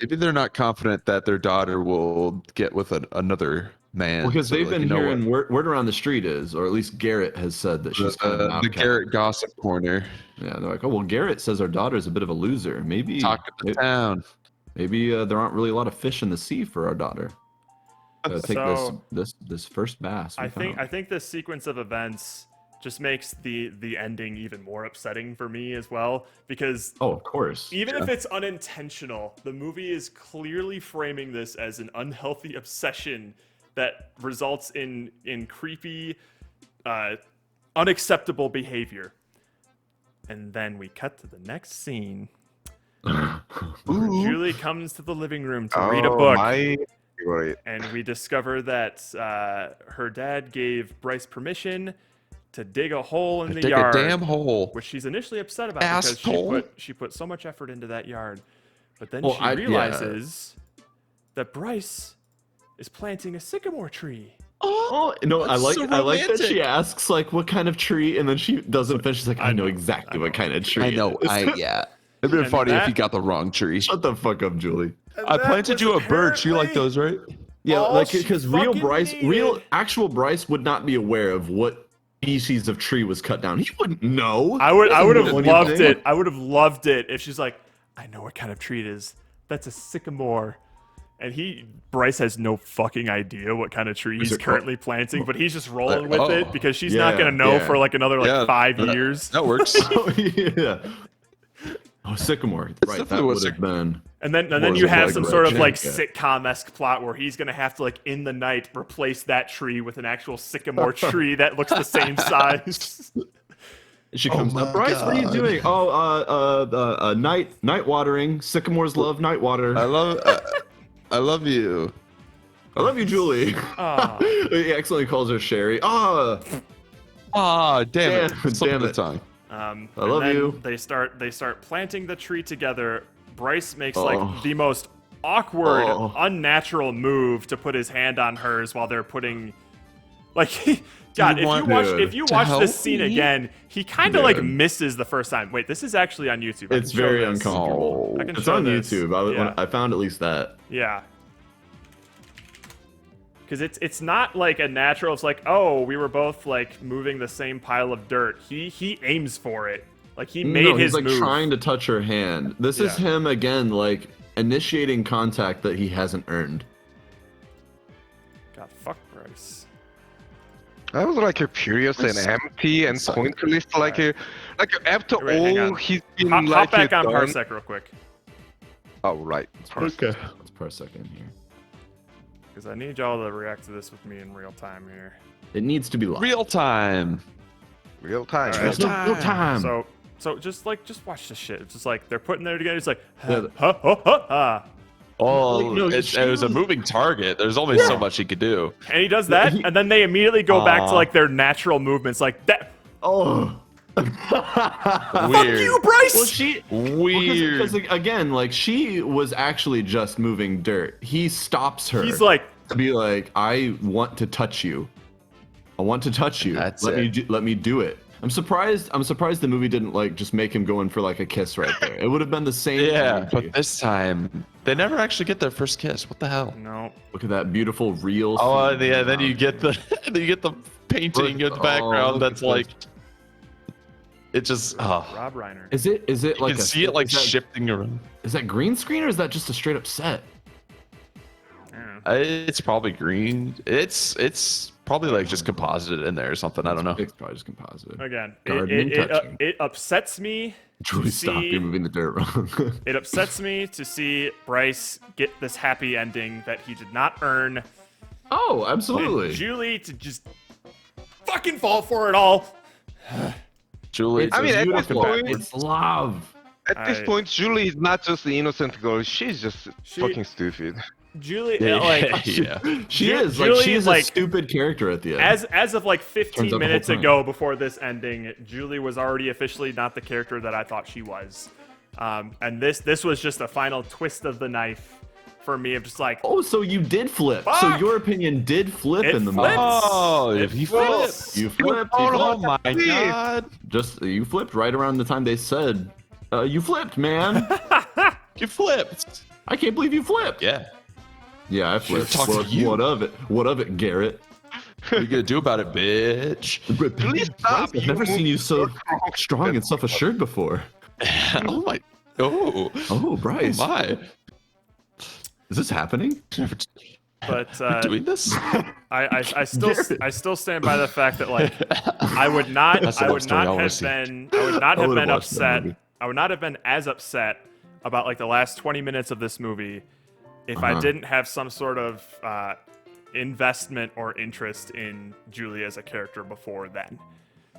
Maybe they're not confident that their daughter will get with another man. Because so, they've like, been you know hearing word around the street is, or at least Garrett has said that she's kind of an the outcast. Garrett gossip corner. Yeah, they're like, oh well, Garrett says our daughter's a bit of a loser. Maybe Talking to town. maybe there aren't really a lot of fish in the sea for our daughter. Take So, this first bass. we I found. think this sequence of events just makes the ending even more upsetting for me as well, because Oh, of course. even if it's unintentional, the movie is clearly framing this as an unhealthy obsession that results in creepy, unacceptable behavior. And then we cut to the next scene. Where Julie comes to the living room to read a book. Right. And we discover that her dad gave Bryce permission to dig a hole in the Dig yard, a damn hole. which she's initially upset about Asshole. because she put so much effort into that yard. But then Well, she yeah. realizes that Bryce is planting a sycamore tree. Oh no, I That's like so I like that she romantic. asks like what kind of tree, and then she doesn't finish. She's like, I know exactly what kind of tree. I know. it is." Yeah. It'd been And funny if that- you got the wrong tree. Shut the fuck up, Julie. I planted you a birch. You like those, right? Yeah, All like she because real fucking Bryce, needed- actual Bryce would not be aware of what species of tree was cut down. He wouldn't know. I would have know anything. loved it. I would have loved it if she's like, I know what kind of tree it is. That's a sycamore. And Bryce has no fucking idea what kind of tree he's it- currently planting, but he's just rolling with it because she's not Yeah, gonna know yeah. for like another Yeah, 5 that- years. That works. Oh, yeah. Oh, sycamore. Right, definitely that what would have been. And then Or you is it have like some a sort of like chick? sitcom-esque plot where he's gonna have to like in the night replace that tree with an actual sycamore tree that looks the same size. She comes my up. Bryce, what are you God. doing? Oh, night watering. Sycamores love night water. I love you. I love you, Julie. Aw. He accidentally calls her Sherry. Ah, Ah, damn it. Damn Slip of the it. tongue. I And love then you. They start planting the tree together. Bryce makes Oh. like the most awkward, Oh. unnatural move to put his hand on hers while they're putting, like, God, if you to watch help this scene me? again, he kind of like Dude. misses the first time. Wait, this is actually on YouTube. I It's can show very this. uncomfortable. I can It's show on this. YouTube. Yeah. I found at least that. Yeah. Because it's not like a natural. It's like, oh, we were both like moving the same pile of dirt. He aims for it. Like he made No, his he's like move. trying to touch her hand. This is Yeah. him again, like initiating contact that he hasn't earned. God, fuck Bryce. I was like curious and empty and Sorry. pointless. Like after Wait, hang all on. he's been Hop like back on done. Parsec real quick. Oh right. Let's per second here. Because I need y'all to react to this with me in real time here. It needs to be live. Real time. Real time. All right. Real time. So just watch this shit. It's just like they're putting there together. It's like Yeah. Oh, No, it was a moving target. There's only so much he could do. And he does that, and then they immediately go back to Aw. like their natural movements, like that. Oh. Fuck you, Bryce. Well, she Weird. because again, like she was actually just moving dirt. He stops her. He's like, to be like, I want to touch you. I want to touch you. That's let it. me do it. I'm surprised the movie didn't like just make him go in for like a kiss right there. It would have been the same. Yeah, energy. but this time they never actually get their first kiss. What the hell? no. Look at that beautiful real. Oh, scene. yeah. Then you get the painting in the Oh, background. look That's at like it just. Oh. Rob Reiner. Is it You like can see it like is that, shifting around. is that green screen or is that just a straight up set? It's probably green. It's probably like just composited in there or something. I don't know. It's probably just composited. Again, Gardening, touching. it upsets me. Julie, stop! You're moving the dirt wrong. It upsets me to see Bryce get this happy ending that he did not earn. Oh, absolutely. And Julie to just fucking fall for it all. Julie, I mean, at this beautiful. point, It's love. at this point, Julie is not just the innocent girl. She's just fucking stupid. Julie, yeah, like, yeah. She is Julie, like she is like, a stupid character at the end. as of like Turns 15 out the minutes whole time. ago, before this ending, Julie was already officially not the character that I thought she was. And this was just a final twist of the knife for me of just like, Oh, so you did flip. So Fuck! your opinion did flip It in the flipped. movie. Oh, It if he flips. flipped. You flipped. Oh my god. Just you flipped right around the time they said, "You flipped, man." You flipped. I can't believe you flipped. Yeah. Yeah, I flipped. talk to you. What of it? What of it, Garrett? What are you gonna do about it, bitch? Please stop. I've never seen you so strong and self-assured before. Oh my. Oh. Oh, Bryce. Oh my. Is this happening? but Doing this? I still stand by the fact that like I would not That's the I love would story I not wanna have see. been I would not I have would've been watched that upset. movie. I would not have been as upset about like the last 20 minutes of this movie if I didn't have some sort of investment or interest in Julie as a character before then.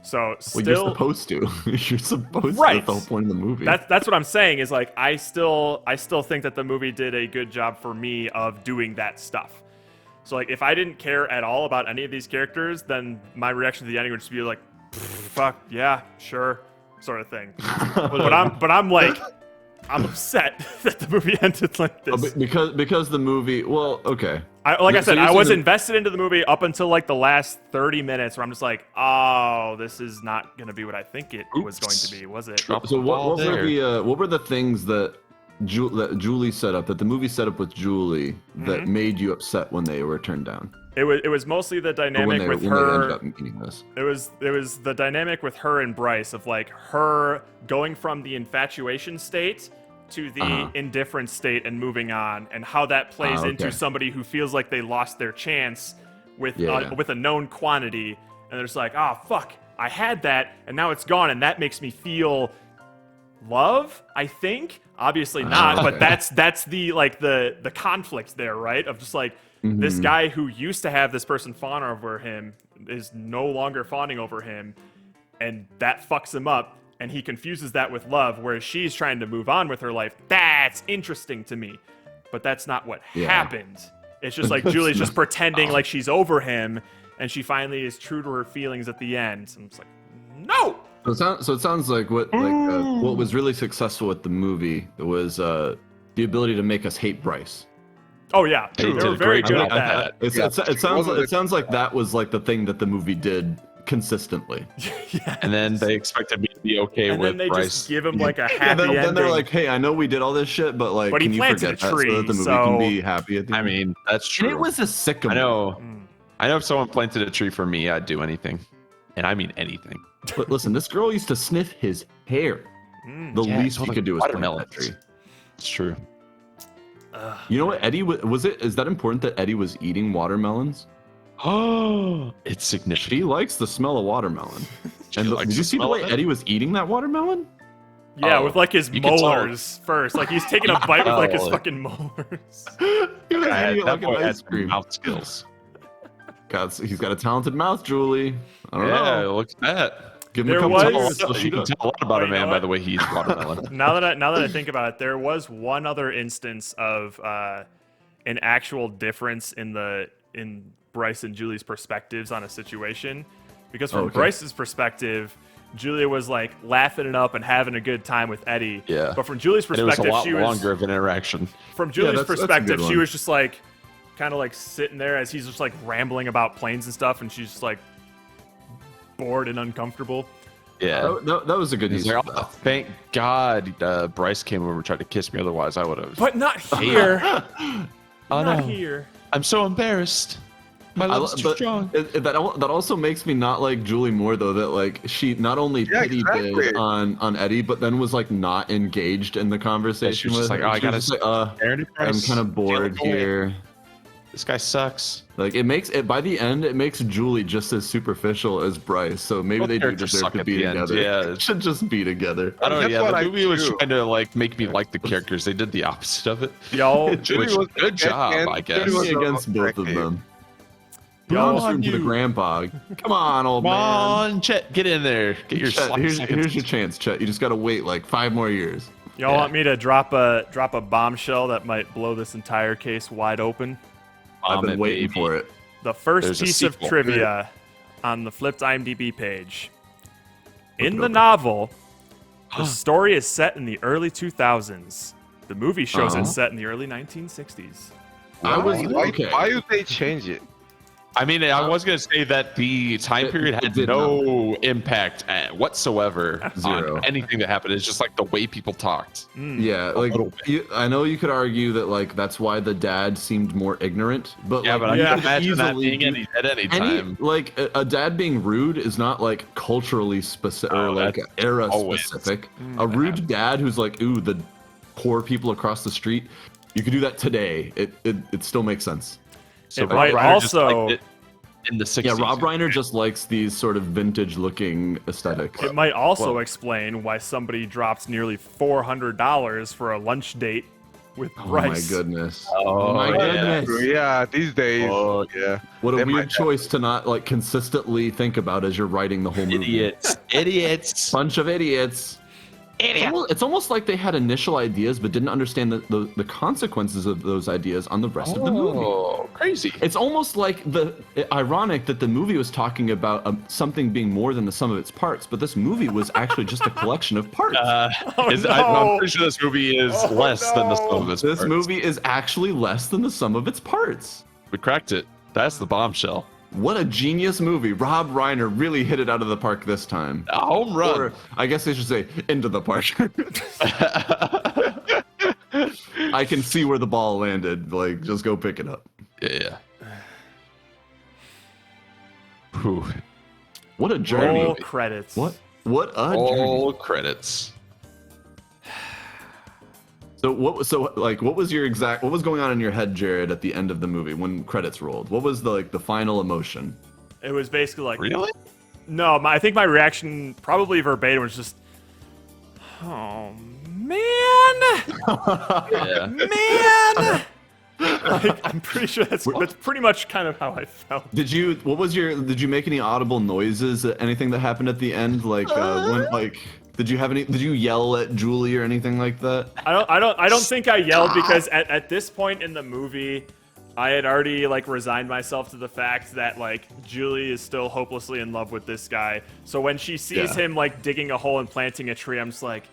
So still, Well, you're supposed to. You're supposed to. Right. That's the whole point of the movie. that's what I'm saying is like I still think that the movie did a good job for me of doing that stuff. So like if I didn't care at all about any of these characters, then my reaction to the ending would just be like, fuck yeah, sure, sort of thing. but I'm like I'm upset that the movie ended like Oh, this. because the movie. Well, okay. Like I So said, you're I was saying invested into the movie up until like the last 30 minutes where I'm just like, oh, this is not going to be what I think it was going to be, was it? Drop So the ball what were the things that Julie set up, that the movie set up with Julie, that made you upset when they were turned down? It was mostly the Or dynamic with when they ended her. up meeting this. It was the dynamic with her and Bryce of like her going from the infatuation state to the indifferent state and moving on, and how that plays into okay. somebody who feels like they lost their chance with Yeah. with a known quantity, and they're just like, oh fuck, I had that and now it's gone, and that makes me feel love. I think obviously not, okay. but that's the like the conflict there, right? Of just like this guy who used to have this person fawn over him is no longer fawning over him, and that fucks him up. And he confuses that with love, whereas she's trying to move on with her life. That's interesting to me. But that's not what happened. It's just like Julie's just pretending like she's over him, and she finally is true to her feelings at the end. And I'm just like, no! So it sounds like what was really successful with the movie was the ability to make us hate Bryce. Oh, yeah. They They did were a very great good job at with that. It sounds like that was like the thing that the movie did consistently. Yeah. And then they expected me to be okay And with then they Bryce. just give him like a happy And then ending. they're like, "Hey, I know we did all this shit, but like, But he can you planted forget a that tree, so that the movie so- can be happy at the I end?" mean, that's And true. it was a sycamore. I know. I know if someone planted a tree for me, I'd do anything. And I mean anything. But listen, this girl used to sniff his hair. The Yeah, least so he like could do is plant watermelons. that tree. It's true. You know what, Eddie was it? Is that important that Eddie was eating watermelons? Oh, it's She significant. likes the smell of watermelon. And likes did you the see the smell way of it? Eddie was eating that watermelon? Yeah, Oh, with like his you can tell. molars first. Like he's taking a bite with like his Oh. fucking molars. He was That eating it like boy an had ice some cream. mouth skills. He's got a talented mouth, Julie. I don't Yeah, know. look at that. Give him There a couple was- years, he'll You shoot can up. tell a lot about Oh, a you know man by what? the way he eats watermelon. Now that I think about it, there was one other instance of an actual difference in Bryce and Julie's perspectives on a situation, because from okay. Bryce's perspective, Julia was like laughing it up and having a good time with Eddie. Yeah. But from Julie's And it was a perspective, lot she was longer of an interaction. from Julie's that's a good perspective, she one. was just like kind of like sitting there as he's just like rambling about planes and stuff, and she's just like bored and uncomfortable. Yeah. That was a good He's use like, of oh, that. thank God Bryce came over and tried to kiss me. Otherwise, I would have. But not here. Oh, Not no. here. I'm so embarrassed. My love's too But strong. that also makes me not like Julie more though, that like she not only Yeah, pitied exactly. on Eddie, but then was like not engaged in the conversation was with just like, her. oh, I She was gotta just like, I'm kind of bored here. This guy sucks. Like it makes it by the end, it makes Julie just as superficial as Bryce. So maybe Both they do characters deserve suck to at be the end, together. yeah. It should just be together. I don't know. That's Yeah, what the I movie was do. trying to like make me like the characters. They did the opposite of it. Y'all, Julie Which, was good the job, second, I Julie guess. was Me the against both of objective. them. Y'all- Y'all room to the grandpa. Come on, old Come man. on, Chet, get in there. Get your Chet, slap here's seconds. your chance, Chet. You just gotta wait like 5 more years. y'all want me to drop a bombshell that might blow this entire case wide open? I've been Vomit, waiting baby. for it. The first There's a piece of sequel. trivia on the flipped IMDb page. In it the over. novel, the story is set in the early 2000s. The movie shows Uh-huh. it's set in the early 1960s. I was Why would they change it? I mean, I was gonna say that the time period it had did no impact whatsoever Zero. on anything that happened. It's just like the way people talked. Yeah, like little I know you could argue that like that's why the dad seemed more ignorant, but Yeah, like but I you can could imagine that easily being do- at any time. like a dad being rude is not like culturally specific or Oh, like that's era always- specific. A rude dad who's like, ooh, the poor people across the street. You could do that today. It still makes sense. So It Rob might Reiner just also- liked it in the 60s. Yeah, Rob Reiner just likes these sort of vintage looking aesthetics. It might also explain why somebody drops nearly $400 for a lunch date with Oh my Bryce. goodness. Oh, my yeah. goodness. Yeah, these days. Oh, yeah. What a They weird might- choice to not like consistently think about as you're writing the whole movie. Idiots. Bunch of idiots. It's almost like they had initial ideas but didn't understand the consequences of those ideas on the rest of the movie. Oh, crazy. It's almost like ironic that the movie was talking about something being more than the sum of its parts, but this movie was actually just a collection of parts. I'm no. pretty sure this movie is less than the sum of its This parts. movie is actually less than the sum of its parts. We cracked it. That's the bombshell. What a genius movie. Rob Reiner really hit it out of the park this time. A home run. Or I guess I should say into the park. I can see where the ball landed. Like, just go pick it up. Yeah. Whew. What a journey. Roll credits. What a journey. All credits. So what was going on in your head, Jared, at the end of the movie when credits rolled? What was the final emotion? It was basically like, Really? no, I think my reaction, probably verbatim, was just, oh, man. Yeah. Man. Like, I'm pretty sure that's pretty much kind of how I felt. Did you make any audible noises at anything that happened at the end? Like did you yell at Julie or anything like that? I don't think I yelled because at this point in the movie, I had already like resigned myself to the fact that like Julie is still hopelessly in love with this guy. So when she sees Yeah. him like digging a hole and planting a tree, I'm just like,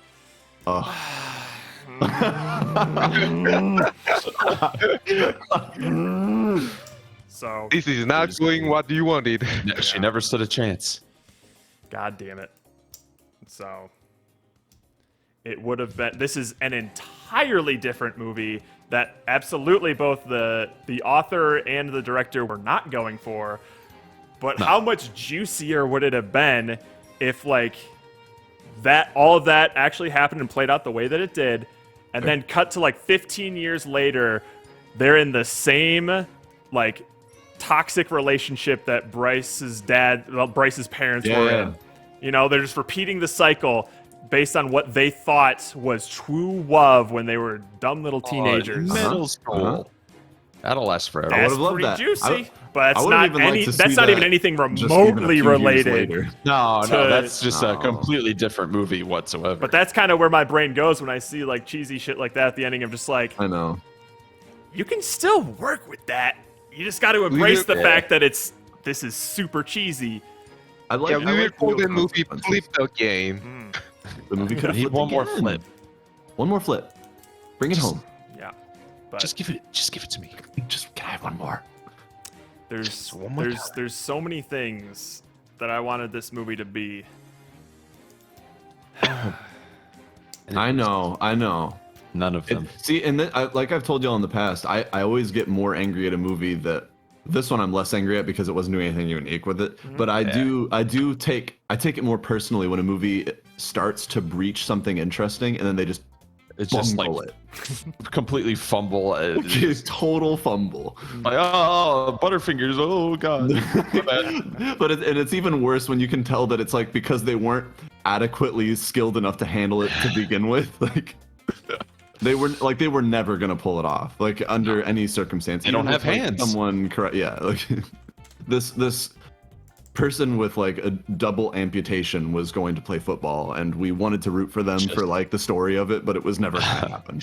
so This is not doing what you wanted. She never stood a chance. God damn it. So it would have been. This is an entirely different movie that absolutely both the author and the director were not going for. But how much juicier would it have been if like that all of that actually happened and played out the way that it did, and then cut to like 15 years later, they're in the same like toxic relationship that Bryce's parents were Yeah. in. You know, they're just repeating the cycle based on what they thought was true love when they were dumb little teenagers. Middle school. That'll last forever. I That's would've loved pretty that. juicy, but it's I would've not even liked any. to see That's not even that anything just even a remotely few years related. later. No, to- that's just a No. completely different movie whatsoever. But that's kind of where my brain goes when I see like cheesy shit like that at the ending. I'm just like, I know. you can still work with that. You just got to embrace the Yeah. fact that this is super cheesy. I like. Yeah, I we like will call real the movie consequences. Flip Again. The movie could have Need flipped one more again. flip. One more flip. Bring it home. Yeah, but Just give it to me. Just can I have one more? there's one more there's so many things that I wanted this movie to be. I know. None of them. See, and then, like I've told y'all in the past, I always get more angry at a movie that this one I'm less angry at because it wasn't doing anything unique with it. But I take it more personally when a movie starts to breach something interesting and then they just It's just like Bungle it. completely fumble. Total fumble. Like, oh, Butterfingers. Oh god. But it's even worse when you can tell that it's like because they weren't adequately skilled enough to handle it to begin with. Like they were never gonna pull it off. Like under any circumstance. They don't Even have if, like, hands. Someone correct. Yeah. Like this person with like a double amputation was going to play football, and we wanted to root for them for like the story of it, but it was never gonna happen.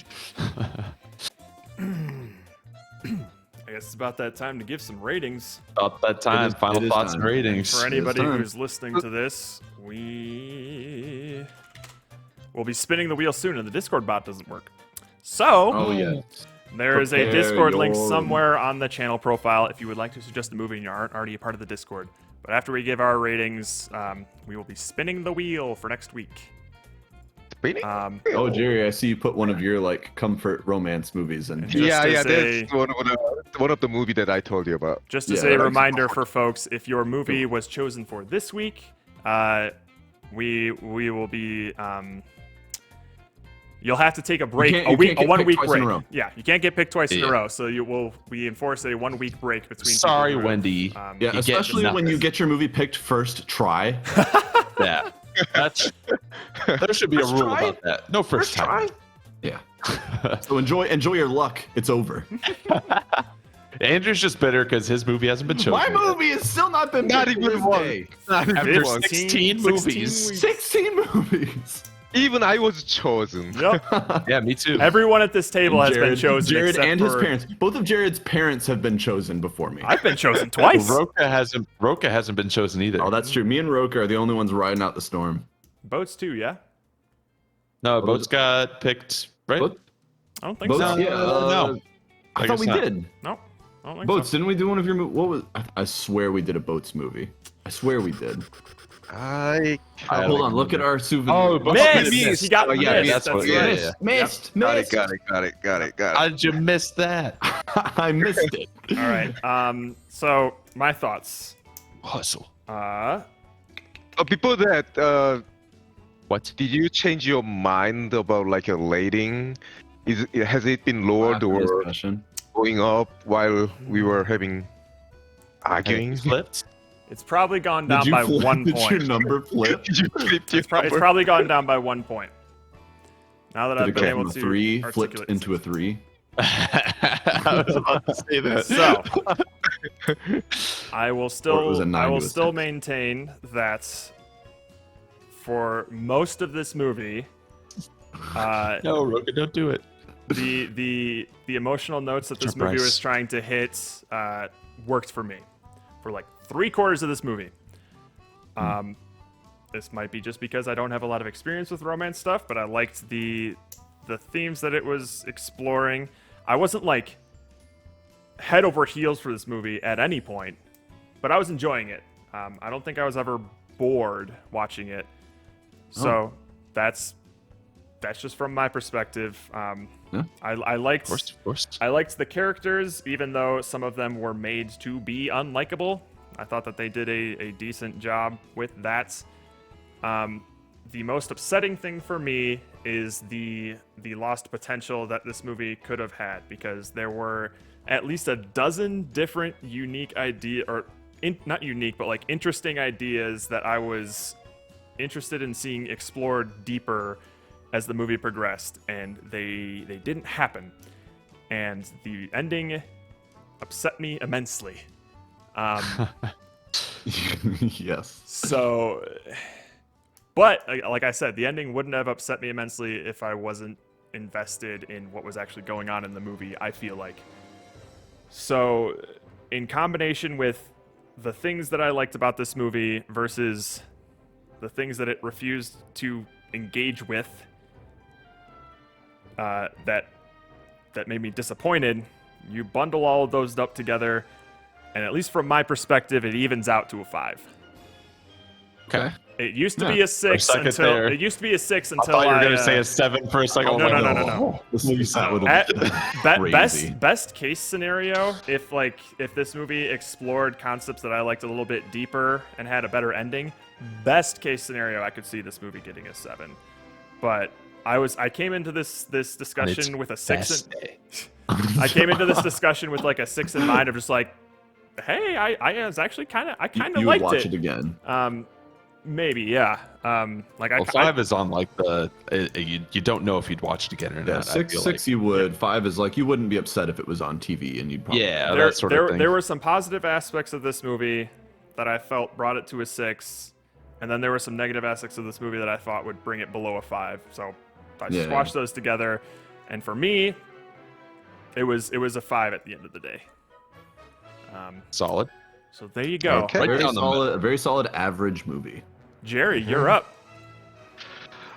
I guess it's about that time to give some ratings. About that time. Final it is thoughts and time. ratings. For anybody time. who's listening to this, we will be spinning the wheel soon, and the Discord bot doesn't work. So, Oh yeah. there is a Prepare Discord link your- somewhere on the channel profile if you would like to suggest a movie and you aren't already a part of the Discord. But after we give our ratings, we will be spinning the wheel for next week. Spinning? Oh, Jerry, I see you put one of your like comfort romance movies in. Just Yeah, as that's one of the movie that I told you about. Just as Yeah, a that's reminder for folks, if your movie was chosen for this week, we will be. You'll have to take a break, can't- a you week, can't a get 1 picked week twice in a break. row. Yeah, you can't get picked twice in a Yeah. row. So we enforce a 1 week break between. Sorry, people who have, Wendy. Yeah, You get especially when you nothing. get your movie picked first try. Yeah. There should be a First rule try? about that. No first time. Yeah. So enjoy your luck. It's over. Andrew's just bitter because his movie hasn't been chosen. My movie has still not been Not picked even this one. day. Not even After one. 16 movies. 16 movies. Even I was chosen. Yep. Yeah, me too. Everyone at this table has been chosen. Jared except and his for- parents. Both of Jared's parents have been chosen before me. I've been chosen twice. Roka hasn't been chosen either. Oh, that's true. Me and Roka are the only ones riding out the storm. Boats too, yeah. No, Boats got picked, right? Both? I don't think Boats? so. Yeah. No. I I thought guess we not. did. No, I don't think Boats, so. didn't we do one of your movies? What was? I swear we did a Boats movie. I swear we did. I Hold on, look at our souvenir. Oh, Boats Missed! missed. He got Oh, yeah, missed. that's That's what- right. yeah. Missed. got Missed. it. How did you miss that? I missed it. All right. So my thoughts. Hustle. Before that, What? did you change your mind about like a rating? Has it been lowered After or discussion. going up while we were having arguing? Flipped? It's probably gone Did down you by flip- 1 Did point. your number flip? Did you flip your It's number? probably gone down by 1 point. Now that Did I've it been go able from a to 3 flipped articulate into a 3? I was about to say that. So I will Or it was still a 9 I will to a still 6. maintain that for most of this movie, No, Roka, don't do it. the emotional notes that this Sure, movie Bryce. was trying to hit worked for me for like 3/4 of this movie. This might be just because I don't have a lot of experience with romance stuff, but I liked the themes that it was exploring. I wasn't like head over heels for this movie at any point, but I was enjoying it. I don't think I was ever bored watching it. So that's just from my perspective. Yeah. I liked Of course. I liked the characters, even though some of them were made to be unlikable. I thought that they did a decent job with that. The most upsetting thing for me is the lost potential that this movie could have had, because there were at least a dozen different unique not unique, but like interesting ideas that I was interested in seeing explored deeper as the movie progressed, and they didn't happen. And the ending upset me immensely. Yes. So, but like I said, the ending wouldn't have upset me immensely if I wasn't invested in what was actually going on in the movie, I feel like. So, in combination with the things that I liked about this movie versus the things that it refused to engage with, that made me disappointed, you bundle all of those up together, and at least from my perspective, it evens out to a 5. Okay. It used to Yeah. be a 6 second until there. it used to be a 6 I until thought you were I, going to say a 7 for a second. no, I'm like, no, no, oh. no. That would At, have been crazy. best case scenario, if this movie explored concepts that I liked a little bit deeper and had a better ending, best case scenario, I could see this movie getting a 7. But I came into this discussion with a 6. Best day. I came into this discussion with like a 6 in mind of just like, hey, I was actually kind of You would liked watch it again. Maybe, yeah. Like Well, 5 is on like the you don't know if you'd watch it again or Yeah, not. I six feel six like. you would. 5 is like you wouldn't be upset if it was on TV and you'd probably Yeah, there, that sort of thing. there were some positive aspects of this movie that I felt brought it to a 6, and then there were some negative aspects of this movie that I thought would bring it below a 5. So I Yeah. squashed those together, and for me, it was a 5 at the end of the day. Solid. So there you go. Okay. Right very down the solid, a very solid average movie. Jerry, you're up.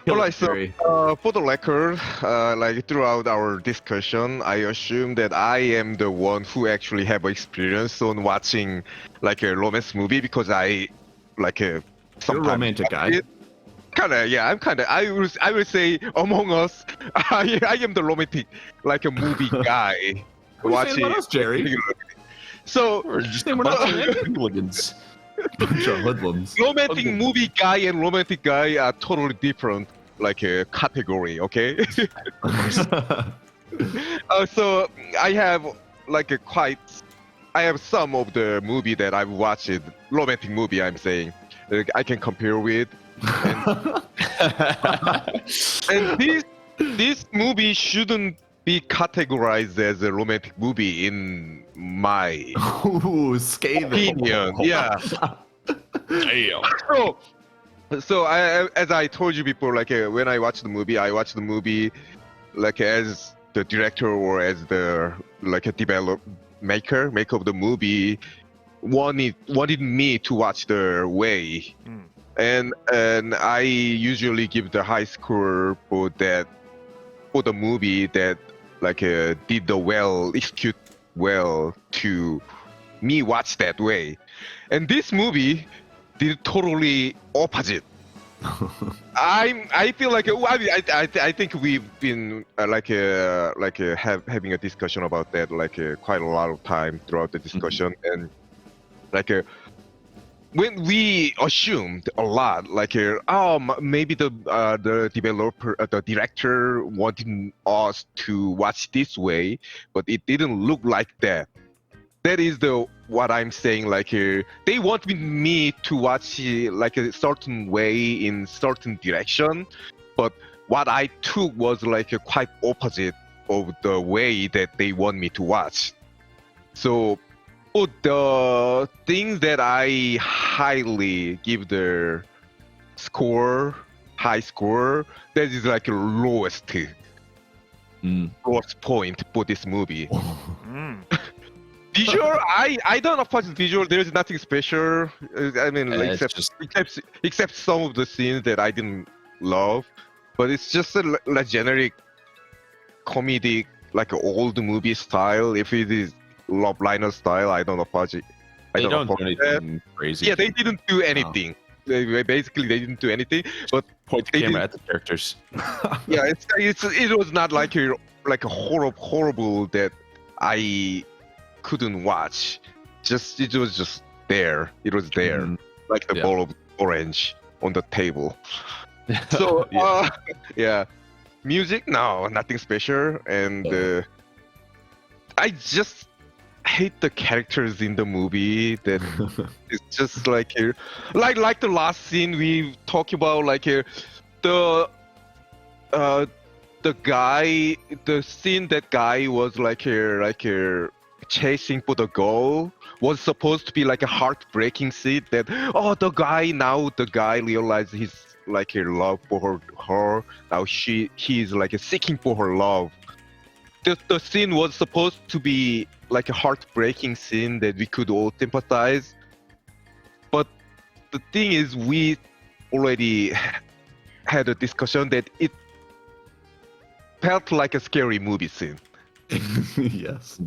Alright, so Jerry. for the record, like throughout our discussion, I assume that I am the one who actually have experience on watching like a romance movie because I like You're a sometimes romantic guy. Kinda, yeah. I'm kinda. I would say among us, I am the romantic, like a movie guy. What are you saying about us, Jerry? So Or just a bunch of hooligans. Bunch of hoodlums. romantic movie guy and romantic guy are totally different, like a category. Okay. So I have like a quite. I have some of the movie that I've watched, romantic movie. I'm saying, like, I can compare with. And this movie shouldn't be categorized as a romantic movie in my Ooh, scathing. opinion. Yeah. Damn. So as I told you before, like when I watch the movie like as the director or as the like a maker of the movie wanted me to watch the way. And I usually give the high score for the movie that like did the execute well to me watch that way. And this movie did totally opposite. I feel like I think we've been having a discussion about that quite a lot of time throughout the discussion. And when we assumed a lot, maybe the developer, the director wanted us to watch this way, but it didn't look like that. That is what I'm saying. They want me to watch like a certain way in certain direction, but what I took was quite opposite of the way that they want me to watch. So for the things that I highly give the high score, that is like lowest point for this movie. Visual, I don't oppose visual. There's nothing special. I mean, except some of the scenes that I didn't love, but it's just a generic comedic, like old movie style. If it is Love Liner style, I don't oppose it. They don't do anything crazy. Yeah, they didn't do anything. They didn't do anything. But Point the camera at the characters. Yeah, it was not like a horrible that I couldn't watch. It was just there. It was there, like the bowl of orange on the table. So yeah, music, no, nothing special, and I just hate the characters in the movie. That it's just like the last scene we talked about, the guy, the scene that guy was chasing for the goal was supposed to be like a heartbreaking scene that the guy realized his love for her. Now he's seeking for her love. The scene was supposed to be like a heartbreaking scene that we could all sympathize, but the thing is we already had a discussion that it felt like a scary movie scene. Yes.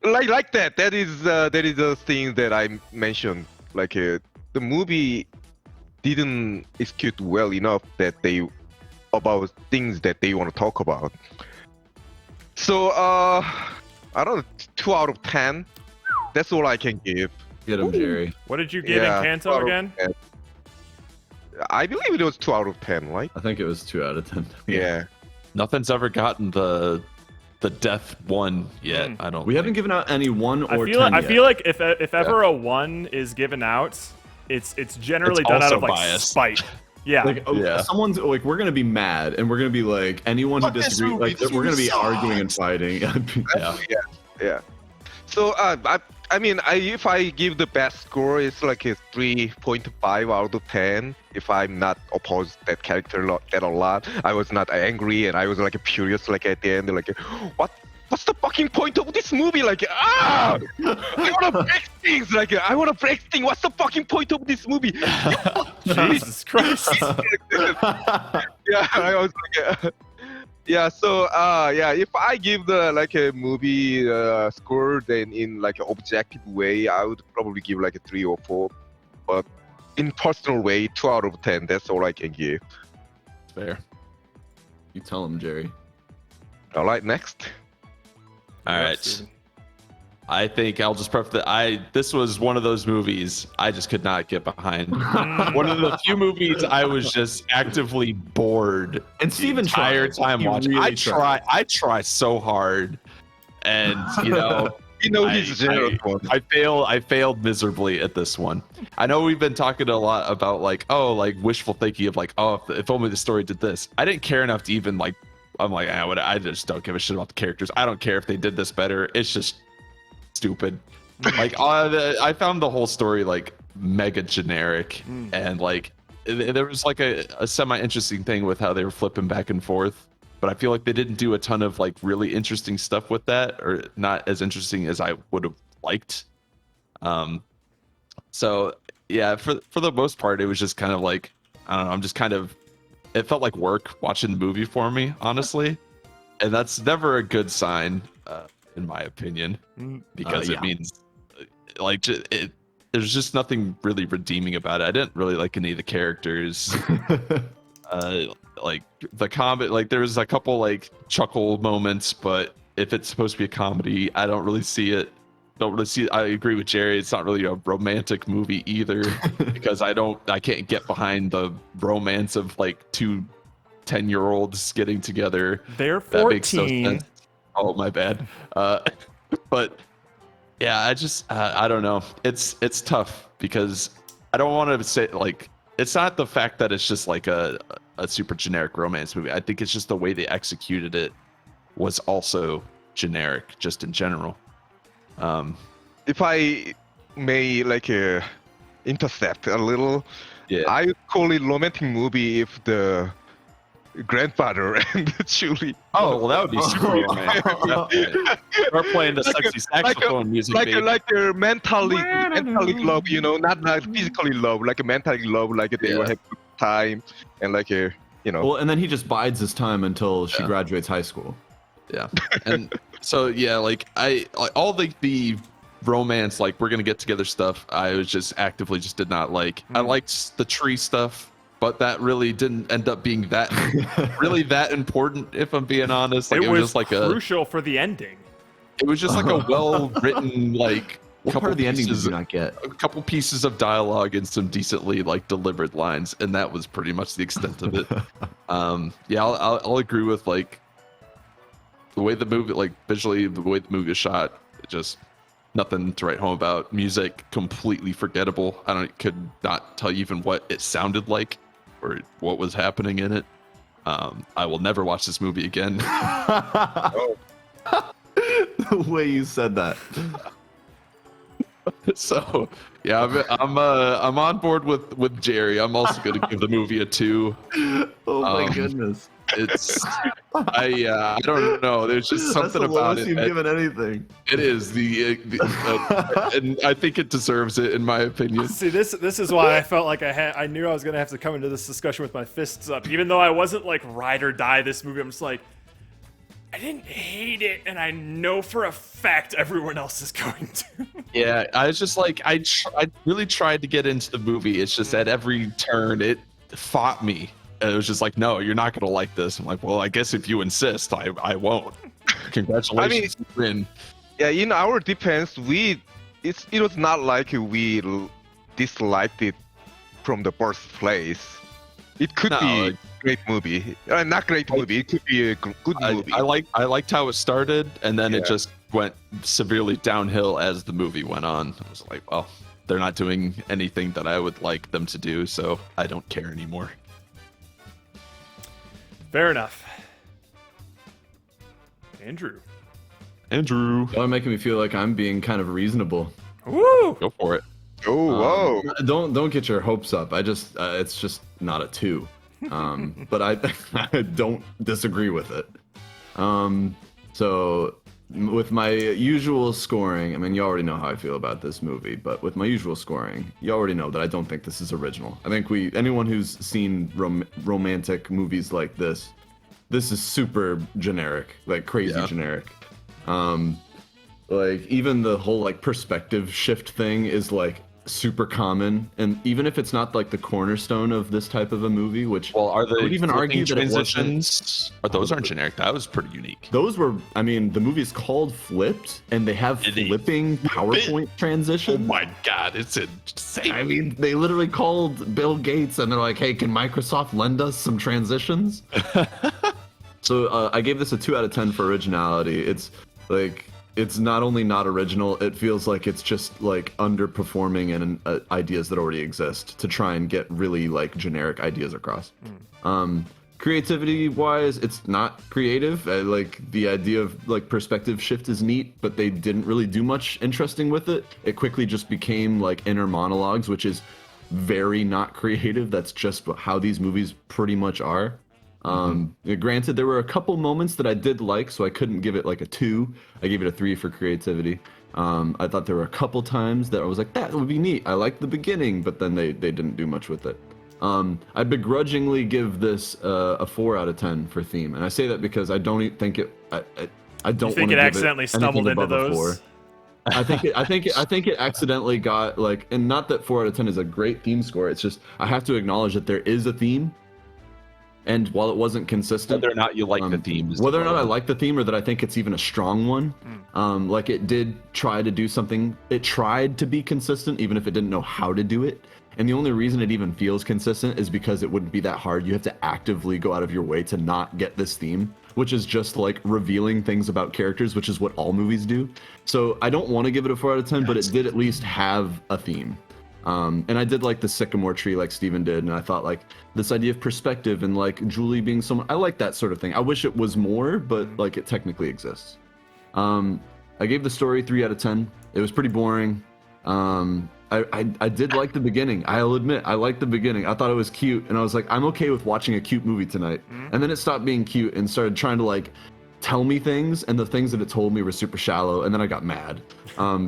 Like that. That is a thing that I mentioned. The movie didn't execute well enough about things that they want to talk about. So I don't know, 2 out of 10. That's all I can give. Get him, Jerry. What did you give in Kanto again? I believe it was 2 out of 10, right? I think it was 2 out of 10. Yeah. Nothing's ever gotten the death 1 yet. I don't. We haven't given out any 1 or 10 I yet. feel like if ever a 1 is given out, it's generally It's done out also of like biased. spite. Yeah. Like, someone's like, we're gonna be mad, and we're gonna be like, anyone who Fuck this disagrees, movie, like, this we're gonna be movie arguing and sucks. fighting. Yeah. So I mean, if I give the best score, it's like a 3.5 out of 10. If I'm not opposed that character that a lot, I was not angry and I was like furious. Like at the end, like, what's the fucking point of this movie? Like, I wanna break things. Like, I wanna break things. What's the fucking point of this movie? Jesus Christ. Yeah, I was like, yeah. So, yeah, if I give the like a movie score, then in like an objective way, I would probably give like a 3 or 4. But in personal way, 2 out of 10. That's all I can give. Fair. You tell him, Jerry. All right, next. All right. I think I'll just preface that this was one of those movies I just could not get behind. One of the few movies I was just actively bored And Steven the entire tried. time He watching. really tried. I try so hard, and you know, You know he's generous one. I failed miserably at this one. I know we've been talking a lot about like wishful thinking of like, oh, if only the story did this. I didn't care enough to even like. I'm like, I just don't give a shit about the characters. I don't care if they did this better. It's just stupid. Like I found the whole story like mega generic, and like there was like a semi interesting thing with how they were flipping back and forth, but I feel like they didn't do a ton of like really interesting stuff with that, or not as interesting as I would have liked. So yeah, for the most part, it was just kind of like, I don't know, I'm just kind of, it felt like work watching the movie for me, honestly, and that's never a good sign, in my opinion, because it means like there's just nothing really redeeming about it. I didn't really like any of the characters. Like the comedy, like there was a couple like chuckle moments, but if it's supposed to be a comedy, I don't really see it. I agree with Jerry. It's not really a romantic movie either, because I can't get behind the romance of like 2 10-year-olds getting together. They're That makes no 14. sense. Oh, my bad. But yeah, I don't know. It's tough because I don't want to say like, it's not the fact that it's just like a super generic romance movie. I think it's just the way they executed it was also generic, just in general. If I may like intercept a little, Yeah. I would call it romantic movie if the grandfather and Julie. Oh, well, that would be super romantic. We're playing the sexy saxophone music, baby. like a mentally love, you know, not physically love, like a mentally love, like they will have good time and like a, you know. Well, and then he just bides his time until she graduates high school. Yeah. And so, yeah, like all the romance, like we're going to get together stuff, I was just actively just did not like. I liked the tree stuff, but that really didn't end up being that really that important, if I'm being honest. Like It was just like crucial for the ending. it was just like a well-written, like, What part of the ending did you not get? a couple pieces of dialogue and some decently like delivered lines, and that was pretty much the extent of it. Yeah, I'll agree with like the way the movie, like visually, the way the movie is shot, just nothing to write home about. Music completely forgettable. Could not tell you even what it sounded like or what was happening in it. I will never watch this movie again. The way you said that. So yeah, I'm on board with Jerry. I'm also going to give the movie a 2. Oh my goodness. It's I don't know. There's just something That's the about lowest it. you've given anything. It is and I think it deserves it, in my opinion. See, this is why I felt like I knew I was gonna have to come into this discussion with my fists up, even though I wasn't like ride or die this movie. I'm just like, I didn't hate it, and I know for a fact everyone else is going to. Yeah, I was just like, I really tried to get into the movie. It's just at every turn it fought me. And it was just like, no, you're not gonna like this. I'm like, well, I guess if you insist, I won't. Congratulations, you win. Yeah, in our defense, it was not like we disliked it from the first place. It could No, be a like- great movie. Not great movie. It could be a good movie. I liked how it started, and then it Yeah. just went severely downhill as the movie went on. I was like, well, they're not doing anything that I would like them to do, so I don't care anymore. Fair enough. Andrew. Andrew, Y'all are making me feel like I'm being kind of reasonable. Woo! go for it. Oh, whoa. Don't get your hopes up. I just it's just not a 2. But I don't disagree with it. So with my usual scoring, I mean, you already know how I feel about this movie, but with my usual scoring, you already know that I don't think this is original. I think anyone who's seen romantic movies like this is super generic, like crazy Yeah. generic. Like even the whole like perspective shift thing is like super common, and even if it's not like the cornerstone of this type of a movie, which Well, are I the would even argue that it wasn't. transitions? Those aren't generic. That was pretty unique. Those were, I mean, the movie's called Flipped, and they have And they flipping PowerPoint Oh transitions. my god, it's insane. I mean, they literally called Bill Gates and they're like, "Hey, can Microsoft lend us some transitions?" So I gave this a 2 out of 10 for originality. It's like it's not only not original, it feels like it's just like underperforming in ideas that already exist to try and get really like generic ideas across. Creativity wise, it's not creative. Like the idea of like perspective shift is neat, but they didn't really do much interesting with it. It quickly just became like inner monologues, which is very not creative. That's just how these movies pretty much are. Granted, there were a couple moments that I did like, so I couldn't give it like a 2. I gave it a 3 for creativity. I thought there were a couple times that I was like, that would be neat. I liked the beginning, but then they didn't do much with it. I begrudgingly give this a 4 out of 10 for theme, and I say that because I don't think it. I don't You think want it to accidentally stumbled into above a 4. those? I think it accidentally got like, and not that 4 out of 10 is a great theme score. It's just I have to acknowledge that there is a theme, and while it wasn't consistent, Whether or not you like the theme, is whether or the not I problem. like the theme or that I think it's even a strong one, like it did try to do something. It tried to be consistent, even if it didn't know how to do it. And the only reason it even feels consistent is because it wouldn't be that hard. You have to actively go out of your way to not get this theme, which is just like revealing things about characters, which is what all movies do. So I don't want to give it a 4 out of 10, but it did at least have a theme. And I did like the sycamore tree like Steven did, and I thought like this idea of perspective and like Julie being someone, I like that sort of thing. I wish it was more, but like it technically exists. I gave the story 3 out of 10. It was pretty boring. I did like the beginning. I'll admit, I liked the beginning. I thought it was cute, and I was like, I'm okay with watching a cute movie tonight. And then it stopped being cute and started trying to like tell me things, and the things that it told me were super shallow, and then I got mad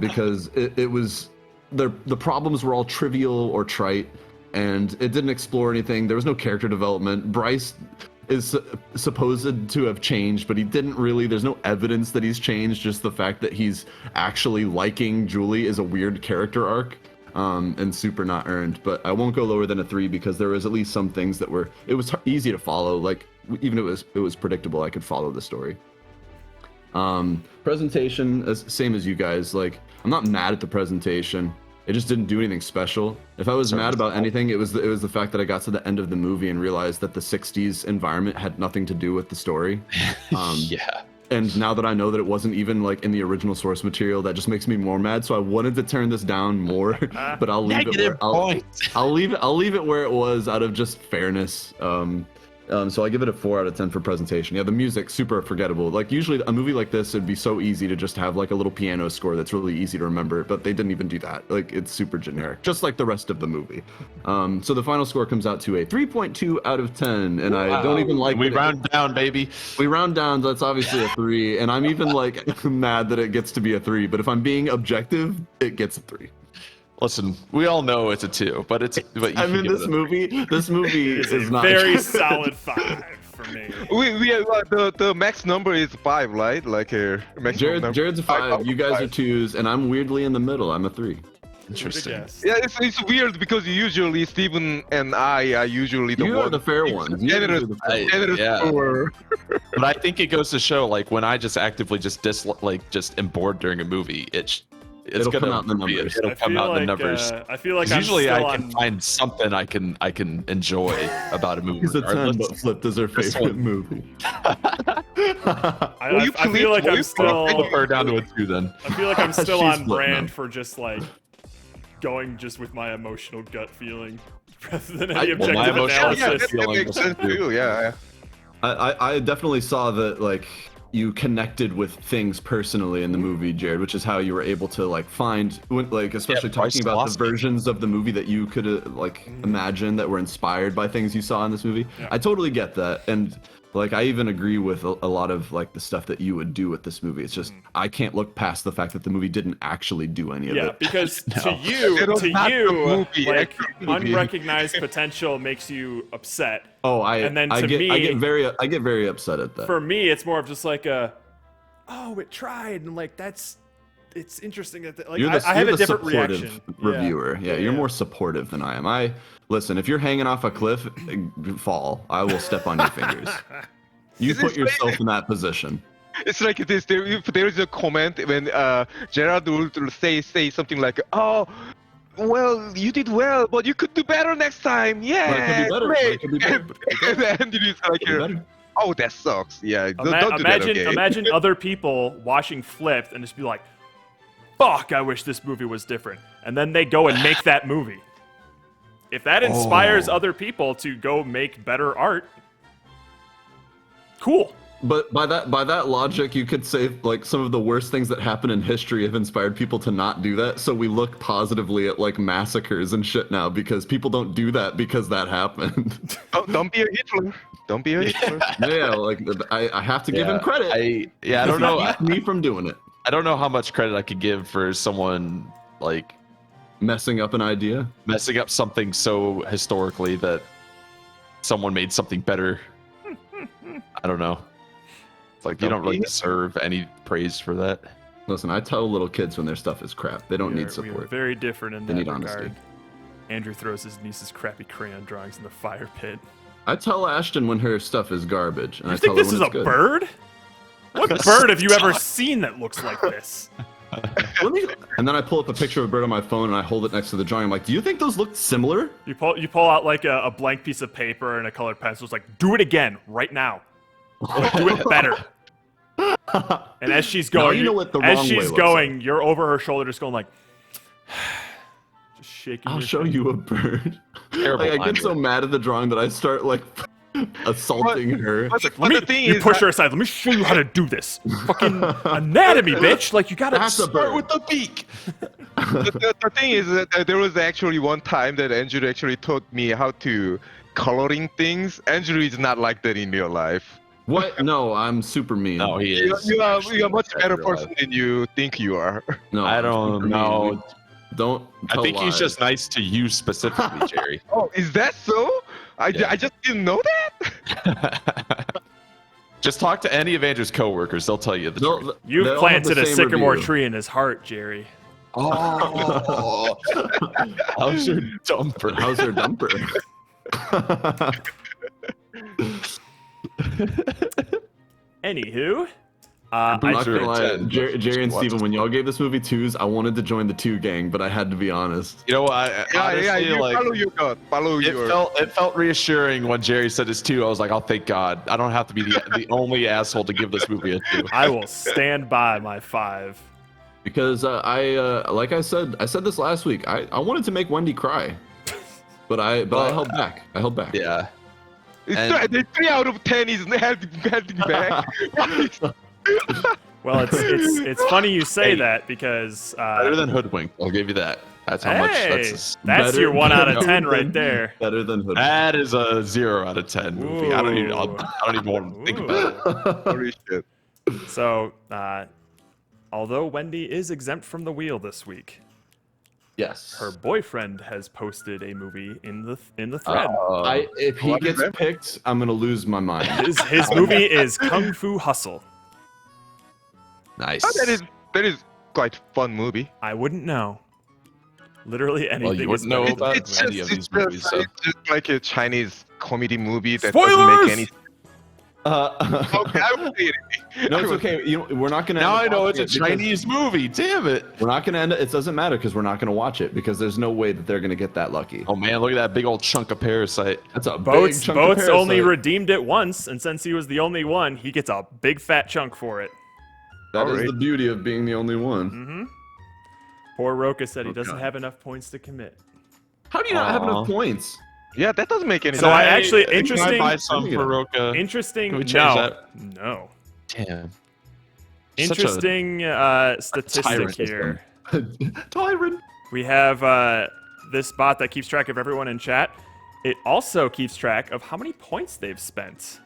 because it was the problems were all trivial or trite, and it didn't explore anything. There was no character development. Bryce is supposed to have changed, but he didn't really. There's no evidence that he's changed. Just the fact that he's actually liking Julie is a weird character arc, and super not earned. But I won't go lower than a 3 because there was at least some things that were. It was easy to follow. Like even if it was predictable, I could follow the story. Presentation, same as you guys. Like I'm not mad at the presentation. It just didn't do anything special. If I was mad about anything, it was the fact that I got to the end of the movie and realized that the 60s environment had nothing to do with the story. Yeah. And now that I know that it wasn't even like in the original source material, that just makes me more mad. So I wanted to turn this down more, but I'll leave it. I'll leave it where it was out of just fairness. So I give it a 4 out of 10 for presentation. Yeah, the music super forgettable. Like usually a movie like this, it'd be so easy to just have like a little piano score that's really easy to remember, but they didn't even do that. Like it's super generic, just like the rest of the movie. So the final score comes out to a 3.2 out of 10, and I don't even like. We round down, baby. We round down. That's obviously a 3, and I'm even like mad that it gets to be a 3. But if I'm being objective, it gets a 3. Listen, we all know it's a 2, but it's. But you I can mean, give it this movie It's is a not very solid 5 for me. We the max number is 5, right? Like a maximum number. Jared's a 5. You guys are 2s, and I'm weirdly in the middle. I'm a 3. Interesting. Yes. Yeah, it's weird because usually Steven and I are usually the You ones are the fair ones. You generous, are the fair ones. generous Yeah. scorer. But I think it goes to show, like, when I just actively just am bored during a movie, It'll come out in the numbers. It'll come out in the numbers. I feel like 'Cause I'm usually still I can on. find something I can enjoy about a movie. He's a 10, regardless. but Flipped is her This favorite one. movie. I feel like I'm still. Flip her down to a 2 then. I feel like I'm still She's on flipping brand them. for just like going just with my emotional gut feeling rather than Well, any my objective emotional Yeah, analysis. that feeling makes was sense too. too. Yeah. I definitely saw that like you connected with things personally in the movie, Jared, which is how you were able to like find like especially Bryce talking about lost the me. versions of the movie that you could like imagine that were inspired by things you saw in this movie. Yeah. I totally get that, and like I even agree with a lot of like the stuff that you would do with this movie. It's just I can't look past the fact that the movie didn't actually do any of Yeah, it. because No. It was not the movie, like actual movie. unrecognized potential makes you upset. Oh, And then I to get me- I get very upset at that. For me, it's more of just like a, oh, it tried, and like it's interesting that like You're the, I have you're a the different supportive reaction. reviewer. Yeah, you're more supportive than I am. Listen, if you're hanging off a cliff, fall. I will step on your fingers. You Is put this yourself in that position. It's like this. If there is a comment when Gerard will say something like, "Oh, well, you did well, but you could do better next time." Yeah, But it could be better. great. It could be better. And it is like, Could be better. "Oh, that sucks." Yeah, don't do Imagine that. Okay. imagine other people watching Flipped and just be like, "Fuck, I wish this movie was different," and then they go and make that movie. If that inspires other people to go make better art, cool. But by that logic, you could say like some of the worst things that happen in history have inspired people to not do that. So we look positively at like massacres and shit now because people don't do that because that happened. Don't be a Hitler. Don't be a Hitler. Yeah, like I have to give him credit. I don't know. Keep me from doing it. I don't know how much credit I could give for someone like Messing up an idea. messing up something so historically that someone made something better. I don't know. It's like you don't really deserve any praise for that. Listen, I tell little kids when their stuff is crap. They don't We need are support. very different in They that need regard. honesty. Andrew throws his niece's crappy crayon drawings in the fire pit. I tell Ashton when her stuff is garbage, and You I think tell her this when is a it's good. bird? What bird have you ever seen that looks like this? And then I pull up a picture of a bird on my phone and I hold it next to the drawing. I'm like, do you think those look similar? You pull out like a blank piece of paper and a colored pencil. It's like, do it again right now. Like, do it better. And as she's Now going, you know what the as wrong way she's looks going, you're over her shoulder, just going like, just shaking. I'll your show thing. you a bird. Terrible Like, I line get so mad at the drawing that I start like assaulting her. But Let me, the thing you is, push her aside. Let me show you how to do this. Fucking anatomy, bitch. Like you gotta That's a start bird. with the beak. the thing is that there was actually one time that Andrew actually taught me how to coloring things. Andrew is not like that in real life. What? No, I'm super mean. No, he You, is. you are a much actually better in real life. person than you think you are. No, I I'm don't super mean. know. Don't. I tell think he's lies. just nice to you specifically, Jerry. Oh, is that so? I just didn't know that. Just talk to any of Andrew's coworkers; they'll tell you the truth. They'll You've have planted the a same sycamore review. tree in his heart, Jerry. Oh, how's your dumper? How's their dumper? Anywho, I'm not Sure, gonna lie, it's 10. Jerry and Watch Steven, this. when y'all gave this movie 2s, I wanted to join the 2 gang, but I had to be honest. You know what? I, honestly, You like, follow your gut. Follow your. it felt reassuring when Jerry said his 2. I was like, oh, thank God. I don't have to be the only asshole to give this movie a 2. I will stand by my 5. Because like I said this last week. I wanted to make Wendy cry, but I held back. I held back. Yeah. The 3 out of 10 is held me back. Well, it's funny you say Hey. that because Better than Hoodwink. I'll give you that. That's how much. hey, That's better- your 1 out of better 10 right than- there. Better than Hood. that is a 0 out of 10 movie. I don't even want to think about it. Holy shit. So, although Wendy is exempt from the wheel this week, Yes. her boyfriend has posted a movie in the thread. If he What is gets that? picked, I'm gonna lose my mind. His movie is Kung Fu Hustle. Nice. Oh, that is quite a fun movie. I wouldn't know. Literally anything. Well, you is wouldn't know better about than It's that movie. any of these movies. So. it's just like a Chinese comedy movie that Spoilers! doesn't make any. Okay, I would say it. No, it's okay. We're not gonna. Now end I up know watching it's a it because Chinese movie. Damn it. We're not gonna end it. It doesn't matter because we're not gonna watch it because there's no way that they're gonna get that lucky. Oh man, look at that big old chunk of parasite. That's a big Boats chunk of only parasite. redeemed it once, and since he was the only one, he gets a big fat chunk for it. That is Alright. the beauty of being the only one. Mm-hmm. Poor Roka said he Oh, doesn't God. have enough points to commit. How do you not have Aw. enough points? Yeah, that doesn't make any So sense. I actually Can I interesting. buy some for Roka? Interesting. Can we change no, that? no. Damn. Interesting statistic tyrant, this here. Tyrant. We have this bot that keeps track of everyone in chat. It also keeps track of how many points they've spent.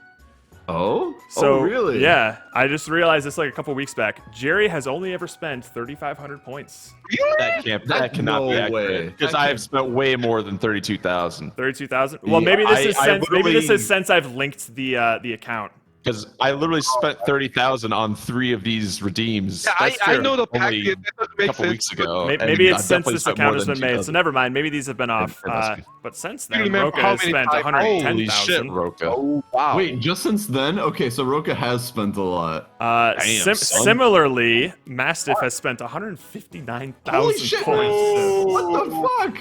Oh? So, oh, really? Yeah, I just realized this like a couple weeks back. Jerry has only ever spent 3,500 points. That cannot no be way. accurate. Because That I have spent way more than 32,000. 32,000. Well, Yeah, maybe this is I since maybe this literally- is since I've linked the account. Because I literally spent 30,000 on 3 of these redeems. Yeah, That's I true. know the Only package. That doesn't a make couple sense. weeks ago. Maybe, and it's I since definitely this spent account more has than been made. So 2,000. never mind. Maybe these have been off. It must be. But since Do you then, remember Roka how has many spent times- Holy shit, 110,000. Roka. Oh, wow. Wait, just since then? Okay, so Roka has spent a lot. Damn, son. Similarly, Mastiff has spent 159,000 points. What the fuck?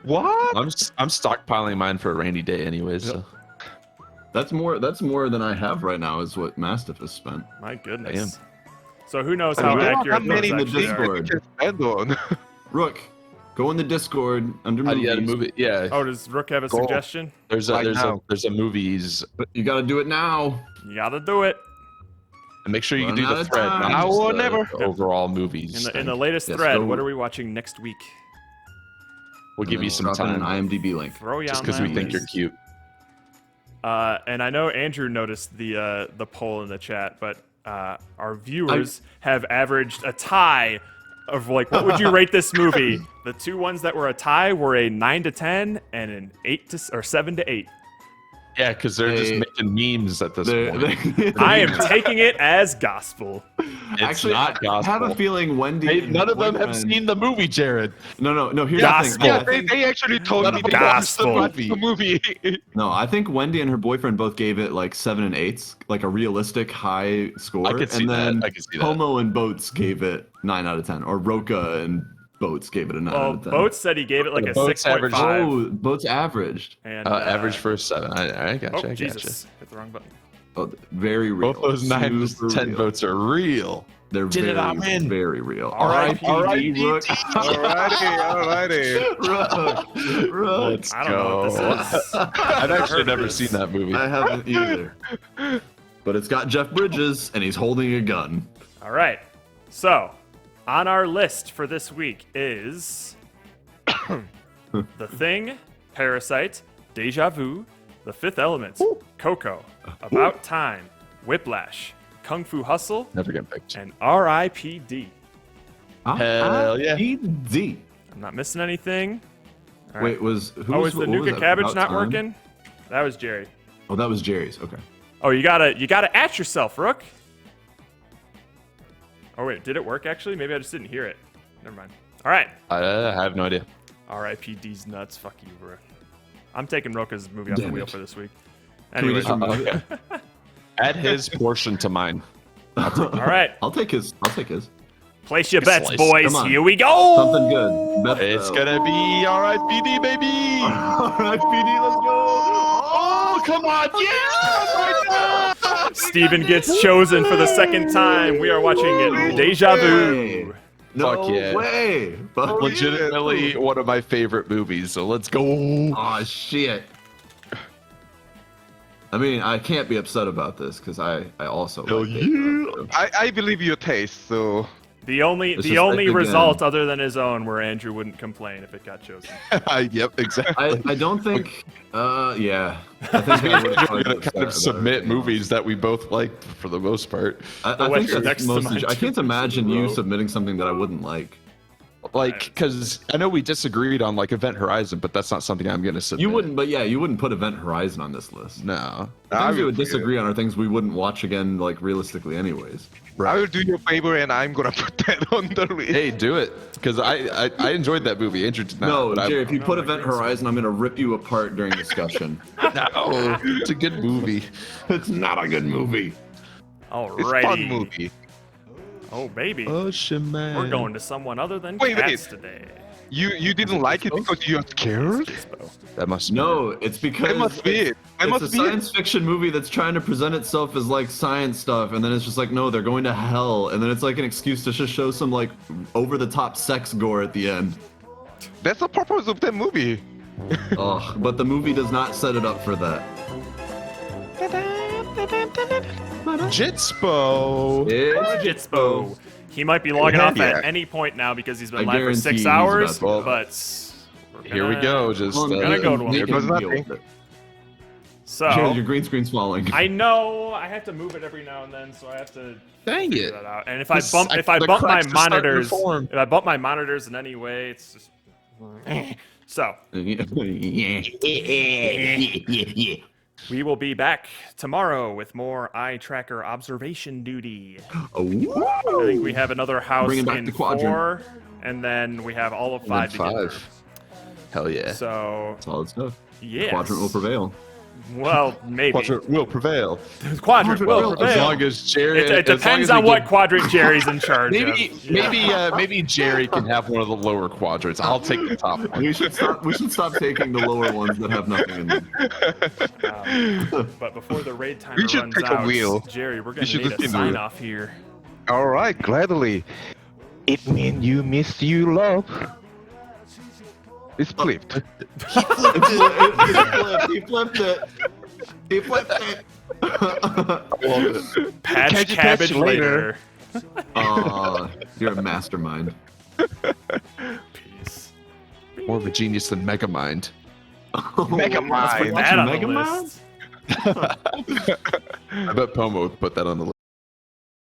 What? I'm stockpiling mine for a rainy day anyways. So. That's more than I have right now is what Mastiff has spent. My goodness. Damn. So who knows I how mean, we don't accurate have many those in the actually are. Discord. you can spend on. Rook, go in the Discord under How do movies. you move it? Yeah. Oh, does Rook have a Cool. suggestion? There's Right a now. movies. But you gotta do it now. You gotta do it. And make sure you Run do out the of thread, time. not Now just or the never. overall movies. In the thing. latest Yes, thread, go- what are we watching next week? We'll give you some Drop in time, an IMDb link. Throw you just on because that we think you're list. cute. And I know Andrew noticed the poll in the chat, but our viewers have averaged a tie of like, what would you rate this movie? The two ones that were a tie were a 9 to 10 and an 7 to 8. Yeah, because they're just They- making memes at this point. I am taking it as gospel. It's Actually, not I have a gospel. feeling Wendy. Hey, and none her of them have boyfriend- seen the movie, Jared. No. Here's Gospel. the thing. Yeah, I think, they actually told None me of they them watched Gospel. the movie. no, I think Wendy and her boyfriend both gave it like 7 and 8s, like a realistic high score. I could see and then that. I could see that. Homo and Boats gave it 9 out of 10, or Roka and Boats gave it a 9 Well, out of 10. Boats said he gave it like a Boats 6.5. averaged- Oh, Boats averaged. And Average for a 7. I gotcha. Oh, I gotcha. Jesus. Hit the wrong button. Oh, very real. Both those 9 to Super 10 real. votes are real. They're Did it, very, I'm in. very real. R.I.P. Rook. Alrighty. Rook. Rook. Let's I don't know what go. this is. I've actually heard of never this. seen that movie. I haven't either. But it's got Jeff Bridges, and he's holding a gun. All right. So, on our list for this week is The Thing, Parasite, Deja Vu, The Fifth Element, Coco, About Time, Whiplash, Kung Fu Hustle, Never get picked. and R.I.P.D. Hell yeah. D. I'm not missing anything. All right. Wait, was who Oh, was is the what was Nuka that? Cabbage About not Time? working? That was Jerry. Oh, that was Jerry's. Okay. Oh, you gotta at yourself, Rook. Oh wait, did it work actually? Maybe I just didn't hear it. Never mind. All right. I have no idea. R.I.P.D's nuts. Fuck you, bro. I'm taking Roka's movie off the Damn wheel it. for this week. Can we Anyways, just remove it? Add his portion to mine. all right. I'll take his. Place your bets, Slice. boys. Come on. Here we go. Something good. Best It's gonna be R.I.P.D. baby. R.I.P.D. Let's go. Oh, come on. Yeah. Steven gets chosen for the second time. We are watching Deja Vu. No Fuck yeah. way. Fuck Legitimately one of my favorite movies. So let's go. Oh shit. I mean, I can't be upset about this because I also. Hell like Deja Vu. I believe your taste, so The only It's just like, result again- other than his own where Andrew wouldn't complain if it got chosen. Yep, exactly. I don't think. Yeah. I think I would We're gonna kind of submit movies that we both like for the most part. I What's think next that's to mostly. mine I can't too, imagine you bro. submitting something that I wouldn't like. Like, because I know we disagreed on like Event Horizon, but that's not something I'm gonna submit. You wouldn't, but yeah, you wouldn't put Event Horizon on this list. No. The things we would disagree on are things we wouldn't watch again, like realistically, anyways. I will do you a favor and I'm gonna put that on the list. Hey, do it, because I enjoyed that movie. Andrew did not. No, but Jerry, if you put Event Horizon, I'm gonna rip you apart during discussion. No, it's a good movie. It's not a good movie. Alrighty. It's a fun movie. Oh, baby. ඇᴉᴉ. We're going to someone other than Wait, cats today. You didn't like it because you're scared? That must No, it's because It must be it. It it's must a be it. science fiction movie that's trying to present itself as like science stuff, and then it's just like, no, they're going to hell, and then it's like an excuse to just show some like over-the-top sex gore at the end. That's the purpose of that movie. Ugh, but the movie does not set it up for that. ඍⴉ. ඍⴉ. He might be logging off Yeah. at any point now because he's been I live for guarantee 6 he's hours, about to- but Here we go. Just Well, I'm gonna go to him. make There goes deal nothing. with it. So Jerry, your green screen's falling. I know I have to move it every now and then, so I have to dang figure it. that out. And if I This- bump I- if I the bump my cracks are starting to monitors, form. if I bump my monitors in any way, it's just so. We will be back tomorrow with more eye tracker observation duty. I think we have another house Bringing back in the quadrant. 4, and then we have all of 5 to get through. Hell yeah. So Solid stuff. yes. Quadrant will prevail. Well, maybe Quadrant will prevail. Quadrant will As prevail. long as Jerry. It as long depends as we on what get- quadrant Jerry's in charge Maybe, of. maybe Jerry can have one of the lower quadrants. I'll take the top one. We should stop taking the lower ones that have nothing in them. But before the raid timer We should runs take a out, wheel. Jerry, we're We gonna should need a listen to sign it. off here. All right, gladly. It means you miss you love. It's flipped. He flipped it. He flipped it. Patch Catch you cabbage later. later. Aw, you're a mastermind. Peace. More of a genius than Megamind. Megamind. That on the Megamind? list. I bet Pomo would put that on the list.